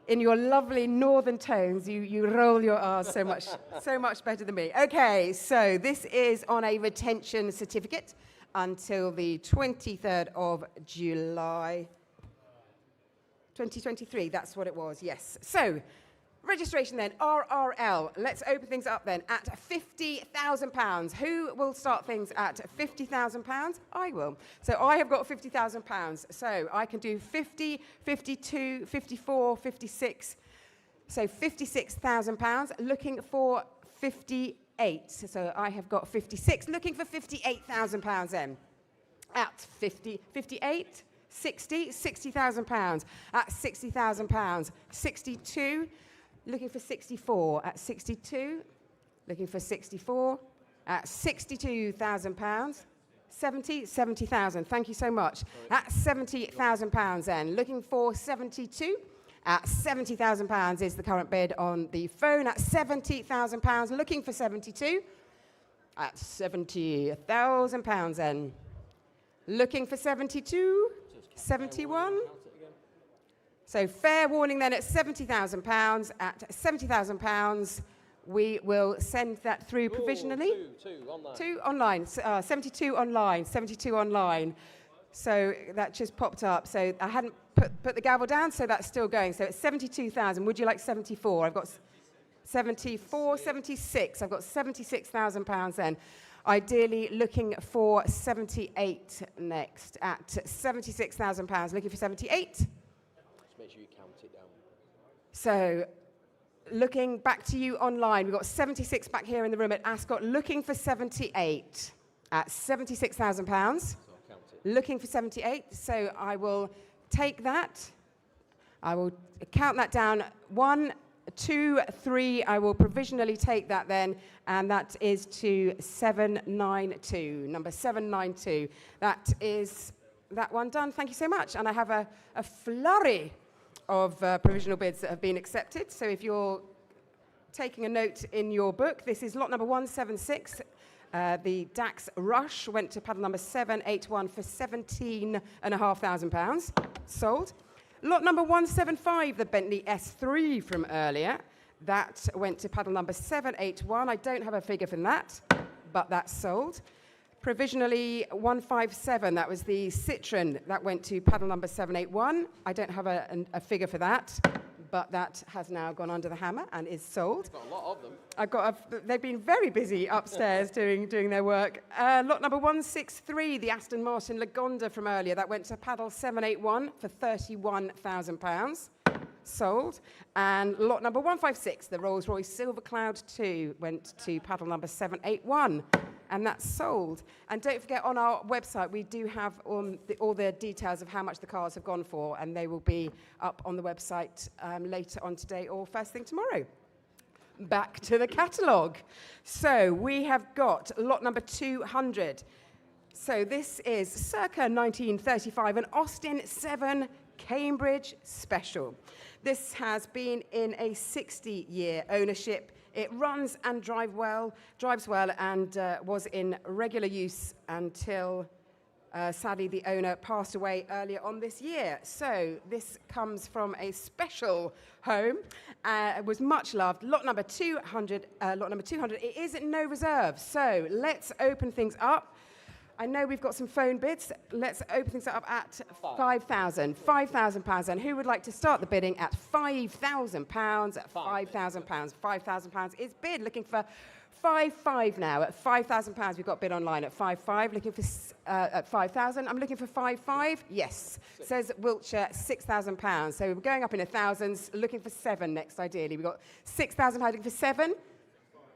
In your lovely northern tones, you roll your R's so much better than me. Okay, so this is on a retention certificate until the 23rd of July 2023. That's what it was, yes. So, registration then, RRL. Let's open things up then at £50,000. Who will start things at £50,000? I will. So I have got £50,000. So I can do 50, 52, 54, 56. So £56,000. Looking for 58. So I have got 56. Looking for £58,000 then. At 50, 58, 60, £60,000. At £60,000. 62. Looking for 64 at 62. Looking for 64 at £62,000. 70,000. Thank you so much. At £70,000 then. Looking for 72 at £70,000 is the current bid on the phone. At £70,000. Looking for 72 at £70,000 then. Looking for 72. 71. So fair warning then at £70,000. At £70,000, we will send that through provisionally. Two online. 72 online. 72 online. So that just popped up. So I hadn't put the gavel down, so that's still going. So it's 72,000. Would you like 74? I've got 74, 76. I've got £76,000 then. Ideally looking for 78 next at £76,000. Looking for 78. Make sure you count it down. So, looking back to you online, we've got 76 back here in the room at Ascot, looking for 78 at £76,000. Looking for 78, so I will take that. I will count that down. 1, 2, 3, I will provisionally take that then, and that is to 792, number 792. That is that one done. Thank you so much. And I have a flurry of provisional bids that have been accepted. So if you're taking a note in your book, this is lot number 176. The Dax Rush went to paddle number 781 for £17,500. Sold. Lot number 175, the Bentley S3 from earlier. That went to paddle number 781. I don't have a figure for that, but that's sold. Provisionally 157, that was the Citroen. That went to paddle number 781. I don't have a figure for that, but that has now gone under the hammer and is sold. Got a lot of them. They've been very busy upstairs doing their work. Lot number 163, the Aston Martin Lagonda from earlier. That went to paddle 781 for £31,000. Sold. And lot number 156, the Rolls-Royce Silver Cloud 2, went to paddle number 781. And that's sold. And don't forget, on our website, we do have all the details of how much the cars have gone for, and they will be up on the website later on today or first thing tomorrow. Back to the catalogue. So we have got lot number 200. So this is circa 1935, an Austin 7 Cambridge Special. This has been in a 60-year ownership. It runs and drives well, and was in regular use until, sadly, the owner passed away earlier on this year. So this comes from a special home. It was much loved. Lot number 200. It is at no reserve. So let's open things up. I know we've got some phone bids. Let's open things up at £5,000. And who would like to start the bidding at £5,000? At £5,000. £5,000 is bid. Looking for 5,500 now. At £5,000, we've got bid online at 5,500. Looking for at 5,000. I'm looking for 5,500. Yes. Says Wiltshire, £6,000. So we're going up in the thousands. Looking for 7 next. Ideally, we've got £6,000. Looking for 7.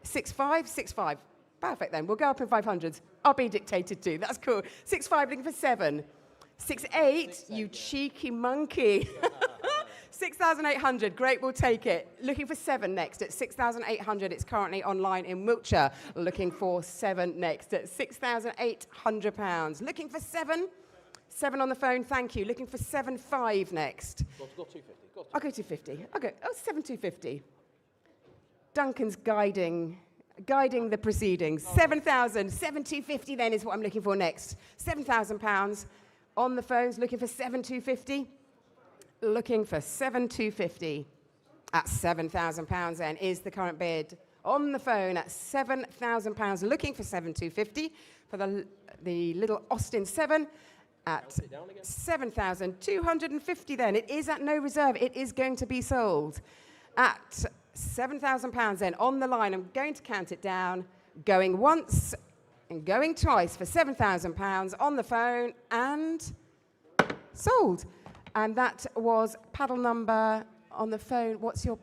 6,500. 6,500. Perfect then. We'll go up in 500s. I'll be dictated to. That's cool. 6,500 looking for 7. 6,800, you cheeky monkey. 6,800. Great, we'll take it. Looking for 7 next at 6,800. It's currently online in Wiltshire. Looking for 7 next at £6,800. Looking for 7. 7 on the phone, thank you. Looking for 7,500 next. Go 250. I'll go 250. I'll go, 7,250. Duncan's guiding the proceedings. 7,000, 7,250 then is what I'm looking for next. £7,000 on the phones, looking for 7,250. Looking for 7,250 at £7,000 then is the current bid. On the phone at £7,000, looking for 7,250 for the little Austin 7 at 7,250 then. It is at no reserve. It is going to be sold at £7,000 then on the line. I'm going to count it down, going once and going twice for £7,000 on the phone and sold. And that was paddle number on the phone. What's your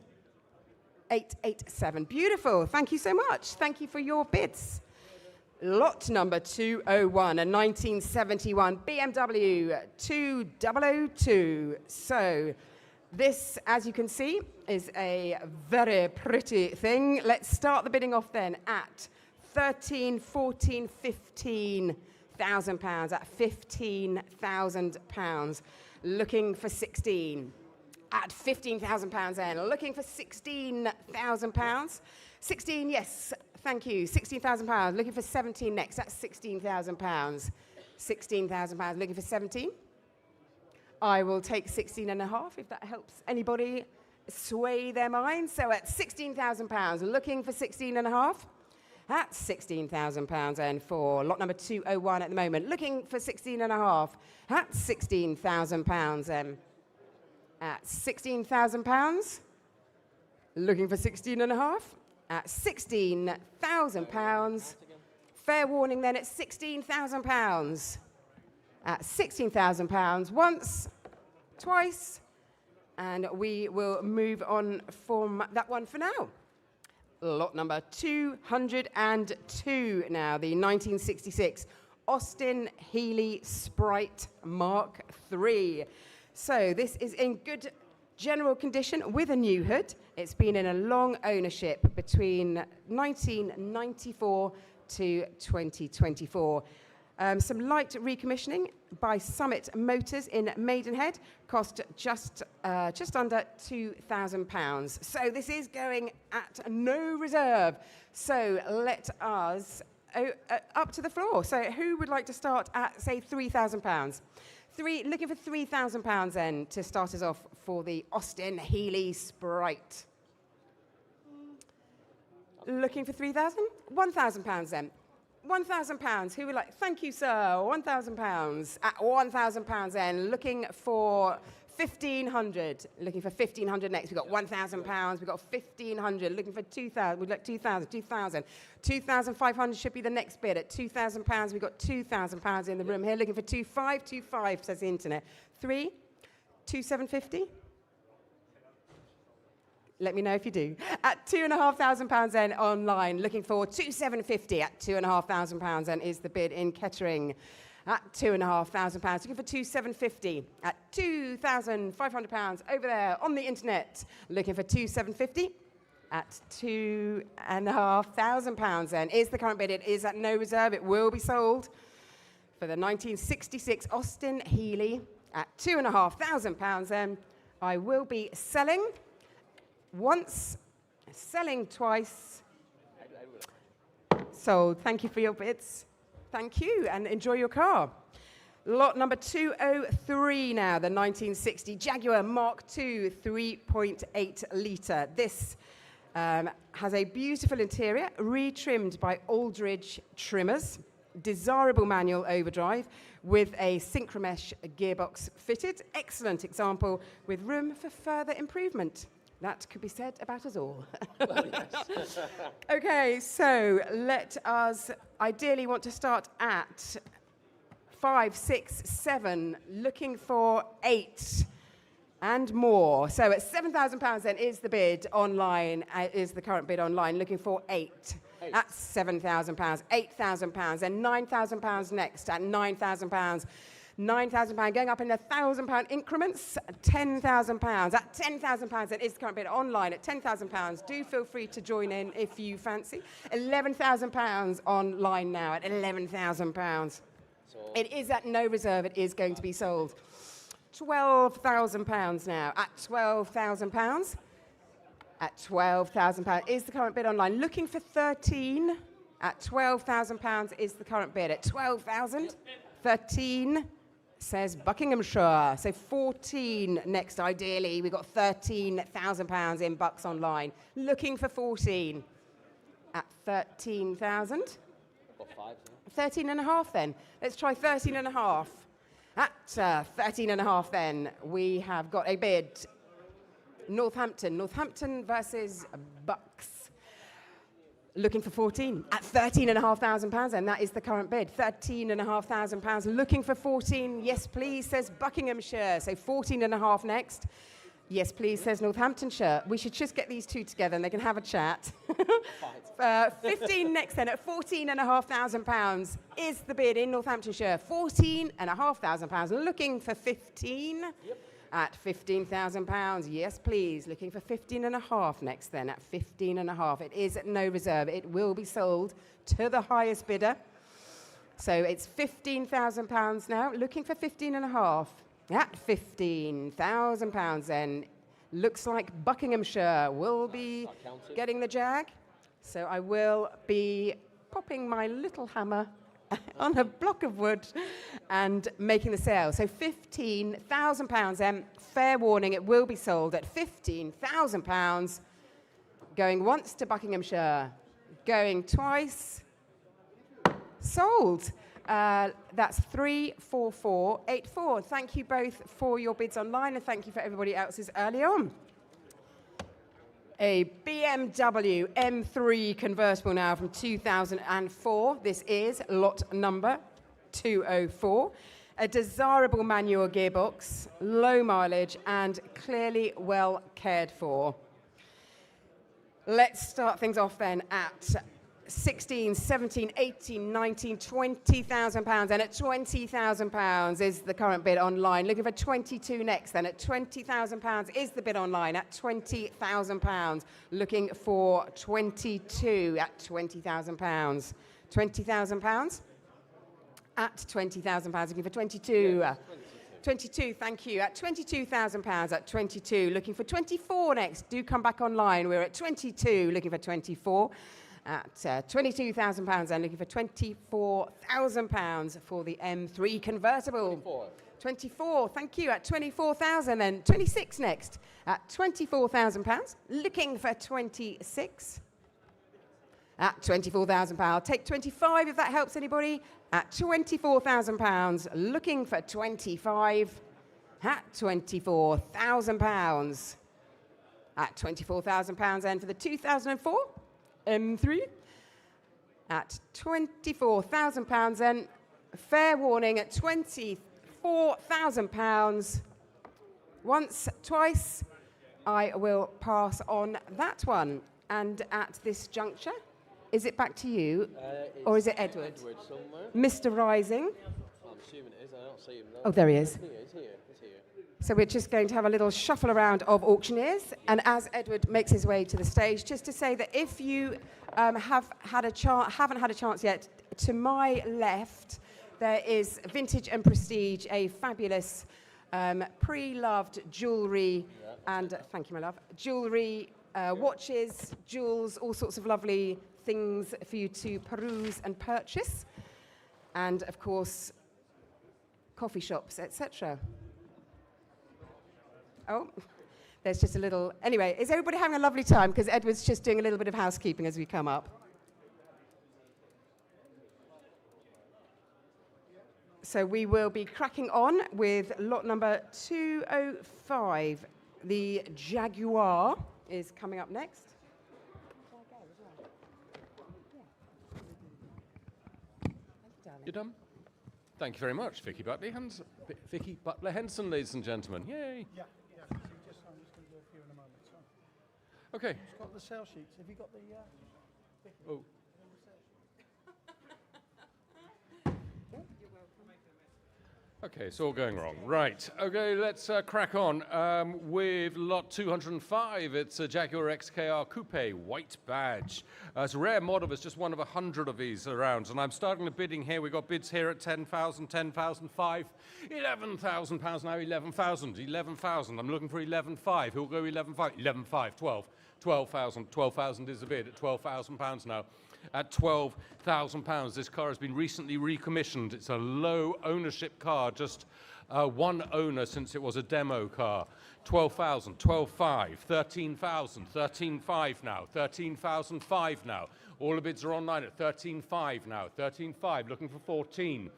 887? Beautiful. Thank you so much. Thank you for your bids. Lot number 201, a 1971 BMW 2002. So this, as you can see, is a very pretty thing. Let's start the bidding off then at 13, 14, 15,000 pounds, at £15,000. Looking for 16. At £15,000 then. Looking for £16,000. 16, yes, thank you. £16,000. Looking for 17 next. That's £16,000. £16,000. Looking for 17. I will take 16.5 if that helps anybody sway their minds. So at £16,000, looking for 16.5. That's £16,000 and for lot number 201 at the moment. Looking for 16.5. That's £16,000 at £16,000. Looking for 16.5 at £16,000. Fair warning then at £16,000. At £16,000 once, twice, and we will move on from that one for now. Lot number 202 now, the 1966 Austin Healey Sprite Mark III. So this is in good general condition with a new hood. It's been in a long ownership between 1994 to 2024. Some light recommissioning by Summit Motors in Maidenhead cost just under £2,000. So this is going at no reserve. So let us up to the floor. So who would like to start at, say, £3,000? Looking for £3,000 then to start us off for the Austin Healey Sprite. Looking for 3,000? 1,000 pounds then. 1,000 pounds. Who would like? Thank you, sir. 1,000 pounds. At 1,000 pounds then. Looking for 1,500. Looking for 1,500 next. We've got 1,000 pounds. We've got 1,500. Looking for 2,000. We'd like 2,000. 2,000. 2,500 should be the next bid. At 2,000 pounds, we've got 2,000 pounds in the room here. Looking for 2,525, says the internet. 3, 2,750. Let me know if you do. At £2,500 then online, looking for 2,750 at £2,500 then is the bid in Kettering. At £2,500, looking for 2,750 at £2,500 over there on the internet, looking for 2,750 at £2,500 then is the current bid. It is at no reserve. It will be sold for the 1966 Austin Healey at £2,500 then. I will be selling once, selling twice. Sold. Thank you for your bids. Thank you, and enjoy your car. Lot number 203 now, the 1960 Jaguar Mark II 3.8 litre. This has a beautiful interior, retrimmed by Aldridge trimmers, desirable manual overdrive with a synchromesh gearbox fitted. Excellent example with room for further improvement. That could be said about us all. Okay, so let us ideally want to start at 5, 6, 7, looking for 8 and more. So at £7,000 then is the bid online, is the current bid online, looking for 8. That's £7,000, £8,000, and £9,000 next at £9,000. £9,000 going up in £1,000 increments, £10,000. At £10,000, it is the current bid online at £10,000. Do feel free to join in if you fancy. £11,000 online now at £11,000. It is at no reserve. It is going to be sold. £12,000 now at £12,000. At £12,000 is the current bid online. Looking for 13 at £12,000 is the current bid. At 12,000, 13 says Buckinghamshire. So 14 next, ideally. We've got £13,000 in bucks online. Looking for 14 at 13,000. 13 and a half then. Let's try 13 and a half. At 13 and a half then, we have got a bid. Northampton versus Bucks. Looking for 14 at £13,500, and that is the current bid. £13,500. Looking for 14. Yes, please, says Buckinghamshire. So 14 and a half next. Yes, please, says Northamptonshire. We should just get these two together and they can have a chat. 15 next then at £14,500 is the bid in Northamptonshire. £14,500. Looking for 15. Yep. At £15,000, yes please. Looking for 15 and a half next then, at 15 and a half. It is at no reserve. It will be sold to the highest bidder. So it's £15,000 now, looking for 15 and a half. At £15,000 then, looks like Buckinghamshire will be getting the jag. So I will be popping my little hammer on a block of wood and making the sale. So £15,000, fair warning, it will be sold at £15,000. Going once to Buckinghamshire, going twice, sold. That's 34484. Thank you both for your bids online, and thank you for everybody else's early on. A BMW M3 convertible now from 2004. This is lot number 204. A desirable manual gearbox, low mileage, and clearly well cared for. Let's start things off then at 16, 17, 18, 19, £20,000, and at £20,000 is the current bid online. Looking for 22 next, then at £20,000 is the bid online at £20,000. Looking for 22 at £20,000. £20,000 at £20,000. Looking for 22. 22, thank you. At £22,000 at 22. Looking for 24 next. Do come back online. We're at 22. Looking for 24. At £22,000 and looking for £24,000 for the M3 convertible. 24, thank you. At 24,000 then 26 next. At £24,000, looking for 26. at £24,000. Take 25 if that helps anybody. At £24,000. Looking for 25 at £24,000. At £24,000 then for the 2004 M3. At £24,000 then. Fair warning at £24,000. Once, twice, I will pass on that one. And at this juncture, is it back to you, or is it Edward? Edward somewhere. Mr. Rising. I'm assuming it is. I don't see him. Oh, there he is. He's here. So we're just going to have a little shuffle around of auctioneers. And as Edward makes his way to the stage, just to say that if you haven't had a chance yet, to my left, there is Vintage and Prestige, a fabulous pre-loved jewellery and, thank you, my love, jewellery, watches, jewels, all sorts of lovely things for you to peruse and purchase. And, of course, coffee shops, etc. Oh, there's just a little... Anyway, is everybody having a lovely time? Because Edward's just doing a little bit of housekeeping as we come up. So we will be cracking on with lot number 205. The Jaguar is coming up next. You done? Thank you very much, Vicky Butler Henson, ladies and gentlemen. Yay! Yeah. So I'm just going to do a few in a moment. So. Okay. It's got the sale sheets. Have you got the... Oh. Okay, it's all going wrong. Right, okay, let's crack on with lot 205. It's a Jaguar XKR Coupe, white badge. It's a rare model, it's just one of 100 of these around. And I'm starting the bidding here. We've got bids here at 10,000, 10,005, £11,000 now, 11,000, 11,000. I'm looking for 11,500. Who'll go 11,500? 11,500, 12. 12,000. 12,000 is the bid at £12,000 now. At £12,000. This car has been recently recommissioned. It's a low ownership car, just one owner since it was a demo car. 12,000, 12,500, 13,000, 13,500 now, 13,500 now. All the bids are online at 13,500 now, 13,500, looking for 14.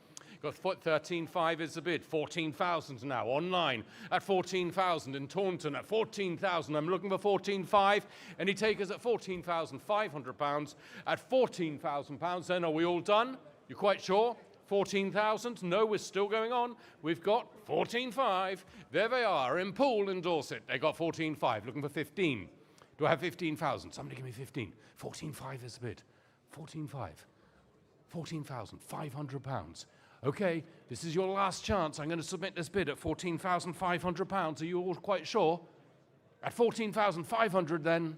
Got 13,500 is the bid, 14,000 now, online at 14,000, in Taunton at 14,000. I'm looking for 14,500. Any takers at £14,500, at £14,000. Then are we all done? You quite sure? 14,000? No, we're still going on. We've got 14,500. There they are, in Poole in Dorset. They got 14,500, looking for 15. Do I have 15,000? Somebody give me 15. 14,500 is the bid. 14,500. £14,500. Okay, this is your last chance. I'm going to submit this bid at £14,500. Are you all quite sure? At £14,500 then.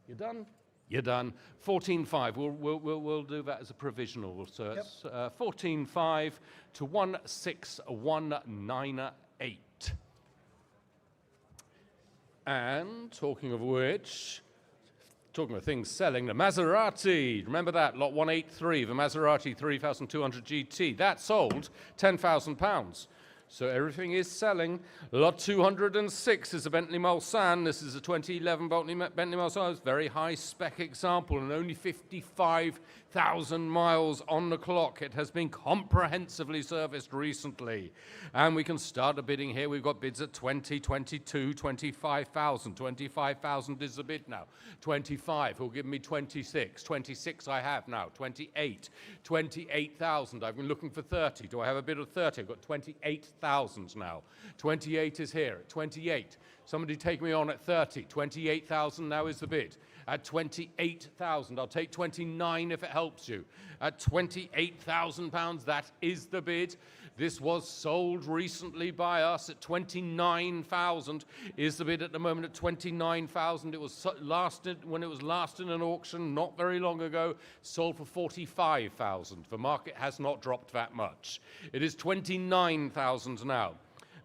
You done? You're done. 14,500. We'll do that as a provisional. So it's 14,500 to 16,198. And talking of which, talking of things selling, the Maserati, remember that, lot 183, the Maserati 3200 GT, that sold £10,000. So everything is selling. Lot 206 is a Bentley Mulsanne. This is a 2011 Bentley Mulsanne. It's a very high spec example and only 55,000 miles on the clock. It has been comprehensively serviced recently. And we can start the bidding here. We've got bids at 20, 22, 25,000. 25,000 is the bid now. 25, who'll give me 26. 26 I have now. 28. 28,000. I've been looking for 30. Do I have a bid of 30? I've got 28,000 now. 28 is here at 28. Somebody take me on at 30. 28,000 now is the bid. At 28,000, I'll take 29 if it helps you. At £28,000, that is the bid. This was sold recently by us at 29,000 is the bid at the moment at 29,000. It was when it was last in an auction not very long ago, sold for 45,000. The market has not dropped that much. It is 29,000 now.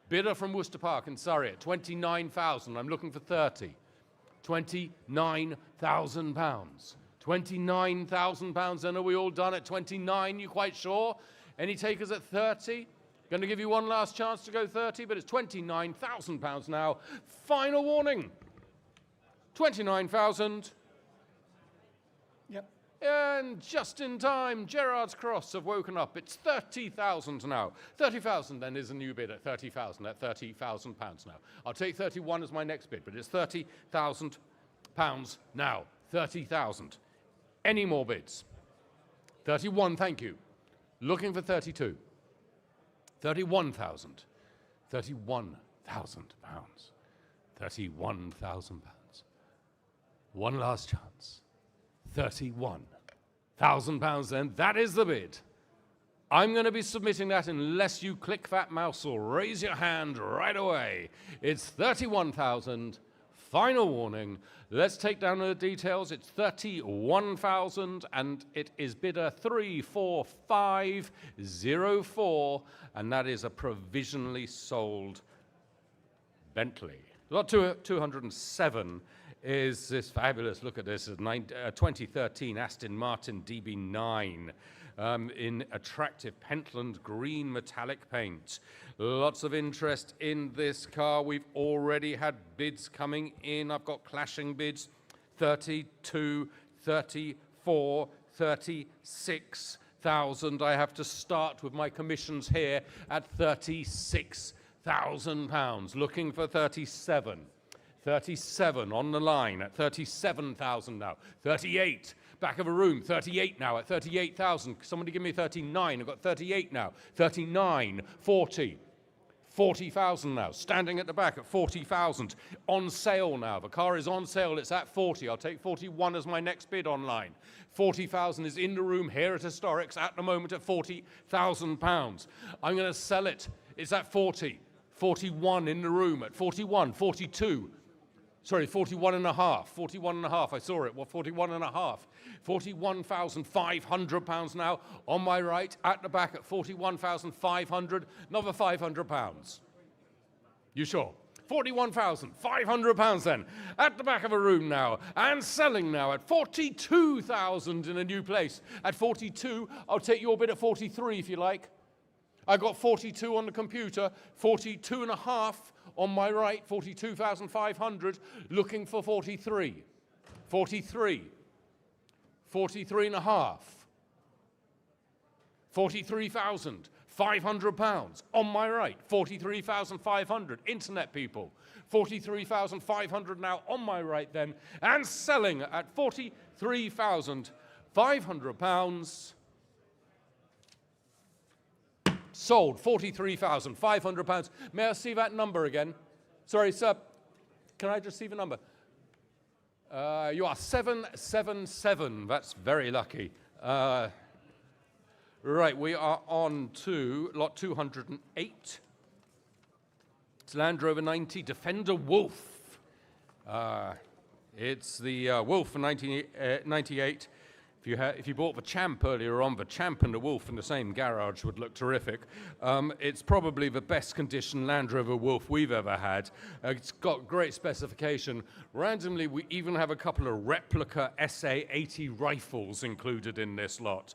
Bidder from Worcester Park in Surrey at 29,000. I'm looking for 30. £29,000. £29,000. Then are we all done at 29? You quite sure? Any takers at 30? Going to give you one last chance to go 30, but it's £29,000 now. Final warning. 29,000. And just in time, Gerrard's Cross have woken up. It's 30,000 now. 30,000 then is a new bid at 30,000, at 30,000 pounds now. I'll take 31 as my next bid, but it's 30,000 pounds now. 30,000. Any more bids? 31, thank you. Looking for 32. 31,000. 31,000 pounds. 31,000 pounds. One last chance. 31,000 pounds then. That is the bid. I'm going to be submitting that unless you click that mouse or raise your hand right away. It's 31,000. Final warning. Let's take down the details. It's 31,000 and it is bidder 34504, and that is a provisionally sold Bentley. Lot 207 is this fabulous, look at this, 2013 Aston Martin DB9 in attractive Pentland green metallic paint. Lots of interest in this car. We've already had bids coming in. I've got clashing bids, 32, 34, 36,000. I have to start with my commissions here at 36,000 pounds. Looking for 37. 37 on the line at 37,000 now. 38, back of a room, 38 now at 38,000. Somebody give me 39, I've got 38 now. 39, 40, 40,000 now. Standing at the back at 40,000. On sale now, the car is on sale, it's at 40. I'll take 41 as my next bid online. 40,000 is in the room here at Historics at the moment at 40,000 pounds. I'm going to sell it, it's at 40. 41 in the room at 41, 42. Sorry, 41 and a half. 41 and a half, I saw it. Well, 41 and a half. 41,500 pounds now. On my right, at the back at 41,500. Another 500 pounds. You sure? 41,500 pounds then. At the back of a room now. And selling now at 42,000 in a new place. At 42, I'll take your bid at 43 if you like. I got 42 on the computer, 42 and a half on my right, 42,500, looking for 43. 43. 43 and a half. 43,500 pounds on my right, 43,500. Internet people, 43,500 now on my right then, and selling at 43,500 pounds. Sold, £43,500. May I see that number again? Sorry, sir. Can I just see the number? You are 777. That's very lucky. Right, we are on to lot 208. It's Land Rover 90 Defender Wolf. It's the Wolf for 1998. If you bought the Champ earlier on, the Champ and the Wolf in the same garage would look terrific. It's probably the best condition Land Rover Wolf we've ever had. It's got great specification. Randomly, we even have a couple of replica SA-80 rifles included in this lot.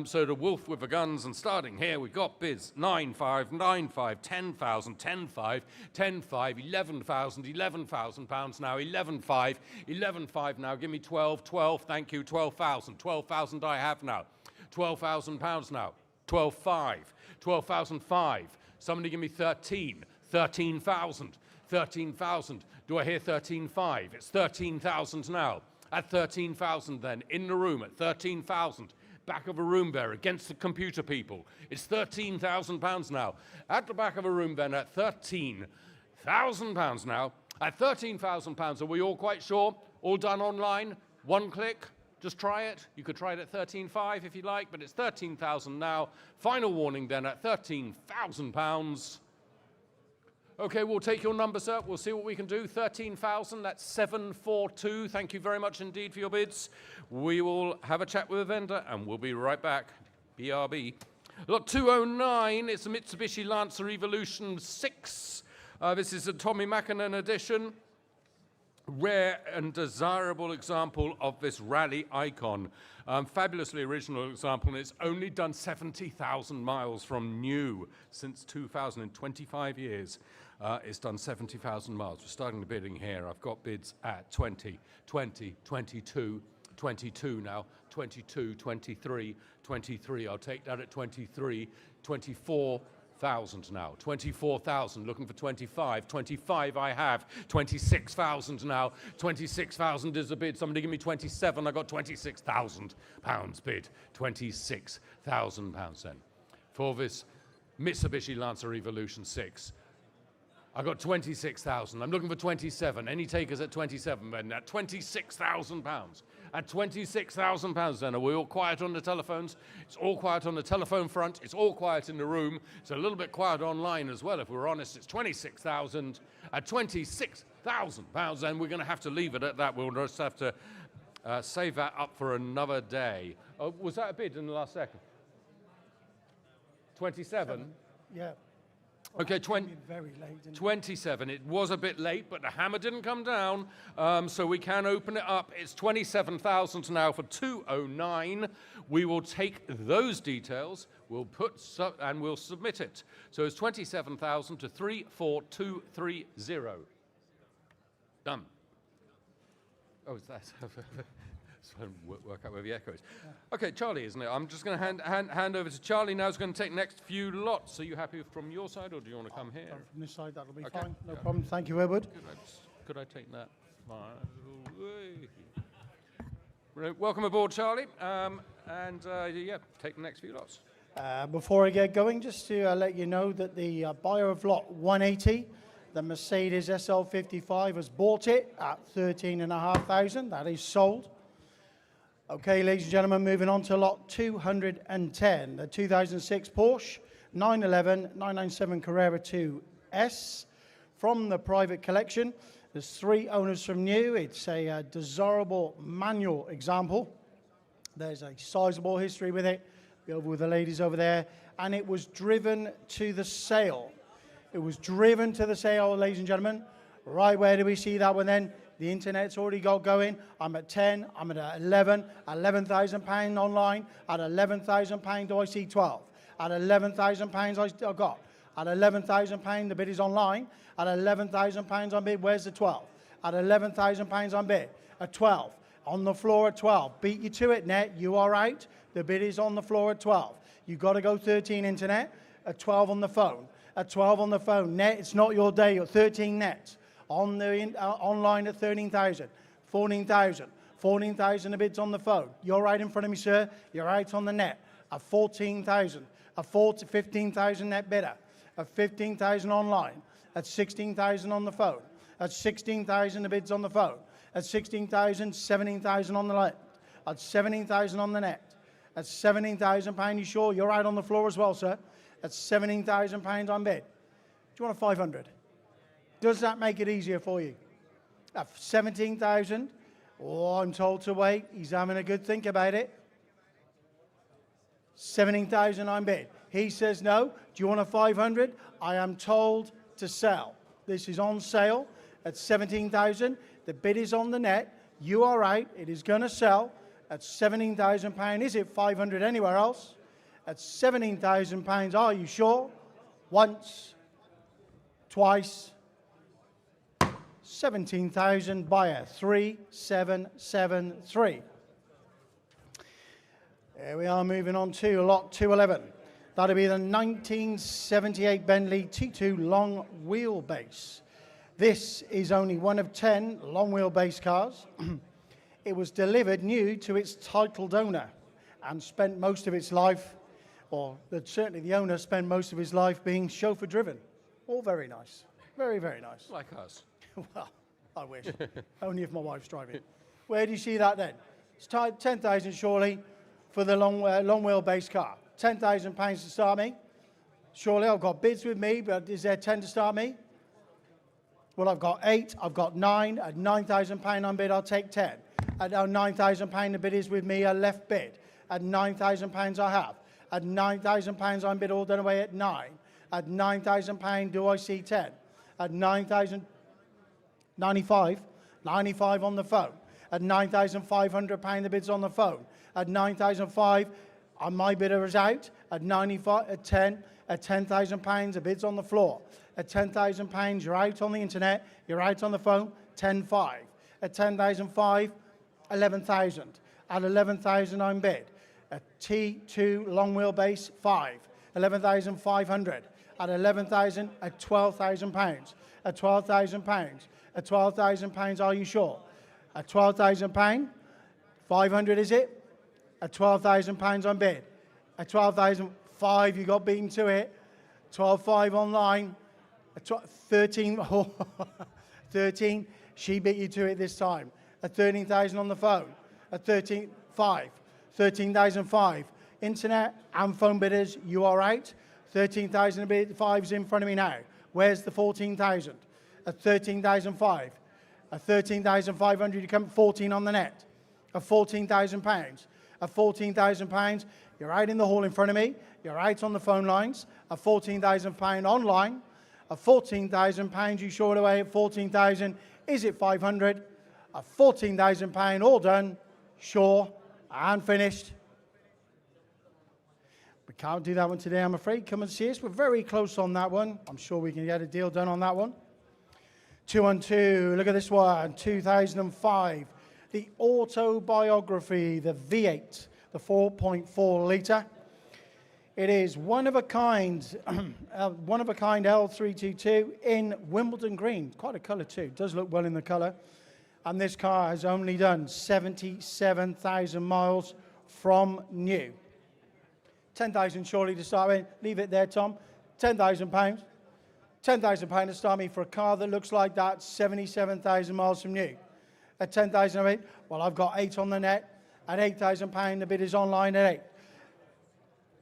So the Wolf with the guns, and starting here, we've got bids 9,500, 9,500, 10,000, 10,500, 10,500, 11,000, 11,000 pounds now, 11,500, 11,500 now, give me 12, 12, thank you, 12,000. 12,000 I have now. 12,000 pounds now. 12,500. 12,500. Somebody give me 13. 13,000. 13,000. Do I hear 13,500? It's 13,000 now. At 13,000 then. In the room at 13,000. Back of a room there against the computer people. It's 13,000 pounds now. At the back of a room then at 13,000 pounds now. At 13,000 pounds. Are we all quite sure? All done online? One click? Just try it. You could try it at 13,500 if you like, but it's 13,000 now. Final warning then at 13,000 pounds. Okay, we'll take your number, sir. We'll see what we can do. 13,000, that's 742. Thank you very much indeed for your bids. We will have a chat with the vendor and we'll be right back. BRB. Lot 209, it's a Mitsubishi Lancer Evolution 6. This is a Tommy Mackinnon edition. Rare and desirable example of this rally icon. Fabulously original example, and it's only done 70,000 miles from new since 2025 years. It's done 70,000 miles. We're starting the bidding here. I've got bids at 20, 20, 22, 22 now, 22, 23, 23. I'll take that at 23, 24,000 now. 24,000, looking for 25. 25 I have. 26,000 now. 26,000 is a bid. Somebody give me 27. I got 26,000 pounds bid. 26,000 pounds then. For this Mitsubishi Lancer Evolution 6. I got 26,000. I'm looking for 27. Any takers at 27 then? At 26,000 pounds. At 26,000 pounds then. Are we all quiet on the telephones? It's all quiet on the telephone front. It's all quiet in the room. It's a little bit quiet online as well, if we're honest. It's 26,000. At 26,000 pounds then, we're going to have to leave it at that. We'll just have to save that up for another day. Oh, was that a bid in the last second? 27? Yeah. Okay, Very late, didn't it? 27. It was a bit late, but the hammer didn't come down, so we can open it up. It's 27,000 now for 209. We will take those details, we'll and we'll submit it. So it's 27,000 to 34230. Done. Oh, is that? So work out where the echo is. Okay, Charlie, isn't it? I'm just going to hand over to Charlie now. He's going to take next few lots. Are you happy from your side, or do you want to come here? From this side, that'll be Okay. fine. No problem. Thank you, Edward. Could I take that? Right, welcome aboard, Charlie. Yeah, take the next few lots. Before I get going, just to let you know that the buyer of lot 180, the Mercedes SL55, has bought it at 13,500. That is sold. Okay, ladies and gentlemen, moving on to lot 210, the 2006 Porsche 911 997 Carrera 2S from the private collection. There's 3 owners from new. It's a desirable manual example. There's a sizable history with it. Be over with the ladies over there. And it was driven to the sale. It was driven to the sale, ladies and gentlemen. Right, where do we see that one then? The internet's already got going. I'm at 10, I'm at 11, £11,000 online. At £11,000 do I see 12. At £11,000 I got. At £11,000 the bid is online. At £11,000 on bid, where's the 12? At £11,000 on bid. At 12. On the floor at 12. Beat you to it, net. You are out. The bid is on the floor at 12. You've got to go 13 internet. At 12 on the phone. At 12 on the phone. Net, it's not your day. You're 13 nets. On the online at 13,000, 14,000, 14,000 the bids on the phone. You're right in front of me, sir. You're out on the net at 14,000, a 15,000 net bidder, at 15,000 online, at 16,000 on the phone, at 16,000 the bids on the phone, at 16,000, 17,000 on the net, at 17,000 on the net, at 17,000 pound. You sure? You're out on the floor as well, sir. At 17,000 pounds on bid. Do you want a 500? Does that make it easier for you? At 17,000, oh, I'm told to wait. He's having a good think about it. 17,000 on bid. He says no. Do you want a 500? I am told to sell. This is on sale at 17,000. The bid is on the net. You are right. It is going to sell at £17,000. Is it 500 anywhere else? At £17,000. Are you sure? Once, twice. 17,000 buyer, 3773. There we are, moving on to lot 211. That'll be the 1978 Bentley T2 long wheelbase. This is only one of 10 long wheelbase cars. It was delivered new to its titled owner and spent most of its life, or certainly the owner spent most of his life being chauffeur driven. All very nice. Very, very nice. Like us. Well, I wish. Only if my wife's driving. Where do you see that then? It's 10,000 surely for the long wheelbase car. £10,000 to start me. Surely I've got bids with me, but is there 10 to start me? Well, I've got 8, I've got 9. At £9,000 on bid, I'll take 10. At £9,000 the bid is with me, a left bid. At £9,000 I have. At £9,000 on bid, all done away at 9. At £9,000 do I see 10? At 9,000, 95 on the phone. At £9,500 the bid's on the phone. At 9,500, my bidder is out. At 95, at 10, at £10,000 the bid's on the floor. At £10,000 you're out on the internet, you're out on the phone. 10,500. At 10,500, 11,000. at 11,000 on bid. A T2 long wheelbase 5, 11,500. At 11,000, at 12,000 pounds. At 12,000 pounds. At 12,000 pounds, are you sure? At 12,000 pounds, 500 is it? At 12,000 pounds on bid. At 12,005, you got beaten to it. 12,500 online. At 13, 13, she beat you to it this time. At 13,000 on the phone. At 13,500. 13,005. Internet and phone bidders, you are out. 13,000 bid, 5's in front of me now. Where's the 14,000? At 13,005. At 13,500, you come 14 on the net. At 14,000 pounds. At 14,000 pounds, you're out in the hall in front of me. You're out on the phone lines. At 14,000 pound online. At 14,000 pounds, you short away at 14,000. Is it 500? At 14,000 pound, all done, sure, and finished. We can't do that one today, I'm afraid. Come and see us. We're very close on that one. I'm sure we can get a deal done on that one. 212, look at this one, 2005. The Autobiography, the V8, the 4.4 litre. It is one of a kind L322 in Wimbledon green. Quite a colour too. Does look well in the colour. And this car has only done 77,000 miles from new. 10,000 surely to start with. Leave it there, Tom. £10,000. £10,000 to start me for a car that looks like that, 77,000 miles from new. At 10,008, well, I've got 8 on the net. At £8,000, the bid is online at 8.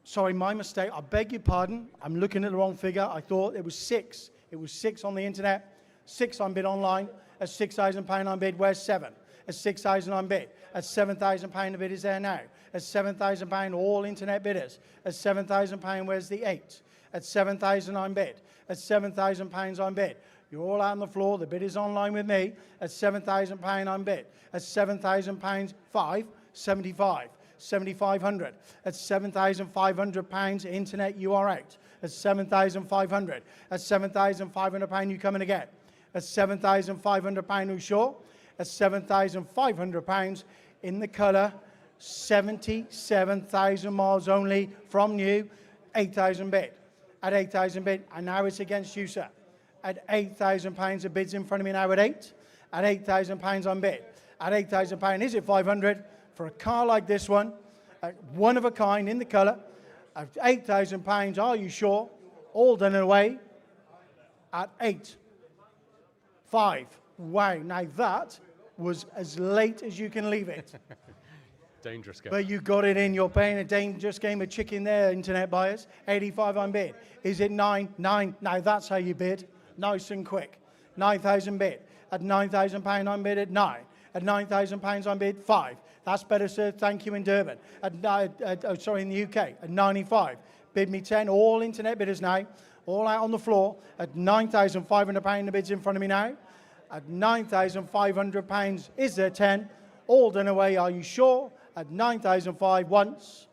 Sorry, my mistake. I beg your pardon. I'm looking at the wrong figure. I thought it was 6. It was 6 on the internet, 6 on bid online. At £6,000 on bid, where's 7? At 6,000 on bid. At £7,000, the bid is there now. At £7,000, all internet bidders. At £7,000, where's the 8? At 7,000 on bid. At £7,000 on bid. You're all out on the floor. The bid is online with me. At £7,000 on bid. At £7,000, 5, 75. 7,500. At £7,500 internet, you are out. At 7,500. At £7,500, you come in again. At £7,500, who's sure? At £7,500 in the colour, 77,000 miles only from new, 8,000 bid. At 8,000 bid, and now it's against you, sir. At £8,000, the bid's in front of me now at 8. At £8,000 on bid. At £8,000, is it 500? For a car like this one, one of a kind in the colour, at £8,000, are you sure? All done away at 8. 5. Wow, now that was as late as you can leave it. Dangerous game. But you got it in. You're playing a dangerous game of chicken there, internet buyers. 85 on bid. Is it 9? 9. Now that's how you bid. Nice and quick. 9,000 bid. At £9,000 on bid at 9. At £9,000 on bid, 5. That's better, sir. Thank you in Durban. In the UK. At 95. Bid me 10. All internet bidders now. All out on the floor. At £9,500, the bid's in front of me now. At £9,500, is there 10? All done away, are you sure? At £9,500 once.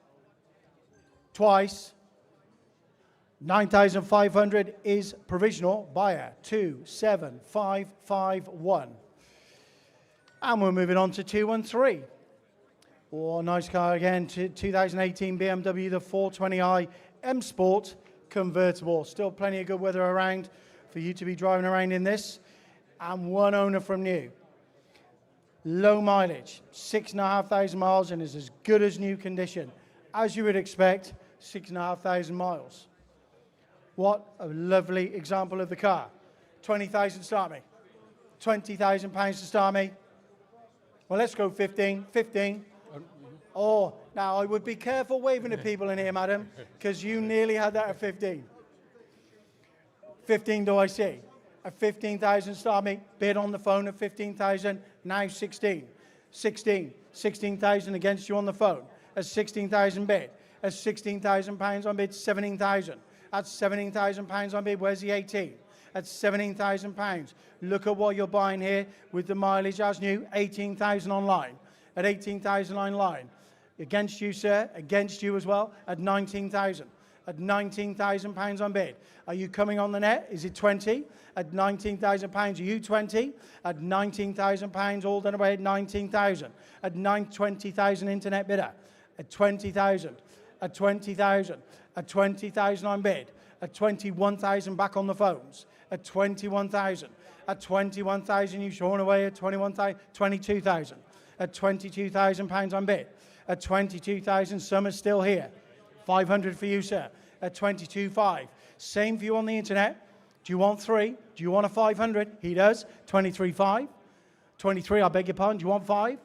Twice. 9,500 is provisional. Buyer 27551. And we're moving on to 213. Oh, nice car again. 2018 BMW, the 420i M Sport convertible. Still plenty of good weather around for you to be driving around in this. And one owner from new. Low mileage, 6,500 miles, and is as good as new condition. As you would expect, 6,500 miles. What a lovely example of the car. 20,000 to start me. £20,000 to start me. Well, let's go 15. 15. Oh, now I would be careful waving at people in here, madam, because you nearly had that at 15. 15 do I see? At 15,000 start me. Bid on the phone at 15,000. Now 16. 16. 16,000 against you on the phone. At 16,000 bid. At £16,000 on bid, 17,000. At £17,000 on bid, where's the 18? At £17,000. Look at what you're buying here with the mileage as new. 18,000 online. At 18,000 online. Against you, sir. Against you as well. At 19,000. at £19,000 on bid. Are you coming on the net? Is it 20? At £19,000. Are you 20? At £19,000, all done away at 19,000. At 20,000 internet bidder. At 20,000. At 20,000. At 20,000 on bid. At 21,000 back on the phones. At 21,000. At 21,000 you've shorn away at 22,000. At £22,000 on bid. At 22,000, some are still here. 500 for you, sir. At 22.5. Same for you on the internet. Do you want 3? Do you want a 500? He does. 23.5. 23, I beg your pardon. Do you want 5?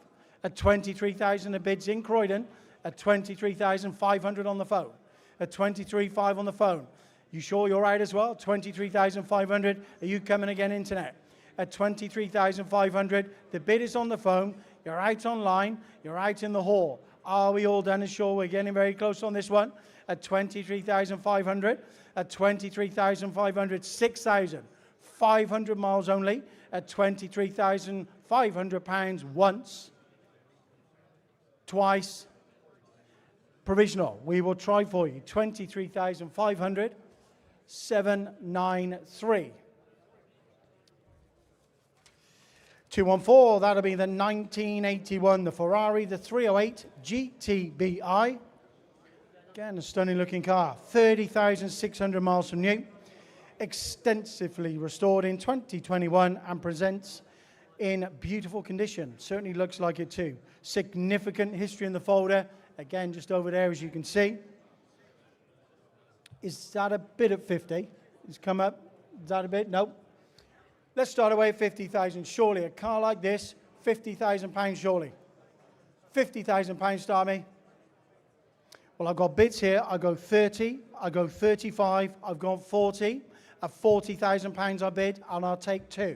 At 23,000, the bid's in Croydon. At 23,500 on the phone. At 23.5 on the phone. You sure you're right as well? 23,500. Are you coming again, internet? At 23,500. The bid is on the phone. You're out online. You're out in the hall. Are we all done and sure? We're getting very close on this one. At 23,500. At 23,500. 6,500 miles only. At £23,500 once. Twice. Provisional. We will try for you. 23,500. 793. 214, that'll be the 1981, the Ferrari, the 308 GTBI. Again, a stunning looking car. 30,600 miles from new. Extensively restored in 2021 and presents in beautiful condition. Certainly looks like it too. Significant history in the folder. Again, just over there as you can see. Is that a bid at 50? It's come up. Is that a bid? No. Let's start away at 50,000. Surely a car like this, £50,000 surely. £50,000 start me. Well, I've got bids here. I go 30. I go 35. I've gone 40. At £40,000 I bid, and I'll take 2.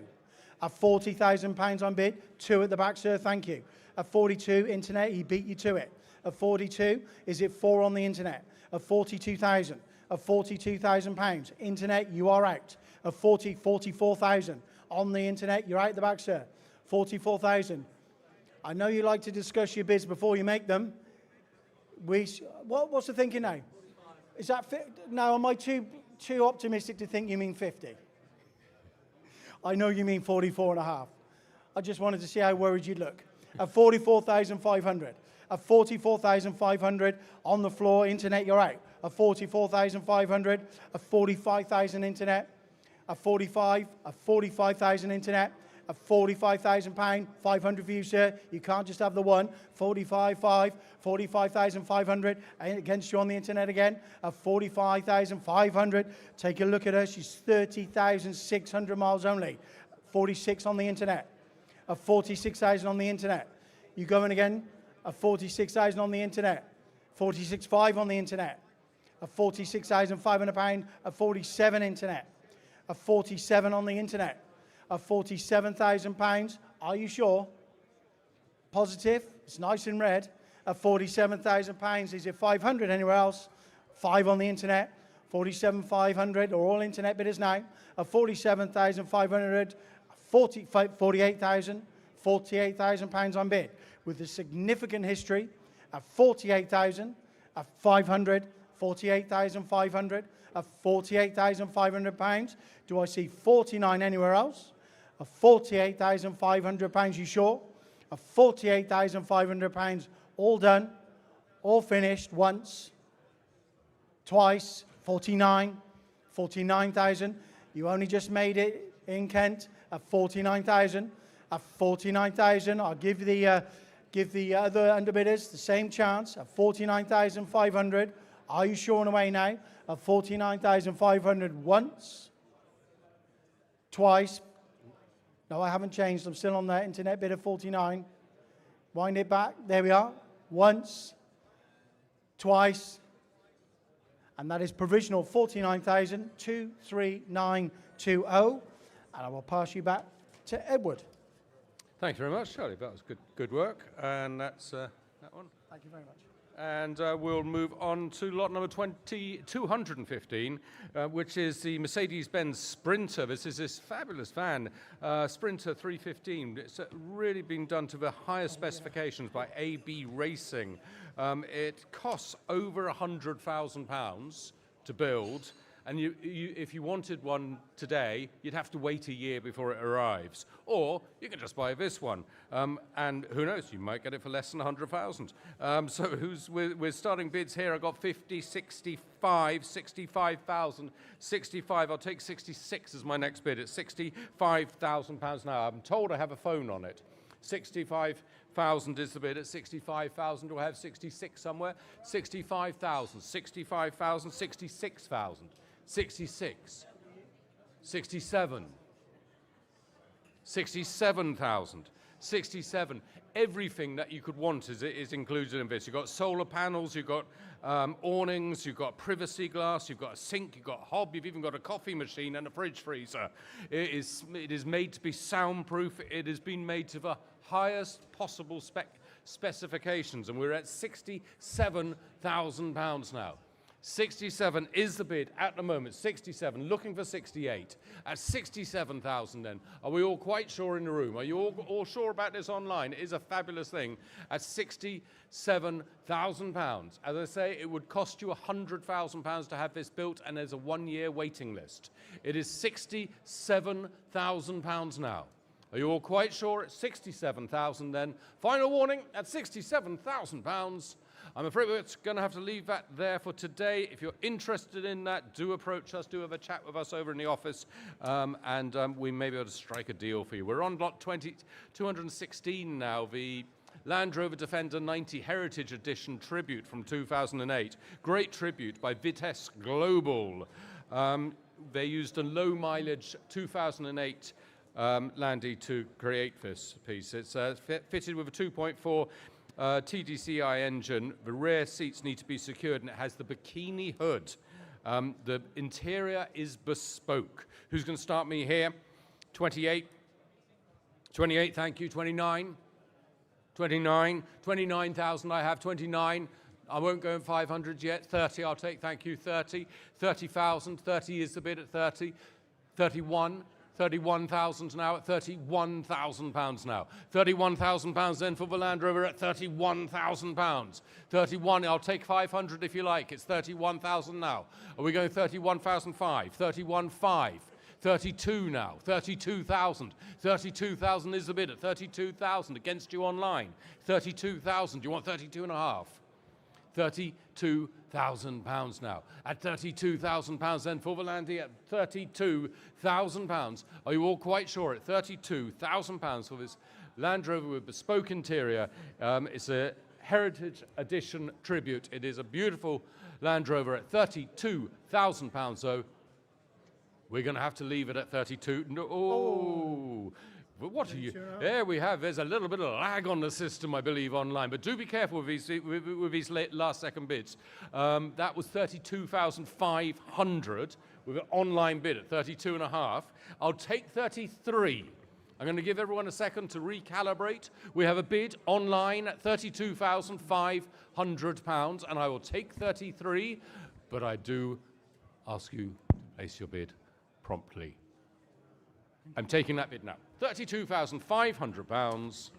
At £40,000 on bid, 2 at the back, sir. Thank you. At 42, internet, he beat you to it. At 42, is it 4 on the internet? At 42,000. Of £42,000. Internet, you are out. Of 44,000. On the internet, you're out the back, sir. 44,000. I know you like to discuss your bids before you make them. What's the thinking now? Is that now? Am I too optimistic to think you mean 50? I know you mean 44.5. I just wanted to see how worried you'd look. At 44,500. At 44,500 on the floor, internet, you're out. At 44,500, at 45,000 internet, at 45,000 internet, at £45,000, 500 for you, sir. You can't just have the one. 45,500, 45,500 against you on the internet again. At 45,500, take a look at her. She's 30,600 miles only. 46 on the internet. At 46,000 on the internet. You going again? At 46,000 on the internet. 46,500 on the internet. At £46,500, at 47 internet. At 47 on the internet. At £47,000. Are you sure? Positive? It's nice in red. At £47,000. Is it 500 anywhere else? 5 on the internet. 47,500 are all internet bidders now. At 47,500, 48,000. £48,000 on bid. With a significant history. At 48,000. At 500. 48,500. At £48,500. Do I see 49 anywhere else? At £48,500. You sure? At £48,500. All done. All finished once. Twice. 49. 49,000. You only just made it in Kent. At 49,000. At 49,000. I'll give the other underbidders the same chance. At 49,500. Are you shorn away now? At 49,500 once. Twice. No, I haven't changed. I'm still on that internet bid of 49. Wind it back. There we are. Once. Twice. And that is provisional 49,23920. And I will pass you back to Edward. Thank you very much, Charlie. That was good work. And that's that one. Thank you very much. And we'll move on to lot number 215, which is the Mercedes-Benz Sprinter. This is this fabulous van, Sprinter 315. It's really been done to the highest specifications by AB Racing. It costs over £100,000 to build. And if you wanted one today, you'd have to wait a year before it arrives. Or you can just buy this one. And who knows, you might get it for less than 100,000. So we're starting bids here. I got 50, 65, 65,000, 65. I'll take 66 as my next bid. It's £65,000 now. I'm told I have a phone on it. 65,000 is the bid at 65,000. Do I have 66 somewhere? 65,000, 65,000, 66,000. 66, 67, 67,000, 67. Everything that you could want is included in this. You've got solar panels, you've got awnings, you've got privacy glass, you've got a sink, you've got a hob, you've even got a coffee machine and a fridge freezer. It is made to be soundproof. It has been made to the highest possible specifications, and we're at £67,000 now. 67 is the bid at the moment. 67, looking for 68. At 67,000 then. Are we all quite sure in the room? Are you all sure about this online? It is a fabulous thing. At £67,000. As I say, it would cost you £100,000 to have this built, and there's a 1-year waiting list. It is £67,000 now. Are you all quite sure? At 67,000 then. Final warning, at £67,000. I'm afraid we're going to have to leave that there for today. If you're interested in that, do approach us, do have a chat with us over in the office, and we may be able to strike a deal for you. We're on lot 216 now, the Land Rover Defender 90 Heritage Edition Tribute from 2008. Great tribute by Vitesse Global. They used a low-mileage 2008 Landy to create this piece. It's fitted with a 2.4 TDCi engine. The rear seats need to be secured, and it has the bikini hood. The interior is bespoke. Who's going to start me here? 28. 28, thank you. 29. 29. 29,000 I have. 29. I won't go in 500 yet. 30 I'll take, thank you. 30. 30,000. 30 is the bid at 30. 31. 31,000 now at £31,000 now. £31,000 then for the Land Rover at £31,000. 31, I'll take 500 if you like. It's 31,000 now. Are we going 31,005? 31,500. 32 now. 32,000. 32,000 is the bid at 32,000 against you online. 32,000. Do you want 32 and a half? £32,000 now. At £32,000 then for the Landy at £32,000. Are you all quite sure? At £32,000 for this Land Rover with bespoke interior. It's a Heritage Edition tribute. It is a beautiful Land Rover at £32,000. So we're going to have to leave it at 32. No, oh. But what are you? There we have. There's a little bit of lag on the system, I believe, online. But do be careful with these last-second bids. That was 32,500 with an online bid at 32.5. I'll take 33. I'm going to give everyone a second to recalibrate. We have a bid online at £32,500, and I will take 33. But I do ask you to place your bid promptly. I'm taking that bid now. £32,500.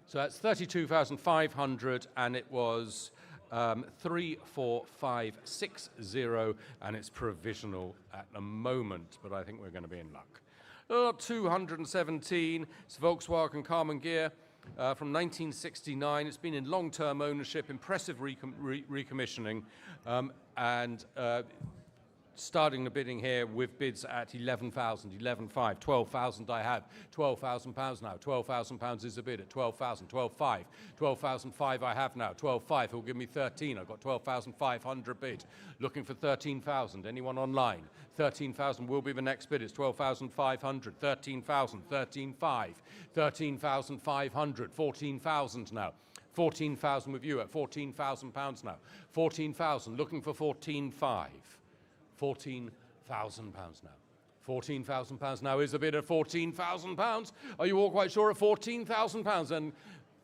So that's 32,500, and it was 34560, and it's provisional at the moment, but I think we're going to be in luck. 217, it's Volkswagen Carmen Gear from 1969. It's been in long-term ownership, impressive recommissioning, and starting the bidding here with bids at 11,000, 11,500, 12,000 I have, £12,000 now, £12,000 is the bid at 12,000, 12,500, 12,500 I have now, 12,500, he'll give me 13, I've got 12,500 bid, looking for 13,000, anyone online? 13,000 will be the next bid, it's 12,500, 13,000, 13,500, 13,500, 14,000 now. 14,000 with you at £14,000 now. 14,000, looking for 14,500. £14,000 now. £14,000 now is the bid at £14,000. Are you all quite sure at £14,000? And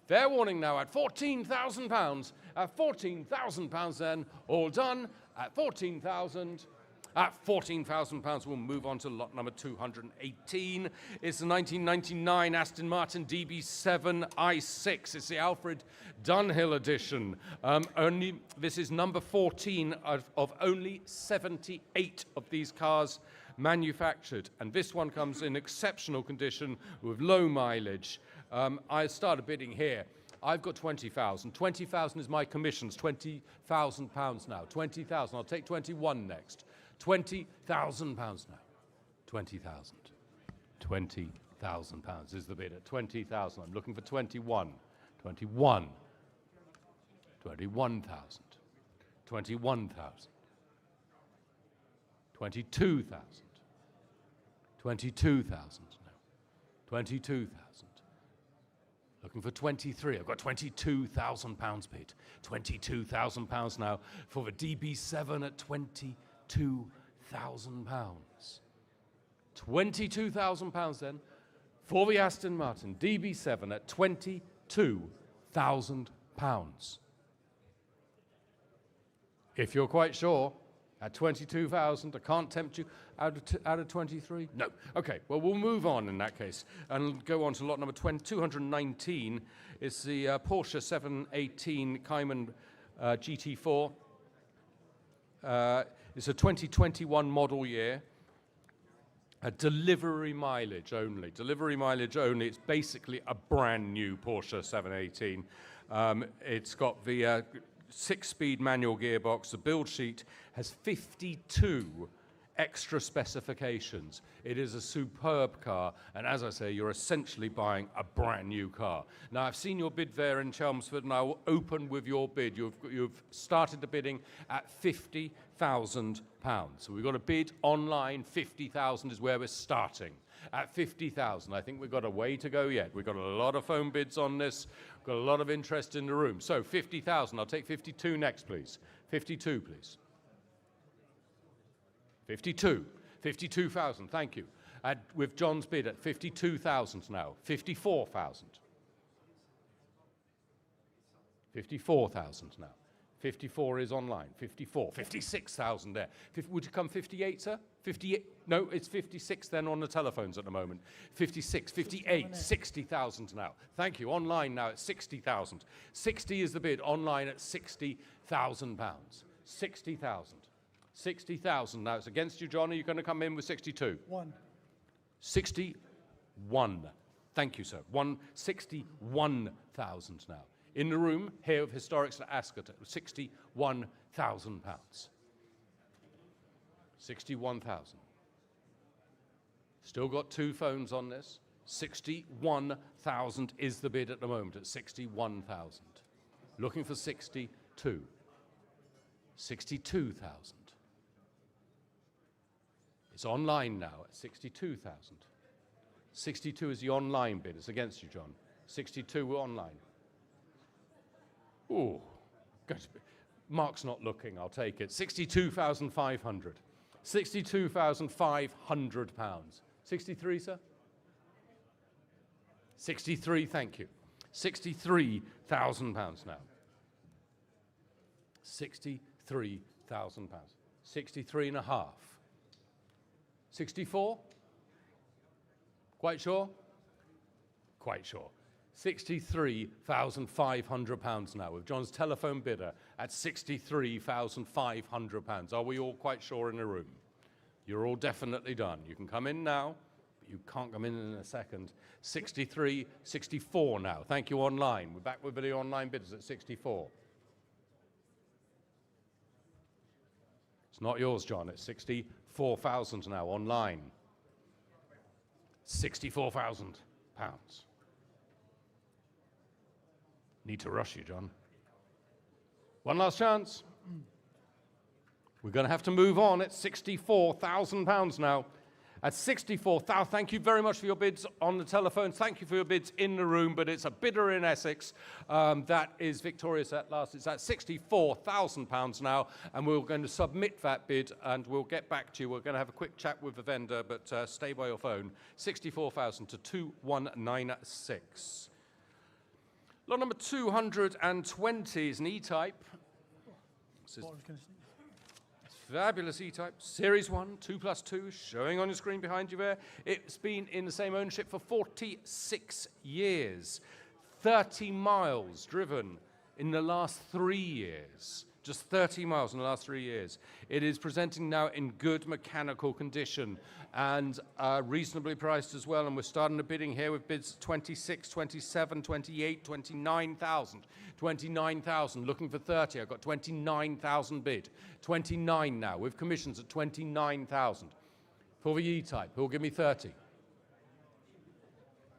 fair warning now at £14,000. At £14,000 then, all done at 14,000. At £14,000, we'll move on to lot number 218. It's the 1999 Aston Martin DB7 i6. It's the Alfred Dunhill edition. This is number 14 of only 78 of these cars manufactured. And this one comes in exceptional condition with low mileage. I started bidding here. I've got 20,000. 20,000 is my commissions. £20,000 now. 20,000. I'll take 21 next. £20,000 now. 20,000. £20,000 is the bid at 20,000. I'm looking for 21. 21. 21,000. 21,000. 22,000. 22,000 now. 22,000. Looking for 23. I've got £22,000 bid. £22,000 now for the DB7 at £22,000. £22,000 then for the Aston Martin DB7 at £22,000. If you're quite sure, at 22,000, I can't tempt you out of 23? No. Okay, well, we'll move on in that case and go on to lot number 219. It's the Porsche 718 Cayman GT4. It's a 2021 model year. A delivery mileage only. Delivery mileage only. It's basically a brand new Porsche 718. It's got the 6-speed manual gearbox. The build sheet has 52 extra specifications. It is a superb car, and as I say, you're essentially buying a brand new car. Now, I've seen your bid there in Chelmsford, and I will open with your bid. You've started the bidding at £50,000. So we've got a bid online. 50,000 is where we're starting. At 50,000, I think we've got a way to go yet. We've got a lot of phone bids on this. We've got a lot of interest in the room. So 50,000. I'll take 52 next, please. 52, please. 52. 52,000. Thank you. With John's bid at 52,000 now. 54,000. 54,000 now. 54 is online. 54. 56,000 there. Would you come 58, sir? 58? No, it's 56 then on the telephones at the moment. 56, 58, 60,000 now. Thank you. Online now at 60,000. 60 is the bid. Online at £60,000. 60,000. 60,000. Now it's against you, John. Are you going to come in with 62? 61. Thank you, sir. 61,000 now. In the room here of Historics at Ascot, £61,000. 61,000. Still got two phones on this. 61,000 is the bid at the moment at 61,000. Looking for 62. 62,000. It's online now at 62,000. 62 is the online bid. It's against you, John. 62 we're online. Ooh, Mark's not looking, I'll take it. 62,500. 62,500 pounds. 63, sir? 63, thank you. 63,000 pounds now. 63,000 pounds. 63 and a half. 64? Quite sure? Quite sure. £63,500 now, with John's telephone bidder at £63,500. Are we all quite sure in the room? You're all definitely done. You can come in now, but you can't come in a second. 63, 64 now. Thank you, online. We're back with the online bidders at 64. It's not yours, John. It's 64,000 now, online. £64,000. Need to rush you, John. One last chance. We're going to have to move on at £64,000 now. At 64,000, thank you very much for your bids on the telephone. Thank you for your bids in the room, but it's a bidder in Essex that is victorious at last. It's at £64,000 now, and we're going to submit that bid, and we'll get back to you. We're going to have a quick chat with the vendor, but stay by your phone. 64,000 to 2196. Lot number 220 is an E-Type. This is fabulous E-Type, Series 1, 2+2, showing on your screen behind you there. It's been in the same ownership for 46 years. 30 miles driven in the last 3 years. Just 30 miles in the last 3 years. It is presenting now in good mechanical condition and reasonably priced as well. And we're starting the bidding here with bids 26, 27, 28, 29,000. 29,000, looking for 30. I've got 29,000 bid. 29 now, with commissions at 29,000. For the E-Type, who'll give me 30?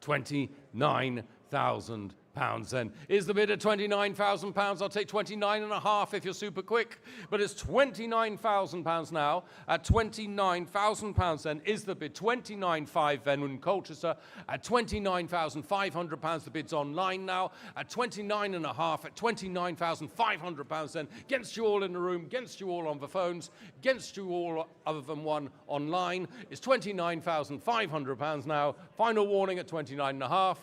29,000 pounds then. Is the bid at 29,000 pounds? I'll take 29.5 if you're super quick, but it's 29,000 pounds now. At 29,000 pounds then is the bid. 29.5 then in Colchester. At 29,500 pounds the bid's online now. At 29.5, at 29,500 pounds then, against you all in the room, against you all on the phones, against you all other than one online, it's 29,500 pounds now. Final warning at 29.5.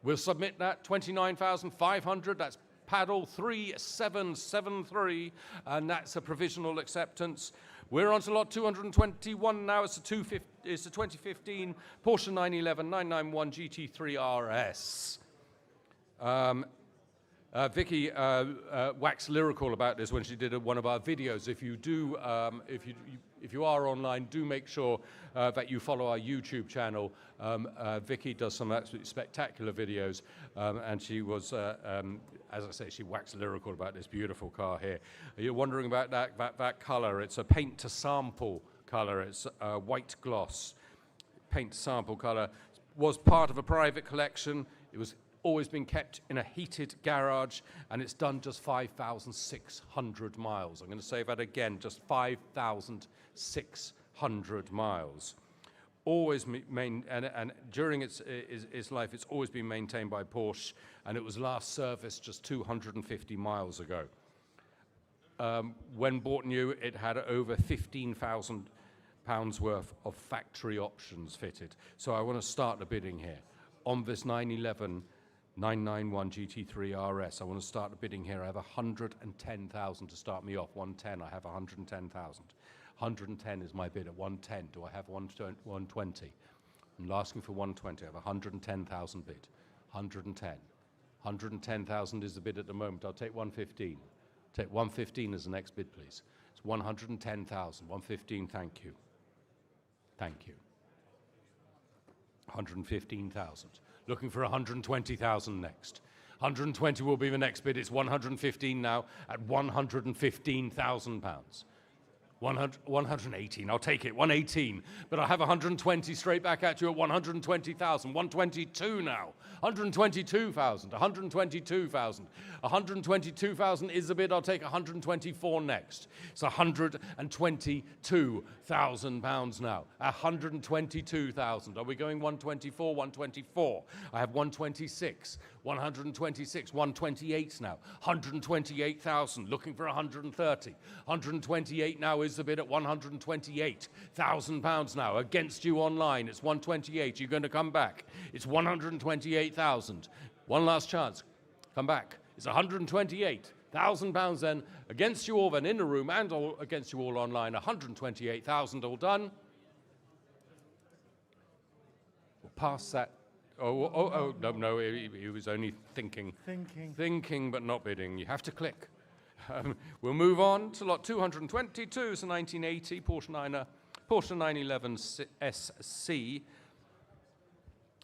We'll submit that, 29,500, that's paddle 3773, and that's a provisional acceptance. We're on to lot 221 now, it's a 2015 Porsche 911 991 GT3 RS. Vicky waxed lyrical about this when she did one of our videos. If you do, if you are online, do make sure that you follow our YouTube channel. Vicky does some absolutely spectacular videos, and she was, as I say, she waxed lyrical about this beautiful car here. You're wondering about that color. It's a paint to sample color. It's white gloss, paint to sample color. Was part of a private collection. It was always been kept in a heated garage, and it's done just 5,600 miles. I'm going to say that again, just 5,600 miles. Always and during its life, it's always been maintained by Porsche, and it was last serviced just 250 miles ago. When bought new, it had over 15,000 pounds worth of factory options fitted. So I want to start the bidding here on this 911 991 GT3 RS. I want to start the bidding here. I have 110,000 to start me off. 110, I have 110,000. 110 is my bid at 110. Do I have 120? I'm asking for 120. I have 110,000 bid. 110. 110,000 is the bid at the moment. I'll take 115. Take 115 as the next bid, please. It's 110,000. 115, thank you. Thank you. 115,000. Looking for 120,000 next. 120 will be the next bid. It's 115 now at 115,000 pounds. 118, I'll take it, 118. But I have 120 straight back at you at 120,000. 122 now. 122,000. 122,000. 122,000 is the bid. I'll take 124 next. It's 122,000 pounds now. 122,000. Are we going 124? 124. I have 126. 126. 128 now. 128,000. Looking for 130. 128 now is the bid at 128,000 pounds now. Against you online, it's 128. You're going to come back. It's 128,000. One last chance. Come back. It's 128,000 pounds then. Against you all then in the room and all against you all online. 128,000 all done. We'll pass that. No, he was only thinking. Thinking, but not bidding. You have to click. We'll move on to lot 222. It's a 1980 Porsche 911 SC.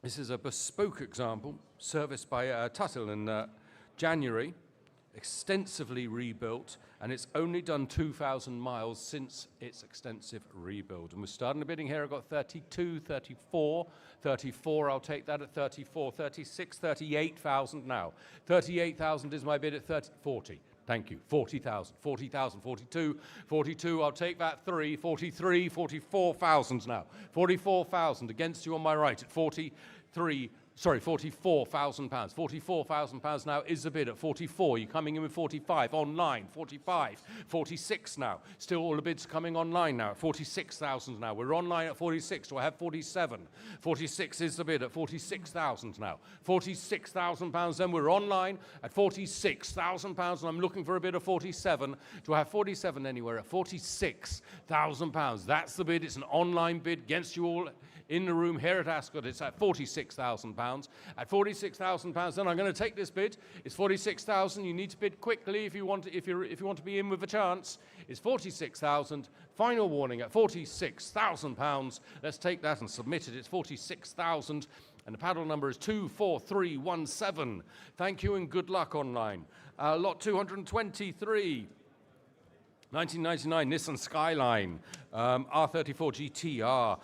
This is a bespoke example, serviced by Tuttle in January, extensively rebuilt, and it's only done 2,000 miles since its extensive rebuild. And we're starting the bidding here. I've got 32, 34, 34, I'll take that at 34, 36, 38,000 now. 38,000 is my bid at 40. Thank you. 40,000, 40,000, 42, 42, I'll take that 3, 43, 44,000 now. 44,000 against you on my right at 43,000. Sorry, £44,000. £44,000 now is the bid at 44. You're coming in with 45 online. 45, 46 now. Still all the bids coming online now at 46,000 now. We're online at 46. Do I have 47? 46 is the bid at 46,000 now. £46,000. Then we're online at £46,000, and I'm looking for a bid of 47. Do I have 47 anywhere at £46,000? That's the bid. It's an online bid against you all in the room here at Ascot. It's at £46,000. At £46,000, then I'm going to take this bid. It's 46,000. You need to bid quickly if you want to be in with a chance. It's 46,000. Final warning at £46,000. Let's take that and submit it. It's 46,000. And the paddle number is 24317. Thank you and good luck online. Lot 223. 1999 Nissan Skyline, R34 GTR.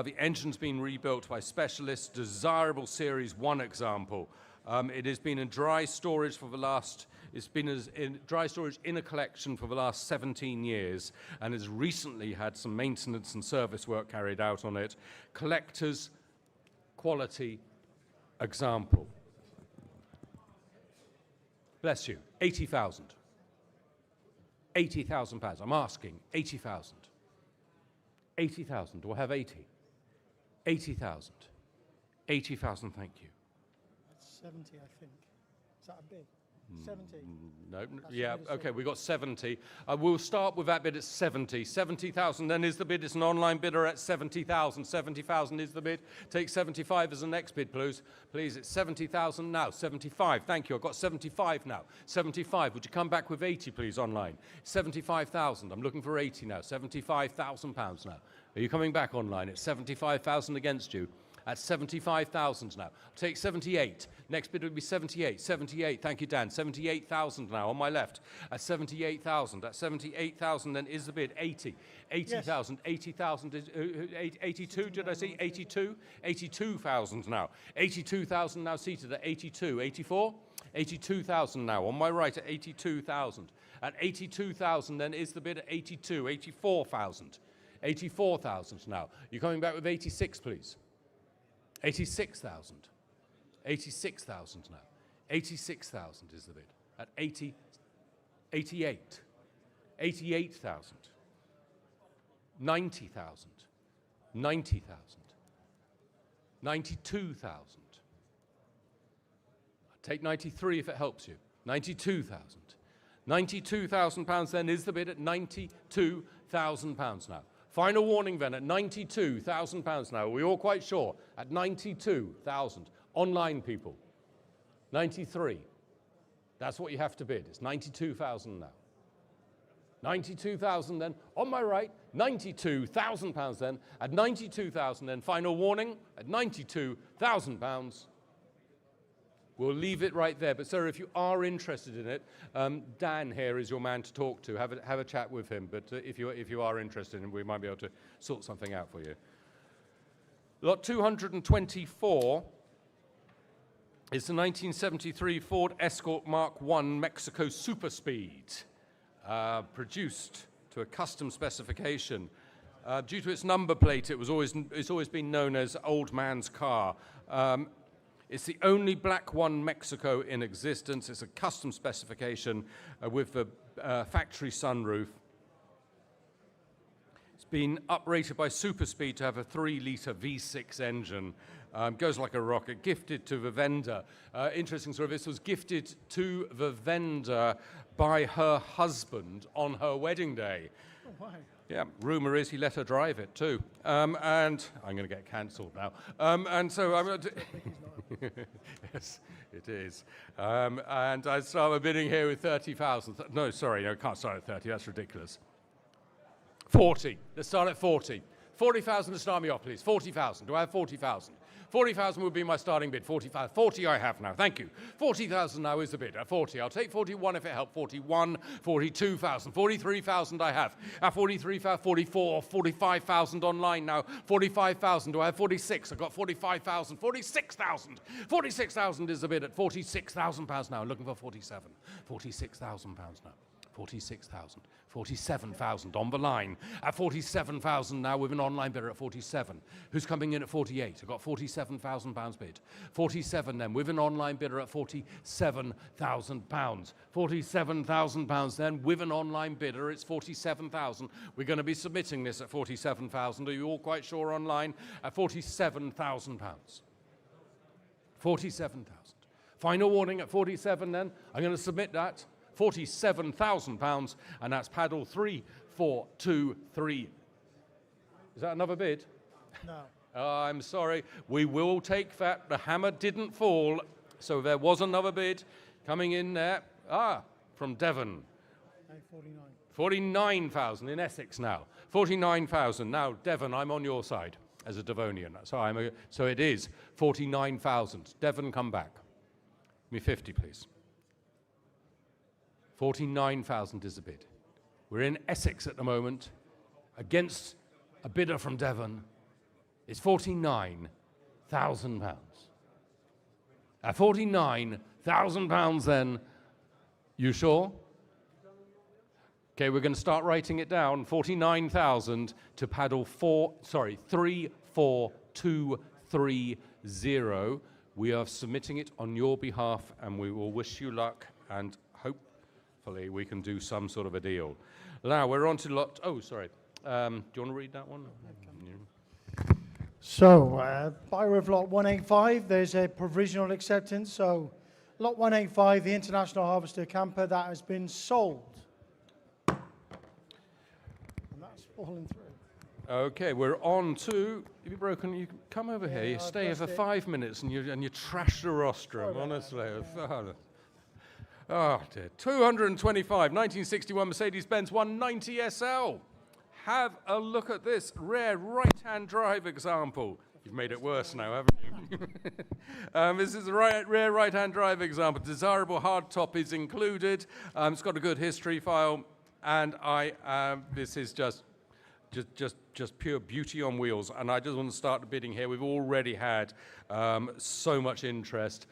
The engine's been rebuilt by specialists, desirable Series 1 example. It has been in dry storage for the last, in dry storage in a collection for the last 17 years, and has recently had some maintenance and service work carried out on it. Collector's quality example. Bless you, 80,000. £80,000. I'm asking, 80,000. 80,000. Do I have 80? 80,000. 80,000, thank you. That's 70, I think. Is that a bid? 70? No, yeah, okay, we got 70. We'll start with that bid at 70. 70,000 then is the bid. It's an online bidder at 70,000. 70,000 is the bid. Take 75 as the next bid, please. Please, it's 70,000 now. 75, thank you. I've got 75 now. 75, would you come back with 80, please, online? 75,000, I'm looking for 80 now. £75,000 now. Are you coming back online? It's 75,000 against you. At 75,000 now. I'll take 78. Next bid would be 78. 78. Thank you, Dan. 78,000 now on my left. At 78,000. At 78,000 then is the bid. 80. 80,000. 80,000 is 82. Did I say 82? 82,000 now. 82,000 now seated at 82. 84. 82,000 now on my right at 82,000. At 82,000 then is the bid at 82. 84,000. 84,000 now. You're coming back with 86, please. 86,000. 86,000 now. 86,000 is the bid. At 80, 88. 88,000. 90,000. 90,000. 92,000. Take 93 if it helps you. 92,000. £92,000 then is the bid at £92,000 now. Final warning then at £92,000 now. Are we all quite sure? At 92,000. Online people. 93. That's what you have to bid. It's 92,000 now. 92,000 then. On my right, £92,000 then. At 92,000 then. Final warning at £92,000. We'll leave it right there. But, sir, if you are interested in it, Dan here is your man to talk to. Have a chat with him. But if you are interested in it, we might be able to sort something out for you. Lot 224 is the 1973 Ford Escort Mark I Mexico Super Speed, produced to a custom specification. Due to its number plate, it's always been known as Old Man's Car. It's the only black one Mexico in existence. It's a custom specification with the factory sunroof. It's been uprated by Super Speed to have a 3-litre V6 engine. Goes like a rocket, gifted to the vendor. Interesting story, this was gifted to the vendor by her husband on her wedding day. Oh, wow. Yeah, rumour is he let her drive it too. And I'm going to get cancelled now. And so I'm going to... Yes, it is. And I start bidding here with 30,000. No, sorry, I can't start at 30. That's ridiculous. 40. Let's start at 40. 40,000 to start me off, please. 40,000. Do I have 40,000? 40,000 would be my starting bid. 45. 40 I have now. Thank you. 40,000 now is the bid. At 40. I'll take 41 if it helps. 41. 42,000. 43,000 I have. At 43,000. 44. 45,000 online now. 45,000. Do I have 46? I've got 45,000. 46,000. 46,000 is the bid at £46,000 now. I'm looking for 47. £46,000 now. 46,000, 47,000 on the line. At 47,000 now with an online bidder at 47. Who's coming in at 48? I've got 47,000 pounds bid. 47 then with an online bidder at 47,000 pounds. 47,000 pounds then with an online bidder, it's 47,000. We're going to be submitting this at 47,000. Are you all quite sure online? At 47,000 pounds. 47,000. Final warning at 47 then. I'm going to submit that. £47,000, and that's paddle 3423. Is that another bid? No. I'm sorry. We will take that. The hammer didn't fall, so there was another bid coming in there. From Devon. 49. 49,000 in Essex now. 49,000. Now, Devon, I'm on your side as a Devonian. So it is 49,000. Devon, come back. Give me 50, please. 49,000 is the bid. We're in Essex at the moment against a bidder from Devon. It's £49,000. At £49,000 then, you sure? Okay, we're going to start writing it down. 49,000 to paddle 34230. We are submitting it on your behalf, and we will wish you luck, and hopefully we can do some sort of a deal. Now we're on to lot. Oh, sorry. Do you want to read that one? So, buyer of lot 185, there's a provisional acceptance. So, lot 185, the International Harvester camper, that has been sold. And that's fallen through. Okay, we're on to. Have you broken? You can come over here. You stay here for 5 minutes and you trash the rostrum. Honestly, oh dear. 225, 1961 Mercedes-Benz 190 SL. Have a look at this rare right-hand drive example. You've made it worse now, haven't you? This is a rare right-hand drive example. Desirable hardtop is included. It's got a good history file, and this is just pure beauty on wheels. And I just want to start the bidding here. We've already had so much interest.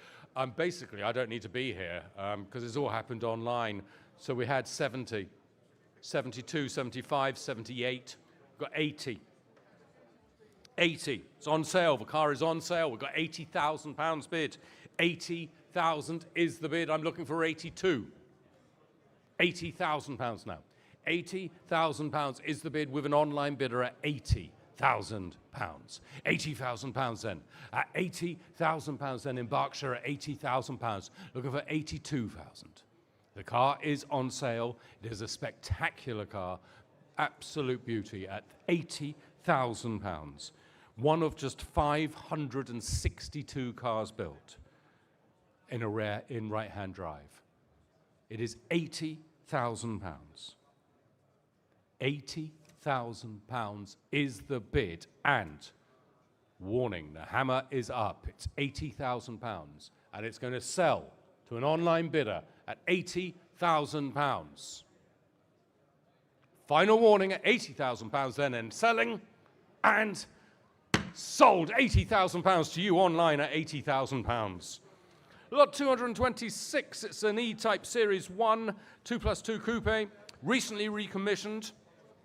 Basically, I don't need to be here because it's all happened online. So we had 70, 72, 75, 78. We've got 80. 80. It's on sale. The car is on sale. We've got £80,000 bid. 80,000 is the bid. I'm looking for 82. £80,000 now. £80,000 is the bid with an online bidder at £80,000. £80,000 then. At £80,000 then in Berkshire at £80,000. Looking for 82,000. The car is on sale. It is a spectacular car. Absolute beauty at £80,000. One of just 562 cars built in right-hand drive. It is £80,000. £80,000 is the bid, and warning, the hammer is up. It's £80,000, and it's going to sell to an online bidder at £80,000. Final warning at £80,000 then, and selling and sold. £80,000 to you online at £80,000. Lot 226, it's an E-Type Series 1, 2+2 Coupe, recently recommissioned.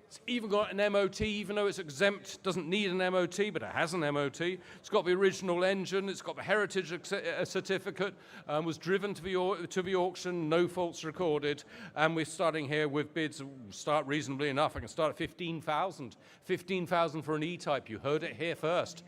It's even got an MOT, even though it's exempt, doesn't need an MOT, but it has an MOT. It's got the original engine, it's got the heritage certificate, was driven to the auction, no faults recorded, and we're starting here with bids, start reasonably enough. I can start at 15,000. 15,000 for an E-Type, you heard it here first.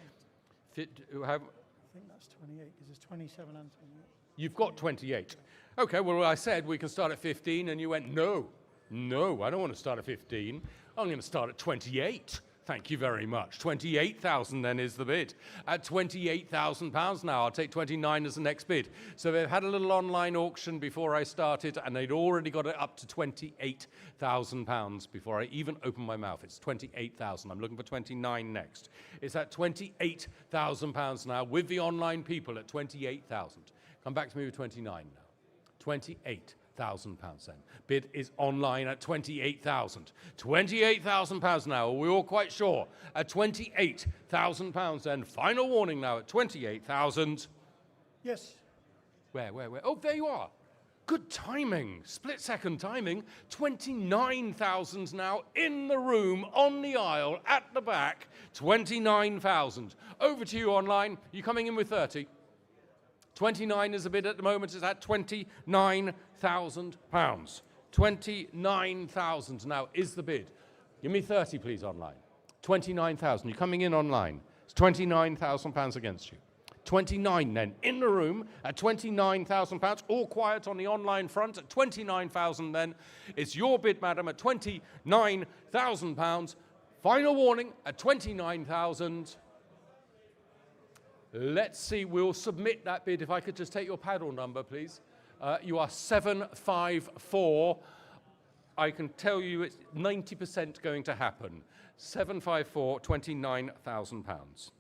I think that's 28, because it's 27 and 28. You've got 28. Okay, well, I said we can start at 15, and you went, no, I don't want to start at 15. I'm going to start at 28. Thank you very much. 28,000 then is the bid. At £28,000 now, I'll take 29 as the next bid. So they've had a little online auction before I started, and they'd already got it up to £28,000 before I even opened my mouth. It's 28,000. I'm looking for 29 next. It's at £28,000 now with the online people at 28,000. Come back to me with 29 now. 28,000 then. Bid is online at 28,000. £28,000 now. Are we all quite sure? At £28,000 then. Final warning now at 28,000. Yes. Where? Oh, there you are. Good timing, split-second timing. 29,000 now in the room, on the aisle, at the back. 29,000. Over to you online. You coming in with 30? 29 is a bid at the moment. It's at £29,000. 29,000 now is the bid. Give me 30, please, online. 29,000. You're coming in online. It's £29,000 against you. 29 then in the room at £29,000. All quiet on the online front at 29,000 then. It's your bid, madam, at £29,000. Final warning at 29,000. Let's see, we'll submit that bid. If I could just take your paddle number, please. You are 754. I can tell you it's 90% going to happen. 754, £29,000.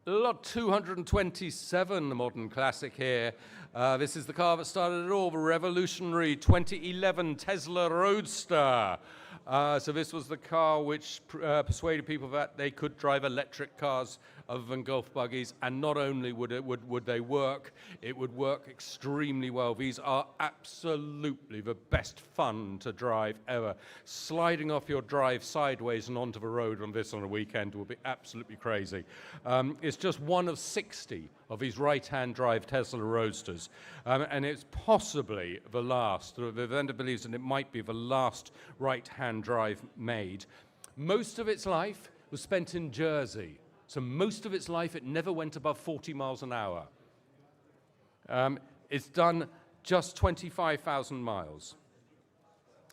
Lot 227, the modern classic here. This is the car that started it all, the revolutionary 2011 Tesla Roadster. So this was the car which persuaded people that they could drive electric cars other than golf buggies, and not only would they work, it would work extremely well. These are absolutely the best fun to drive ever. Sliding off your drive sideways and onto the road on this on a weekend will be absolutely crazy. It's just one of 60 of these right-hand drive Tesla Roadsters, and it's possibly the last. The vendor believes that it might be the last right-hand drive made. Most of its life was spent in Jersey, so most of its life it never went above 40 miles an hour. It's done just 25,000 miles,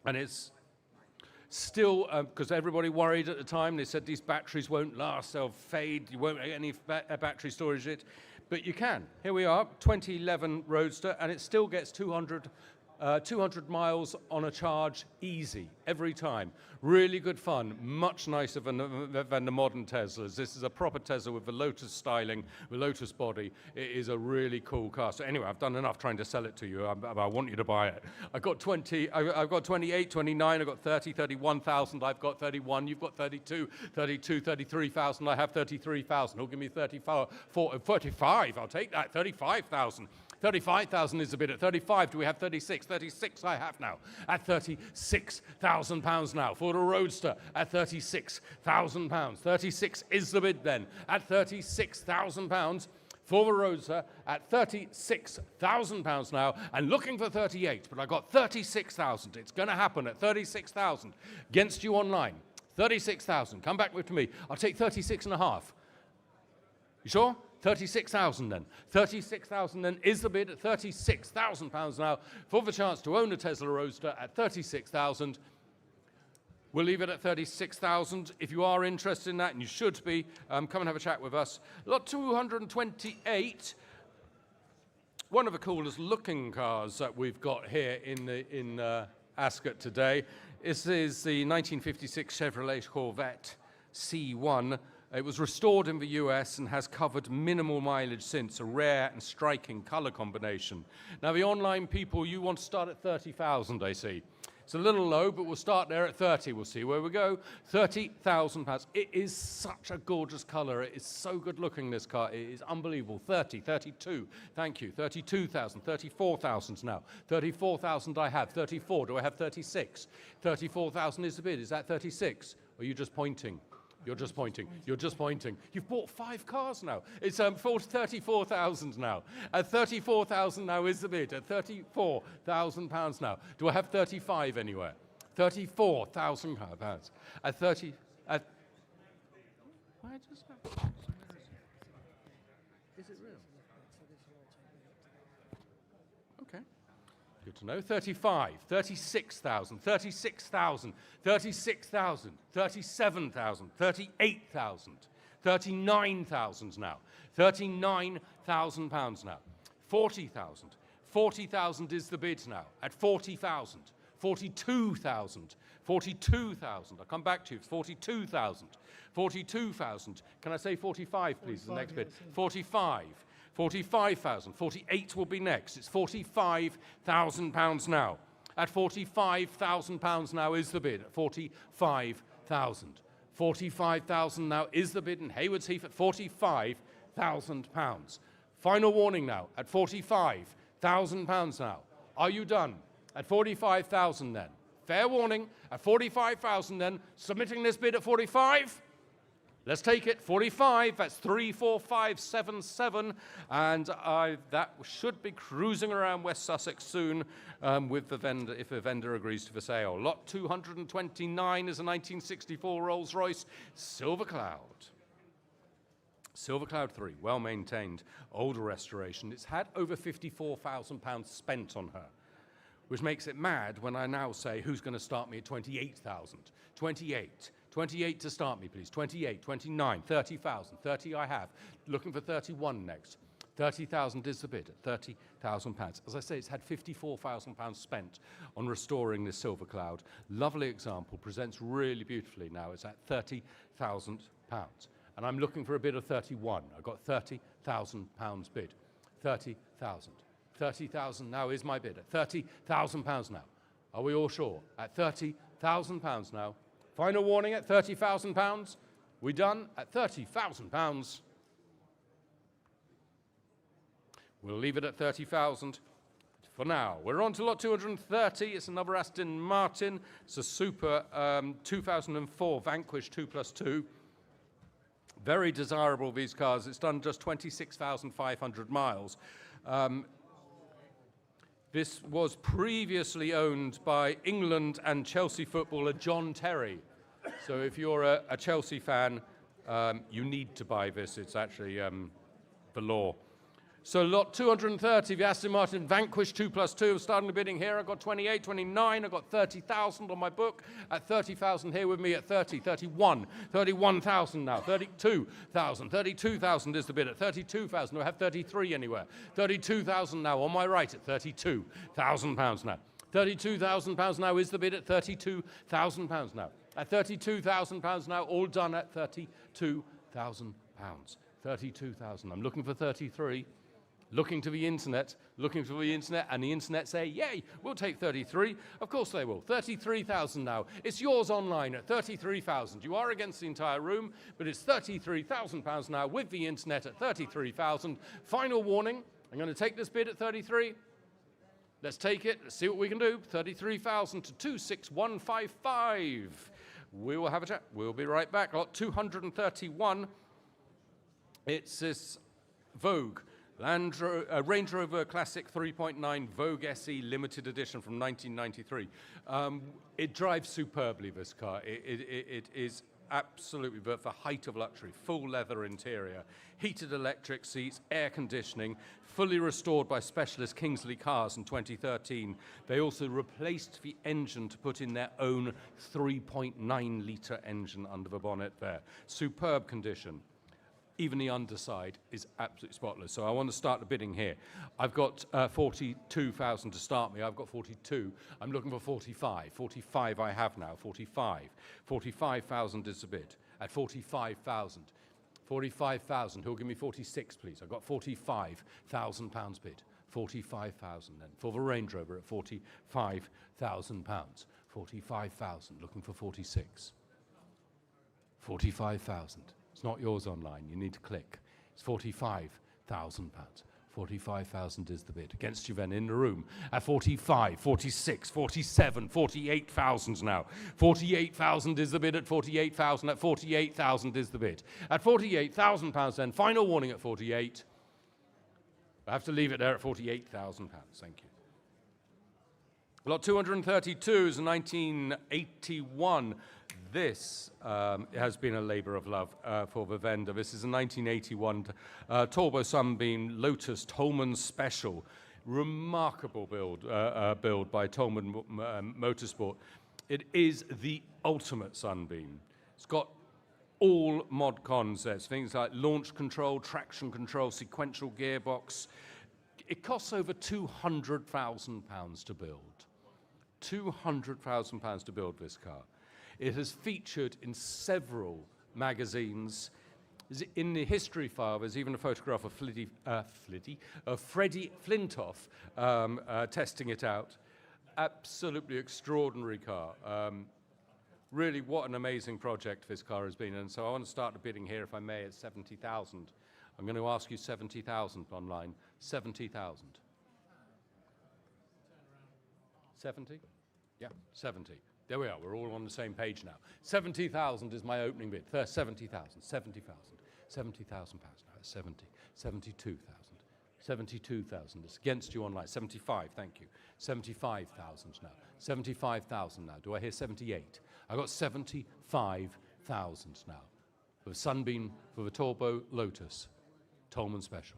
and it's still, because everybody worried at the time, they said these batteries won't last, they'll fade, you won't get any battery storage in it. But you can. Here we are, 2011 Roadster, and it still gets 200 miles on a charge easy, every time. Really good fun, much nicer than the modern Teslas. This is a proper Tesla with the Lotus styling, the Lotus body. It is a really cool car. So anyway, I've done enough trying to sell it to you. I want you to buy it. I've got 28, 29, I've got 30, 31,000, I've got 31, you've got 32, 33,000, I have 33,000. Who'll give me 35? I'll take that, 35,000. 35,000 is a bid at 35. Do we have 36? 36 I have now. At £36,000 now for the Roadster at £36,000. 36 is the bid then at £36,000 for the Roadster at £36,000 now, and looking for 38, but I got 36,000. It's going to happen at 36,000 against you online. 36,000. Come back with me. I'll take 36 and a half. You sure? 36,000 then. 36,000 then is the bid at £36,000 now for the chance to own a Tesla Roadster at 36,000. We'll leave it at 36,000. If you are interested in that, and you should be, come and have a chat with us. Lot 228. One of the coolest looking cars that we've got here in Ascot today. This is the 1956 Chevrolet Corvette C1. It was restored in the US and has covered minimal mileage since, a rare and striking color combination. Now, the online people, you want to start at 30,000, I see. It's a little low, but we'll start there at 30. We'll see where we go. £30,000. It is such a gorgeous color. It is so good looking, this car. It is unbelievable. 30, 32. Thank you. 32,000, 34,000 now. 34,000 I have. 34. Do I have 36? 34,000 is the bid. Is that 36? Or are you just pointing? You're just pointing. You're just pointing. You've bought 5 cars now. It's for 34,000 now. At 34,000 now is the bid. At £34,000 now. Do I have 35 anywhere? 34,000 pounds. At 30. At. Why just? Is it real? Okay. Good to know. 35, 36,000, 36,000, 36,000, 37,000, 38,000, 39,000 now. £39,000 now. 40,000. 40,000 is the bid now. At 40,000. 42,000. 42,000. I'll come back to you. 42,000. 42,000. Can I say 45, please? 45, the next bid. 45. 45,000. 48 will be next. It's £45,000 now. At £45,000 now is the bid. At 45,000. 45,000 now is the bid in Haywards Heath at £45,000. Final warning now at £45,000. £1,000 now. Are you done? At 45,000 then. Fair warning, at 45,000 then, submitting this bid at 45. Let's take it, 45, that's 34577, and that should be cruising around West Sussex soon with the vendor, if the vendor agrees to the sale. Lot 229 is a 1964 Rolls-Royce Silver Cloud. Silver Cloud 3, well maintained, older restoration. It's had over £54,000 spent on her, which makes it mad when I now say, who's going to start me at 28,000? 28. 28 to start me, please. 28, 29, 30,000. 30 I have. Looking for 31 next. 30,000 is the bid at £30,000. As I say, it's had £54,000 spent on restoring this Silver Cloud. Lovely example, presents really beautifully now. It's at £30,000. And I'm looking for a bid of 31. I've got £30,000 bid. 30,000. 30,000 now is my bid at £30,000 now. Are we all sure? At £30,000 now. Final warning at £30,000. We done at £30,000. We'll leave it at 30,000 for now. We're on to lot 230. It's another Aston Martin. It's a super 2004 Vanquish 2+2. Very desirable, these cars. It's done just 26,500 miles. This was previously owned by England and Chelsea footballer John Terry. So if you're a Chelsea fan, you need to buy this. It's actually the law. So lot 230, the Aston Martin Vanquish 2+2, starting the bidding here. I've got 28, 29, I've got 30,000 on my book. At 30,000 here with me at 30, 31, 31,000 now, 32,000, 32,000 is the bid at 32,000. I have 33 anywhere. 32,000 now on my right at £32,000 now. £32,000 now is the bid at £32,000 now. At £32,000 now, all done at £32,000. 32,000. I'm looking for 33. Looking to the internet, and the internet say, yay, we'll take 33. Of course they will. 33,000 now. It's yours online at 33,000. You are against the entire room, but it's £33,000 now with the internet at 33,000. Final warning, I'm going to take this bid at 33. Let's take it. Let's see what we can do. 33,000 to 26155. We will have a chat. We'll be right back. Lot 231. It's this Vogue. Range Rover Classic 3.9 Vogue SE limited edition from 1993. It drives superbly, this car. It is absolutely the height of luxury. Full leather interior, heated electric seats, air conditioning, fully restored by specialist Kingsley Cars in 2013. They also replaced the engine to put in their own 3.9-litre engine under the bonnet there. Superb condition. Even the underside is absolutely spotless. So I want to start the bidding here. I've got 42,000 to start me. I've got 42. I'm looking for 45. 45 I have now. 45. 45,000 is the bid. At 45,000. 45,000. Who'll give me 46, please? I've got £45,000 bid. 45,000 then. For the Range Rover at £45,000. 45,000. Looking for 46. 45,000. It's not yours online. You need to click. It's £45,000. 45,000 is the bid. Against you then in the room at 45, 46, 47, 48,000 now. 48,000 is the bid at 48,000. At 48,000 is the bid. At £48,000 then. Final warning at 48. I have to leave it there at £48,000. Thank you. Lot 232 is 1981. This has been a labour of love for the vendor. This is a 1981 Turbo Sunbeam Lotus Tolman Special. Remarkable build by Tolman Motorsport. It is the ultimate Sunbeam. It's got all mod cons there. It's things like launch control, traction control, sequential gearbox. It costs over £200,000 to build. £200,000 to build this car. It has featured in several magazines. In the history file, there's even a photograph of Freddie Flintoff testing it out. Absolutely extraordinary car. Really, what an amazing project this car has been. And so I want to start the bidding here, if I may, at 70,000. I'm going to ask you 70,000 online. 70,000. 70? Yeah, 70. There we are. We're all on the same page now. 70,000 is my opening bid. 70,000, 70,000, 70,000 pounds now. 70, 72,000, 72,000. It's against you online. 75, thank you. 75,000 now. 75,000 now. Do I hear 78? I got 75,000 now. For the Sunbeam, for the Turbo Lotus, Tolman Special.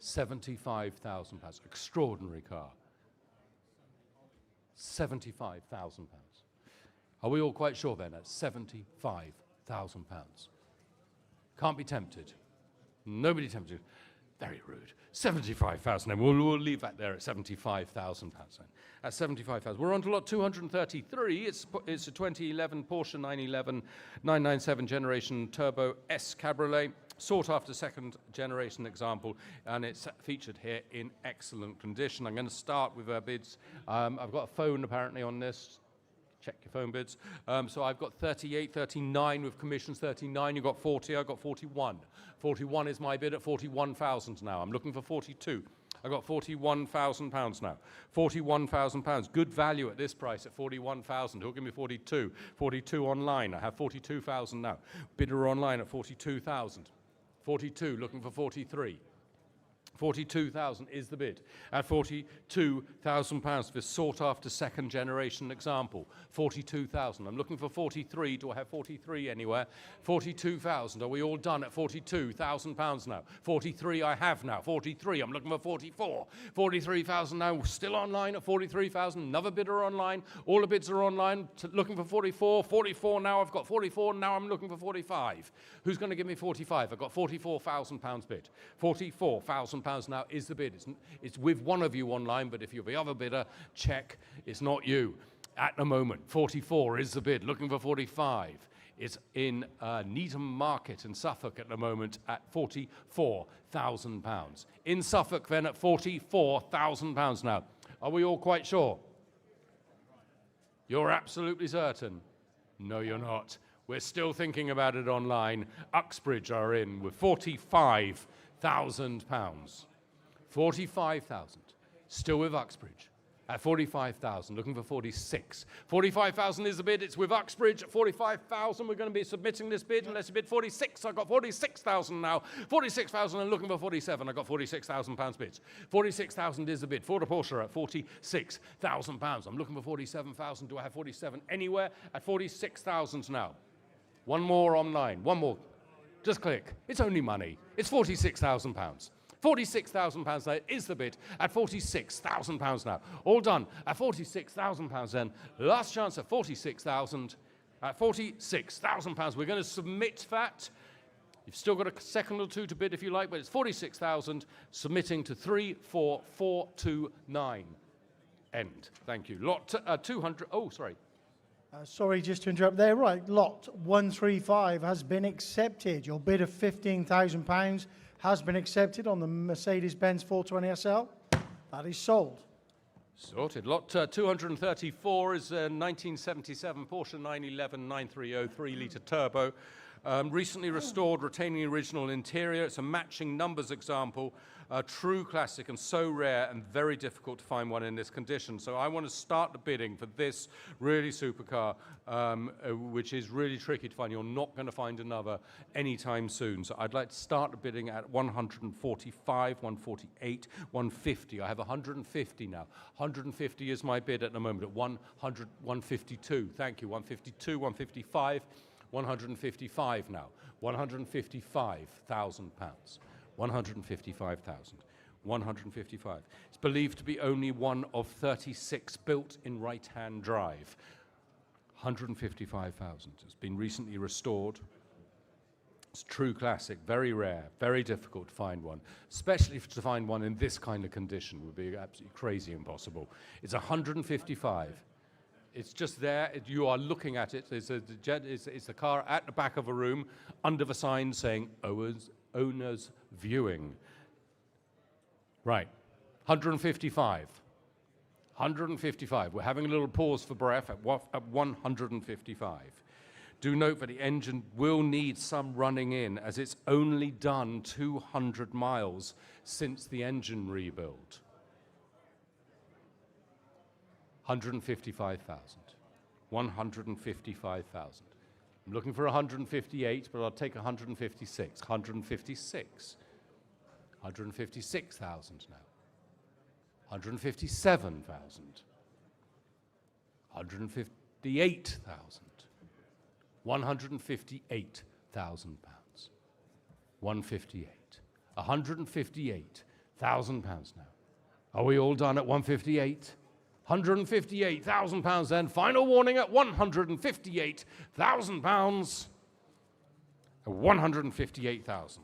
75,000 pounds. Extraordinary car. 75,000 pounds. Are we all quite sure then? At 75,000 pounds. Can't be tempted. Nobody tempted. Very rude. 75,000. And we'll leave that there at 75,000 pounds. At 75,000. We're on to lot 233. It's a 2011 Porsche 911 997 generation Turbo S Cabriolet. Sought after second generation example, and it's featured here in excellent condition. I'm going to start with our bids. I've got a phone apparently on this. Check your phone bids. So I've got 38, 39 with commissions, 39. You've got 40, I've got 41. 41 is my bid at 41,000 now. I'm looking for 42. I've got 41,000 pounds now. 41,000 pounds. Good value at this price at 41,000. Who'll give me 42? 42 online. I have 42,000 now. Bidder online at 42,000. 42, looking for 43. 42,000 is the bid. At 42,000 pounds for sought-after second-generation example. 42,000. I'm looking for 43. Do I have 43 anywhere? 42,000. Are we all done at 42,000 pounds now? 43 I have now. 43. I'm looking for 44. 43,000 now. Still online at 43,000. Another bidder online. All the bids are online. Looking for 44. 44 now. I've got 44. Now I'm looking for 45. Who's going to give me 45? I've got 44,000 pounds bid. 44,000 pounds now is the bid. It's with one of you online, but if you're the other bidder, check. It's not you. At the moment, 44 is the bid. Looking for 45. It's in Needham Market in Suffolk at the moment at 44,000 pounds. In Suffolk then at 44,000 pounds now. Are we all quite sure? You're absolutely certain? No, you're not. We're still thinking about it online. Uxbridge are in with 45,000 pounds. 45,000. Still with Uxbridge. At 45,000, looking for 46. 45,000 is the bid. It's with Uxbridge at 45,000. We're going to be submitting this bid unless you bid 46. I've got 46,000 now. 46,000 and looking for 47. I've got 46,000 pounds bids. 46,000 is the bid. For the Porsche at 46,000 pounds. I'm looking for 47,000. Do I have 47 anywhere? At 46,000 now. One more online. One more. Just click. It's only money. It's 46,000 pounds. 46,000 pounds there is the bid at 46,000 pounds now. All done at 46,000 pounds then. Last chance at 46,000. At 46,000 pounds. We're going to submit that. You've still got a second or two to bid if you like, but it's 46,000 submitting to 34429. End. Thank you. Lot 200. Oh, sorry. Sorry, just to interrupt there. Right, lot 135 has been accepted. Your bid of £15,000 has been accepted on the Mercedes-Benz 420 SL. That is sold. Sorted. Lot 234 is a 1977 Porsche 911 930 3-litre turbo. Recently restored, retaining original interior. It's a matching numbers example. A true classic and so rare and very difficult to find one in this condition. So I want to start the bidding for this really supercar, which is really tricky to find. You're not going to find another anytime soon. So I'd like to start the bidding at 145, 148, 150. I have 150 now. 150 is my bid at the moment at 100, 152. Thank you. 152, 155. 155 now. 155,000 pounds. 155,000. 155. It's believed to be only one of 36 built in right-hand drive. 155,000. It's been recently restored. It's a true classic, very rare, very difficult to find one. Especially to find one in this kind of condition would be absolutely crazy impossible. It's 155. It's just there. You are looking at it. It's the car at the back of a room under the sign saying owner's viewing. Right. 155. 155. We're having a little pause for breath at 155. Do note that the engine will need some running in as it's only done 200 miles since the engine rebuild. 155,000. 155,000. I'm looking for 158, but I'll take 156. 156. 156,000 now. 157,000. 158,000. 158,000 pounds. 158. 158,000 pounds now. Are we all done at 158? 158,000 pounds then. Final warning at 158,000 pounds. 158,000.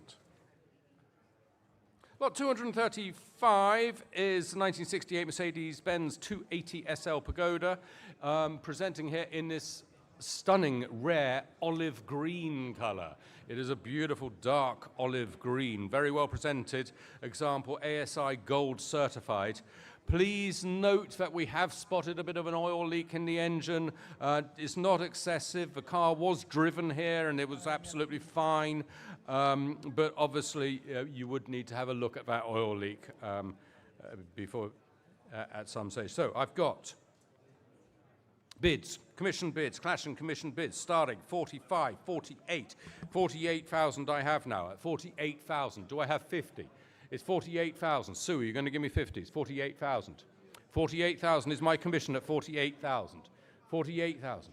Lot 235 is 1968 Mercedes-Benz 280 SL Pagoda, presenting here in this stunning, rare olive green color. It is a beautiful dark olive green, very well presented. Example, ASI Gold certified. Please note that we have spotted a bit of an oil leak in the engine. It's not excessive. The car was driven here and it was absolutely fine. But obviously, you would need to have a look at that oil leak before at some stage. So I've got bids, commission bids, clash and commission bids, starting 45, 48, 48,000 I have now at 48,000. Do I have 50? It's 48,000. Sue, are you going to give me 50? It's 48,000. 48,000 is my commission at 48,000. 48,000.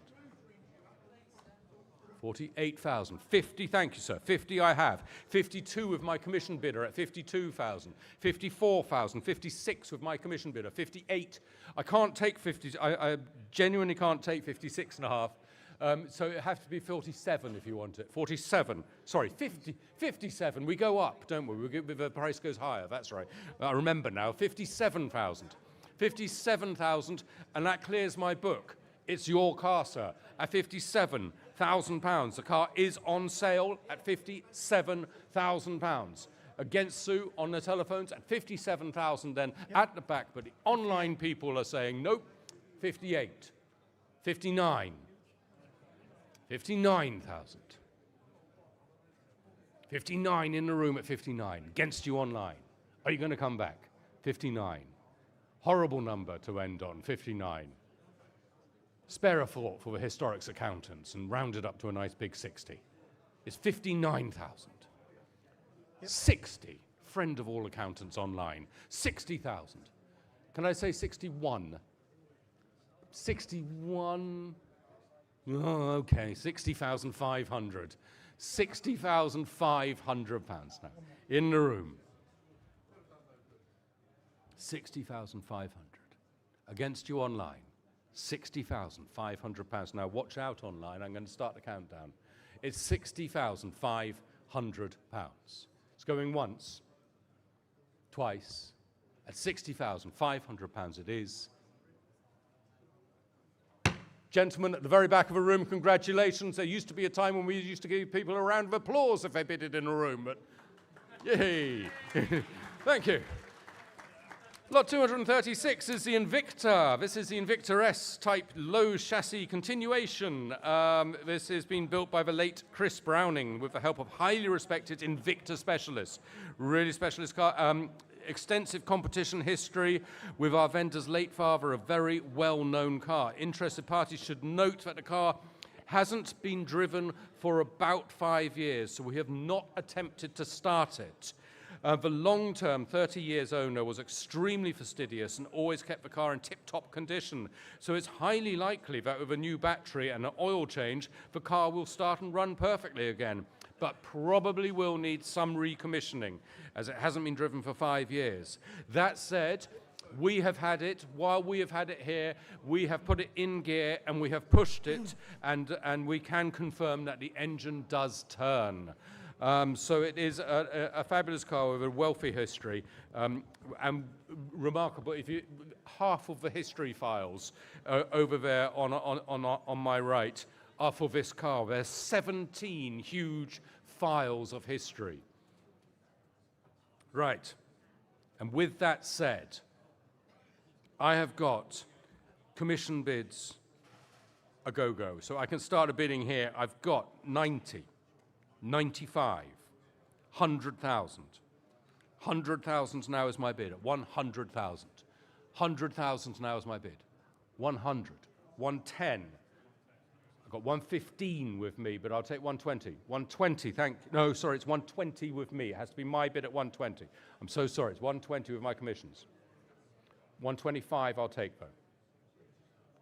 48,000. 50, thank you, sir. 50 I have. 52 with my commission bidder at 52,000. 54,000. 56 with my commission bidder. 58. I can't take 50. I genuinely can't take 56 and a half. So it has to be 47 if you want it. 47. Sorry, 50. 57. We go up, don't we? The price goes higher. That's right. I remember now. 57,000. 57,000, and that clears my book. It's your car, sir, at 57,000 pounds. The car is on sale at 57,000 pounds. Against Sue on the telephones at 57,000 then at the back, but the online people are saying, nope, 58, 59, 59,000. 59 in the room at 59, against you online. Are you going to come back? 59. Horrible number to end on, 59. Spare a thought for the historics accountants and round it up to a nice big 60. It's 59,000. 60. Friend of all accountants online. 60,000. Can I say 61? 61. Oh, okay. 60,500. 60,500 pounds now. In the room. 60,500. Against you online. 60,500 pounds. Now watch out online. I'm going to start the countdown. It's 60,500 pounds. It's going once, twice. At 60,500 pounds it is. Gentlemen at the very back of the room, congratulations. There used to be a time when we used to give people a round of applause if they bid it in a room, but yay. Thank you. Lot 236 is the Invicta. This is the Invicta S-type low chassis continuation. This has been built by the late Chris Browning with the help of highly respected Invicta specialists. Really specialist car. Extensive competition history with our vendor's late father, a very well-known car. Interested parties should note that the car hasn't been driven for about 5 years, so we have not attempted to start it. The long-term 30 years owner was extremely fastidious and always kept the car in tip-top condition. So it's highly likely that with a new battery and an oil change, the car will start and run perfectly again, but probably will need some recommissioning as it hasn't been driven for 5 years. That said, we have had it, while we have had it here, we have put it in gear and we have pushed it and we can confirm that the engine does turn. So it is a fabulous car with a wealthy history, and remarkable. If you half of the history files over there on my right are for this car. There's 17 huge files of history. Right, and with that said, I have got commission bids a go-go, so I can start a bidding here. I've got 90. 95, 100,000. 100,000 now is my bid at 100,000. 100,000 now is my bid. 100, 110. I've got 115 with me, but I'll take 120. 120, no, sorry, it's 120 with me. It has to be my bid at 120. I'm so sorry, it's 120 with my commissions. 125 I'll take, though.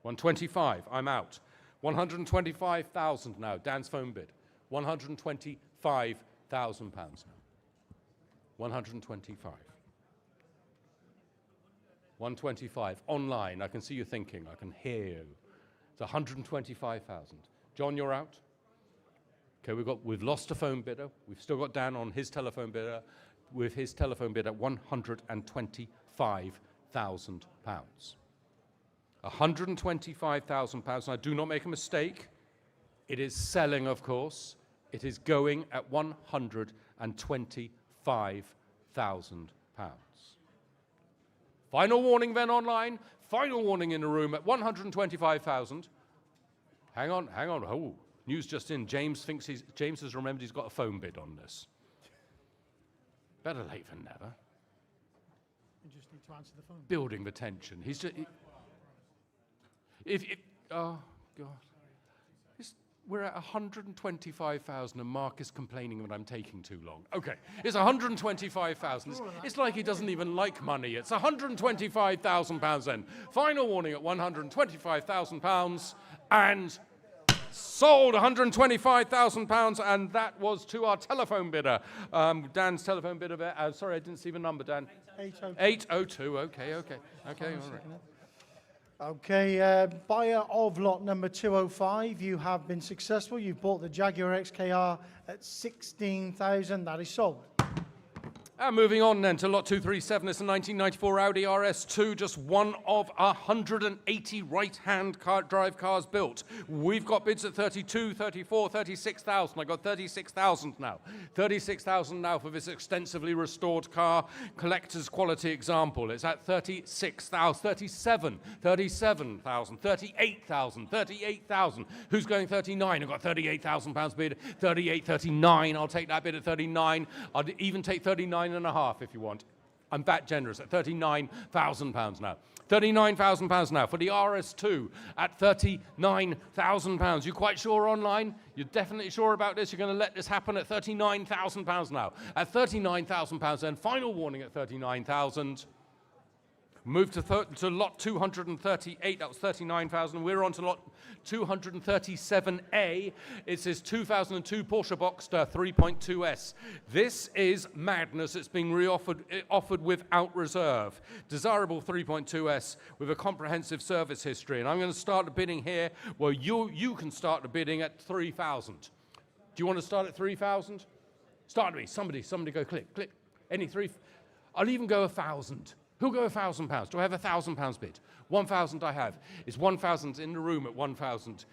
125, I'm out. 125,000 now, Dan's phone bid. 125,000 pounds now. 125. 125, online, I can see you thinking, I can hear you. It's 125,000. John, you're out? Okay, we've lost a phone bidder. We've still got Dan on his telephone bidder with his telephone bid at 125,000 pounds. 125,000 pounds. Now, do not make a mistake. It is selling, of course. It is going at 125,000 pounds. Final warning then online. Final warning in the room at 125,000. Hang on. Oh, news just in. James has remembered he's got a phone bid on this. Better late than never. You just need to answer the phone. Building the tension. He's just. Oh God. We're at 125,000 and Mark is complaining that I'm taking too long. Okay, it's 125,000. It's like he doesn't even like money. It's 125,000 pounds then. Final warning at 125,000 pounds and sold 125,000 pounds, and that was to our telephone bidder. Dan's telephone bidder there. Sorry, I didn't see the number, Dan. 802. Okay, all right. Okay, buyer of lot number 205, you have been successful. You've bought the Jaguar XKR at 16,000. That is sold. And moving on then to lot 237, it's a 1994 Audi RS2, just one of 180 right-hand drive cars built. We've got bids at 32, 34, 36,000. I got 36,000 now. 36,000 now for this extensively restored car, collector's quality example. It's at 36,000, 37,000, 38,000, 38,000. Who's going 39? I've got 38,000 pounds bid, 38, 39. I'll take that bid at 39. I'll even take 39 and a half if you want. I'm that generous at 39,000 pounds now. 39,000 pounds now for the RS2 at 39,000 pounds. You quite sure online? You're definitely sure about this? You're going to let this happen at 39,000 pounds now. At 39,000 pounds then, final warning at 39,000. Move to lot 238, that was 39,000. We're on to lot 237A. It says 2002 Porsche Boxster 3.2S. This is madness. It's being offered without reserve. Desirable 3.2S with a comprehensive service history. And I'm going to start the bidding here. Well, you can start the bidding at 3,000. Do you want to start at 3,000? Start me. Somebody go click. Any three. I'll even go 1,000. Who'll go 1,000 pounds? Do I have 1,000 pounds bid? 1,000 I have. Is 1,000 in the room at 1,000?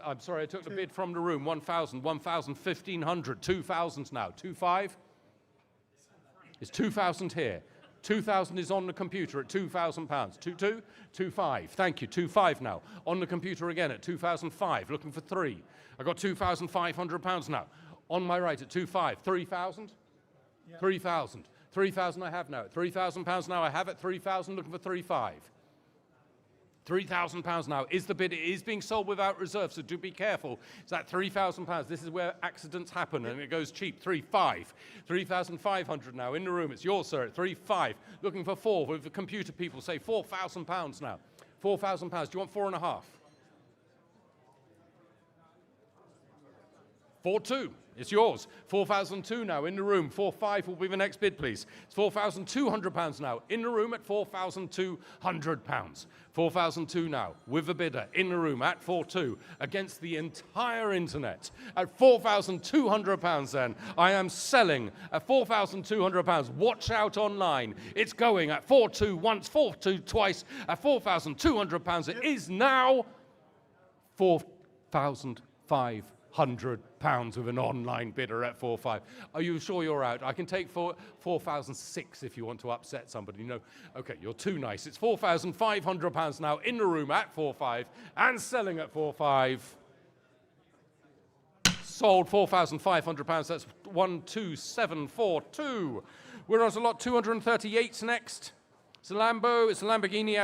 I'm sorry, I took the bid from the room. 1,000, 1,000, 1,500, 2,000 now. 2,500? Is 2,000 here? 2,000 is on the computer at 2,000 pounds. 2,200? 2,500. Thank you. 2,500 now. On the computer again at 2,500. Looking for 3. I got 2,500 pounds now. On my right at 2,500. 3,000? Yeah. 3,000. 3,000 I have now. 3,000 pounds now I have at 3,000, looking for 3,500. 3,000 pounds now is the bid. It is being sold without reserve, so do be careful. It's at 3,000 pounds. This is where accidents happen and it goes cheap. 3,500. 3,500 now in the room. It's yours, sir, at 3,500. Looking for 4 with the computer people say 4,000 pounds now. 4,000 pounds. Do you want 4.5? 4,200. It's yours. 4,200 now in the room. 4,500 will be the next bid, please. It's 4,200 pounds now in the room at 4,200 pounds. 4,200 now with the bidder in the room at 4,200 against the entire internet at 4,200 pounds. Then I am selling at 4,200 pounds. Watch out online. It's going at 4,200 once, 4,200 twice at 4,200 pounds. It is now 4,500 £100 with an online bidder at 4,500. Are you sure you're out? I can take 4,600 if you want to upset somebody. No, okay, you're too nice. It's £4,500 now in the room at 4,500 and selling at 4,500. Sold £4,500. That's 12742. We're on to lot 238 next. It's a Lambo, it's a Lamborghini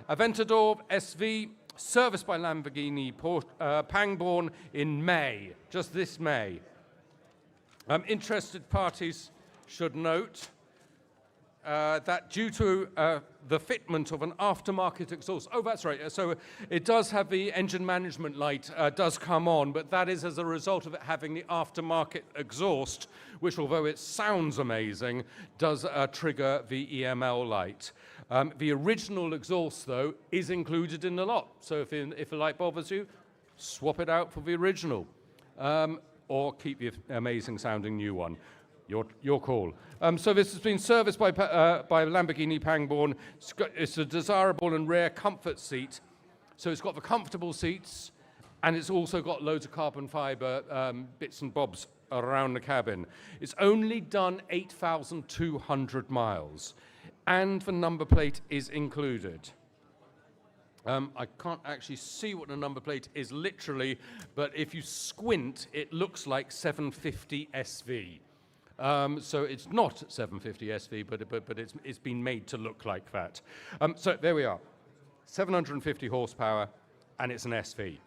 Aventador SV, serviced by Lamborghini Pangborn in May, just this May. Interested parties should note that due to the fitment of an aftermarket exhaust, oh, that's right, so it does have the engine management light does come on, but that is as a result of it having the aftermarket exhaust, which although it sounds amazing, does trigger the EML light. The original exhaust, though, is included in the lot, so if the light bothers you, swap it out for the original, or keep the amazing sounding new one. Your call. So this has been serviced by Lamborghini Pangborn. It's a desirable and rare comfort seat. So it's got the comfortable seats, and it's also got loads of carbon fiber bits and bobs around the cabin. It's only done 8,200 miles, and the number plate is included. I can't actually see what the number plate is literally, but if you squint, it looks like 750 SV. So it's not 750 SV, but it's been made to look like that. So there we are, 750 horsepower, and it's an SV,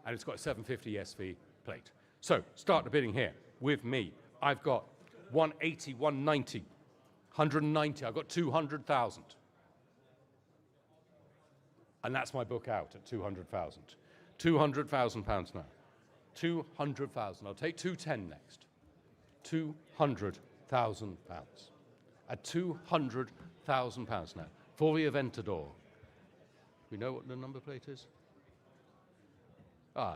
and it's got a 750 SV plate. So start the bidding here with me. I've got 180, 190, 190. I've got 200,000, and that's my book out at 200,000. 200,000 pounds now. 200,000. I'll take 210 next. 200,000 pounds. At 200,000 pounds now for the Aventador. We know what the number plate is?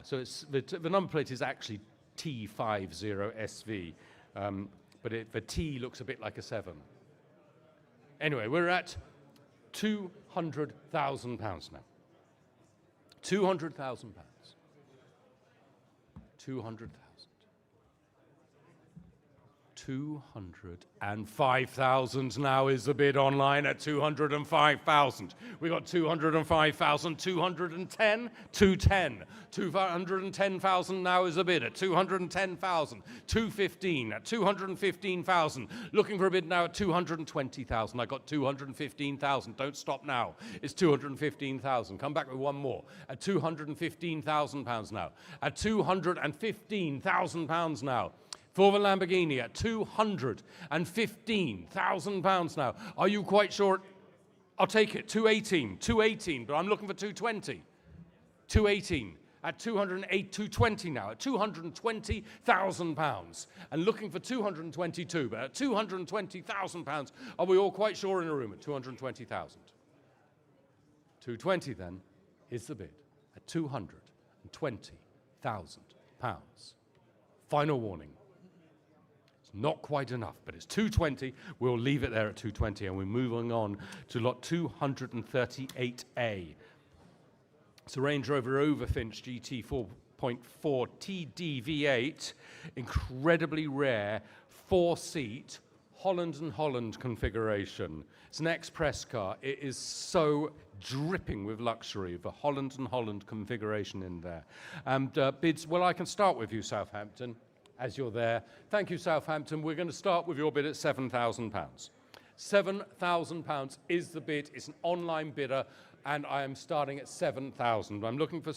So it's the number plate is actually T50SV, but the T looks a bit like a 7. Anyway, we're at 200,000 pounds now. 200,000 pounds. 200,000. 205,000 now is the bid online at 205,000. We got 205,000, 210, 210. 210,000 now is the bid at 210,000, 215 at 215,000. Looking for a bid now at 220,000. I got 215,000. Don't stop now. It's 215,000. Come back with one more at 215,000 pounds now. At 215,000 pounds now. For the Lamborghini at 215,000 pounds now. Are you quite sure? I'll take it. 218, but I'm looking for 220. 218 at 208, 220 now at 220,000 pounds, and looking for 222. But at 220,000 pounds, are we all quite sure in a room at 220,000? 220 then is the bid at 220,000 pounds. Final warning. Not quite enough, but it's 220. We'll leave it there at 220, and we're moving on to lot 238A. It's a Range Rover Overfinch GT 4.4 TD-V8, incredibly rare, 4-seat, Holland and Holland configuration. It's an express car. It is so dripping with luxury, the Holland and Holland configuration in there. And bids, well, I can start with you, Southampton, as you're there. Thank you, Southampton. We're going to start with your bid at £7,000. £7,000 is the bid. It's an online bidder, and I am starting at 7,000. I'm looking for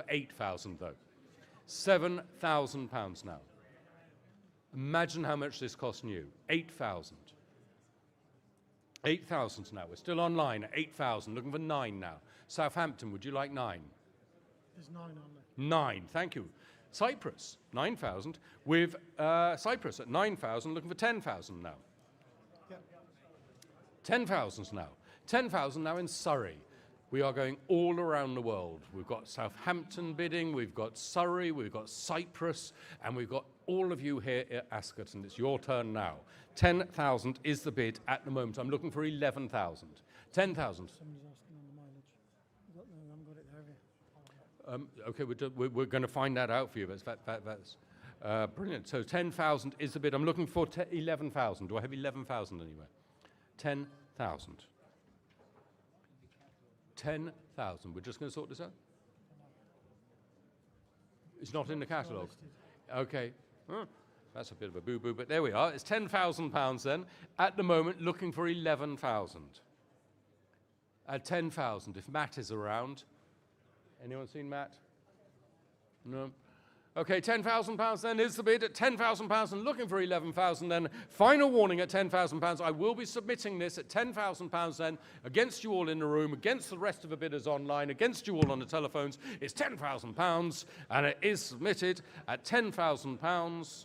8,000 though. £7,000 now. Imagine how much this cost new. 8,000. 8,000 now. We're still online at 8,000. Looking for 9 now. Southampton, would you like 9? There's 9 on there. 9. Thank you. Cyprus, 9,000, with Cyprus at 9,000, looking for 10,000 now. Yep. 10,000 now. 10,000 now in Surrey. We are going all around the world. We've got Southampton bidding, we've got Surrey, we've got Cyprus, and we've got all of you here at Ascot, and it's your turn now. 10,000 is the bid at the moment. I'm looking for 11,000. 10,000. Somebody's asking on the mileage. I haven't got it there, have you? Okay, we're going to find that out for you. That's brilliant. So 10,000 is the bid. I'm looking for 11,000. Do I have 11,000 anywhere? 10,000. 10,000. We're just going to sort this out? It's not in the catalogue. Okay. That's a bit of a boo-boo, but there we are. It's £10,000 then. At the moment, looking for 11,000. at 10,000. If Matt is around. Anyone seen Matt? No? Okay, £10,000 then is the bid at £10,000 and looking for 11,000 then. Final warning at £10,000. I will be submitting this at £10,000 then against you all in the room, against the rest of the bidders online, against you all on the telephones. It's £10,000 and it is submitted at £10,000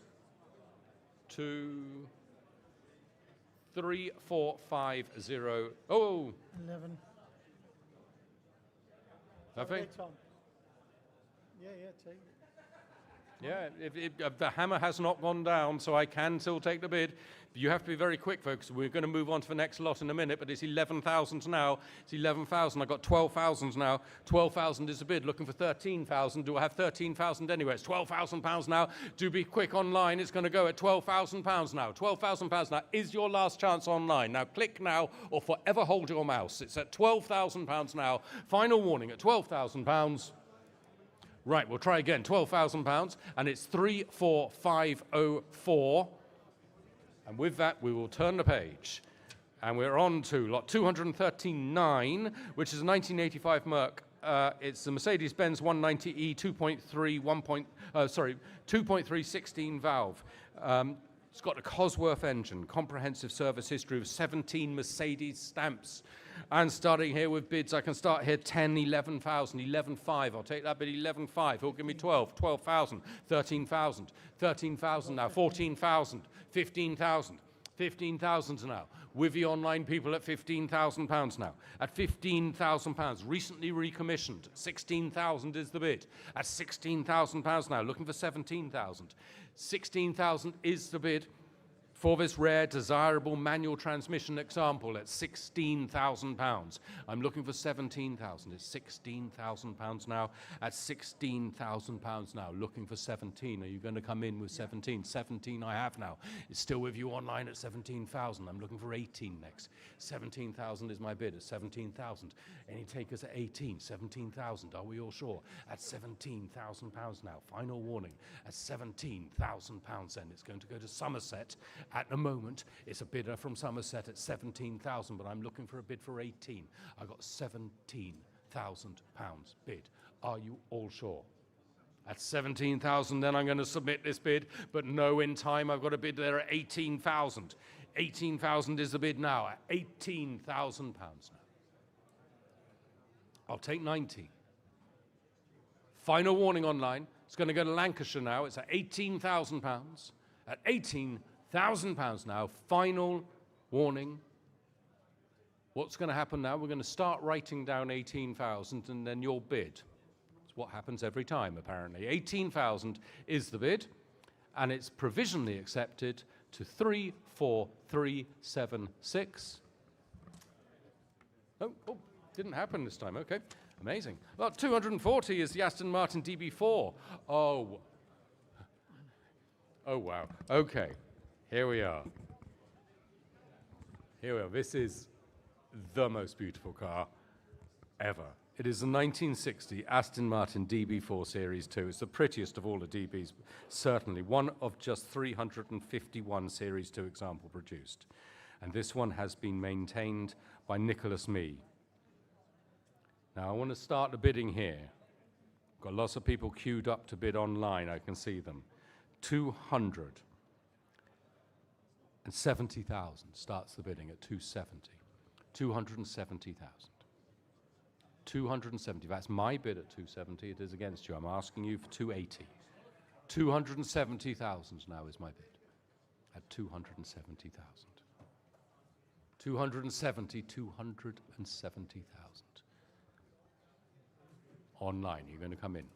to 3450. Oh, 11. nothing? Tom. Yeah, take it. Yeah, if the hammer has not gone down, so I can still take the bid. You have to be very quick, folks. We're going to move on to the next lot in a minute, but it's 11,000 now. It's 11,000. I've got 12,000 now. 12,000 is the bid. Looking for 13,000. Do I have 13,000 anyway? It's £12,000 now. Do be quick online. It's going to go at £12,000 now. £12,000 now is your last chance online. Now click now or forever hold your mouse. It's at £12,000 now. Final warning at £12,000. Right, we'll try again. £12,000, and it's 34504. And with that, we will turn the page. And we're on to lot 239, which is a 1985 Merc. It's the Mercedes-Benz 190E 2.3 16 valve. It's got a Cosworth engine, comprehensive service history of 17 Mercedes stamps. And starting here with bids, I can start here 10, 11,000, 11,500. I'll take that bid, 11,500. He'll give me 12, 12,000, 13,000, 13,000 now, 14,000, 15,000. 15,000 now. With the online people at £15,000 now. At £15,000, recently recommissioned. 16,000 is the bid. At £16,000 now, looking for 17,000. 16,000 is the bid for this rare, desirable manual transmission example at £16,000. I'm looking for 17,000. It's £16,000 now. At £16,000 now, looking for 17. Are you going to come in with 17? 17 I have now. It's still with you online at 17,000. I'm looking for 18 next. 17,000 is my bid at 17,000. Any takers at 18? 17,000. Are we all sure? At £17,000 now. Final warning. At £17,000 then. It's going to go to Somerset. At the moment, it's a bidder from Somerset at 17,000, but I'm looking for a bid for 18. I got £17,000 bid. Are you all sure? At 17,000, then I'm going to submit this bid, but no, in time, I've got a bid there at 18,000. 18,000 is the bid now, at £18,000 now. I'll take 90. Final warning online. It's going to go to Lancashire now. It's at £18,000. At £18,000 now. Final warning. What's going to happen now? We're going to start writing down 18,000 and then your bid. It's what happens every time, apparently. 18,000 is the bid, and it's provisionally accepted to 34376. Oh, didn't happen this time. Okay, amazing. Well, 240 is the Aston Martin DB4. Oh, wow. Okay, here we are. Here we are. This is the most beautiful car ever. It is the 1960 Aston Martin DB4 Series 2. It's the prettiest of all the DBs, certainly. One of just 351 Series 2 example produced. And this one has been maintained by Nicholas Mee. Now, I want to start the bidding here. Got lots of people queued up to bid online. I can see them. 270,000 starts the bidding at 270. 270,000. 270. That's my bid at 270. It is against you. I'm asking you for 280. 270,000 now is my bid at 270,000. 270,000. Online, you're going to come in.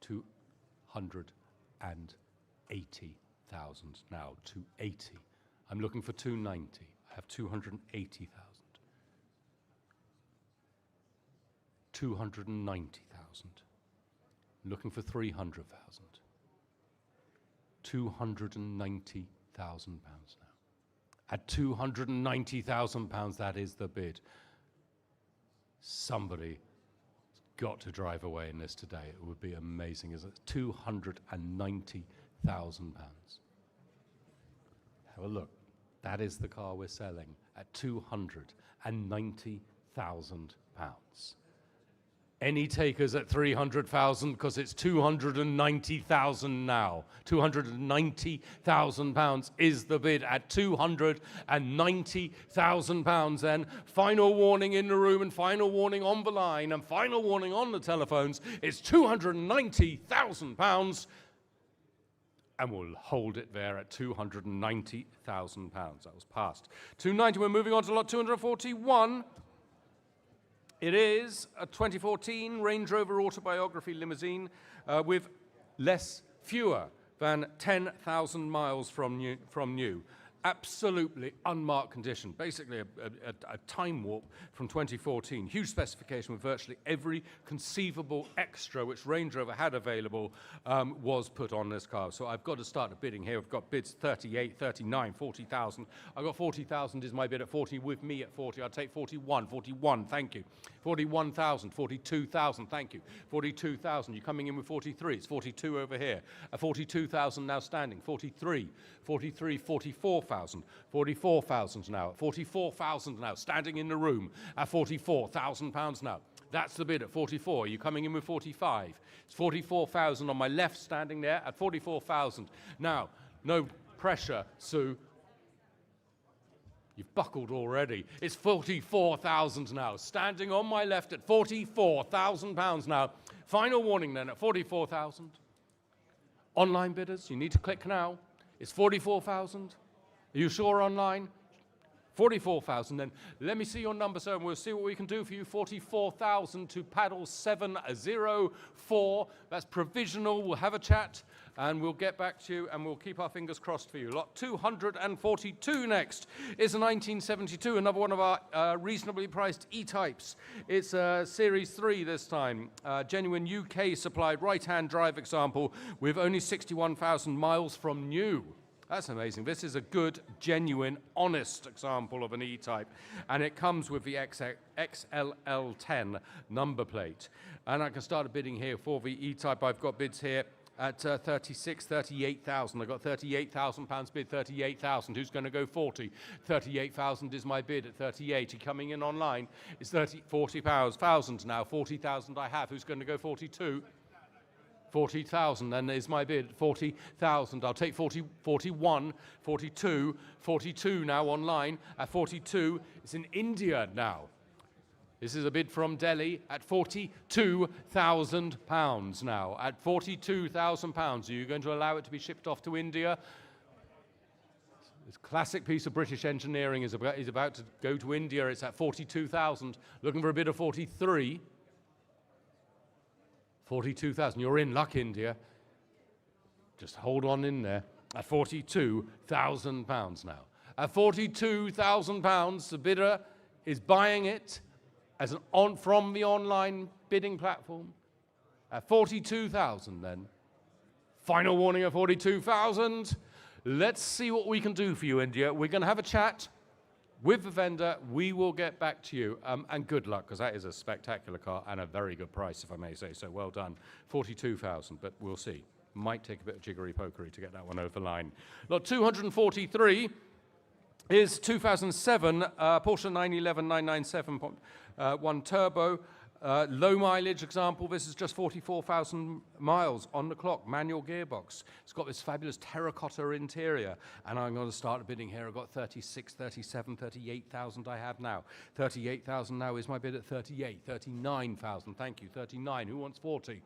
280,000 now. 280. I'm looking for 290. I have 280,000. 290,000. Looking for 300,000. 290,000 pounds now. At 290,000 pounds, that is the bid. Somebody got to drive away in this today. It would be amazing, isn't it? 290,000 pounds. Have a look. That is the car we're selling at 290,000 Any takers at 300,000, because it's 290,000 now. 290,000 pounds is the bid at 290,000 pounds. Then final warning in the room, and final warning on the line, and final warning on the telephones. It's 290,000 pounds, and we'll hold it there at 290,000 pounds. That was passed. 290. We're moving on to lot 241. It is a 2014 Range Rover Autobiography limousine with fewer than 10,000 miles from new. Absolutely unmarked condition. Basically a time warp from 2014. Huge specification with virtually every conceivable extra which Range Rover had available was put on this car. So I've got to start a bidding here. I've got bids 38, 39, 40,000. I've got 40,000 is my bid at 40 with me at 40. I'll take 41, 41, thank you. 41,000, 42,000, thank you. 42,000, you're coming in with 43. It's 42 over here. 42,000 now standing. 43, 43, 44,000. 44,000 now. 44,000 now standing in the room at 44,000 pounds now. That's the bid at 44. You're coming in with 45. It's 44,000 on my left standing there at 44,000. Now, no pressure, Sue. You've buckled already. It's 44,000 now. Standing on my left at 44,000 pounds now. Final warning then at 44,000. Online bidders, you need to click now. It's 44,000. Are you sure online? 44,000 then. Let me see your number, sir, and we'll see what we can do for you. 44,000 to paddle 704. That's provisional. We'll have a chat and we'll get back to you and we'll keep our fingers crossed for you. Lot 242 next is a 1972, another one of our reasonably priced E-types. It's Series 3 this time. Genuine UK supplied right-hand drive example with only 61,000 miles from new. That's amazing. This is a good, genuine, honest example of an E-type. And it comes with the XLL10 number plate. And I can start a bidding here for the E-type. I've got bids here at 36, 38,000. I've got 38,000 pounds bid, 38,000. Who's going to go 40? 38,000 is my bid at 38. Coming in online is 40,000 now. 40,000 I have. Who's going to go 42? 40,000 then is my bid, 40,000. I'll take 40, 41, 42, 42 now online at 42. It's in India now. This is a bid from Delhi at 42,000 pounds now. At 42,000 pounds, are you going to allow it to be shipped off to India? This classic piece of British engineering is about to go to India. It's at 42,000, looking for a bid of 43. 42,000. You're in luck, India. Just hold on in there. At 42,000 pounds now. At 42,000 pounds, the bidder is buying it as from the online bidding platform. At 42,000 then. Final warning at 42,000. Let's see what we can do for you, India. We're going to have a chat with the vendor. We will get back to you, and good luck, because that is a spectacular car and a very good price, if I may say so. Well done. 42,000, but we'll see. Might take a bit of jiggery-pokery to get that one over the line. Lot 243 is 2007 Porsche 911 997.1 Turbo. Low mileage example, this is just 44,000 miles on the clock, manual gearbox. It's got this fabulous terracotta interior, and I'm going to start a bidding here. I've got 36, 37, 38,000 I have now. 38,000 now is my bid at 38, 39,000, thank you, 39. Who wants 40?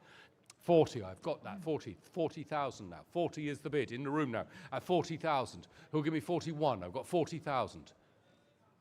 40, I've got that, 40,000 now. 40 is the bid in the room now at 40,000. Who'll give me 41? I've got 40,000.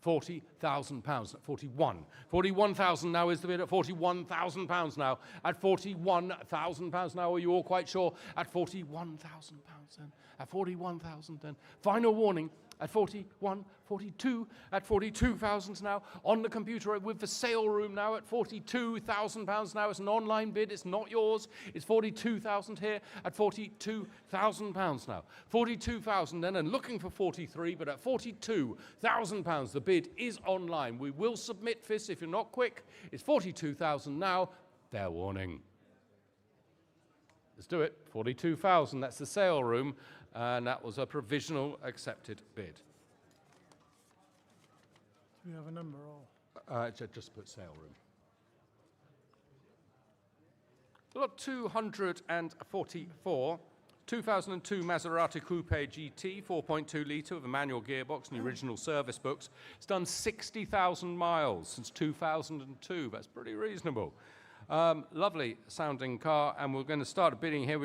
40,000 pounds at 41. 41,000 now is the bid at 41,000 pounds now. At 41,000 pounds now, are you all quite sure? At 41,000 pounds then. At 41,000 then. Final warning at 41, 42, at 42,000 now. On the computer with the sale room now at 42,000 pounds now. It's an online bid, it's not yours. It's 42,000 here at 42,000 pounds now. 42,000 then, and looking for 43, but at 42,000 pounds, the bid is online. We will submit this if you're not quick. It's 42,000 now. Fair warning. Let's do it. 42,000, that's the sale room, and that was a provisional accepted bid. Do we have a number? Or? Just put sale room. Lot 244, 2002 Maserati Coupe GT, 4.2 litre with a manual gearbox and the original service books. It's done 60,000 miles since 2002. That's pretty reasonable. Lovely sounding car, and we're going to start bidding here.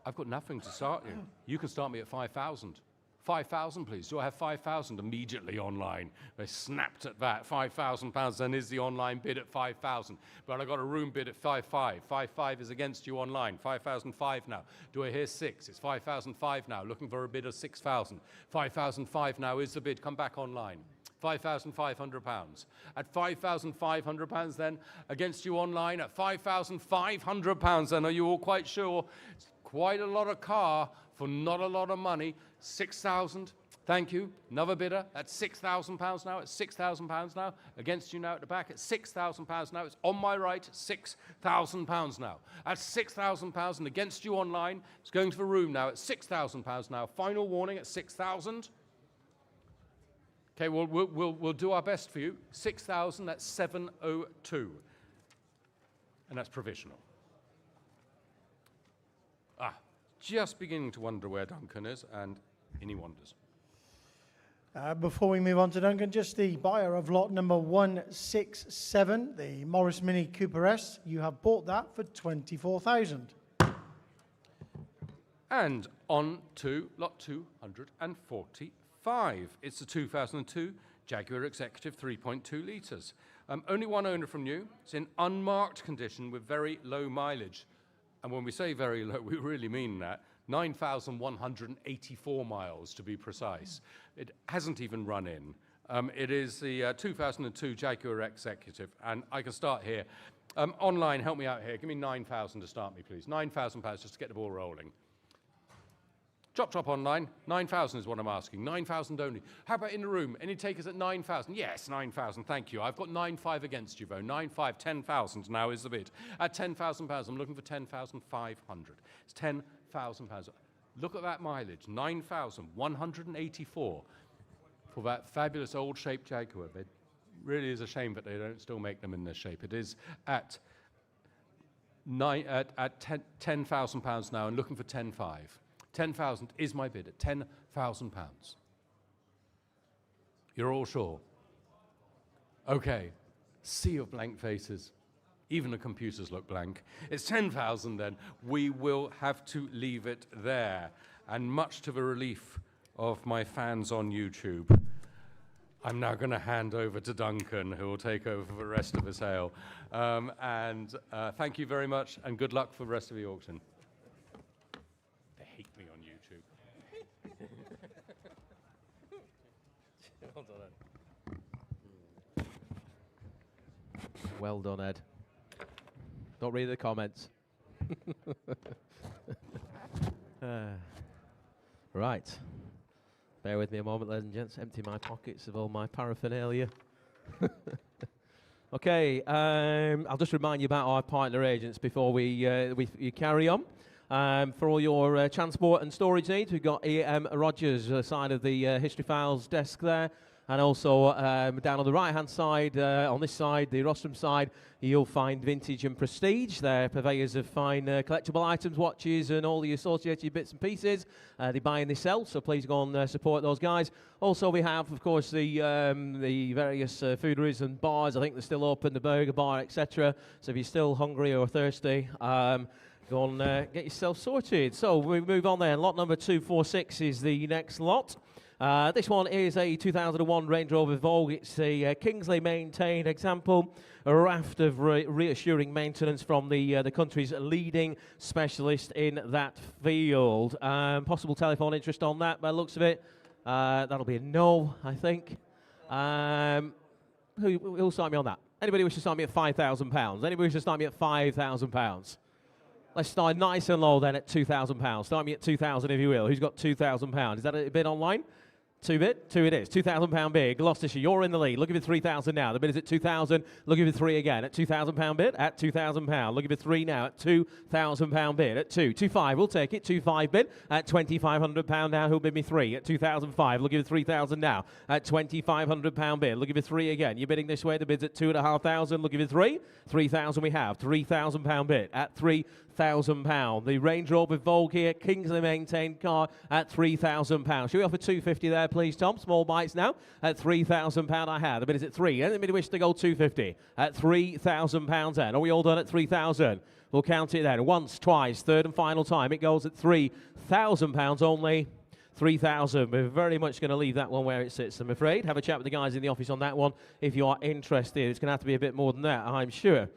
I've got nothing to start you. You can start me at 5,000. 5,000, please. Do I have 5,000 immediately online? They snapped at that. £5,000, then is the online bid at 5,000. But I got a room bid at 5,500. 5,500 is against you online. 5,005 now. Do I hear 6? It's 5,005 now. Looking for a bid of 6,000. 5,005 now is the bid. Come back online. £5,500. At £5,500 then, against you online at £5,500 then. Are you all quite sure? It's quite a lot of car for not a lot of money. 6,000. Thank you. Another bidder at £6,000 now. It's £6,000 now. Against you now at the back at £6,000 now. It's on my right. £6,000 now. At £6,000 and against you online. It's going to the room now at £6,000 now. Final warning at 6,000. Okay, we'll do our best for you. 6,000, that's 702. And that's provisional. Just beginning to wonder where Duncan is, and any wonders. Before we move on to Duncan, just the buyer of lot number 167, the Morris Mini Cooper S. You have bought that for 24,000. And on to lot 245. It's the 2002 Jaguar Executive 3.2 litres. Only one owner from new. It's in unmarked condition with very low mileage. And when we say very low, we really mean that. 9,184 miles, to be precise. It hasn't even run in. It is the 2002 Jaguar Executive, and I can start here. Online, help me out here. Give me 9,000 to start me, please. £9,000 just to get the ball rolling. Chop online, 9,000 is what I'm asking. 9,000 only. How about in the room? Any takers at 9,000? Yes, 9,000, thank you. I've got 9,500 against you, though. 9,500, 10,000 now is the bid. At £10,000, I'm looking for 10,500. It's £10,000. Look at that mileage, 9,184 for that fabulous old-shaped Jaguar. It really is a shame that they don't still make them in this shape. It is at £10,000 now and looking for 10,500. 10,000 is my bid at £10,000. You're all sure? Okay. Sea of blank faces. Even the computers look blank. It's 10,000 then. We will have to leave it there. And much to the relief of my fans on YouTube, I'm now going to hand over to Duncan, who will take over for the rest of the sale. Thank you very much, and good luck for the rest of the auction. They hate me on YouTube. Well done, Ed. Well done, Ed. Don't read the comments. Right. Bear with me a moment, ladies and gents. Empty my pockets of all my paraphernalia. Okay, I'll just remind you about our partner agents before we carry on. For all your transport and storage needs, we've got E.M. Rogers, side of the History Files desk there. And also down on the right-hand side, on this side, the rostrum side, you'll find Vintage and Prestige. They're purveyors of fine collectible items, watches, and all the associated bits and pieces. They buy and they sell, so please go and support those guys. Also, we have, of course, the various foodieries and bars. I think they're still open, the burger bar, etc. So if you're still hungry or thirsty, go and get yourself sorted. So we move on there. Lot number 246 is the next lot. This one is a 2001 Range Rover Vogue. It's a Kingsley maintained example, a raft of reassuring maintenance from the country's leading specialist in that field. Possible telephone interest on that, by the looks of it. That'll be a no, I think. Who'll start me on that? Anybody wish to start me at £5,000? Anybody wish to start me at £5,000? Let's start nice and low then at £2,000. Start me at 2,000 if you will. Who's got £2,000? Is that a bid online? Two bid, two it is. £2,000 bid. Gloucestershire, you're in the lead. Look at it, 3,000 now. The bid is at 2,000. Look at it, three again at £2,000 bid at £2,000. Look at it, three now at £2,000 bid at two. 2,500, we'll take it. 2,500 bid at £2,500 now. Who'll bid me three at 2,005? Look at it, 3,000 now at £2,500 bid. Look at it, three again. You're bidding this way. The bid's at 2,500. Look at it, three. 3,000 we have. £3,000 bid at £3,000. The Range Rover Vogue here, Kingsley maintained car at £3,000. Should we offer 250 there, please, Tom? Small bites now at £3,000 I have. The bid is at three. Anybody wish to go 250 at £3,000 then? Are we all done at 3,000? We'll count it then. Once, twice, third and final time. It goes at £3,000 only. 3,000. We're very much going to leave that one where it sits, I'm afraid. Have a chat with the guys in the office on that one if you are interested. It's going to have to be a bit more than that, I'm sure.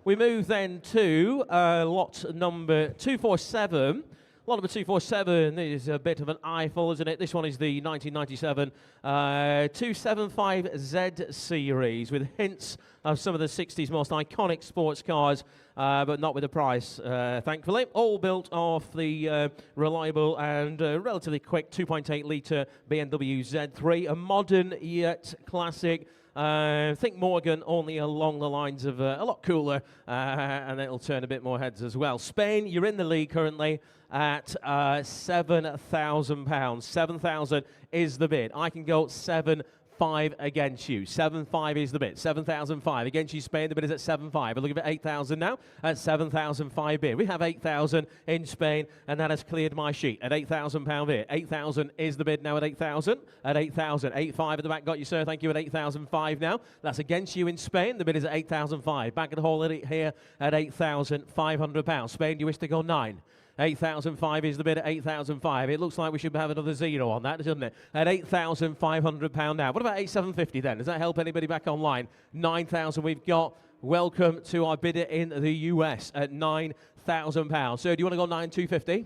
We move then to lot number 247. Lot number 247 is a bit of an eyeful, isn't it? This one is the 1997 275Z series with hints of some of the 60s most iconic sports cars, but not with the price, thankfully. All built off the reliable and relatively quick 2.8 litre BMW Z3, a modern yet classic. Think Morgan, only along the lines of a lot cooler, and it'll turn a bit more heads as well. Spain, you're in the league currently at £7,000. 7,000 is the bid. I can go 7,500 against you. 7,500 is the bid. 7,005 against you, Spain. The bid is at 7,500. We're looking at 8,000 now at 7,005 bid. We have 8,000 in Spain, and that has cleared my sheet at £8,000 bid. 8,000 is the bid now at 8,000. At 8,000. 8,500 at the back. Got you, sir. Thank you. At 8,005 now. That's against you in Spain. The bid is at 8,005. Back at the hole here at £8,500. Spain, do you wish to go 9? 8,005 is the bid at 8,005. It looks like we should have another zero on that, doesn't it? At £8,500 now. What about 8,750 then? Does that help anybody back online? 9,000 we've got. Welcome to our bidder in the US at £9,000. Sir, do you want to go 9,250?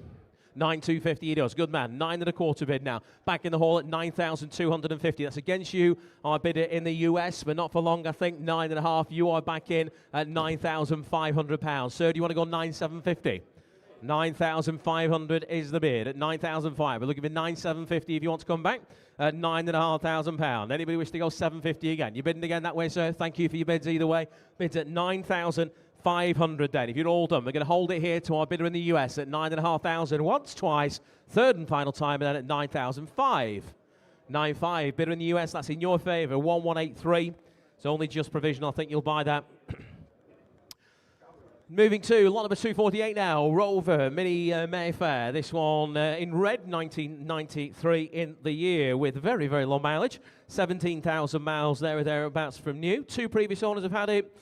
9,250 he does. Good man. 9.25 bid now. Back in the hall at 9,250. That's against you, our bidder in the US, but not for long, I think. 9.5. You are back in at £9,500. Sir, do you want to go 9,750? 9,500 is the bid at 9,500. We're looking for 9,750 if you want to come back at £9,500. Anybody wish to go 750 again? You're bidding again that way, sir? Thank you for your bids either way. Bids at 9,500 then. If you're all done, we're going to hold it here to our bidder in the US at 9,500 once, twice, third and final time, and then at 9,500. 9,500. Bidder in the US, that's in your favour. 1,183. It's only just provisional. I think you'll buy that. Moving to lot number 248 now, Rover Mini Mayfair. This one in red, 1993 in the year with very, very low mileage. 17,000 miles there or thereabouts from new. Two previous owners have had it.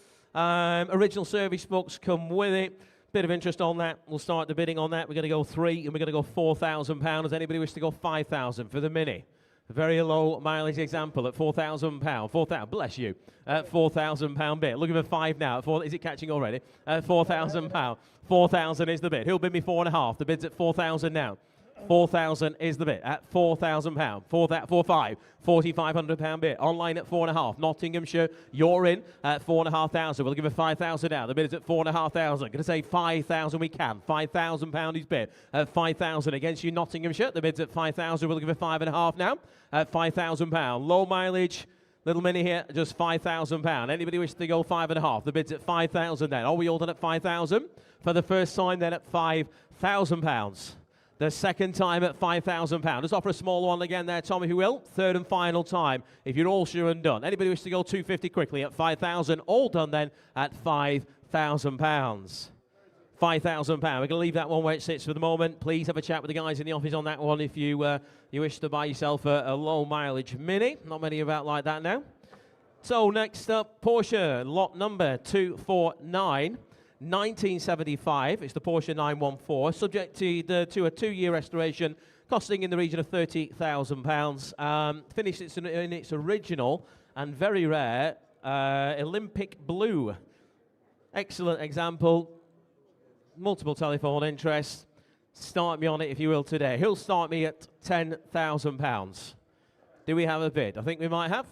Original service books come with it. Bit of interest on that. We'll start the bidding on that. We're going to go 3 and we're going to go £4,000. Does anybody wish to go 5,000 for the Mini? A very low mileage example at £4,000. 4,000, bless you. At £4,000 bid. Looking for 5 now. Is it catching already? At £4,000. 4,000 is the bid. Who'll bid me 4.5? The bid's at 4,000 now. 4,000 is the bid at £4,000. 4,500. £4,500 bid. Online at 4.5. Nottinghamshire, you're in at 4,500. We'll give it 5,000 now. The bid is at 4,500. Going to say 5,000 we can. £5,000 is bid at 5,000 against you, Nottinghamshire. The bid's at 5,000. We'll give it 5.5 now at £5,000. Low mileage. Little Mini here, just £5,000. Anybody wish to go 5.5? The bid's at 5,000 then. Are we all done at 5,000? For the first time then at £5,000. The second time at £5,000. Let's offer a small one again there, Tom, if you will. Third and final time, if you're all sure and done. Anybody wish to go 250 quickly at 5,000? All done then at £5,000. £5,000. We're going to leave that one where it sits for the moment. Please have a chat with the guys in the office on that one if you wish to buy yourself a low mileage Mini. Not many about like that now. So next up, Porsche, lot number 249. 1975, it's the Porsche 914, subject to a 2-year restoration, costing in the region of £30,000. Finished in its original and very rare Olympic blue. Excellent example. Multiple telephone interest. Start me on it if you will today. He'll start me at £10,000. Do we have a bid? I think we might have.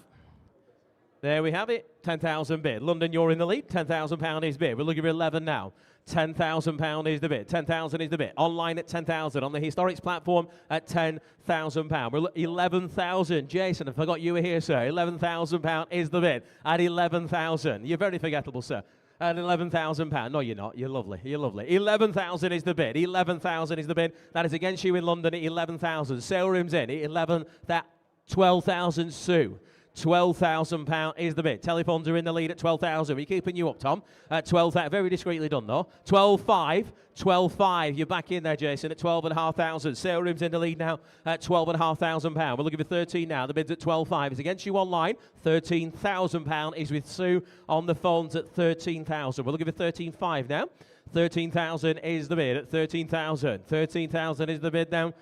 There we have it. 10,000 bid. London, you're in the lead. £10,000 is bid. We're looking for 11 now. £10,000 is the bid. 10,000 is the bid. Online at 10,000. On the Historics platform at £10,000. We're 11,000. Jason, I forgot you were here, sir. £11,000 is the bid. At 11,000. You're very forgettable, sir. At £11,000. No, you're not. You're lovely. You're lovely. 11,000 is the bid. 11,000 is the bid. That is against you in London at 11,000. Sale room's in. 12,000, Sue. £12,000 is the bid. Telephones are in the lead at 12,000. We're keeping you up, Tom. At 12,000. Very discreetly done, though. 12,500. 12,500. You're back in there, Jason, at 12,500. Sale room's in the lead now at £12,500. We're looking for 13 now. The bid's at 12,500. It's against you online. £13,000 is with Sue on the phones at 13,000. We're looking for 13,500 now. 13,000 is the bid at 13,000. 13,000 is the bid now.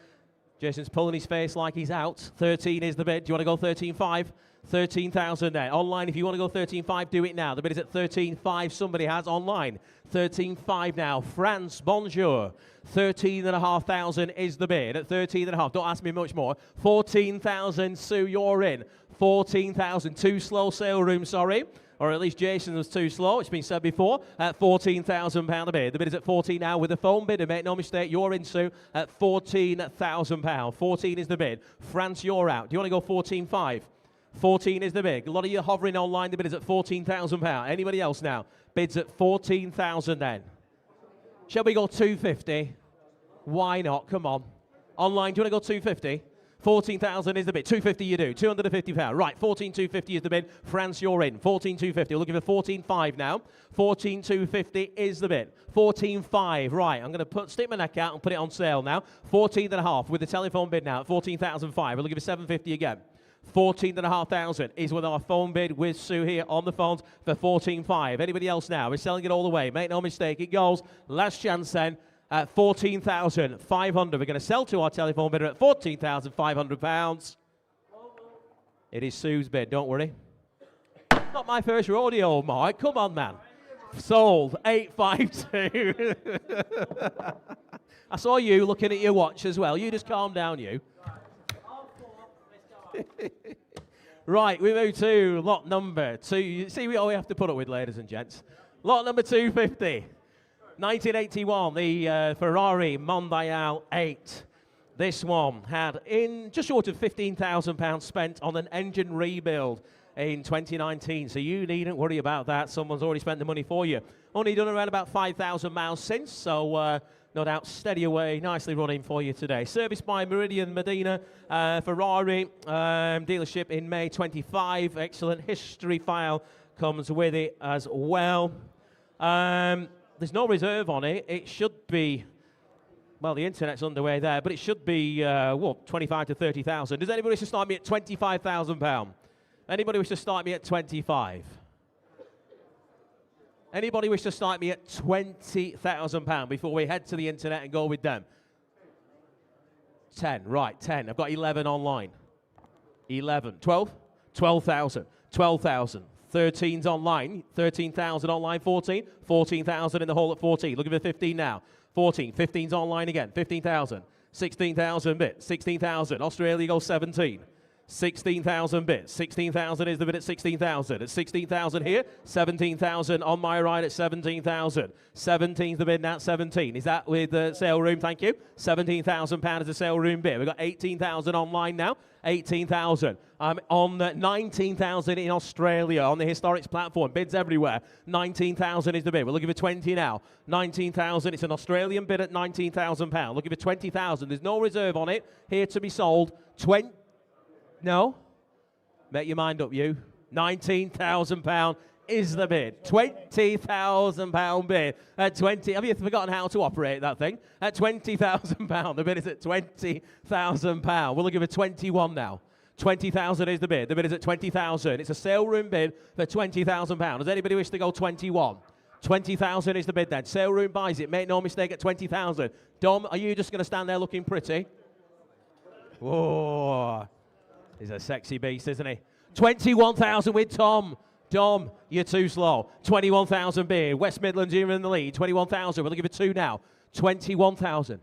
Jason's pulling his face like he's out. 13 is the bid. Do you want to go 13,500? 13,000 there. Online, if you want to go 13,500, do it now. The bid is at 13,500. Somebody has online. 13,500 now. France, bonjour. 13,500 is the bid at 13,500. Don't ask me much more. 14,000, Sue, you're in. 14,000. Too slow sale room, sorry. Or at least Jason was too slow. It's been said before. At £14,000 a bid. The bid is at 14 now with a phone bid. And make no mistake, you're in, Sue, at £14,000. 14 is the bid. France, you're out. Do you want to go 14,500? 14 is the bid. A lot of you hovering online. The bid is at £14,000. Anybody else now? Bids at 14,000 then. Shall we go 250? Why not? Come on. Online, do you want to go 250? 14,000 is the bid. 250 you do. £250. Right, 14,250 is the bid. France, you're in. 14,250. We're looking for 14,500 now. 14,250 is the bid. 14,500. Right, I'm going to stick my neck out and put it on sale now. 14,500 with the telephone bid now at 14,500. We're looking for 750 again. 14,500 is with our phone bid with Sue here on the phones for 14,500. Anybody else now? We're selling it all the way. Make no mistake, it goes. Last chance then. At 14,500. We're going to sell to our telephone bidder at £14,500. It is Sue's bid, don't worry. Not my first rodeo, Mike. Come on, man. Sold. 852. I saw you looking at your watch as well. You just calm down, you. Right, we move to lot number 2. You see what we have to put up with, ladies and gents. Lot number 250. 1981, the Ferrari Mondial 8. This one had in just short of £15,000 spent on an engine rebuild in 2019. So you needn't worry about that. Someone's already spent the money for you. Only done around about 5,000 miles since. So no doubt steady away, nicely running for you today. Serviced by Meridian Medina Ferrari dealership in May 25. Excellent history file comes with it as well. There's no reserve on it. It should be, well, the internet's underway there, but it should be, 25 to 30,000. Does anybody wish to start me at £25,000? Anybody wish to start me at 25? Anybody wish to start me at £20,000 before we head to the internet and go with them? 10, right, 10. I've got 11 online. 11, 12? 12,000, 12,000. 13's online, 13,000 online, 14, 14,000 in the hall at 14. Looking for 15 now. 14, 15's online again, 15,000, 16,000 bit, 16,000. Australia goes 17. 16,000 bits. 16,000 is the bid at 16,000. At 16,000 here, 17,000 on my right at 17,000. 17's the bid now at 17. Is that with the sale room? Thank you. £17,000 is the sale room bid. We've got 18,000 online now. 18,000. On 19,000 in Australia on the Historics platform. Bids everywhere. 19,000 is the bid. We're looking for 20 now. 19,000. It's an Australian bid at £19,000. Looking for 20,000. There's no reserve on it. Here to be sold. No? Make your mind up, you. £19,000 is the bid. £20,000 bid. At 20, have you forgotten how to operate that thing? At £20,000, the bid is at £20,000. We're looking for 21 now. 20,000 is the bid. The bid is at 20,000. It's a sale room bid for £20,000. Does anybody wish to go 21? 20,000 is the bid then. Sale room buys it. Make no mistake at 20,000. Dom, are you just going to stand there looking pretty? Whoa. He's a sexy beast, isn't he? 21,000 with Tom. Dom, you're too slow. 21,000 bid. West Midlands, you're in the lead. 21,000. We're looking for 2 now. 21,000.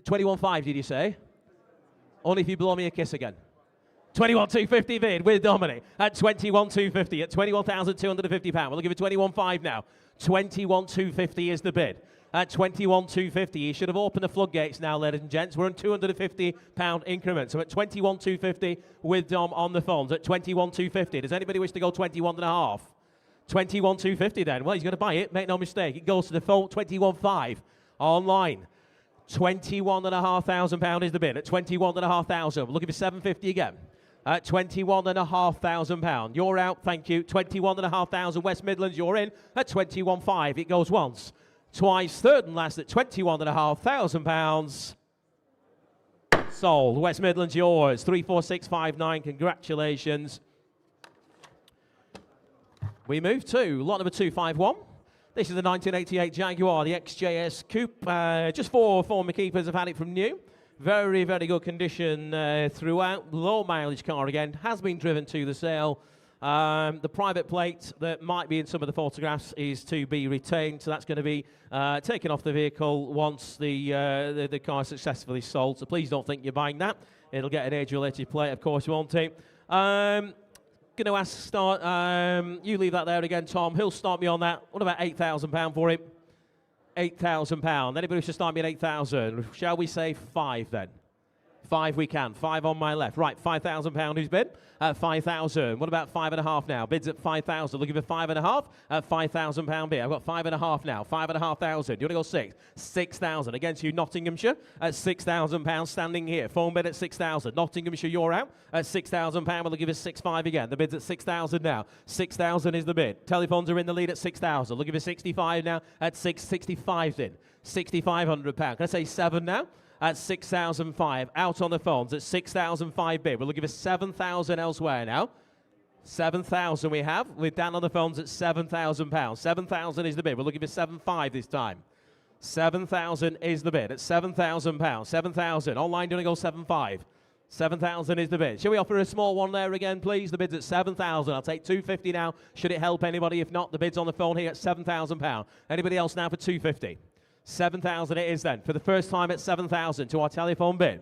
21,500, did you say? Only if you blow me a kiss again. 21,250 bid with Dominic at 21,250 at £21,250. We'll give it 21,500 now. 21,250 is the bid. At 21,250, you should have opened the floodgates now, ladies and gents. We're in £250 increments. So at 21,250 with Dom on the phones at 21,250. Does anybody wish to go 21.5? 21,250 then. Well, he's going to buy it. Make no mistake. It goes to the phone. 21,500 online. £21,500 is the bid. At 21,500. We're looking for 750 again. At £21,500. You're out. Thank you. 21,500 West Midlands. You're in at 21,500. It goes once, twice, third and last at £21,500. Sold. West Midlands, yours. 34659. Congratulations. We move to lot number 251. This is the 1988 Jaguar, the XJS Coupe. Just four former keepers have had it from new. Very, very good condition throughout. Low mileage car again. Has been driven to the sale. The private plate that might be in some of the photographs is to be retained, so that's going to be taken off the vehicle once the car is successfully sold. So please don't think you're buying that. It'll get an age-related plate, of course, won't it? Going to start. You leave that there again, Tom. He'll start me on that. What about £8,000 for it? £8,000. Anybody should start me at 8,000. Shall we say 5 then? 5 we can. 5 on my left. Right, £5,000 who's bid? At 5,000. What about 5.5 now? Bids at 5,000. Looking for 5.5 at £5,000 bid. I've got 5.5 now. 5,500. You want to go 6? 6,000 against you, Nottinghamshire at £6,000 standing here. Phone bid at 6,000. Nottinghamshire, you're out at £6,000. We'll give us 6,500 again. The bid's at 6,000 now. 6,000 is the bid. Telephones are in the lead at 6,000. Looking for 65 now at 665 then. £6,500. Can I say 7 now? At 6,005, out on the phones at 6,005 bid. We're looking for 7,000 elsewhere now. 7,000 we have. We're down on the phones at £7,000. 7,000 is the bid. We're looking for 7,500 this time. 7,000 is the bid at £7,000. 7,000. Online, doing go 7,500. 7,000 is the bid. Shall we offer a small one there again, please? The bid's at 7,000. I'll take 250 now. Should it help anybody? If not, the bid's on the phone here at £7,000. Anybody else now for 250? 7,000 it is then. For the first time at 7,000 to our telephone bid.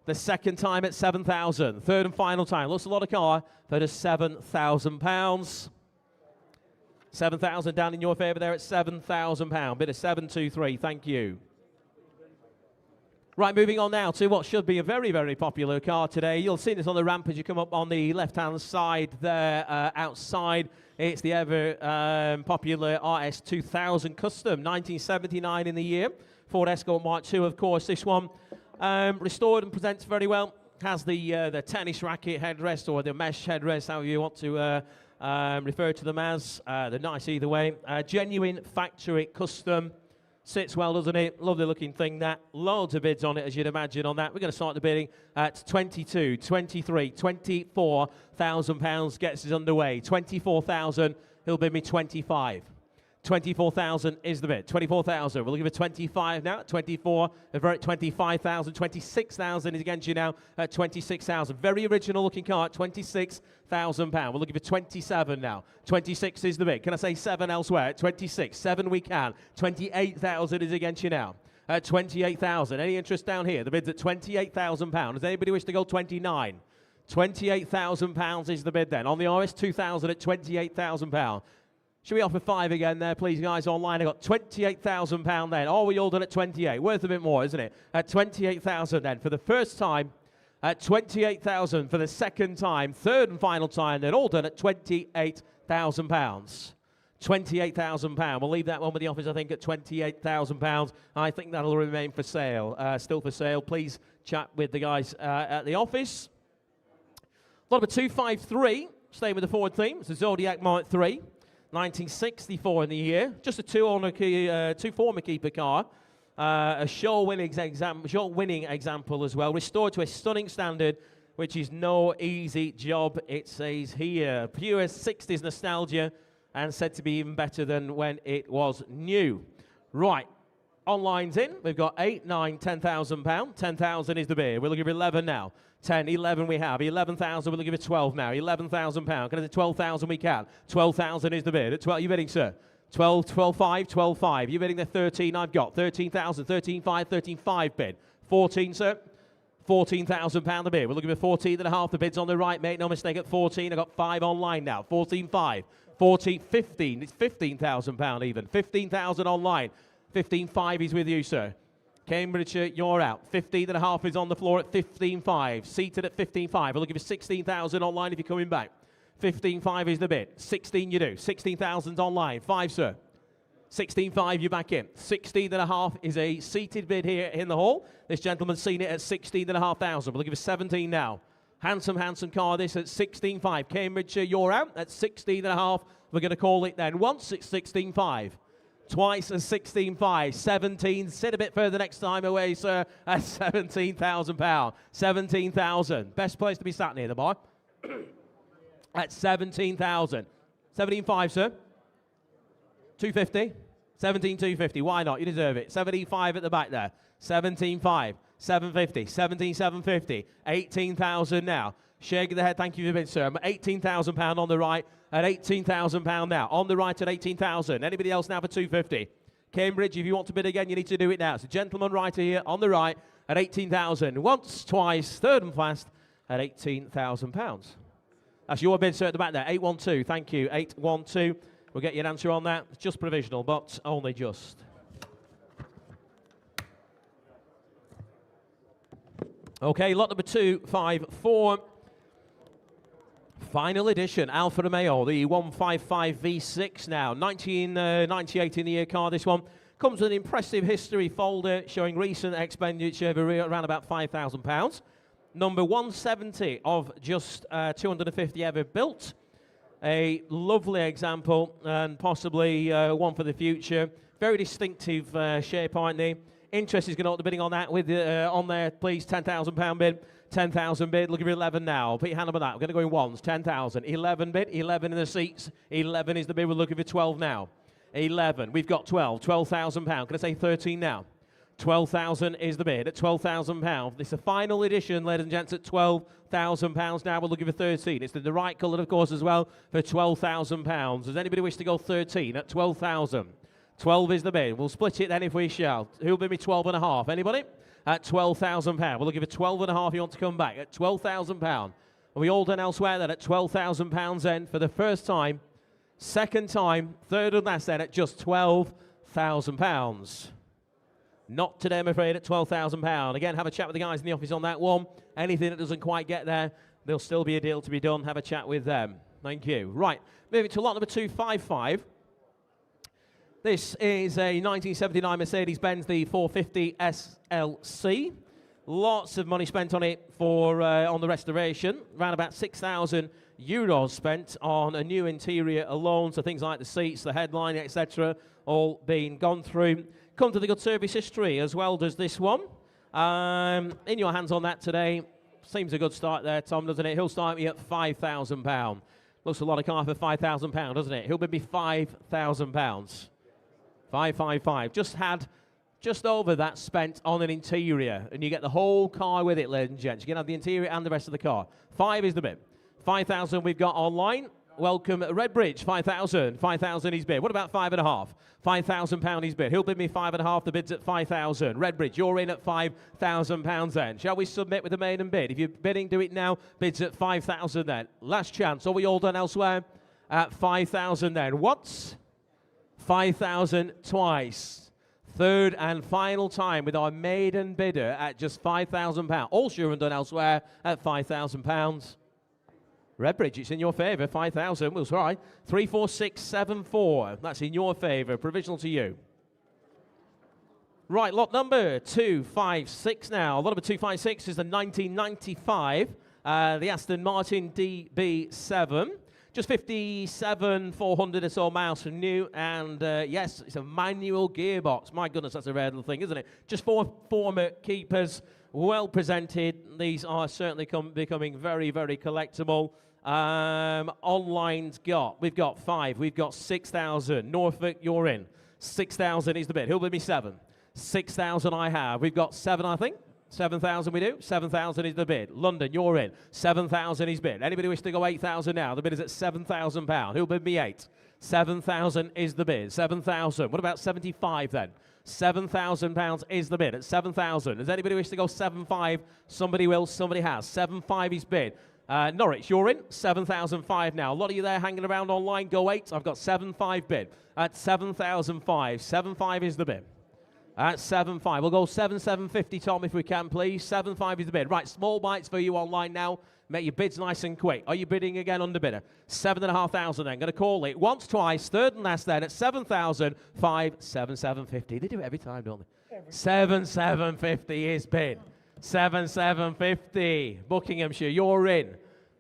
The second time at 7,000. Third and final time. Looks a lot of car for the £7,000. 7,000 down in your favour there at £7,000. Bid of 723. Thank you. Right, moving on now to what should be a very, very popular car today. You'll see this on the ramp as you come up on the left-hand side there outside. It's the ever popular RS 2000 Custom, 1979 in the year. Ford Escort Mark II, of course. This one restored and presents very well. Has the tennis racket headrest or the mesh headrest, however you want to refer to them as. They're nice either way. Genuine factory custom. Sits well, doesn't it? Lovely looking thing, that. Loads of bids on it, as you'd imagine on that. We're going to start the bidding at 22, 23, £24,000 gets us underway. 24,000, he'll bid me 25. 24,000 is the bid. 24,000. We're looking for 25 now. 24. We're at 25,000. 26,000 is against you now at 26,000. Very original looking car at £26,000. We're looking for 27 now. 26 is the bid. Can I say 7 elsewhere? At 26. 7 we can. 28,000 is against you now. At 28,000. Any interest down here? The bid's at £28,000. Does anybody wish to go 29? £28,000 is the bid then. On the RS 2000 at £28,000. Should we offer 5 again there, please, guys, online? I got £28,000 then. Oh, we all done at 28. Worth a bit more, isn't it? At 28,000 then. For the first time, at 28,000. For the second time, third and final time, then all done at £28,000. £28,000. We'll leave that one with the office, I think, at £28,000. I think that'll remain for sale. Still for sale. Please chat with the guys at the office. Lot number 253, staying with the Ford theme. It's a Zodiac Mark III. 1964 in the year, just a two-former keeper car, a show-winning example as well, restored to a stunning standard, which is no easy job, it says here. Pure 60s nostalgia, and said to be even better than when it was new. Right, online's in. We've got 8, 9, £10,000. 10,000 is the bid. We're looking for 11 now. 10, 11 we have. 11,000, we're looking for 12 now. £11,000. Can I say 12,000 we can? 12,000 is the bid. At 12, you bidding, sir? 12, 12,5, 12,5. You bidding the 13 I've got. 13,000, 13,5, 13,5 bid. 14, sir? £14,000 the bid. We're looking for 14 and a half. The bid's on the right, make no mistake, at 14. I've got 5 online now. 14.5. 14, 15. It's £15,000 even. 15,000 online. 15.5 is with you, sir. Cambridgeshire, you're out. 15 and a half is on the floor at 15.5. Seated at 15.5. We're looking for 16,000 online if you're coming back. 15.5 is the bid. 16 you do. 16,000 online. 5, sir. 16.5, you're back in. 16 and a half is a seated bid here in the hall. This gentleman's seen it at 16 and a half thousand. We're looking for 17 now. Handsome car, this at 16.5. Cambridgeshire, you're out at 16 and a half. We're going to call it then. Once, it's 16.5. Twice at 16.5. 17. Sit a bit further next time away, sir, at £17,000. 17,000. Best place to be sat near the bar. At 17,000. 17.5, sir. 250. 17,250. Why not? You deserve it. 75 at the back there. 17.5. 750. 17,750. 18,000 now. Shake the head. Thank you for the bid, sir. £18,000 on the right at £18,000 now. On the right at 18,000. Anybody else now for 250? Cambridge, if you want to bid again, you need to do it now. It's a gentleman right here on the right at 18,000. Once, twice, third and fast at £18,000. That's your bid, sir, at the back there. 812. Thank you. 812. We'll get you an answer on that. It's just provisional, but only just. Okay, lot number 254. Final edition, Alfa Romeo, the 155 V6 now. 1998 in the year car, this one. Comes with an impressive history folder showing recent expenditure of around about £5,000. Number 170 of just 250 ever built. A lovely example and possibly one for the future. Very distinctive shape, aren't they? Interest is going to know the bidding on that with on there, please. £10,000 bid. 10,000 bid. Looking for 11 now. Put your hand up on that. We're going to go in ones. 10,000. 11 bid. 11 in the seats. 11 is the bid. We're looking for 12 now. 11. We've got 12. £12,000. Can I say 13 now? 12,000 is the bid at £12,000. This is a final edition, ladies and gents, at £12,000 now. We're looking for 13. It's the right colour, of course, as well, for £12,000. Does anybody wish to go 13 at 12,000? 12 is the bid. We'll split it then if we shall. Who'll bid me 12 and a half? Anybody? At £12,000. We're looking for 12 and a half. You want to come back at £12,000. Are we all done elsewhere then at £12,000 then for the first time? Second time, third and last then at just £12,000. Not today, I'm afraid, at £12,000. Again, have a chat with the guys in the office on that one. Anything that doesn't quite get there, there'll still be a deal to be done. Have a chat with them. Thank you. Right, moving to lot number 255. This is a 1979 Mercedes-Benz, the 450 SLC. Lots of money spent on it for on the restoration. Around about €6,000 spent on a new interior alone. So things like the seats, the headline, etc., all being gone through. Come to the good service history as well does this one. In your hands on that today. Seems a good start there, Tom, doesn't it? He'll start me at £5,000. Looks a lot of car for £5,000, doesn't it? He'll bid me £5,000. 555. Just had just over that spent on an interior, and you get the whole car with it, ladies and gents. You can have the interior and the rest of the car. 5 is the bid. 5,000 we've got online. Welcome, Redbridge, 5,000. 5,000 he's bid. What about 5.5? £5,000 he's bid. He'll bid me 5.5. The bid's at 5,000. Redbridge, you're in at £5,000 then. Shall we submit with the maiden bid? If you're bidding, do it now. Bid's at 5,000 then. Last chance. Are we all done elsewhere? At 5,000 then. Once. 5,000 twice. Third and final time with our maiden bidder at just £5,000. All sure and done elsewhere at £5,000. Redbridge, it's in your favour. 5,000. We'll try. 34674. That's in your favour. Provisional to you. Right, lot number 256 now. Lot number 256 is the 1995, the Aston Martin DB7. Just 57,400 or so miles from new, and yes, it's a manual gearbox. My goodness, that's a rare little thing, isn't it? Just 4 former keepers, well presented. These are certainly becoming very, very collectible. Online's we've got 5, we've got 6,000. Norfolk, you're in. 6,000 is the bid. Who'll bid me 7? 6,000 I have. We've got 7, I think. 7,000 we do. 7,000 is the bid. London, you're in. 7,000 is bid. Anybody wish to go 8,000 now? The bid is at £7,000. Who'll bid me 8? 7,000 is the bid. 7,000. What about 75 then? £7,000 is the bid at 7,000. Does anybody wish to go 7.5? Somebody will, somebody has. 7.5 is bid. Norwich, you're in. 7,005 now. A lot of you there hanging around online, go 8. I've got 7.5 bid at 7,005. 7.5 is the bid. At 7.5. We'll go 7,750, Tom, if we can, please. 7.5 is the bid. Right, small bites for you online now. Make your bids nice and quick. Are you bidding again under bidder? 7,500 then. Going to call it once, twice, third and last then at 7,005, 7,750. They do it every time, don't they? 7,750 is bid. 7,750. Buckinghamshire, you're in. Do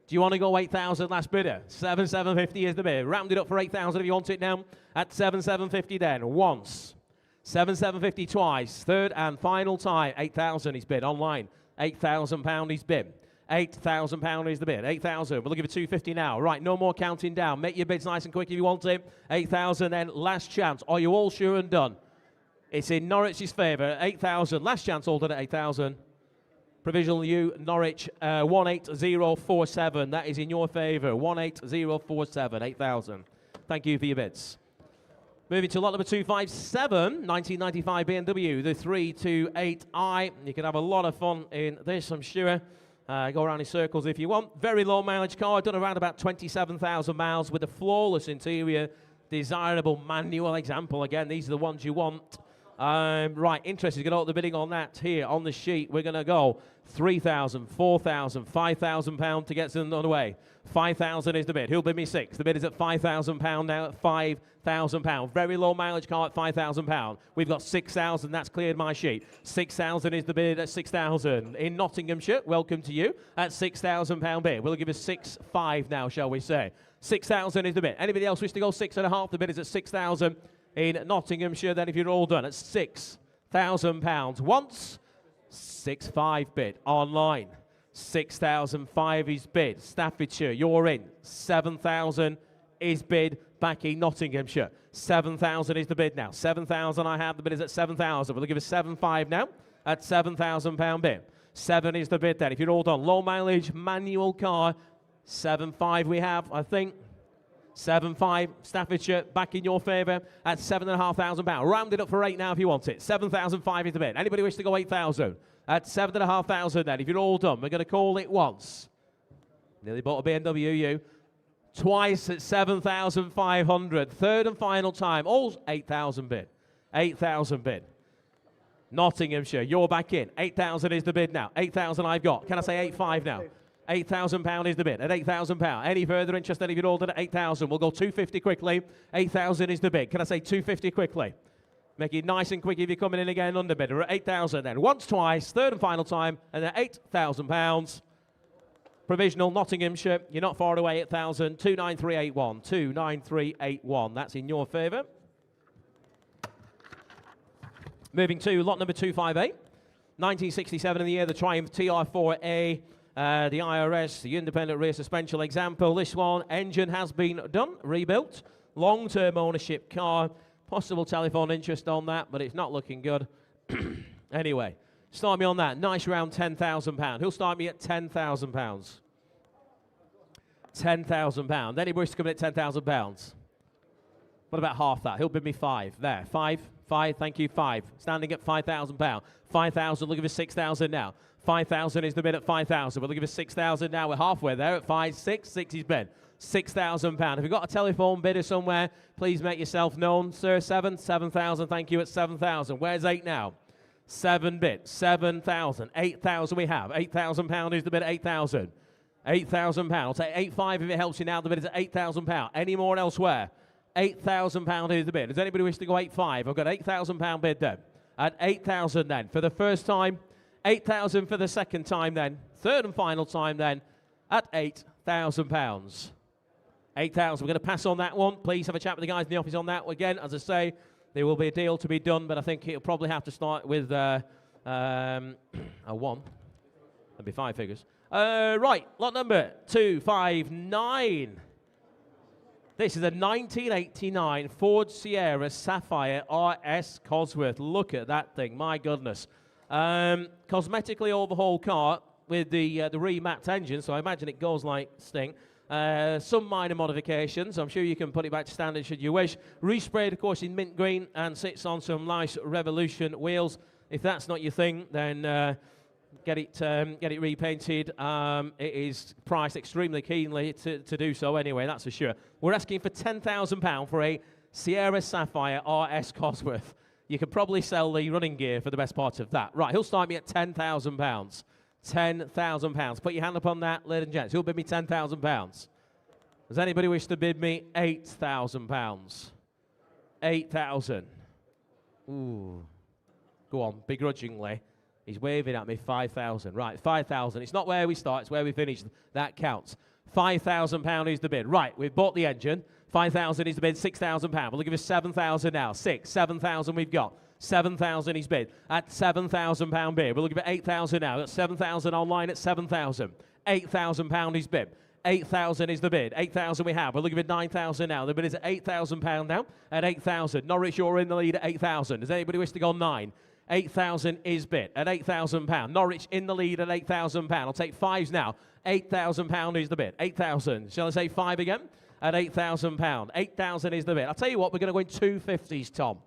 you want to go 8,000 last bidder? 7,750 is the bid. Round it up for 8,000 if you want it now. At 7,750 then. Once. 7,750 twice. Third and final time. 8,000 is bid online. £8,000 is bid. £8,000 is the bid. 8,000. We'll give it 250 now. Right, no more counting down. Make your bids nice and quick if you want it. 8,000 then. Last chance. Are you all sure and done? It's in Norwich's favour. 8,000. Last chance altered at 8,000. Provisional U, Norwich, 18047. That is in your favour. 18047. 8,000. Thank you for your bids. Moving to lot number 257, 1995 BMW, the 328i. You can have a lot of fun in this, I'm sure. Go around in circles if you want. Very low mileage car, done around about 27,000 miles with a flawless interior. Desirable manual example. Again, these are the ones you want. Right, interested, going to open the bidding on that here on the sheet. We're going to go 3,000, 4,000, 5,000 pound to get them underway. 5,000 is the bid. Who'll bid me 6? The bid is at 5,000 pound now at 5,000 pound. Very low mileage car at 5,000 pound. We've got 6,000. That's cleared my sheet. 6,000 is the bid at 6,000. In Nottinghamshire, welcome to you at 6,000 pound bid. We'll give us 6.5 now, shall we say? 6,000 is the bid. Anybody else wish to go 6.5? The bid is at 6,000 in Nottinghamshire. Then if you're all done at 6,000 pounds once, 6.5 bid online. 6,005 is bid. Staffordshire, you're in. 7,000 is bid back in Nottinghamshire. 7,000 is the bid now. 7,000 I have. The bid is at 7,000. We'll give us 7.5 now at 7,000 pound bid. 7 is the bid then. If you're all done, low mileage manual car. 7.5 we have, I think. 7.5, Staffordshire, back in your favour at £7,500. Round it up for 8 now if you want it. 7,005 is the bid. Anybody wish to go 8,000? At 7,500 then. If you're all done, we're going to call it once. Nearly bought a BMW, you. Twice at 7,500. Third and final time. All 8,000 bid. 8,000 bid. Nottinghamshire, you're back in. 8,000 is the bid now. 8,000 I've got. Can I say 8.5 now? £8,000 is the bid at £8,000. Any further interest then if you're all done at 8,000? We'll go 250 quickly. 8,000 is the bid. Can I say 250 quickly? Make it nice and quick if you're coming in again under bidder at 8,000 then. Once, twice, third and final time, and then £8,000. Provisional Nottinghamshire, you're not far away, 8,000. 29381. 29381. That's in your favour. Moving to lot number 258. 1967 in the year, the Triumph TR4A. The IRS, the independent rear suspension example. This one, engine has been done, rebuilt. Long-term ownership car. Possible telephone interest on that, but it's not looking good. Anyway, start me on that. Nice round £10,000. Who'll start me at £10,000? £10,000. Then he wishes to come in at £10,000. What about half that? He'll bid me 5. There, 5. Thank you, 5. Standing at £5,000. 5,000. Look at his 6,000 now. 5,000 is the bid at 5,000. We'll give us 6,000 now. We're halfway there at 5, 6. 6 is bid. £6,000. If you've got a telephone bidder somewhere, please make yourself known. Sir, 7,000. Thank you at 7,000. Where's 8 now? 7 bid. 7,000. 8,000 we have. £8,000 is the bid at 8,000. £8,000. I'll take 8.5 if it helps you now. The bid is at £8,000. Any more elsewhere? £8,000 is the bid. Does anybody wish to go 8.5? I've got £8,000 bid then. At 8,000 then. For the first time, 8,000 for the second time then. Third and final time then. At £8,000. 8,000. We're going to pass on that one. Please have a chat with the guys in the office on that. Again, as I say, there will be a deal to be done, but I think it'll probably have to start with a 1. That'd be 5 figures. Right, lot number 259. This is a 1989 Ford Sierra Sapphire RS Cosworth. Look at that thing, my goodness. Cosmetically overhauled car with the remapped engine, so I imagine it goes like Sting. Some minor modifications. I'm sure you can put it back to standard should you wish. Resprayed, of course, in mint green and sits on some nice Revolution wheels. If that's not your thing, then get it repainted. It is priced extremely keenly to do so anyway, that's for sure. We're asking for £10,000 for a Sierra Sapphire RS Cosworth. You could probably sell the running gear for the best part of that. Right, he'll start me at £10,000. £10,000. Put your hand up on that, ladies and gents. Who'll bid me £10,000? Does anybody wish to bid me £8,000? 8,000. Ooh. Go on, begrudgingly. He's waving at me 5,000. Right, 5,000. It's not where we start, it's where we finish. That counts. £5,000 is the bid. Right, we've bought the engine. 5,000 is the bid. £6,000. We'll give us 7,000 now. 7,000 we've got. 7,000 is bid at £7,000 bid. We're looking at 8,000 now. That's 7,000 online at 7,000. £8,000 is bid. 8,000 is the bid. 8,000 we have. We're looking at 9,000 now. The bid is at £8,000 now at 8,000. Norwich, you're in the lead at 8,000. Does anybody wish to go 9? 8,000 is bid at £8,000. Norwich in the lead at £8,000. I'll take fives now. £8,000 is the bid. 8,000. Shall I say 5 again? At £8,000. 8,000 is the bid. I'll tell you what, we're going to go in 250s, Tom.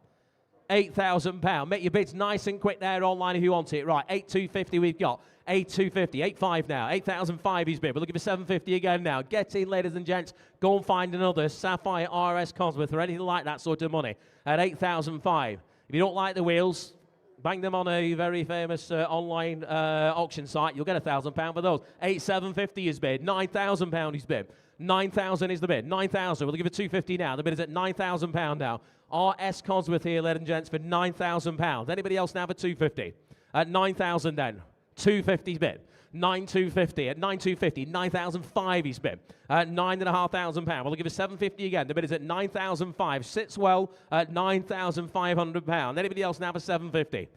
£8,000. Make your bids nice and quick there online if you want it. Right, 8,250 we've got. 8,250. 8,500 now. 8,005 is bid. We're looking for 750 again now. Get in, ladies and gents. Go and find another Sapphire RS Cosworth or anything like that sort of money at 8,005. If you don't like the wheels, bang them on a very famous online auction site. You'll get £1,000 for those. 8,750 is bid. £9,000 is bid. 9,000 is the bid. 9,000. We'll give it 250 now. The bid is at £9,000 now. RS Cosworth here, ladies and gents, for £9,000. Anybody else now for 250? At 9,000 then. 250's bid. 9,250 at 9,250. 9,005 is bid. At £9,500. We'll give it 750 again. The bid is at 9,005. Sits well at £9,500. Anybody else now for 750?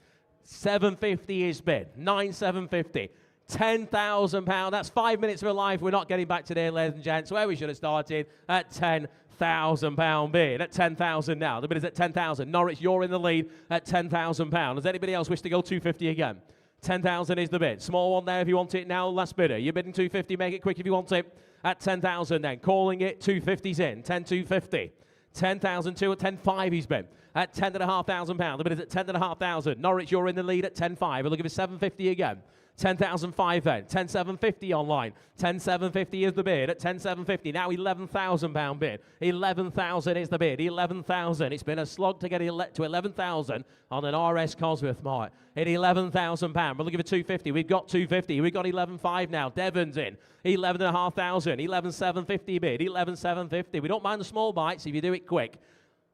750 is bid. 9,750. £10,000. That's 5 minutes of a life we're not getting back today, ladies and gents. Where we should have started at £10,000 bid. At 10,000 now. The bid is at 10,000. Norwich, you're in the lead at £10,000. Does anybody else wish to go 250 again? 10,000 is the bid. Small one there if you want it now. Last bidder. You're bidding 250. Make it quick if you want it. At 10,000 then. Calling it 250's in. 10,250. 10,002 at 10,5 he's bid. At £10,500. The bid is at 10,500. Norwich, you're in the lead at 10,500. We'll give it 750 again. 10,005 then. 10,750 online. 10,750 is the bid at 10,750. Now £11,000 bid. 11,000 is the bid. 11,000. It's been a slog to get to 11,000 on an RS Cosworth, Mark. At £11,000. We're looking for 250. We've got 250. We've got 11,500 now. Devon's in. 11,500. 11,750 bid. 11,750. We don't mind the small bites if you do it quick.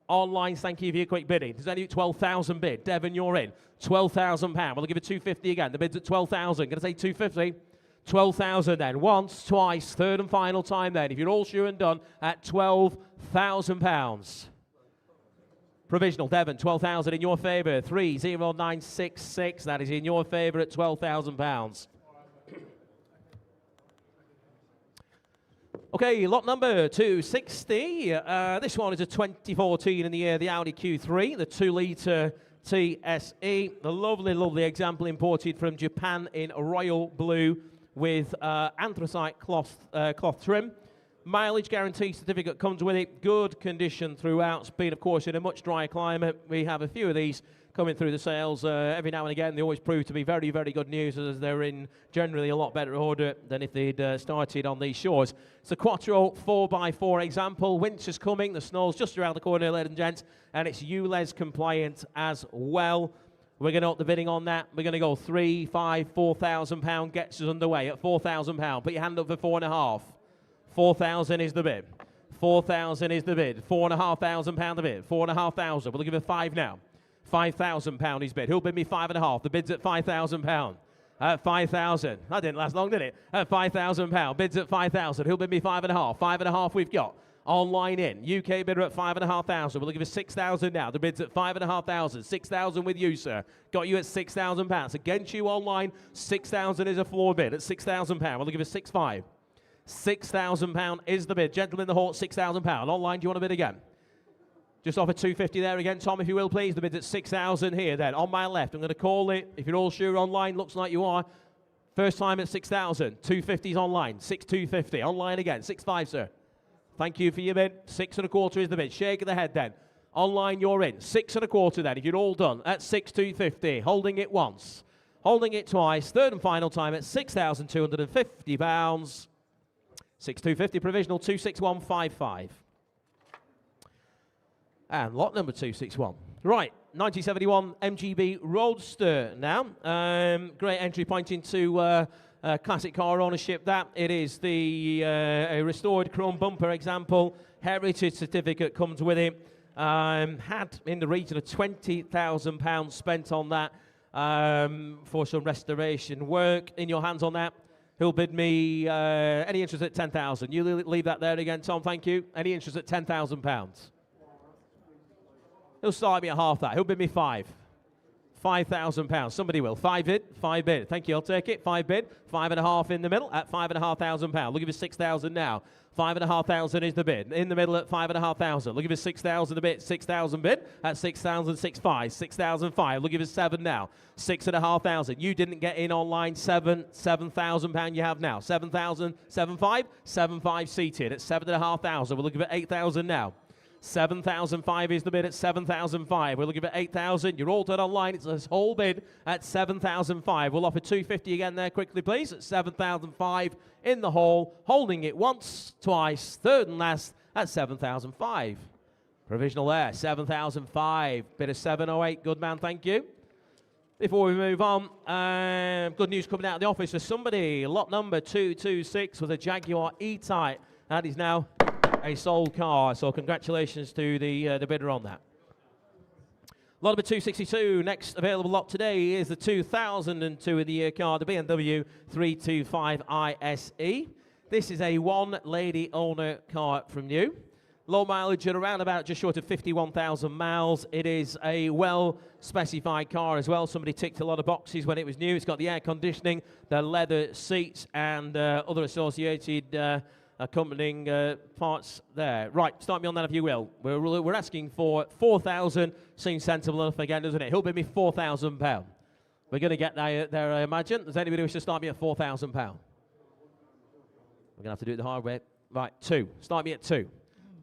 Online, thank you for your quick bidding. There's only 12,000 bid. Devon, you're in. £12,000. We'll give it 250 again. The bid's at 12,000. Going to say 250. 12,000 then. Once, twice, third and final time then. If you're all sure and done at £12,000. Provisional, Devon, 12,000 in your favour. 30966. That is in your favour at £12,000. Okay, lot number 260. This one is a 2014 in the year, the Audi Q3, the 2-litre TSE. The lovely, lovely example imported from Japan in royal blue with anthracite cloth trim. Mileage guarantee certificate comes with it. Good condition throughout. It's been, of course, in a much drier climate. We have a few of these coming through the sales every now and again. They always prove to be very, very good news as they're in generally a lot better order than if they'd started on these shores. It's a Quattro 4x4 example. Winter's coming. The snow's just around the corner, ladies and gents, and it's ULEZ compliant as well. We're going to up the bidding on that. We're going to go £4,000 gets us underway at £4,000. Put your hand up for 4.5. 4,000 is the bid. 4,000 is the bid. £4,500 the bid. 4,500. We'll give it 5 now. £5,000 is bid. Who'll bid me 5.5? The bid's at £5,000. At 5,000. That didn't last long, did it? At £5,000. Bids at 5,000. Who'll bid me 5.5? 5.5 we've got. Online in. UK bidder at 5,500. We'll give you 6,000 now. The bid's at 5,500. 6,000 with you, sir. Got you at £6,000. Against you online, 6,000 is a floor bid at £6,000. We'll give you 6,500. £6,000 is the bid. Gentlemen in the hall, £6,000. Online, do you want to bid again? Just offer 250 there again, Tom, if you will, please. The bid's at 6,000 here then. On my left, I'm going to call it. If you're all sure online, looks like you are. First time at 6,000. 250's online. 6,250. Online again. 6,500, sir. Thank you for your bid. 6.25 is the bid. Shake of the head then. Online, you're in. 6.25 then, if you're all done. At 6,250. Holding it once. Holding it twice. Third and final time at £6,250. 6,250 provisional, 26155. And lot number 261. Right, 1971 MGB Roadster now. Great entry pointing to classic car ownership. That it is the a restored chrome bumper example. Heritage certificate comes with it. Had in the region of £20,000 spent on that for some restoration work. In your hands on that. Who'll bid me any interest at 10,000? You leave that there again, Tom. Thank you. Any interest at £10,000? He'll start me at half that. He'll bid me £5,000. Somebody will. 5 bid. 5 bid. Thank you. I'll take it. 5 bid. 5.5 in the middle at £5,500. Look at his 6,000 now. 5,500 is the bid. In the middle at 5,500. Look at his 6,000 a bit. 6,000 bid at 6,065. 6,005. Look at his 7 now. 6,500. You didn't get in online. £7,000 you have now. 7,000. 7,5. 7,5 seated at 7,500. We're looking at 8,000 now. 7,005 is the bid at 7,005. We're looking at 8,000. You're all done online. It's this whole bid at 7,005. We'll offer 250 again there quickly, please, at 7,005 in the hall. Holding it once, twice, third and last at 7,005. Provisional there, 7,005. Bid of 708. Good man, thank you. Before we move on, good news coming out of the office for somebody. Lot number 226 with a Jaguar E-Type. That is now a sold car, so congratulations to the bidder on that. Lot number 262, next available lot today is the 2002 of the year car, the BMW 325 ISE. This is a one-lady owner car from new. Low mileage at around about just short of 51,000 miles. It is a well-specified car as well. Somebody ticked a lot of boxes when it was new. It's got the air conditioning, the leather seats, and other associated accompanying parts there. Right, start me on that if you will. We're asking for 4,000. Seems sensible enough again, doesn't it? He'll bid me £4,000. We're going to get there, I imagine. Does anybody wish to start me at £4,000? We're going to have to do it the hard way. Right, 2. Start me at 2.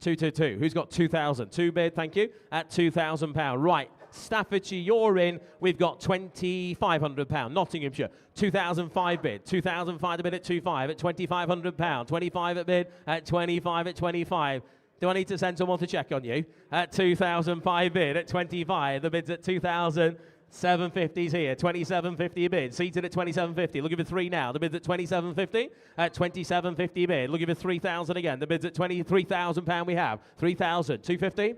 222. Who's got 2,000? 2 bid, thank you. At £2,000. Right. Staffordshire, you're in. We've got £2,500. Nottinghamshire, 2005 bid. 2005 bid at 25 at £2,500. 25 at bid at 25 at 25. Do I need to send someone to check on you? At 2005 bid at 25. The bid's at 2,750's here. 2,750 bid. Seated at 2,750. Looking for 3 now. The bid's at 2,750. At 2,750 bid. Looking for 3,000 again. The bid's at £23,000 we have. 3,000. 250.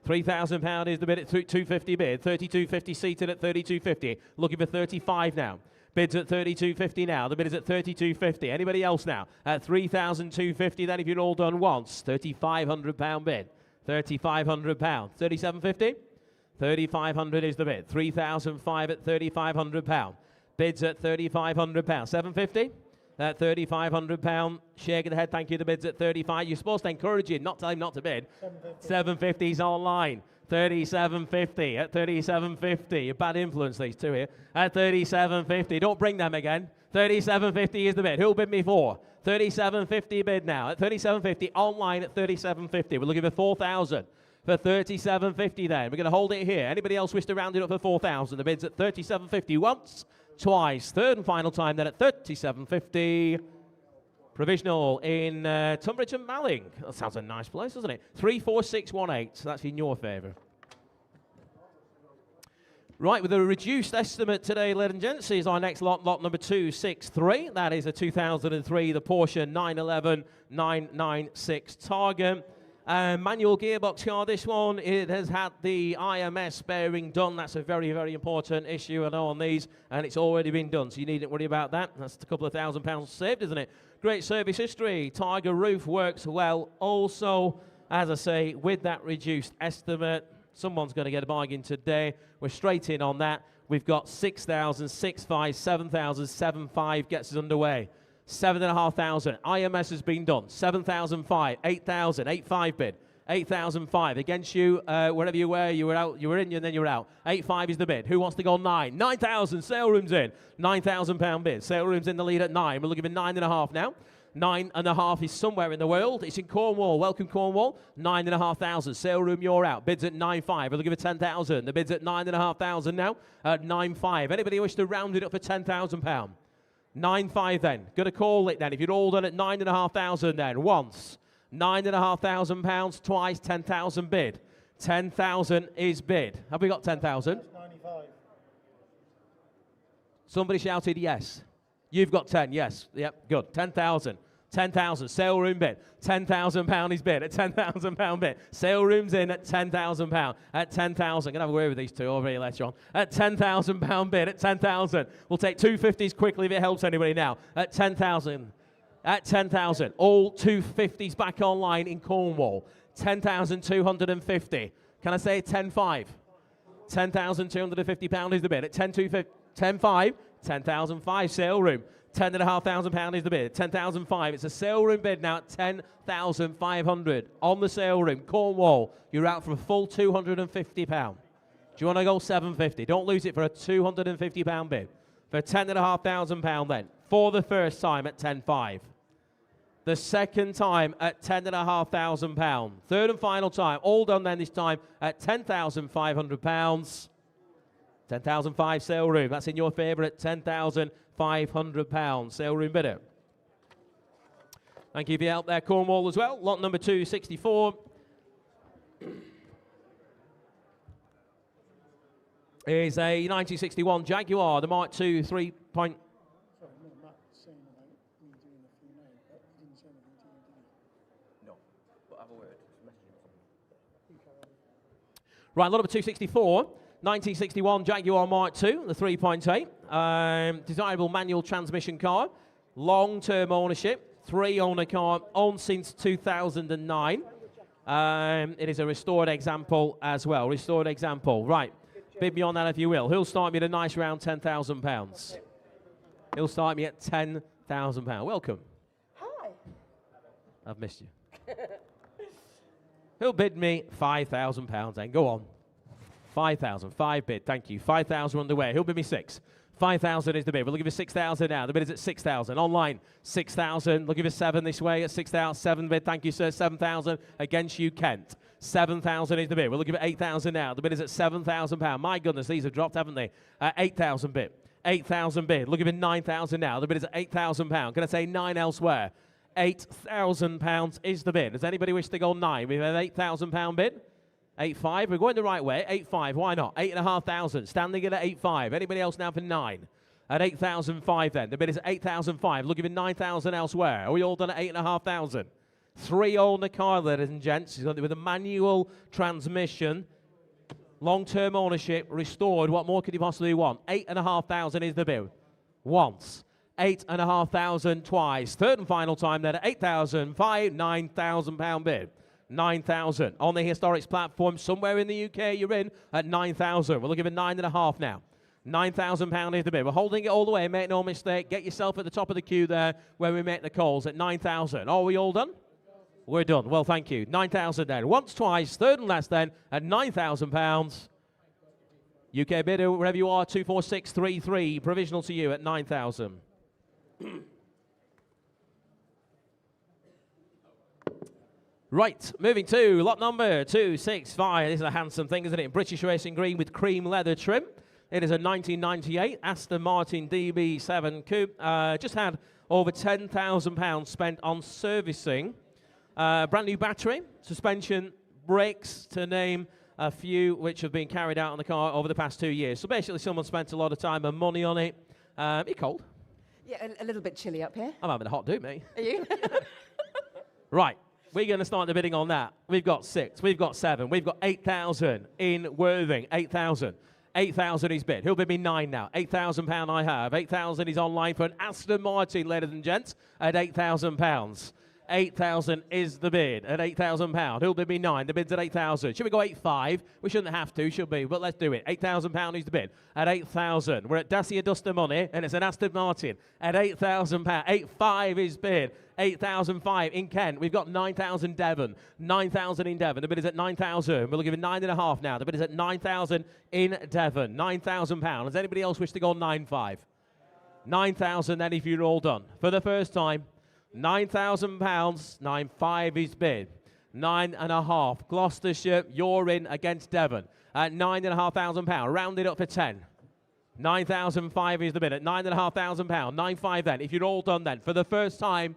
£3,000 is the bid at 250 bid. 3250 seated at 3250. Looking for 35 now. Bids at 3250 now. The bid is at 3250. Anybody else now? At 3,250 then if you're all done once. £3,500 bid. £3,500. 3,750. 3,500 is the bid. 3,005 at £3,500. Bids at £3,500. 750. At £3,500. Shake of the head, thank you. The bid's at 35. You're supposed to encourage him, not tell him not to bid. 750's online. 3750 at 3750. A bad influence, these two here. At 3750. Don't bring them again. 3750 is the bid. Who'll bid me for? 3750 bid now. At 3750 online at 3750. We're looking for 4,000. For 3750 then. We're going to hold it here. Anybody else wish to round it up for 4,000? The bid's at 3750 once, twice. Third and final time then at 3750. Provisional in Tunbridge and Malling. That sounds a nice place, doesn't it? 34618. So that's in your favour. Right, with a reduced estimate today, ladies and gents, is our next lot, lot number 263. That is a 2003, the Porsche 911 996 Targa. Manual gearbox car, this one. It has had the IMS bearing done. That's a very, very important issue, I know, on these, and it's already been done, so you needn't worry about that. That's a couple of £1,000 saved, isn't it? Great service history. Tiger roof works well. Also, as I say, with that reduced estimate, someone's going to get a bargain today. We're straight in on that. We've got 6,000, 6,500, 7,000, 7,500 gets us underway. 7,500. IMS has been done. 7,005, 8,000, 8,500 bid. 8,005 against you, wherever you were, you were out, you were in, and then you were out. 8.5 is the bid. Who wants to go 9? 9,000, sale room's in. £9,000 bid. Sale room's in the lead at 9. We're looking for 9.5 now. 9.5 is somewhere in the world. It's in Cornwall. Welcome, Cornwall. 9,500. Sale room, you're out. Bids at 9.5. We're looking for 10,000. The bid's at 9,500 now at 9.5. Anybody wish to round it up for £10,000? 9.5 then. Gonna call it then. If you're all done at 9,500 then. Once. £9,500. Twice. 10,000 bid. 10,000 is bid. Have we got 10,000? 95. Somebody shouted yes. You've got 10, yes. Yep, good. 10,000. 10,000. Sale room bid. £10,000 is bid at £10,000 bid. Sale room's in at £10,000 at 10,000. I'm going to have a word with these two over here later on. At £10,000 bid at 10,000. We'll take 250s quickly if it helps anybody now. At 10,000. At 10,000. All 250s back online in Cornwall. 10,250. Can I say 10.5? £10,250 is the bid at 10.5. 10,005 sale room. £10,500 is the bid. 10,005. It's a sale room bid now at 10,500 on the sale room. Cornwall, you're out for a full £250. Do you want to go 750? Don't lose it for a £250 bid. For £10,500 then. For the first time at 10.5. The second time at £10,500. Third and final time. All done then this time at £10,500. 10,005 sale room. That's in your favour at £10,500. Sale room bidder. Thank you for your help there, Cornwall, as well. Lot number 264 is a 1961 Jaguar, the Mark II 3. Sorry, no, Matt saying about me doing a few now, but he didn't say anything to you, did he? No, but have a word. Right, lot number 264. 1961 Jaguar Mark II, the 3.8. Desirable manual transmission car. Long-term ownership. 3-owner car. Owned since 2009. It is a restored example as well. Restored example. Right. Bid me on that if you will. Who'll start me at a nice round £10,000? He'll start me at £10,000. Welcome. Hi. I've missed you. Who'll bid me £5,000 then? Go on. 5,000. 5 bid. Thank you. 5,000 underway. Who'll bid me 6? 5,000 is the bid. We'll give you 6,000 now. The bid is at 6,000. Online, 6,000. We'll give you 7 this way at 6,000. 7 bid. Thank you, sir. 7,000 against you, Kent. 7,000 is the bid. We'll give it 8,000 now. The bid is at £7,000. My goodness, these have dropped, haven't they? 8,000 bid. 8,000 bid. We'll give it 9,000 now. The bid is at £8,000. Can I say 9 elsewhere? £8,000 is the bid. Does anybody wish to go 9? We have an £8,000 bid. 8.5. We're going the right way. 8.5. Why not? 8,500. Standing at 8.5. Anybody else now for 9? At 8,005 then. The bid is at 8,005. Looking for 9,000 elsewhere. Are we all done at 8,500? 3-owner car, ladies and gents. With a manual transmission. Long-term ownership. Restored. What more could you possibly want? 8,500 is the bid. Once. 8,500 twice. Third and final time then at 8,005. £9,000 bid. 9,000 on the Historics platform somewhere in the UK. You're in at 9,000. We're looking for 9.5 now. £9,000 is the bid. We're holding it all the way. Make no mistake. Get yourself at the top of the queue there where we make the calls at 9,000. Are we all done? We're done. Well, thank you. 9,000 then. Once, twice. Third and last then at £9,000. UK bidder, wherever you are, 24633. Provisional to you at 9,000. Right, moving to lot number 265. This is a handsome thing, isn't it? British Racing Green with cream leather trim. It is a 1998 Aston Martin DB7 Coupe. Just had over £10,000 spent on servicing. Brand new battery, suspension, brakes, to name a few which have been carried out on the car over the past 2 years. So basically someone spent a lot of time and money on it. Are you cold? Yeah, a little bit chilly up here. I'm having a hot do, mate. Are you? Right. We're going to start the bidding on that. We've got 6. We've got 7. We've got 8,000 in Worthing. 8,000. 8,000 is bid. Who'll bid me 9 now? £8,000 I have. 8,000 is online for an Aston Martin, ladies and gents, at £8,000. 8,000 is the bid at £8,000. Who'll bid me 9? The bid's at 8,000. Should we go 8.5? We shouldn't have to, should we? But let's do it. £8,000 is the bid at 8,000. We're at Dacia Duster Money, and it's an Aston Martin at £8,000. 8.5 is bid. 8,005 in Kent. We've got 9,000 Devon. 9,000 in Devon. The bid is at 9,000. We'll give it 9.5 now. The bid is at 9,000 in Devon. £9,000. Does anybody else wish to go 9.5? 9,000 then if you're all done. For the first time, £9,000. 9.5 is bid. 9.5. Gloucestershire, you're in against Devon at £9,500. Round it up for 10. 9,005 is the bid at £9,500. 9.5 then. If you're all done then. For the first time,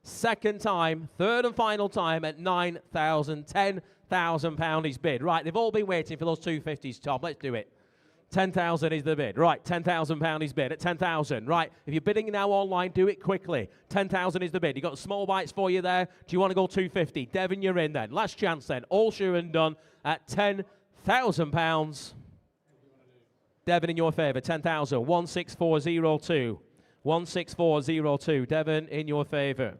second time, third and final time at 9,000. £10,000 is bid. Right, they've all been waiting for those 250s, Tom. Let's do it. 10,000 is the bid. Right, £10,000 is bid at 10,000. Right, if you're bidding now online, do it quickly. 10,000 is the bid. You've got small bites for you there. Do you want to go 250? Devon, you're in then. Last chance then. All sure and done at £10,000. Devon in your favour, 10,000. 16402. 16402. Devon in your favour.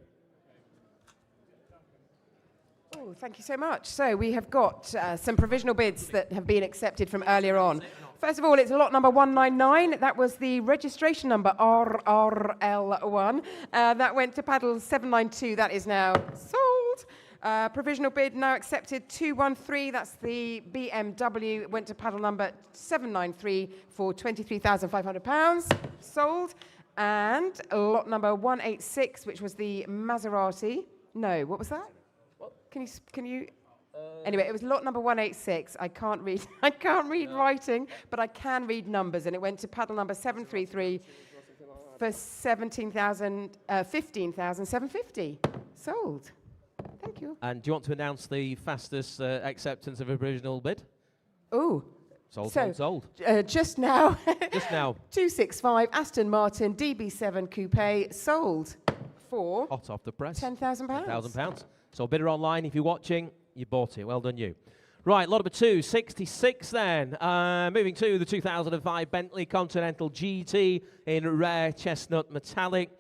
Oh, thank you so much. So we have got some provisional bids that have been accepted from earlier on. First of all, it's lot number 199. That was the registration number RRL1. That went to paddle 792. That is now sold. Provisional bid now accepted 213. That's the BMW. It went to paddle number 793 for £23,500. Sold. And lot number 186, which was the Maserati. No, what was that? Can you? Anyway, it was lot number 186. I can't read. I can't read writing, but I can read numbers, and it went to paddle number 733 for 15,750. Sold. Thank you. And do you want to announce the fastest acceptance of a provisional bid? Oh. Sold, So, sold. Just now. Just now. 265 Aston Martin DB7 Coupe sold for Hot off the press. £10,000. £10,000. So bidder online, if you're watching, you bought it. Well done, you. Right, lot number 266 then. Moving to the 2005 Bentley Continental GT in rare chestnut metallic.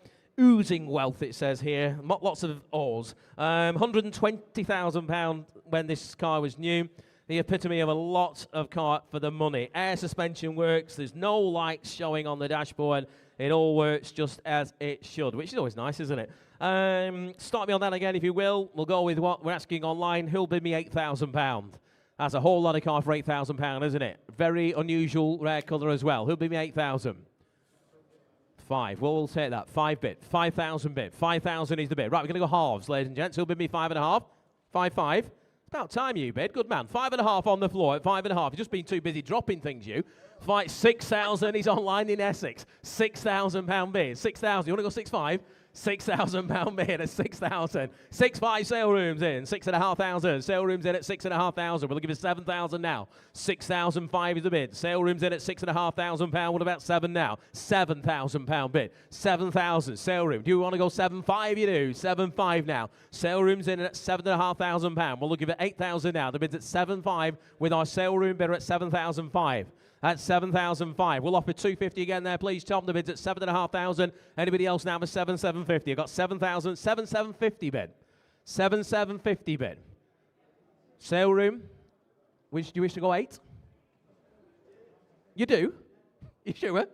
Oozing wealth, it says here. Lots of ores. £120,000 when this car was new. The epitome of a lot of car for the money. Air suspension works. There's no lights showing on the dashboard. It all works just as it should, which is always nice, isn't it? Start me on that again, if you will. We'll go with what we're asking online. Who'll bid me £8,000? That's a whole lot of car for £8,000, isn't it? Very unusual, rare colour as well. Who'll bid me £8,000? 5. Well, we'll take that. 5 bid. 5,000 bid. 5,000 is the bid. Right, we're going to go halves, ladies and gents. Who'll bid me 5.5? 5.5. It's about time you bid. Good man. 5.5 on the floor at 5.5. You've just been too busy dropping things, you. 6,000. He's online in Essex. £6,000 bid. 6,000. You want to go 6.5? £6,000 bid at 6,000. 6.5 sale rooms in. 6,500. Sale rooms in at 6,500. We'll give you 7,000 now. 6,005 is the bid. Sale rooms in at £6,500. What about 7 now? £7,000 bid. 7,000. Sale room. Do you want to go 7.5? You do. 7.5 now. Sale rooms in at £7,500. We'll give it 8,000 now. The bid's at 7.5 with our sale room bidder at 7,005. At 7,005. We'll offer 250 again there, please, Tom. The bid's at 7,500. Anybody else now for 7,750? I've got 7,000, 7,750 bid. 7,750 bid. Sale room. Do you wish to go 8? You do? You sure?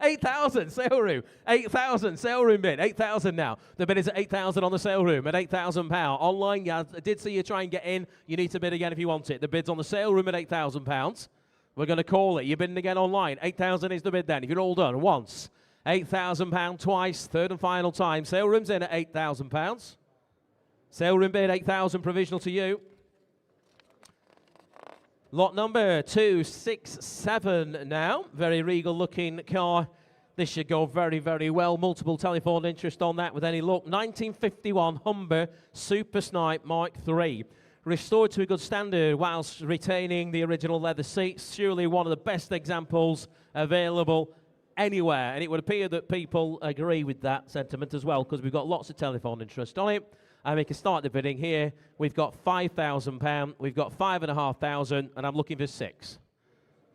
8,000 sale room. 8,000 sale room bid. 8,000 now. The bid is at 8,000 on the sale room at £8,000. Online, yeah, I did see you try and get in. You need to bid again if you want it. The bid's on the sale room at £8,000. We're going to call it. You're bidding again online. 8,000 is the bid then. If you're all done once. £8,000 twice. Third and final time. Sale room's in at £8,000. Sale room bid 8,000 provisional to you. Lot number 267 now. Very regal looking car. This should go very, very well. Multiple telephone interest on that with any luck. 1951 Humber Super Snipe Mark III. Restored to a good standard whilst retaining the original leather seats. Surely one of the best examples available anywhere. And it would appear that people agree with that sentiment as well, because we've got lots of telephone interest on it. And we can start the bidding here. We've got £5,000. We've got 5,500, and I'm looking for 6.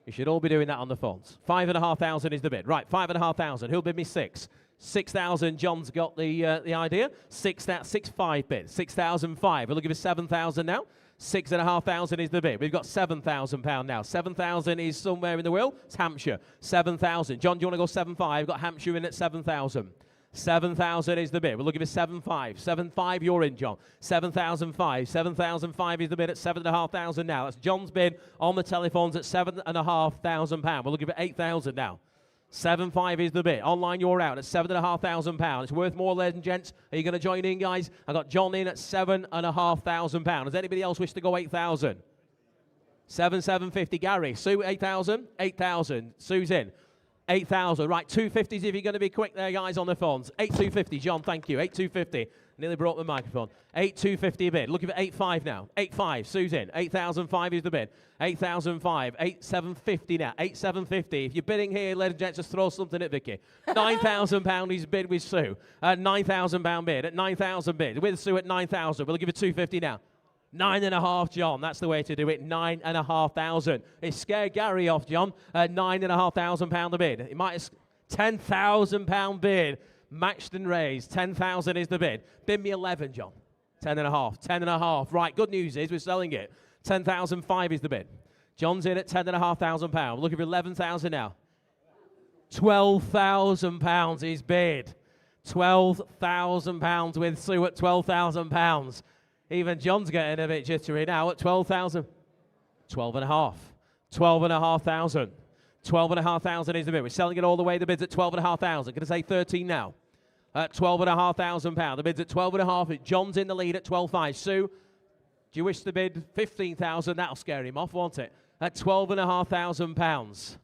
You should all be doing that on the phones. 5,500 is the bid. Right, 5,500. Who'll bid me 6? 6,000. John's got the idea. 6,500 bid. 6,005. We'll give you 7,000 now. 6,500 is the bid. We've got £7,000 now. 7,000 is somewhere in the will. It's Hampshire. 7,000. John, do you want to go 7,500? We've got Hampshire in at 7,000. 7,000 is the bid. We'll give you 7,500. 7,500, you're in, John. 7,005. 7,005 is the bid at 7,500 now. That's John's bid on the telephones at £7,500. We'll give you 8,000 now. 7,500 is the bid. Online, you're out at £7,500. It's worth more, ladies and gents. Are you going to join in, guys? I got John in at £7,500. Does anybody else wish to go 8,000? 7,750. Gary. Sue, 8,000. 8,000. Sue's in. 8,000. Right, 250s if you're going to be quick there, guys, on the phones. 8,250. John, thank you. 8,250. Nearly broke the microphone. 8,250 a bid. Looking for 8,500 now. 8,500. Sue's in. 8,005 is the bid. 8,005. 8,750 now. 8,750. If you're bidding here, ladies and gents, just throw something at Vicky. £9,000 is bid with Sue. £9,000 bid. At 9,000 bid. With Sue at 9,000. We'll give you 250 now. 9,500, John. That's the way to do it. 9,500. It scared Gary off, John. £9,500 the bid. It might have £10,000 bid. Matched and raised. 10,000 is the bid. Bid me 11, John. 10,500. 10,500. Right, good news is we're selling it. 10,005 is the bid. John's in at £10,500. We're looking for 11,000 now. £12,000 is bid. £12,000 with Sue at £12,000. Even John's getting a bit jittery now at 12,000. 12,500. 12,500. 12,500 is the bid. We're selling it all the way. The bid's at 12,500. Going to say 13 now. At £12,500. The bid's at 12,500. John's in the lead at 12,500. Sue, do you wish to bid 15,000? That'll scare him off, won't it? At £12,500.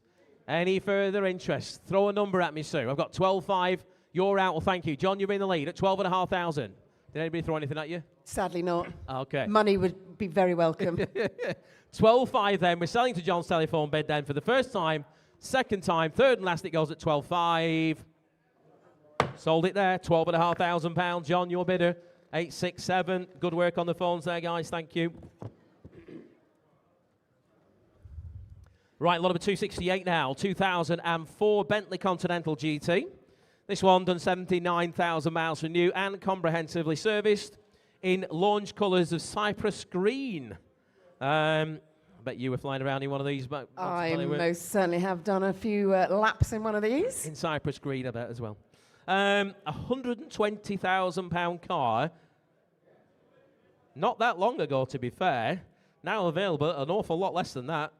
Any further interest? Throw a number at me, Sue. I've got 12,500. You're out. Well, thank you. John, you're in the lead at 12,500. Did anybody throw anything at you? Sadly not. Okay. Money would be very welcome. 12,500 then. We're selling to John's telephone bid then for the first time, second time, third and last it goes at 12,500. Sold it there. £12,500. John, your bidder. 867. Good work on the phones there, guys. Thank you. Right, lot number 268 now. 2004 Bentley Continental GT. This one done 79,000 miles from new and comprehensively serviced in launch colours of Cypress Green. I bet you were flying around in one of these. I most certainly have done a few laps in one of these. In Cypress Green, I bet, as well. £120,000 car. Not that long ago, to be fair. Now available at an awful lot less than that.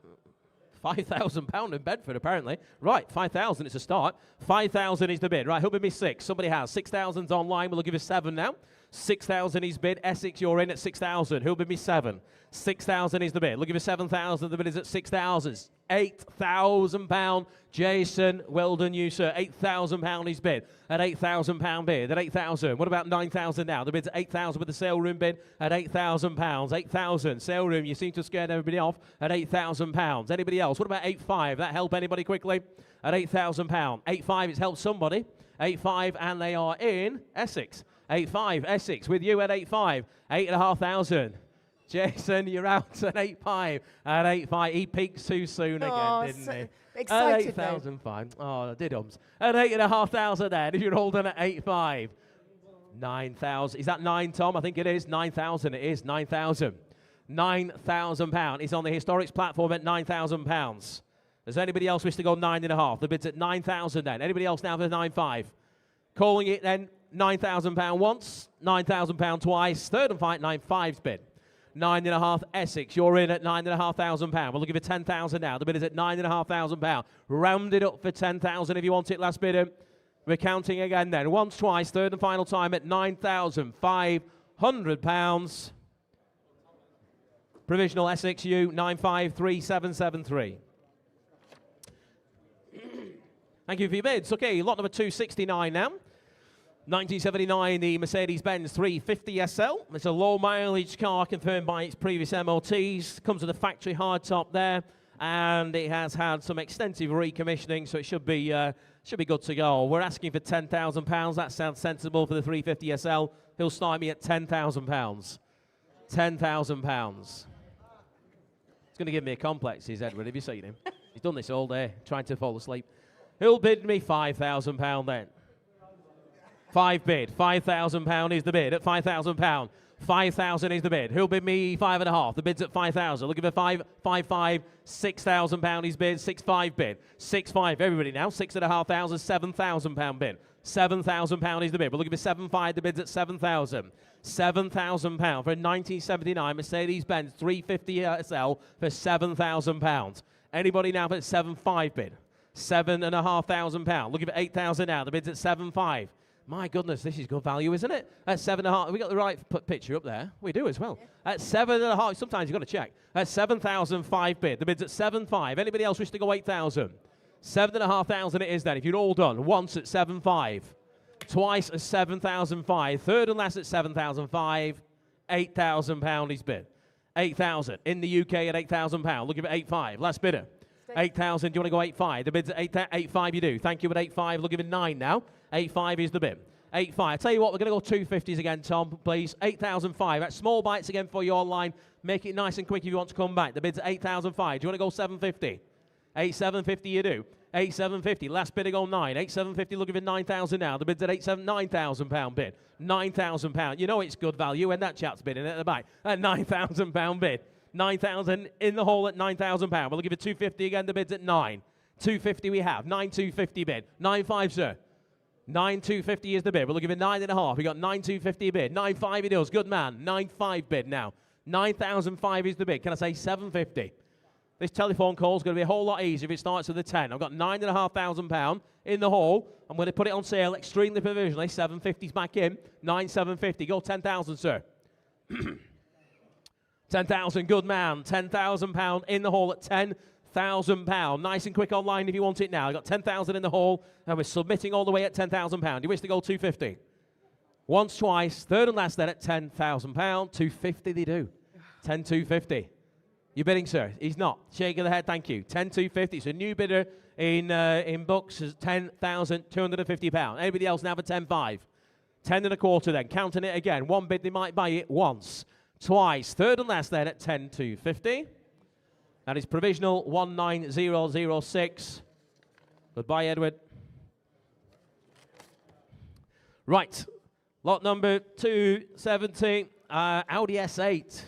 £5,000 in Bedford, apparently. Right, 5,000 is a start. 5,000 is the bid. Right, who'll bid me 6? Somebody has. 6,000's online. We'll give you 7 now. 6,000 is bid. Essex, you're in at 6,000. Who'll bid me 7? 6,000 is the bid. We'll give you 7,000. The bid is at 6,000. £8,000. Jason, well done you, sir. £8,000 is bid. At £8,000 bid. At 8,000. What about 9,000 now? The bid's at 8,000 with the sale room bid at £8,000. 8,000. Sale room, you seem to have scared everybody off at £8,000. Anybody else? What about 8,500? That help anybody quickly? At £8,000. 8,500, it's helped somebody. 8,500, and they are in Essex. 8,500, Essex with you at 8,500. 8,500. Jason, you're out at 8,500. At 8,500, he peaked too soon again, didn't he? Excited, at 8,005. Oh, I did ums. At 8,500 then, if you're holding at 8,500. 9,000. Is that 9, Tom? I think it is. 9,000. It is 9,000. £9,000. It's on the Historics platform at £9,000. Does anybody else wish to go 9.5? The bid's at 9,000 then. Anybody else now for 9,500? Calling it then £9,000 once, £9,000 twice. Third and fight, 9,500's bid. 9.5 Essex, you're in at £9,500. We'll give you 10,000 now. The bid is at £9,500. Round it up for 10,000 if you want it, last bidder. We're counting again then. Once, twice, third and final time at £9,500. Provisional Essex U 953773. Thank you for your bids. Okay, lot number 269 now. 1979, the Mercedes-Benz 350 SL. It's a low mileage car confirmed by its previous MOTs. Comes with a factory hardtop there, and it has had some extensive recommissioning, so it should be good to go. We're asking for £10,000. That sounds sensible for the 350 SL. He'll start me at £10,000. £10,000. It's going to give me a complex, is Edward. Have you seen him? He's done this all day, trying to fall asleep. He'll bid me £5,000 then. 5 bid. £5,000 is the bid at £5,000. 5,000 is the bid. Who'll bid me 5.5? The bid's at 5,000. Looking for 5.55. £6,000 is bid. 6.5 bid. 6.5. Everybody now. 6,500. £7,000 bid. £7,000 is the bid. We're looking for 7.5. The bid's at 7,000. £7,000 for a 1979 Mercedes-Benz 350 SL for £7,000. Anybody now for 7.5 bid? £7,500. Looking for 8,000 now. The bid's at 7.5. My goodness, this is good value, isn't it? At 7.5, we got the right picture up there. We do as well. At 7.5, sometimes you've got to check. At 7,005 bid. The bid's at 7.5. Anybody else wish to go 8,000? 7,500 it is then. If you're all done, once at 7.5, twice at 7,005, third and last at 7,005, £8,000 is bid. 8,000 in the UK at £8,000. Looking for 8.5. Last bidder. 8,000. Do you want to go 8.5? The bid's at 8.5. You do. Thank you at 8.5. Looking for 9 now. 8.5 is the bid. 8.5. I tell you what, we're going to go 250s again, Tom, please. 8,005. That's small bites again for you online. Make it nice and quick if you want to come back. The bid's at 8,005. Do you want to go 750? 8,750 you do. 8,750. Last bid to go 9. 8,750 looking for 9,000 now. The bid's at £9,000 bid. £9,000. You know it's good value when that chap's bidding at the back. At £9,000 bid. 9,000 in the hole at £9,000. We're looking for 250 again. The bid's at 9. 250 we have. 9,250 bid. 9.5, sir. 9,250 is the bid. We're looking for 9.5. We got 9,250 bid. 9.5 it is. Good man. 9.5 bid now. 9,005 is the bid. Can I say 750? This telephone call is going to be a whole lot easier if it starts with a 10. I've got £9,500 in the hole. I'm going to put it on sale extremely provisionally. 750's back in. 9,750. Go 10,000, sir. 10,000. Good man. £10,000 in the hole at £10,000. Nice and quick online if you want it now. I've got 10,000 in the hole, and we're submitting all the way at £10,000. You wish to go 250? Once, twice, third and last then at £10,000. 250 they do. 10,250. You bidding, sir? He's not. Shake of the head, thank you. 10,250. So new bidder in books is £10,250. Anybody else now for 10.5? 10.25 then. Counting it again. One bid, they might buy it once, twice, third and last then at 10,250. That is provisional 19006. Goodbye, Edward. Right. Lot number 270, Audi S8.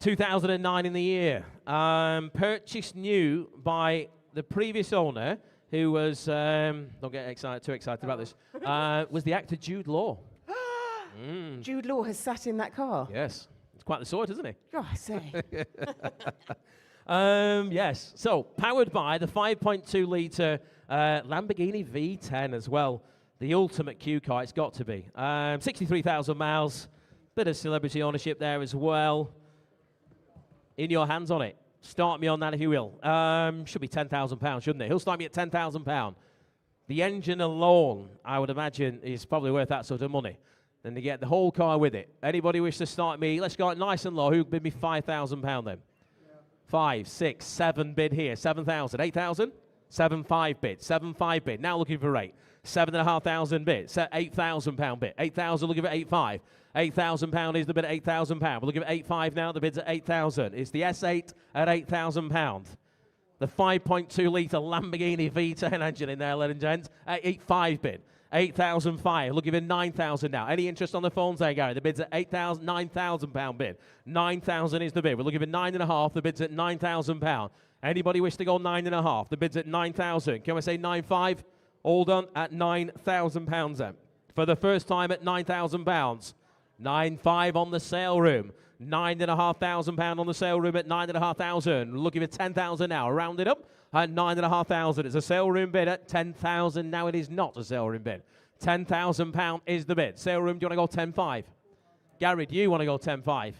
2009 in the year. Purchased new by the previous owner, who was, don't get too excited about this, was the actor Jude Law. Jude Law has sat in that car. Yes. It's quite the sort, isn't he? Oh, I say. Yes. So, powered by the 5.2 litre Lamborghini V10 as well. The ultimate Q car, it's got to be. 63,000 miles. Bit of celebrity ownership there as well. In your hands on it. Start me on that if you will. Should be £10,000, shouldn't it? He'll start me at £10,000. The engine alone, I would imagine, is probably worth that sort of money. Then they get the whole car with it. Anybody wish to start me? Let's go nice and low. Who bid me £5,000 then? 5, 6, 7 bid here. 7,000. 8,000? 7.5 bid. 7.5 bid. Now looking for 8. 7,500 bid. £8,000 bid. 8,000 looking for 8.5. £8,000 is the bid at £8,000. We're looking at 8.5 now. The bid's at 8,000. It's the S8 at £8,000. The 5.2 litre Lamborghini V10 engine in there, ladies and gents, at 8.5 bid. 8,005. Looking for 9,000 now. Any interest on the phones there, Gary? The bid's at £9,000 bid. 9,000 is the bid. We're looking for 9.5. The bid's at £9,000. Anybody wish to go 9.5? The bid's at 9,000. Can we say 9.5? All done at £9,000 then. For the first time at £9,000. 9.5 on the sale room. £9,500 on the sale room at 9,500. Looking for 10,000 now. Round it up at 9,500. It's a sale room bid at 10,000. Now it is not a sale room bid. £10,000 is the bid. Sale room, do you want to go 10.5? Gary, do you want to go 10.5?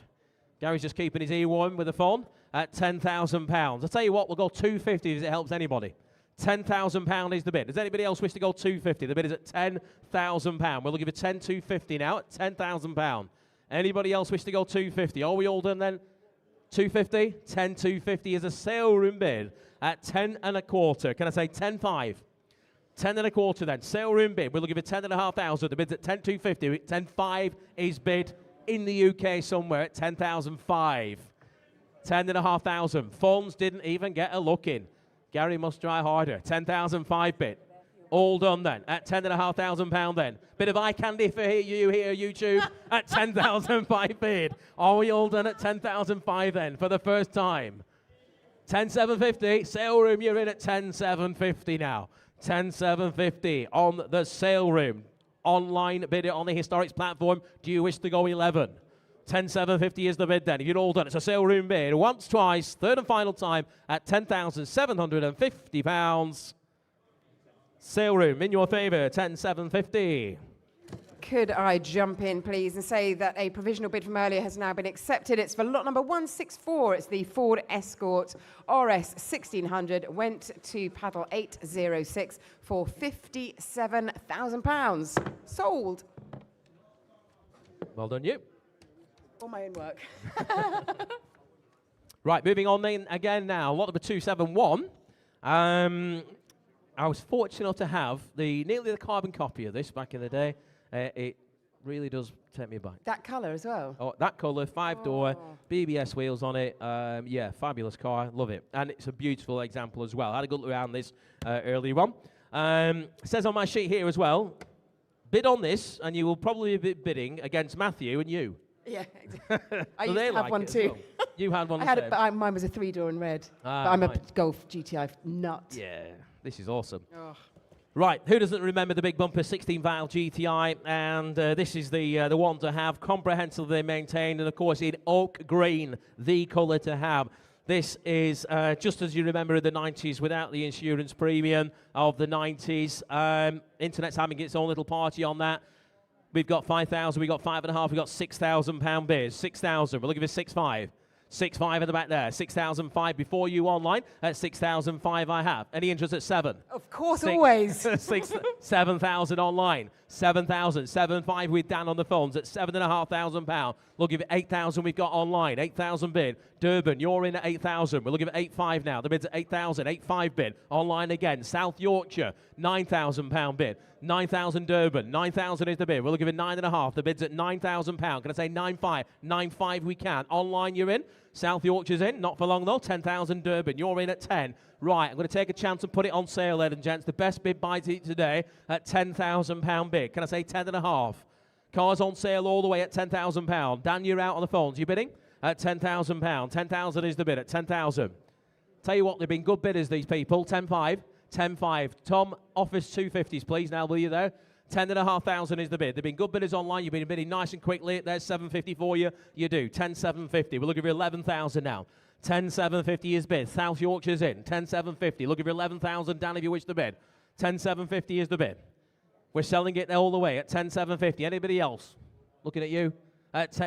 Gary's just keeping his ear warm with the phone at £10,000. I'll tell you what, we'll go 250 if it helps anybody. £10,000 is the bid. Does anybody else wish to go 250? The bid is at £10,000. We're looking for 10,250 now at £10,000. Anybody else wish to go 250? Are we all done then? 250? 10,250 is a sale room bid at 10.25. Can I say 10.5? 10.25 then. Sale room bid. We're looking for 10,500. The bid's at 10,250. 10.5 is bid in the UK somewhere at 10,005. 10,500. Phones didn't even get a look in. Gary must try harder. 10,005 bid. All done then, at £10,500 then. Bit of eye candy for you here, YouTube, at 10,005 bid. Are we all done at 10,005 then, for the first time? 10,750, sale room, you're in at 10,750 now. 10,750 on the sale room. Online bid it on the Historics platform. Do you wish to go 11? 10,750 is the bid then. If you're all done, it's a sale room bid. Once, twice, third and final time at £10,750. Sale room in your favour, 10,750. Could I jump in, please, and say that a provisional bid from earlier has now been accepted? It's for lot number 164. It's the Ford Escort RS 1600. Went to paddle 806 for £57,000. Sold. Well done, you. All my own work. Right, moving on then again now. Lot number 271. I was fortunate enough to have nearly the carbon copy of this back in the day. It really does take me back. That colour as well. Oh, that colour, 5-door, BBS wheels on it. Yeah, fabulous car, love it. And it's a beautiful example as well. I had a good look around this earlier on. It says on my sheet here as well, bid on this and you will probably be bidding against Matthew and you. Yeah, exactly. I So used they to have like one it as too. well. You had one I had instead. it, but mine was a 3-door in red. Ah, But I'm a right. Golf GTI nut. Yeah, this is awesome. Oh. Right, who doesn't remember the big bumper 16-valve GTI? And this is the one to have, comprehensively maintained, and of course in oak green, the colour to have. This is just as you remember in the 90s, without the insurance premium of the 90s. Internet's having its own little party on that. We've got 5,000, we've got 5.5, we've got £6,000 bids. 6,000, we're looking for 6.5. 6.5 in the back there. 6,005 before you online. At 6,005 I have. Any interest at 7? Of course, always. 7,000 online. 7,000. 7.5 with Dan on the phones at £7,500. Looking for 8,000 we've got online. 8,000 bid. Durban, you're in at 8,000. We're looking for 8.5 now. The bid's at 8,000. 8.5 bid. Online again. South Yorkshire, £9,000 bid. 9,000 Durban. 9,000 is the bid. We're looking for 9.5. The bid's at £9,000. Can I say 9.5? 9.5 we can. Online you're in. South Yorkshire's in. Not for long though. 10,000 Durban. You're in at 10. Right, I'm going to take a chance and put it on sale, ladies and gents. The best bid by today at £10,000 bid. Can I say 10.5? Cars on sale all the way at £10,000. Dan, you're out on the phones. You bidding? At £10,000. 10,000 is the bid at 10,000. Tell you what, they've been good bidders, these people. 10.5. 10.5. Tom, office 250s, please. Now, will you there? 10,500 is the bid. They've been good bidders online. You've been bidding nice and quickly. There's 750 for you. You do. 10,750. We're looking for 11,000 now. 10,750 is bid. South Yorkshire's in. 10,750. Looking for 11,000. Dan, if you wish to bid. 10,750 is the bid. We're selling it all the way at 10,750. Anybody else? Looking at you.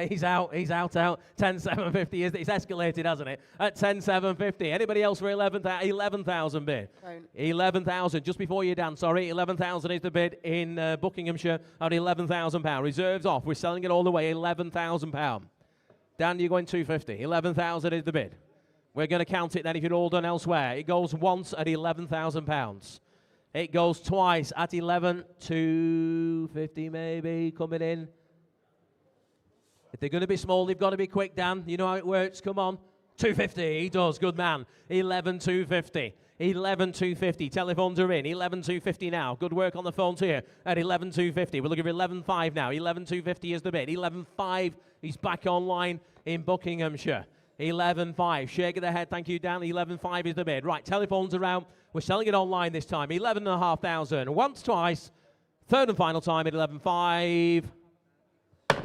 He's out. 10,750 is it's escalated, hasn't it? At 10,750. Anybody else for 11,000 bid? Don't. 11,000. Just before you, Dan. Sorry, 11,000 is the bid in Buckinghamshire at £11,000. Reserves off. We're selling it all the way. £11,000. Dan, you're going 250. 11,000 is the bid. We're going to count it then if you're all done elsewhere. It goes once at £11,000. It goes twice at 250 maybe coming in. If they're going to be small, they've got to be quick, Dan. You know how it works. Come on. 250. He does. Good man. 11,250. 11,250. Telephones are in. 11,250 now. Good work on the phones here at 11,250. We're looking for 11,500 now. 11,250 is the bid. 11,500. He's back online in Buckinghamshire. 11,500. Shake of the head. Thank you, Dan. 11,500 is the bid. Right. Telephones around. We're selling it online this time. 11,500. Once, twice. Third and final time at 11,500.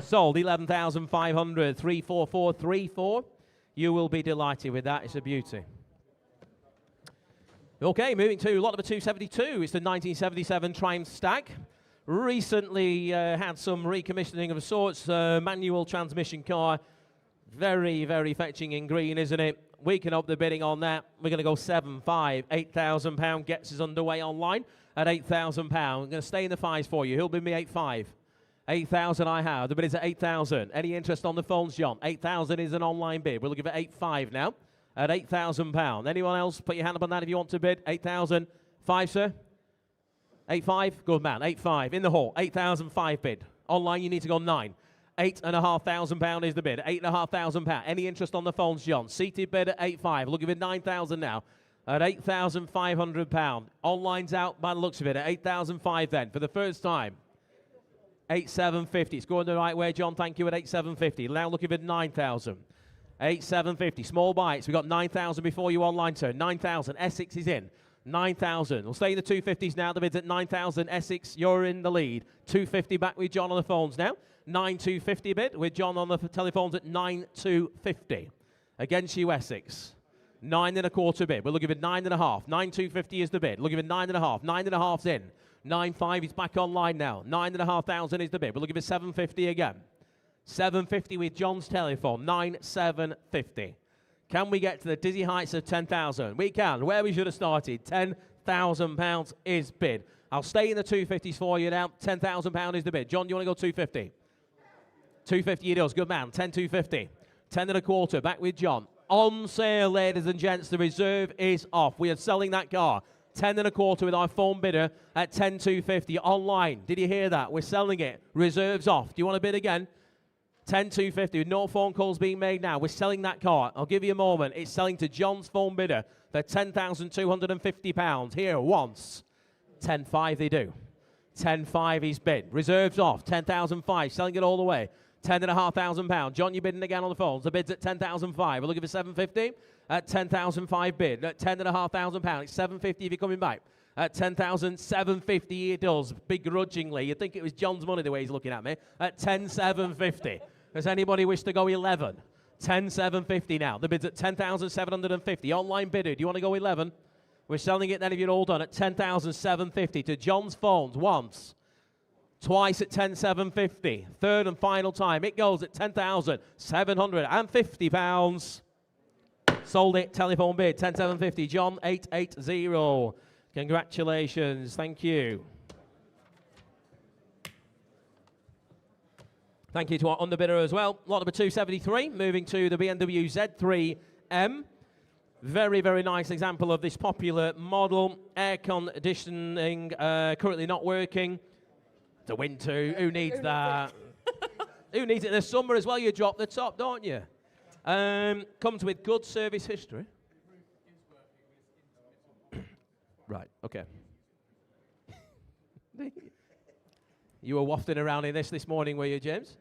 Sold 11,500. 34434. You will be delighted with that. It's a beauty. Okay, moving to lot number 272. It's the 1977 Triumph Stag. Recently had some recommissioning of sorts. Manual transmission car. Very, very fetching in green, isn't it? We can up the bidding on that. We're going to go 7.5. £8,000 gets us underway online at £8,000. I'm going to stay in the fives for you. Who'll bid me 8.5? 8,000 I have. The bid is at 8,000. Any interest on the phones, John? 8,000 is an online bid. We're looking for 8.5 now at £8,000. Anyone else? Put your hand up on that if you want to bid. 8,000. 5, sir? 8.5? Good man. 8.5. In the hall. 8,005 bid. Online, you need to go 9. £8,500 is the bid. £8,500. Any interest on the phones, John? Seated bid at 8.5. Looking for 9,000 now. at £8,500. Online's out by the looks of it at 8,500 then for the first time. 8,750. It's going the right way, John. Thank you at 8,750. Now looking for 9,000. 8,750. Small bites. We got 9,000 before you online, sir. 9,000. Essex is in. 9,000. We'll stay in the 250s now. The bid's at 9,000. Essex, you're in the lead. 250 back with John on the phones now. 9,250 bid with John on the telephones at 9,250. Against you, Essex. 9.25 bid. We're looking for 9.5. 9,250 is the bid. Looking for 9.5. 9.5's in. 9.5 is back online now. 9,500 is the bid. We're looking for 750 again. 750 with John's telephone. 9,750. Can we get to the dizzy heights of 10,000? We can. Where we should have started. £10,000 is bid. I'll stay in the 250s for you now. £10,000 is the bid. John, do you want to go 250? 250 it does. Good man. 10,250. 10.25. Back with John. On sale, ladies and gents. The reserve is off. We are selling that car. 10.25 with our phone bidder at 10,250. Online. Did you hear that? We're selling it. Reserve's off. Do you want to bid again? 10,250 with no phone calls being made now. We're selling that car. I'll give you a moment. It's selling to John's phone bidder for £10,250. Here once. 10.5 they do. 10.5 he's bid. Reserves off. 10,005. Selling it all the way. £10,500. John, you're bidding again on the phones. The bid's at 10,005. We're looking for 750 at 10,005 bid. At £10,500. It's 750 if you're coming back. At 10,750 it does. Begrudgingly. You'd think it was John's money the way he's looking at me. At 10,750. Does anybody wish to go 11? 10,750 now. The bid's at 10,750. Online bidder. Do you want to go 11? We're selling it then if you're all done at 10,750 to John's phones once. Twice at 10,750. Third and final time. It goes at £10,750. Sold it. Telephone bid. 10,750. John 880. Congratulations. Thank you. Thank you to our underbidder as well. Lot number 273. Moving to the BMW Z3M. Very, very nice example of this popular model. Air conditioning currently not working. The winter, who needs that? Who needs it? There's summer as well. You drop the top, don't you? Comes with good service history. Right, okay. You were wafting around in this morning, were you, James?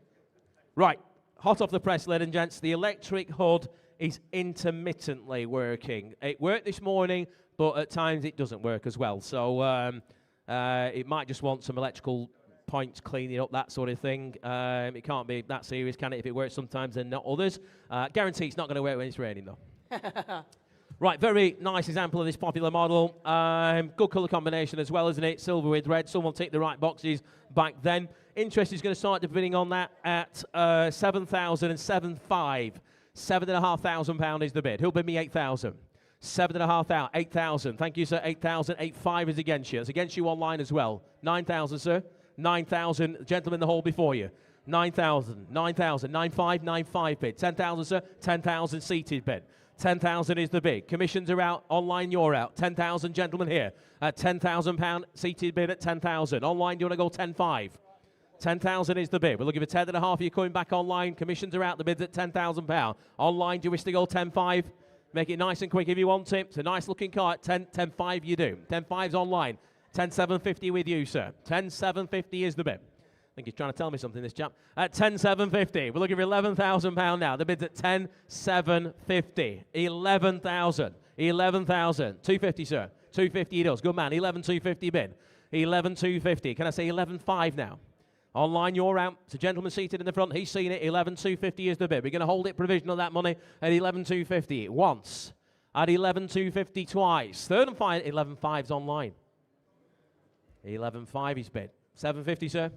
Right, hot off the press, ladies and gents. The electric hood is intermittently working. It worked this morning, but at times it doesn't work as well. So it might just want some electrical points cleaning up, that sort of thing. It can't be that serious, can it? If it works sometimes and not others. Guarantee it's not going to work when it's raining, though. Right, very nice example of this popular model. Good colour combination as well, isn't it? Silver with red. Someone ticked the right boxes back then. Interest is going to start the bidding on that at 7,075. £7,500 is the bid. Who'll bid me 8,000? 7,500. 8,000. Thank you, sir. 8,000. 8,500 is against you. It's against you online as well. 9,000, sir. 9,000. Gentlemen in the hall before you. 9,000. 9,000. 9,500. 9,500 bid. 10,000, sir. 10,000 seated bid. 10,000 is the bid. Commissions are out. Online, you're out. 10,000, gentlemen here. At £10,000 seated bid at 10,000. Online, do you want to go 10,500? 10,000 is the bid. We're looking for 10.5. You're coming back online. Commissions are out. The bid's at £10,000. Online, do you wish to go 10.5? Make it nice and quick if you want it. It's a nice looking car at 10.5 you do. 10.5's online. 10,750 with you, sir. 10,750 is the bid. I think he's trying to tell me something, this chap. At 10,750. We're looking for £11,000 now. The bid's at 10,750. 11,000. 11,000. 250, sir. 250 he does. Good man. 11,250 bid. 11,250. Can I say 11,500 now? Online, you're out. It's a gentleman seated in the front. He's seen it. 11,250 is the bid. We're going to hold it provisional, that money, at 11,250 once. At 11,250 twice. Third and final, 11,500's online. 11,500 is bid. 750, sir.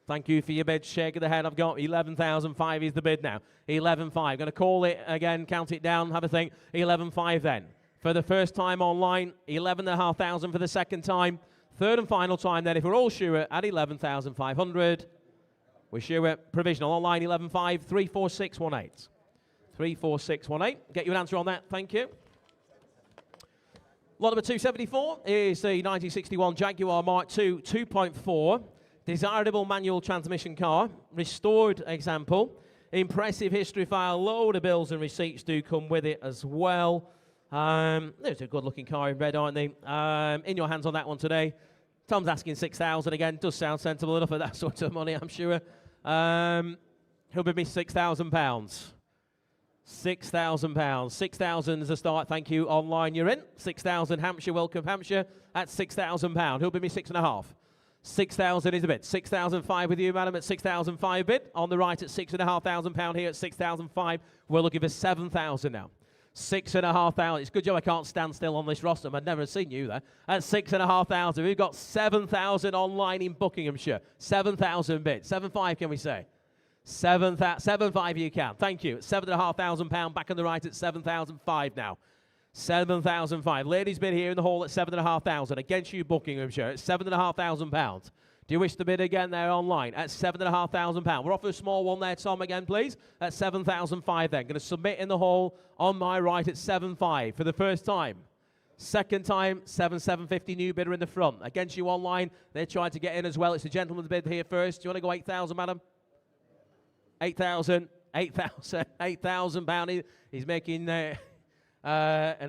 Thank you for your bid. Shake of the head. I've got 11,500 is the bid now. 11,500. Going to call it again, count it down, have a think. 11,500 then. For the first time online, 11,500 for the second time. Third and final time then, if we're all sure at 11,500. We're sure at provisional online 11,500, 34618. 34618. Get you an answer on that. Thank you. Lot number 274 is the 1961 Jaguar Mark II 2.4. Desirable manual transmission car. Restored example. Impressive history file. Load of bills and receipts do come with it as well. There's a good-looking car in red, aren't they? In your hands on that one today. Tom's asking 6,000 again. Does sound sensible enough at that sort of money, I'm sure. He'll bid me £6,000. £6,000. 6,000 is a start. Thank you. Online, you're in. 6,000. Hampshire, welcome Hampshire. At £6,000. He'll bid me 6.5. 6,000 is a bid. 6,005 with you, madam, at 6,005 bid. On the right at £6,500 here at 6,005. We're looking for 7,000 now. 6,500. It's a good job I can't stand still on this roster. I've never seen you there. At 6,500. We've got 7,000 online in Buckinghamshire. 7,000 bid. 7.5 can we say? 7.5 you can. Thank you. £7,500 back on the right at 7,005 now. 7,005. Ladies bid here in the hall at 7,500. Against you, Buckinghamshire, at £7,500. Do you wish to bid again there online at £7,500? We're off a small one there, Tom, again, please. At 7,005 then. Going to submit in the hall on my right at 7.5 for the first time. Second time, 7,750 new bidder in the front. Against you online, they're trying to get in as well. It's a gentleman's bid here first. Do you want to go 8,000, madam? 8,000, 8,000, £8,000. He's making an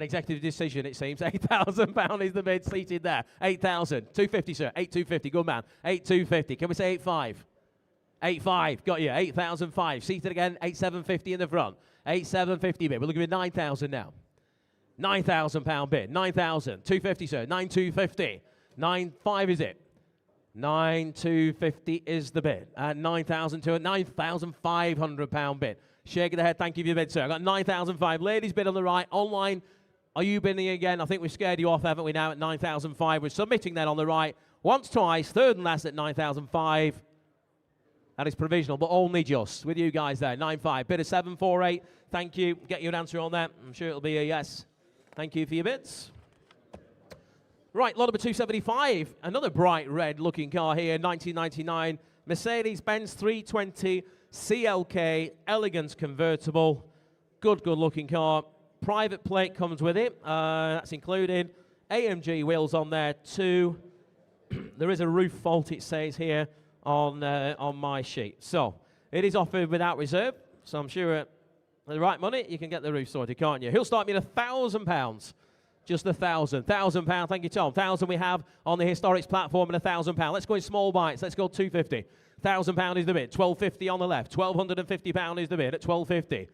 executive decision, it seems. £8,000 is the bid seated there. 8,000. 250, sir. 8,250. Good man. 8,250. Can we say 8,500? 8,500. Got you. 8,005. Seated again. 8,750 in the front. 8,750 bid. We're looking at 9,000 now. £9,000 bid. 9,000. 250, sir. 9,250. 9,500 is it? 9,250 is the bid. At 9,200, £9,500 bid. Shake of the head, thank you for your bid, sir. I got 9,005. Ladies bid on the right. Online, are you bidding again? I think we've scared you off, haven't we, now at 9,005. We're submitting then on the right. Once, twice, third and last at 9,005. That is provisional, but only just with you guys there. 9,500. Bid of 748. Thank you. Get you an answer on that. I'm sure it'll be a yes. Thank you for your bids. Right, lot number 275. Another bright red-looking car here. 1999 Mercedes-Benz 320 CLK Elegance convertible. Good-looking car. Private plate comes with it. That's included. AMG wheels on there too. There is a roof fault, it says here on my sheet. So it is offered without reserve. So I'm sure at the right money you can get the roof sorted, can't you? He'll start me at £1,000. Just £1,000. £1,000. Thank you, Tom. £1,000 we have on the Historics platform and £1,000. Let's go in small bites. Let's go 250. £1,000 is the bid. 1,250 on the left. £1,250 is the bid at 1,250.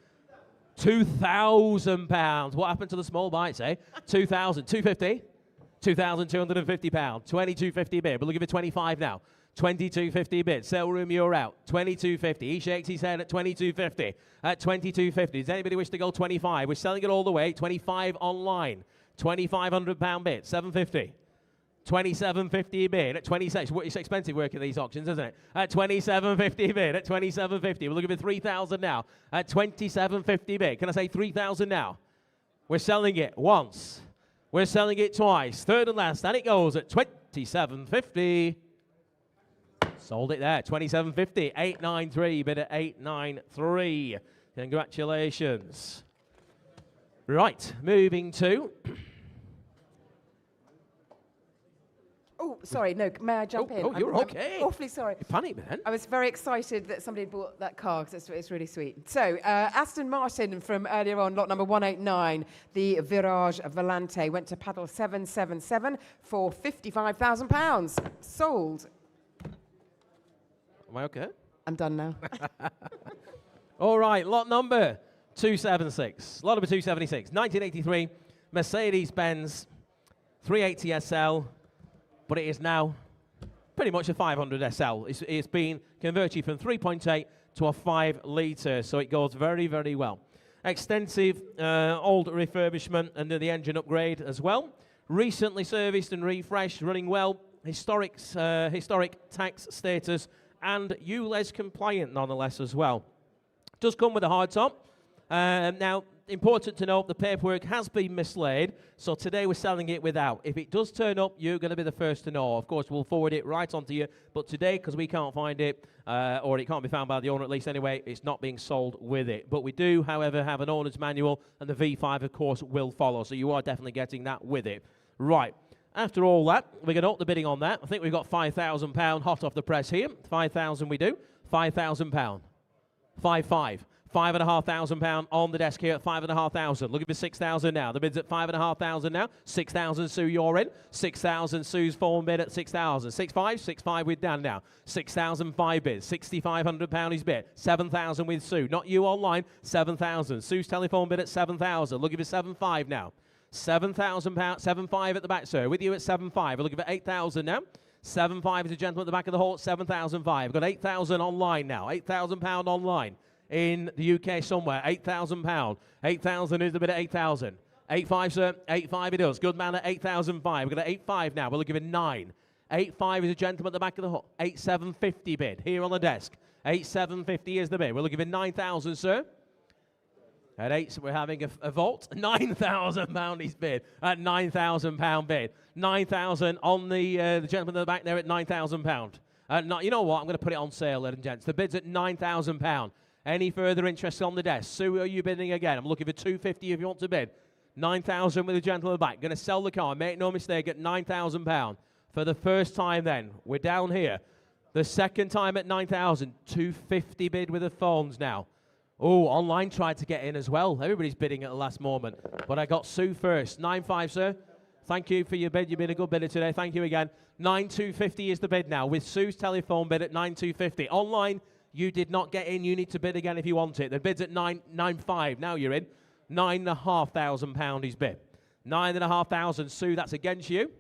£2,000. What happened to the small bites, eh? 2,000. 250. £2,250. 2,250 bid. We'll give it 25 now. 22.50 bid. Sale room, you're out. 22.50. He shakes his head at 22.50. At 22.50. Does anybody wish to go 25? We're selling it all the way. 25 online. £2,500 bid. 750. 27.50 bid at 26. It's expensive working these auctions, isn't it? At 27.50 bid. At 27.50. We're looking for 3,000 now. At 27.50 bid. Can I say 3,000 now? We're selling it once. We're selling it twice. Third and last. And it goes at 27.50. Sold it there. 27.50. 893. Bid at 893. Congratulations. Right. Moving to... Oh, sorry, no, may I jump in? Oh, you're okay. I'm awfully sorry. You panicked then. I was very excited that somebody bought that car because it's really sweet. So, Aston Martin from earlier on, lot number 189, the Virage Volante, went to paddle 777 for £55,000. Sold. Am I okay? I'm done now. All right, lot number 276. Lot number 276, 1983, Mercedes-Benz 380 SL. But it is now pretty much a 500 SL. It's been converted from 3.8 to a 5 litre, so it goes very, very well. Extensive old refurbishment and the engine upgrade as well. Recently serviced and refreshed, running well. Historic tax status and ULEZ compliant nonetheless as well. Does come with a hard top. Now, important to note, the paperwork has been mislaid, so today we're selling it without. If it does turn up, you're going to be the first to know. Of course, we'll forward it right onto you, but today, because we can't find it, or it can't be found by the owner at least anyway, it's not being sold with it. But we do, however, have an owner's manual, and the V5, of course, will follow, so you are definitely getting that with it. Right. After all that, we're going to up the bidding on that. I think we've got £5,000 hot off the press here. 5,000 we do. £5,000. 5,500. £5,500 on the desk here at £5,500. Looking for 6,000 now. The bid's at £5,500 now. 6,000, Sue, you're in. 6,000, Sue's form bid at 6,000. 6,500, 6,500 with Dan now. 6,005 bids. £6,500 his bid. 7,000 with Sue. Not you online. 7,000. Sue's telephone bid at 7,000. Looking for 7,500 now. £7,000, 7,500 at the back, sir. With you at 7,500. We're looking for 8,000 now. 7,500 is a gentleman at the back of the hall at 7,500. We've got 8,000 online now. £8,000 online in the UK somewhere. £8,000. 8,000 is the bid at 8,000. 8,500, sir. 8,500 it does. Good man at 8,500. We've got 8,500 now. We're looking for 9. 8,500 is a gentleman at the back of the hall. 8,750 bid here on the desk. 8,750 is the bid. We're looking for 9,000, sir. At 8, we're having a vault. £9,000 he's bid at £9,000 bid. 9,000 on the gentleman at the back there at £9,000. You know what? I'm going to put it on sale, ladies and gents. The bid's at £9,000. Any further interest on the desk? Sue, are you bidding again? I'm looking for 250 if you want to bid. 9,000 with the gentleman at the back. Going to sell the car. Make no mistake at £9,000 for the first time. Then we're down here. The second time at 9,000. 250 bid with the phones now. Oh, online tried to get in as well. Everybody's bidding at the last moment. But I got Sue first. 9,500, sir. Thank you for your bid. You've been a good bidder today. Thank you again. 9,250 is the bid now with Sue's telephone bid at 9,250. Online, you did not get in. You need to bid again if you want it. The bid's at 9,500. Now you're in. £9,500 is bid. 9,500. Sue, that's against you.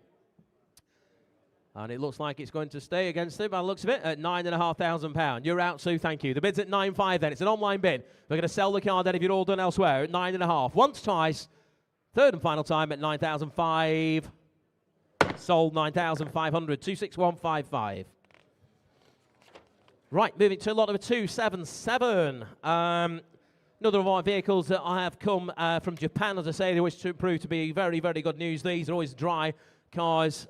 And it looks like it's going to stay against it by the looks of it at £9,500. You're out, Sue, thank you. The bid's at 9,500 then. It's an online bid. We're going to sell the car then if you're all done elsewhere at 9,500. Once, twice. Third and final time at 9,500. Sold 9,500. 26155. Right, moving to lot number 277. Another of our vehicles that I have come from Japan, as I say, they always prove to be very, very good news. These are always dry cars,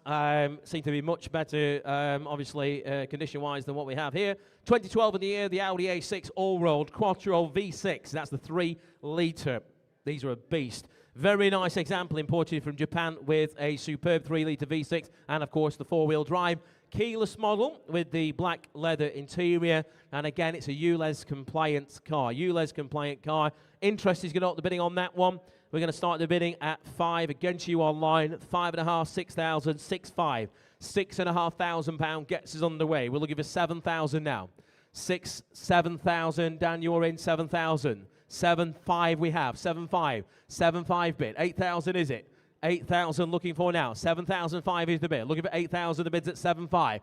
seem to be much better, obviously, condition-wise than what we have here. 2012 in the year, the Audi A6 all-road Quattro V6. That's the 3-litre. These are a beast. Very nice example imported from Japan with a superb 3-litre V6 and, of course, the 4-wheel drive. Keyless model with the black leather interior. And again, it's a ULEZ compliant car. ULEZ compliant car. Interest is going to up the bidding on that one. We're going to start the bidding at 5 against you online. 5,500, 6,000, 6,500. £6,500 gets us underway. We're looking for 7,000 now. 7,000. Dan, you're in. 7,000. 7,500 we have. 7,500. 7,500 bid. 8,000 is it? 8,000 looking for now. 7,500 is the bid. Looking for 8,000. The bid's at 7,500.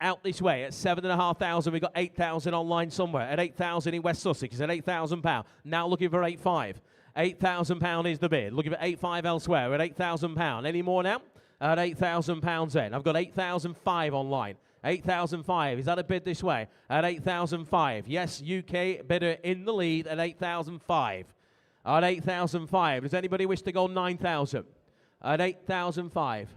Out this way at 7,500. We've got 8,000 online somewhere. At 8,000 in West Sussex. It's at £8,000. Now looking for 8,500. £8,000 is the bid. Looking for 8,500 elsewhere at £8,000. Any more now? At £8,000 then. I've got 8,500 online. 8,500. Is that a bid this way? At 8,500. Yes, UK bidder in the lead at 8,500. At 8,500. Does anybody wish to go 9,000? At 8,500.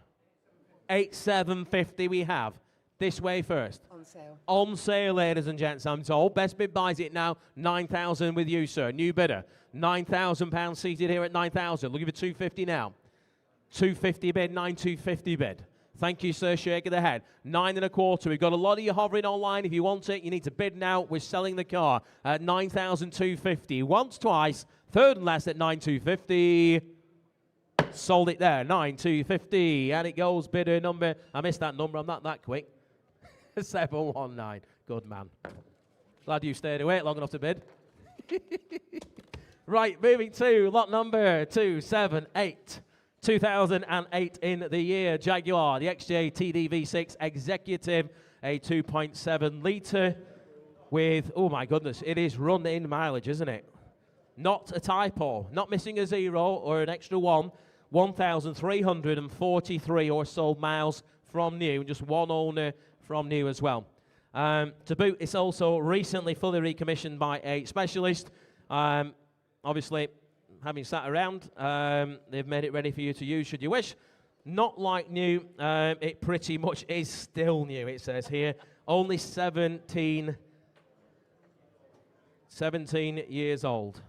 8,750 we have. This way first. On sale. On sale, ladies and gents, I'm told. Best bid buys it now. 9,000 with you, sir. New bidder. £9,000 seated here at 9,000. Looking for 250 now. 250 bid, 9,250 bid. Thank you, sir. Shaking the head. 9,25. We've got a lot of you hovering online. If you want it, you need to bid now. We're selling the car at 9,250. Once, twice. Third and last at 9,250. Sold it there. 9,250. And it goes bidder number. I missed that number. I'm not that quick. 719. Good man. Glad you stayed awake long enough to bid. Right, moving to lot number 278. 2008 in the year. Jaguar, the XJ TD V6 Executive, a 2.7 litre with, oh my goodness, it is run in mileage, isn't it? Not a typo, not missing a 0 or an extra 1. 1,343 or so miles from new, just one owner from new as well. To boot, it's also recently fully recommissioned by a specialist. Obviously, having sat around, they've made it ready for you to use should you wish. Not like new, it pretty much is still new, it says here. Only 17 years old.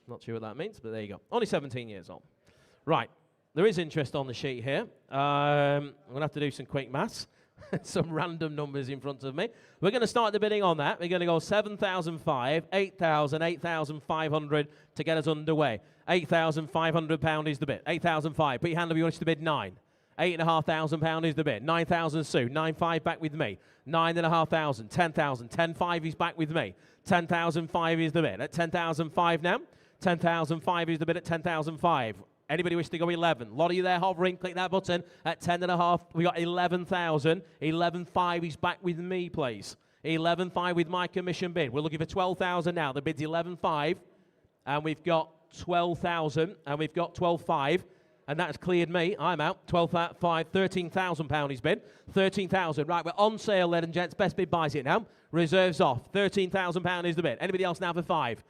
Not sure what that means, but there you go. Only 17 years old. Right, there is interest on the sheet here. I'm going to have to do some quick maths. Some random numbers in front of me. We're going to start the bidding on that. We're going to go 7,500, 8,000, 8,500 to get us underway. £8,500 is the bid. 8,500. Put your hand up if you want to bid 9. £8,500 is the bid. 9,000 Sue. 9,500 back with me. 9,500. 10,000. 10,500 is back with me. 10,500 is the bid. At 10,500 now. 10,500 is the bid at 10,500. Anybody wish to go 11? A lot of you there hovering, click that button. At 10.5, we got 11,000. 11,500 is back with me, please. 11,500 with my commission bid. We're looking for 12,000 now. The bid's 11,500. And we've got 12,000. And we've got 12,500. And that's cleared me. I'm out. 12,500. £13,000 is bid. 13,000. Right, we're on sale, ladies and gents. Best bid buys it now. Reserves off. £13,000 is the bid. Anybody else now for 5?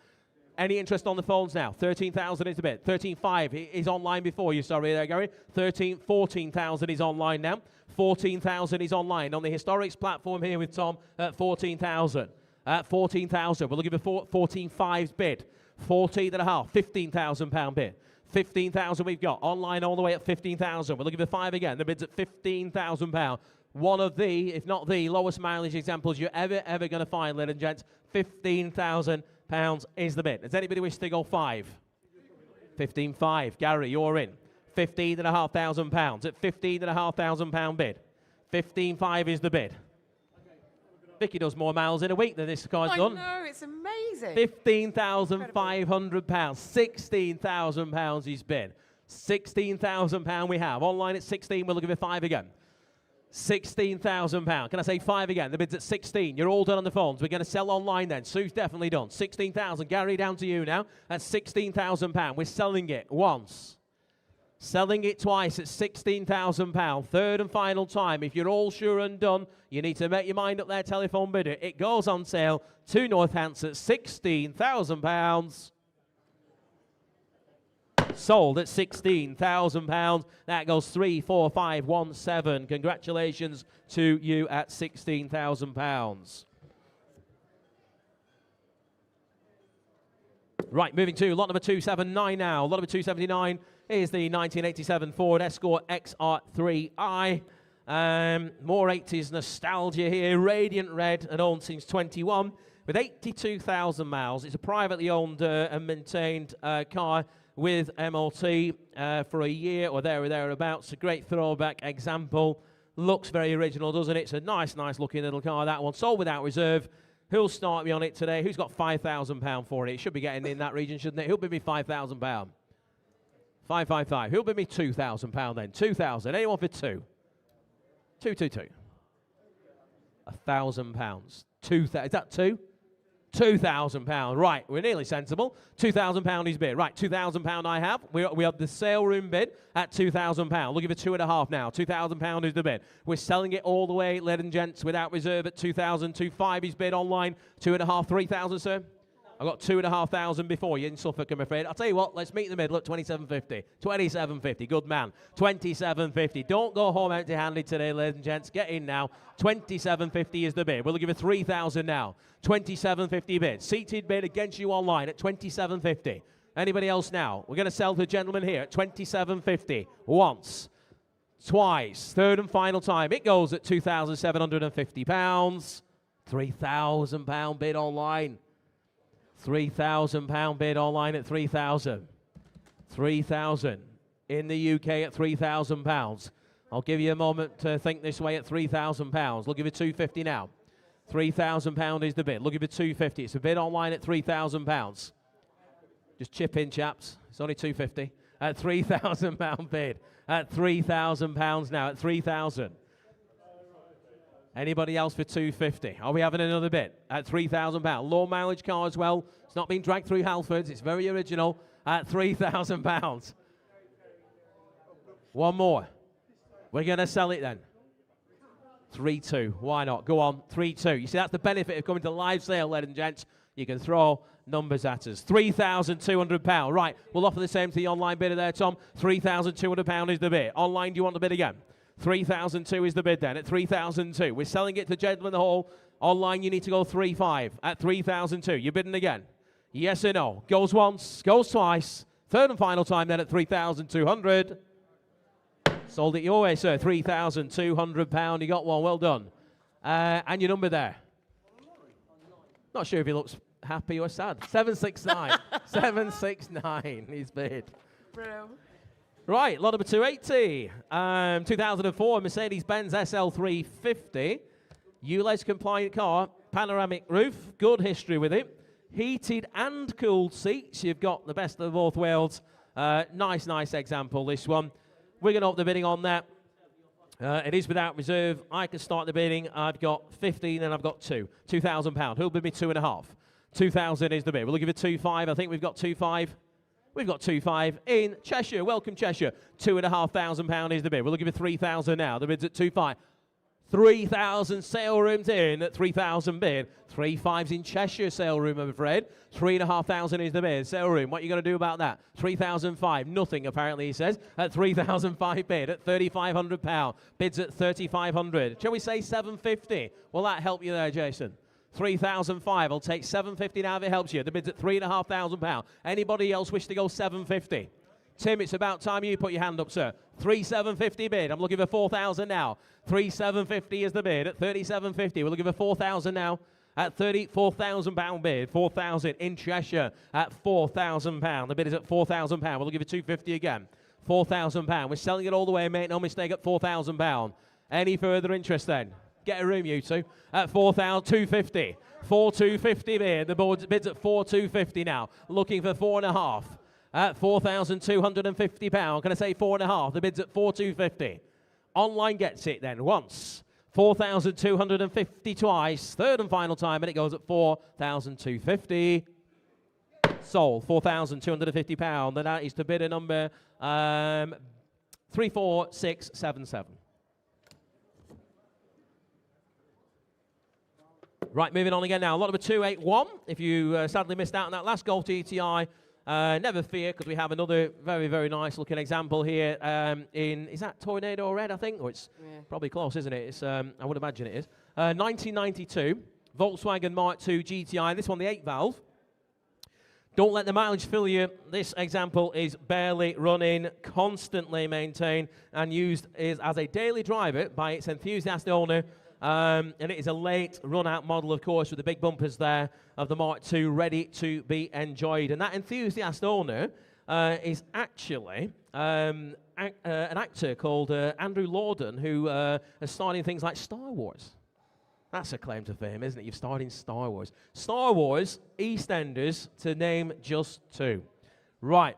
Any interest on the phones now? 13,000 is the bid. 13,500 is online before you. Sorry there, Gary. 14,000 is online now. 14,000 is online on the Historics platform here with Tom at 14,000. At 14,000, we're looking for 14,500's bid. 14.5, £15,000 bid. 15,000 we've got online all the way at 15,000. We're looking for 5 again. The bid's at £15,000. One of the, if not the lowest mileage examples you're ever going to find, ladies and gents. £15,000 is the bid. Does anybody wish to go 5? 15,500. Gary, you're in. £15,500 at £15,500 bid. 15,500 is the bid. Vicky does more miles in a week than this car's done. I know, it's amazing. £15,500. £16,000 is bid. £16,000 we have. Online at 16, we're looking for 5 again. £16,000. Can I say 5 again? The bid's at 16. You're all done on the phones. We're going to sell online then. Sue's definitely done. 16,000. Gary, down to you now. At £16,000. We're selling it once. Selling it twice at £16,000. Third and final time. If you're all sure and done, you need to make your mind up there, telephone bidder. It goes on sale to Northants at £16,000. Sold at £16,000. That goes 3, 4, 5, 1, 7. Congratulations to you at £16,000. Right, moving to lot number 279 now. Lot number 279 is the 1987 Ford Escort XR3i. More 80s nostalgia here. Radiant red and owned since 21 with 82,000 miles. It's a privately owned and maintained car with MOT for a year or there or thereabouts. A great throwback example. Looks very original, doesn't it? It's a nice looking little car, that one. Sold without reserve. Who'll start me on it today? Who's got £5,000 for it? It should be getting in that region, shouldn't it? Who'll bid me £5,000? 555. Who'll bid me £2,000 then? 2,000. Anyone for 2? 222. £1,000. 2,000. Is that 2? £2,000. Right, we're nearly sensible. £2,000 is bid. Right, £2,000 I have. We have the sale room bid at £2,000. Looking for 2.5 now. £2,000 is the bid. We're selling it all the way, ladies and gents, without reserve at 2,000. 2,500 is bid online. 2.5, 3,000, sir. I got 2,500 before you in Suffolk, I'm afraid. I'll tell you what, let's meet in the middle at 27.50. 27.50, good man. 27.50. Don't go home empty-handed today, ladies and gents. Get in now. 27.50 is the bid. We'll give it 3,000 now. 27.50 bid. Seated bid against you online at 27.50. Anybody else now? We're going to sell to the gentleman here at 27.50. Once. Twice. Third and final time. It goes at £2,750. £3,000 bid online. £3,000 bid online at 3,000. 3,000 in the UK at £3,000. I'll give you a moment to think this way at £3,000. We'll give you 250 now. £3,000 is the bid. Looking for 250. It's a bid online at £3,000. Just chip in, chaps. It's only 250 at £3,000 bid. At £3,000 now. At 3,000. Anybody else for 250? Are we having another bid at £3,000? Low mileage car as well. It's not been dragged through Halfords. It's very original at £3,000. One more. We're going to sell it then. 3-2. Why not? Go on. 3-2. You see, that's the benefit of coming to live sale, ladies and gents. You can throw numbers at us. £3,200. Right. We'll offer the same to the online bidder there, Tom. £3,200 is the bid. Online, do you want the bid again? 3,002 is the bid then at 3,002. We're selling it to gentlemen in the hall. Online, you need to go 3,500 at 3,002. You're bidding again? Yes or no? Goes once, goes twice. Third and final time then at 3,200. Sold it your way, sir. £3,200. You got one. Well done. And your number there. Not sure if he looks happy or sad. 769. 769. He's bid. Brilliant. Right, lot number 280. 2004 Mercedes-Benz SL350. ULEZ compliant car. Panoramic roof. Good history with it. Heated and cooled seats. You've got the best of both worlds. Nice example, this one. We're going to up the bidding on that. It is without reserve. I can start the bidding. I've got 15 and I've got 2. £2,000. Who'll bid me 2.5? 2,000 is the bid. We'll give it 2.5. I think we've got 2.5. We've got 2.5 in Cheshire. Welcome, Cheshire. £2,500 is the bid. We'll give it 3,000 now. The bid's at 2.5. 3,000 sale rooms in at 3,000 bid. 3.5's in Cheshire sale room, I'm afraid. 3,500 is the bid. Sale room, what are you going to do about that? 3,005. Nothing, apparently, he says. At 3,005 bid. At £3,500. Bids at 3,500. Shall we say 750? Will that help you there, Jason? 3,005. I'll take 750 now if it helps you. The bid's at £3,500. Anybody else wish to go 750? Tim, it's about time you put your hand up, sir. 3,750 bid. I'm looking for 4,000 now. 3,750 is the bid at 3,750. We're looking for 4,000 now at £4,000 bid. 4,000 in Cheshire at £4,000. The bid is at £4,000. We're looking for 250 again. £4,000. We're selling it all the way, mate. No mistake at £4,000. Any further interest then? Get a room, you two. At 4,250. 4,250 bid. The board bids at 4,250 now. Looking for 4.5. At £4,250. Can I say 4.5? The bid's at 4,250. Online gets it then once. 4,250 twice. Third and final time, and it goes at 4,250. Sold. £4,250. And that is to bidder number 34677. Right, moving on again now. Lot number 281. If you sadly missed out on that last Golf GTI, never fear, because we have another very nice looking example here is that Tornado Red, I think? Or it's probably close, isn't it? It's, I would imagine it is. 1992, Volkswagen Mark II GTI. This one, the 8-valve. Don't let the mileage fool you. This example is barely running, constantly maintained, and used as a daily driver by its enthusiast owner. And it is a late run-out model, of course, with the big bumpers there of the Mark II ready to be enjoyed. And that enthusiast owner is actually an actor called Andrew Lawden, who is starting things like Star Wars. That's a claim to fame, isn't it? You've starred in Star Wars. Star Wars, EastEnders, to name just 2. Right.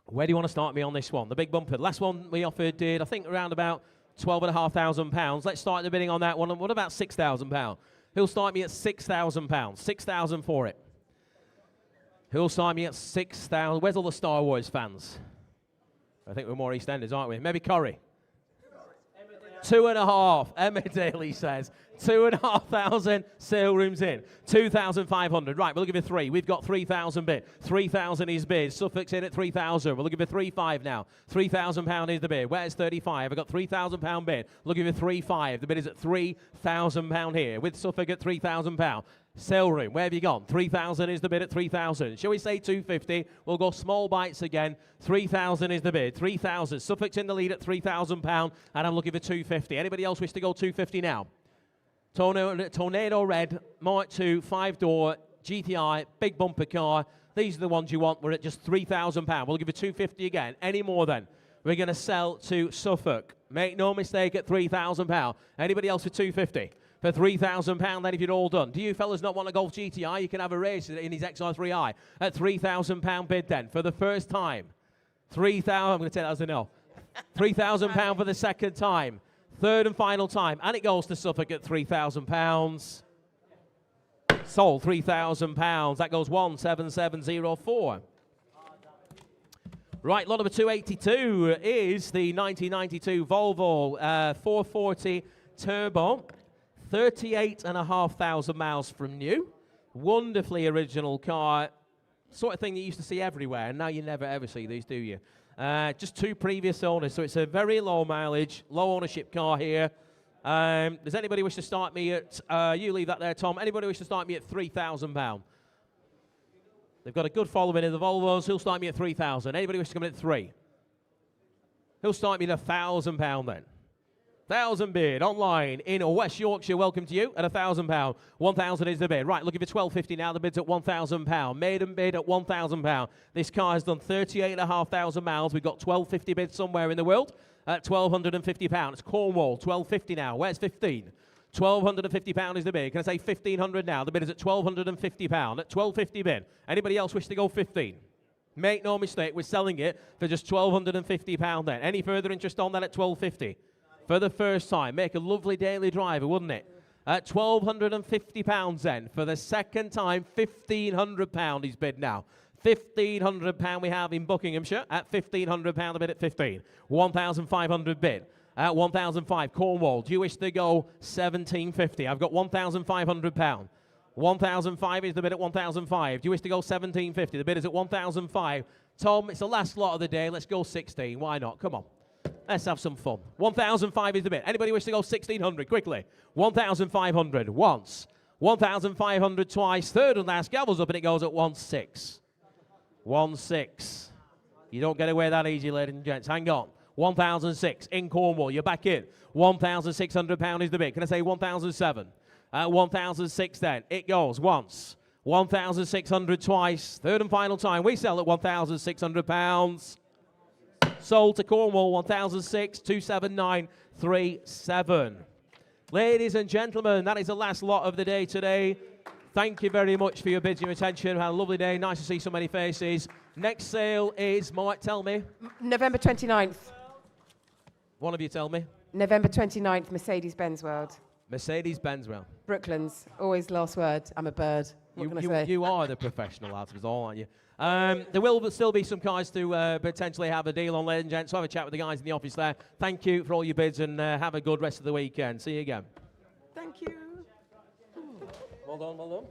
Where do you want to start me on this one? The big bumper. The last one we offered did, I think, around about £12,500. Let's start the bidding on that one. What about £6,000? Who'll start me at £6,000? 6,000 for it. Who'll start me at 6,000? Where's all the Star Wars fans? I think we're more EastEnders, aren't we? Maybe Curry. 2.5. Emma Daly says 2,500 sale rooms in. 2,500. Right, we're looking for 3. We've got 3,000 bid. 3,000 is bid. Suffolk's in at 3,000. We're looking for 3.5 now. £3,000 is the bid. Where's 35? I've got £3,000 bid. Looking for 3.5. The bid is at £3,000 here with Suffolk at £3,000. Sale room, where have you gone? 3,000 is the bid at 3,000. Shall we say 250? We'll go small bites again. 3,000 is the bid. 3,000. Suffolk's in the lead at £3,000, and I'm looking for 250. Anybody else wish to go 250 now? Tornado Red, Mark II, 5-door, GTI, big bumper car. These are the ones you want. We're at just £3,000. We'll give you 250 again. Any more then? We're going to sell to Suffolk. Make no mistake at £3,000. Anybody else for 250? For £3,000 then if you're all done. Do you fellas not want a Golf GTI? You can have a race in his XR3i at £3,000 bid then for the first time. 3,000, I'm going to take that as a no. £3,000 for the second time. Third and final time. And it goes to Suffolk at £3,000. Sold £3,000. That goes 17704. Right, lot number 282 is the 1992 Volvo 440 Turbo. 38,500 miles from new. Wonderfully original car. Sort of thing you used to see everywhere, and now you never ever see these, do you? Just 2 previous owners, so it's a very low mileage, low ownership car here. Does anybody wish to start me at, you leave that there, Tom. Anybody wish to start me at £3,000? They've got a good following in the Volvos. Who'll start me at 3,000? Anybody wish to come in at 3? Who'll start me at £1,000 then? 1,000 bid online in West Yorkshire. Welcome to you at £1,000. 1,000 is the bid. Right, looking for 1,250 now. The bid's at £1,000. Maiden bid at £1,000. This car has done 38,500 miles. We've got 1,250 bids somewhere in the world at £1,250. It's Cornwall, 1,250 now. Where's 15? £1,250 is the bid. Can I say 1,500 now? The bid is at £1,250. At 1,250 bid. Anybody else wish to go 15? Make no mistake, we're selling it for just £1,250 then. Any further interest on that at 1,250? For the first time. Make a lovely daily driver, wouldn't it? At £1,250 then. For the second time, £1,500 is bid now. £1,500 we have in Buckinghamshire at £1,500 a bid at 15. 1,500 bid at 1,005. Cornwall, do you wish to go 1,750? I've got £1,500. 1,005 is the bid at 1,005. Do you wish to go 1,750? The bid is at 1,005. Tom, it's the last lot of the day. Let's go 16. Why not? Come on. Let's have some fun. 1,005 is the bid. Anybody wish to go 1,600? Quickly. 1,500 once. 1,500 twice. Third and last. Gavel's up and it goes at 1,600. 1,600. You don't get away that easy, ladies and gents. Hang on. 1,006 in Cornwall. You're back in. £1,600 is the bid. Can I say 1,007? 1,006 then. It goes once. 1,600 twice. Third and final time. We sell at £1,600. Sold to Cornwall, 1,006, 27937. Ladies and gentlemen, that is the last lot of the day today. Thank you very much for your bids and your attention. Had a lovely day. Nice to see so many faces. Next sale is, Mike, tell me. November 29th. One of you tell me. November 29th, Mercedes-Benz World. Mercedes-Benz World. Brooklands. Always last word. I'm a bird. What can I say? You are the professional out of us all, aren't you? There will still be some cars to potentially have a deal on, ladies and gents. So have a chat with the guys in the office there. Thank you for all your bids and have a good rest of the weekend. See you again. Thank you. Well done, well done.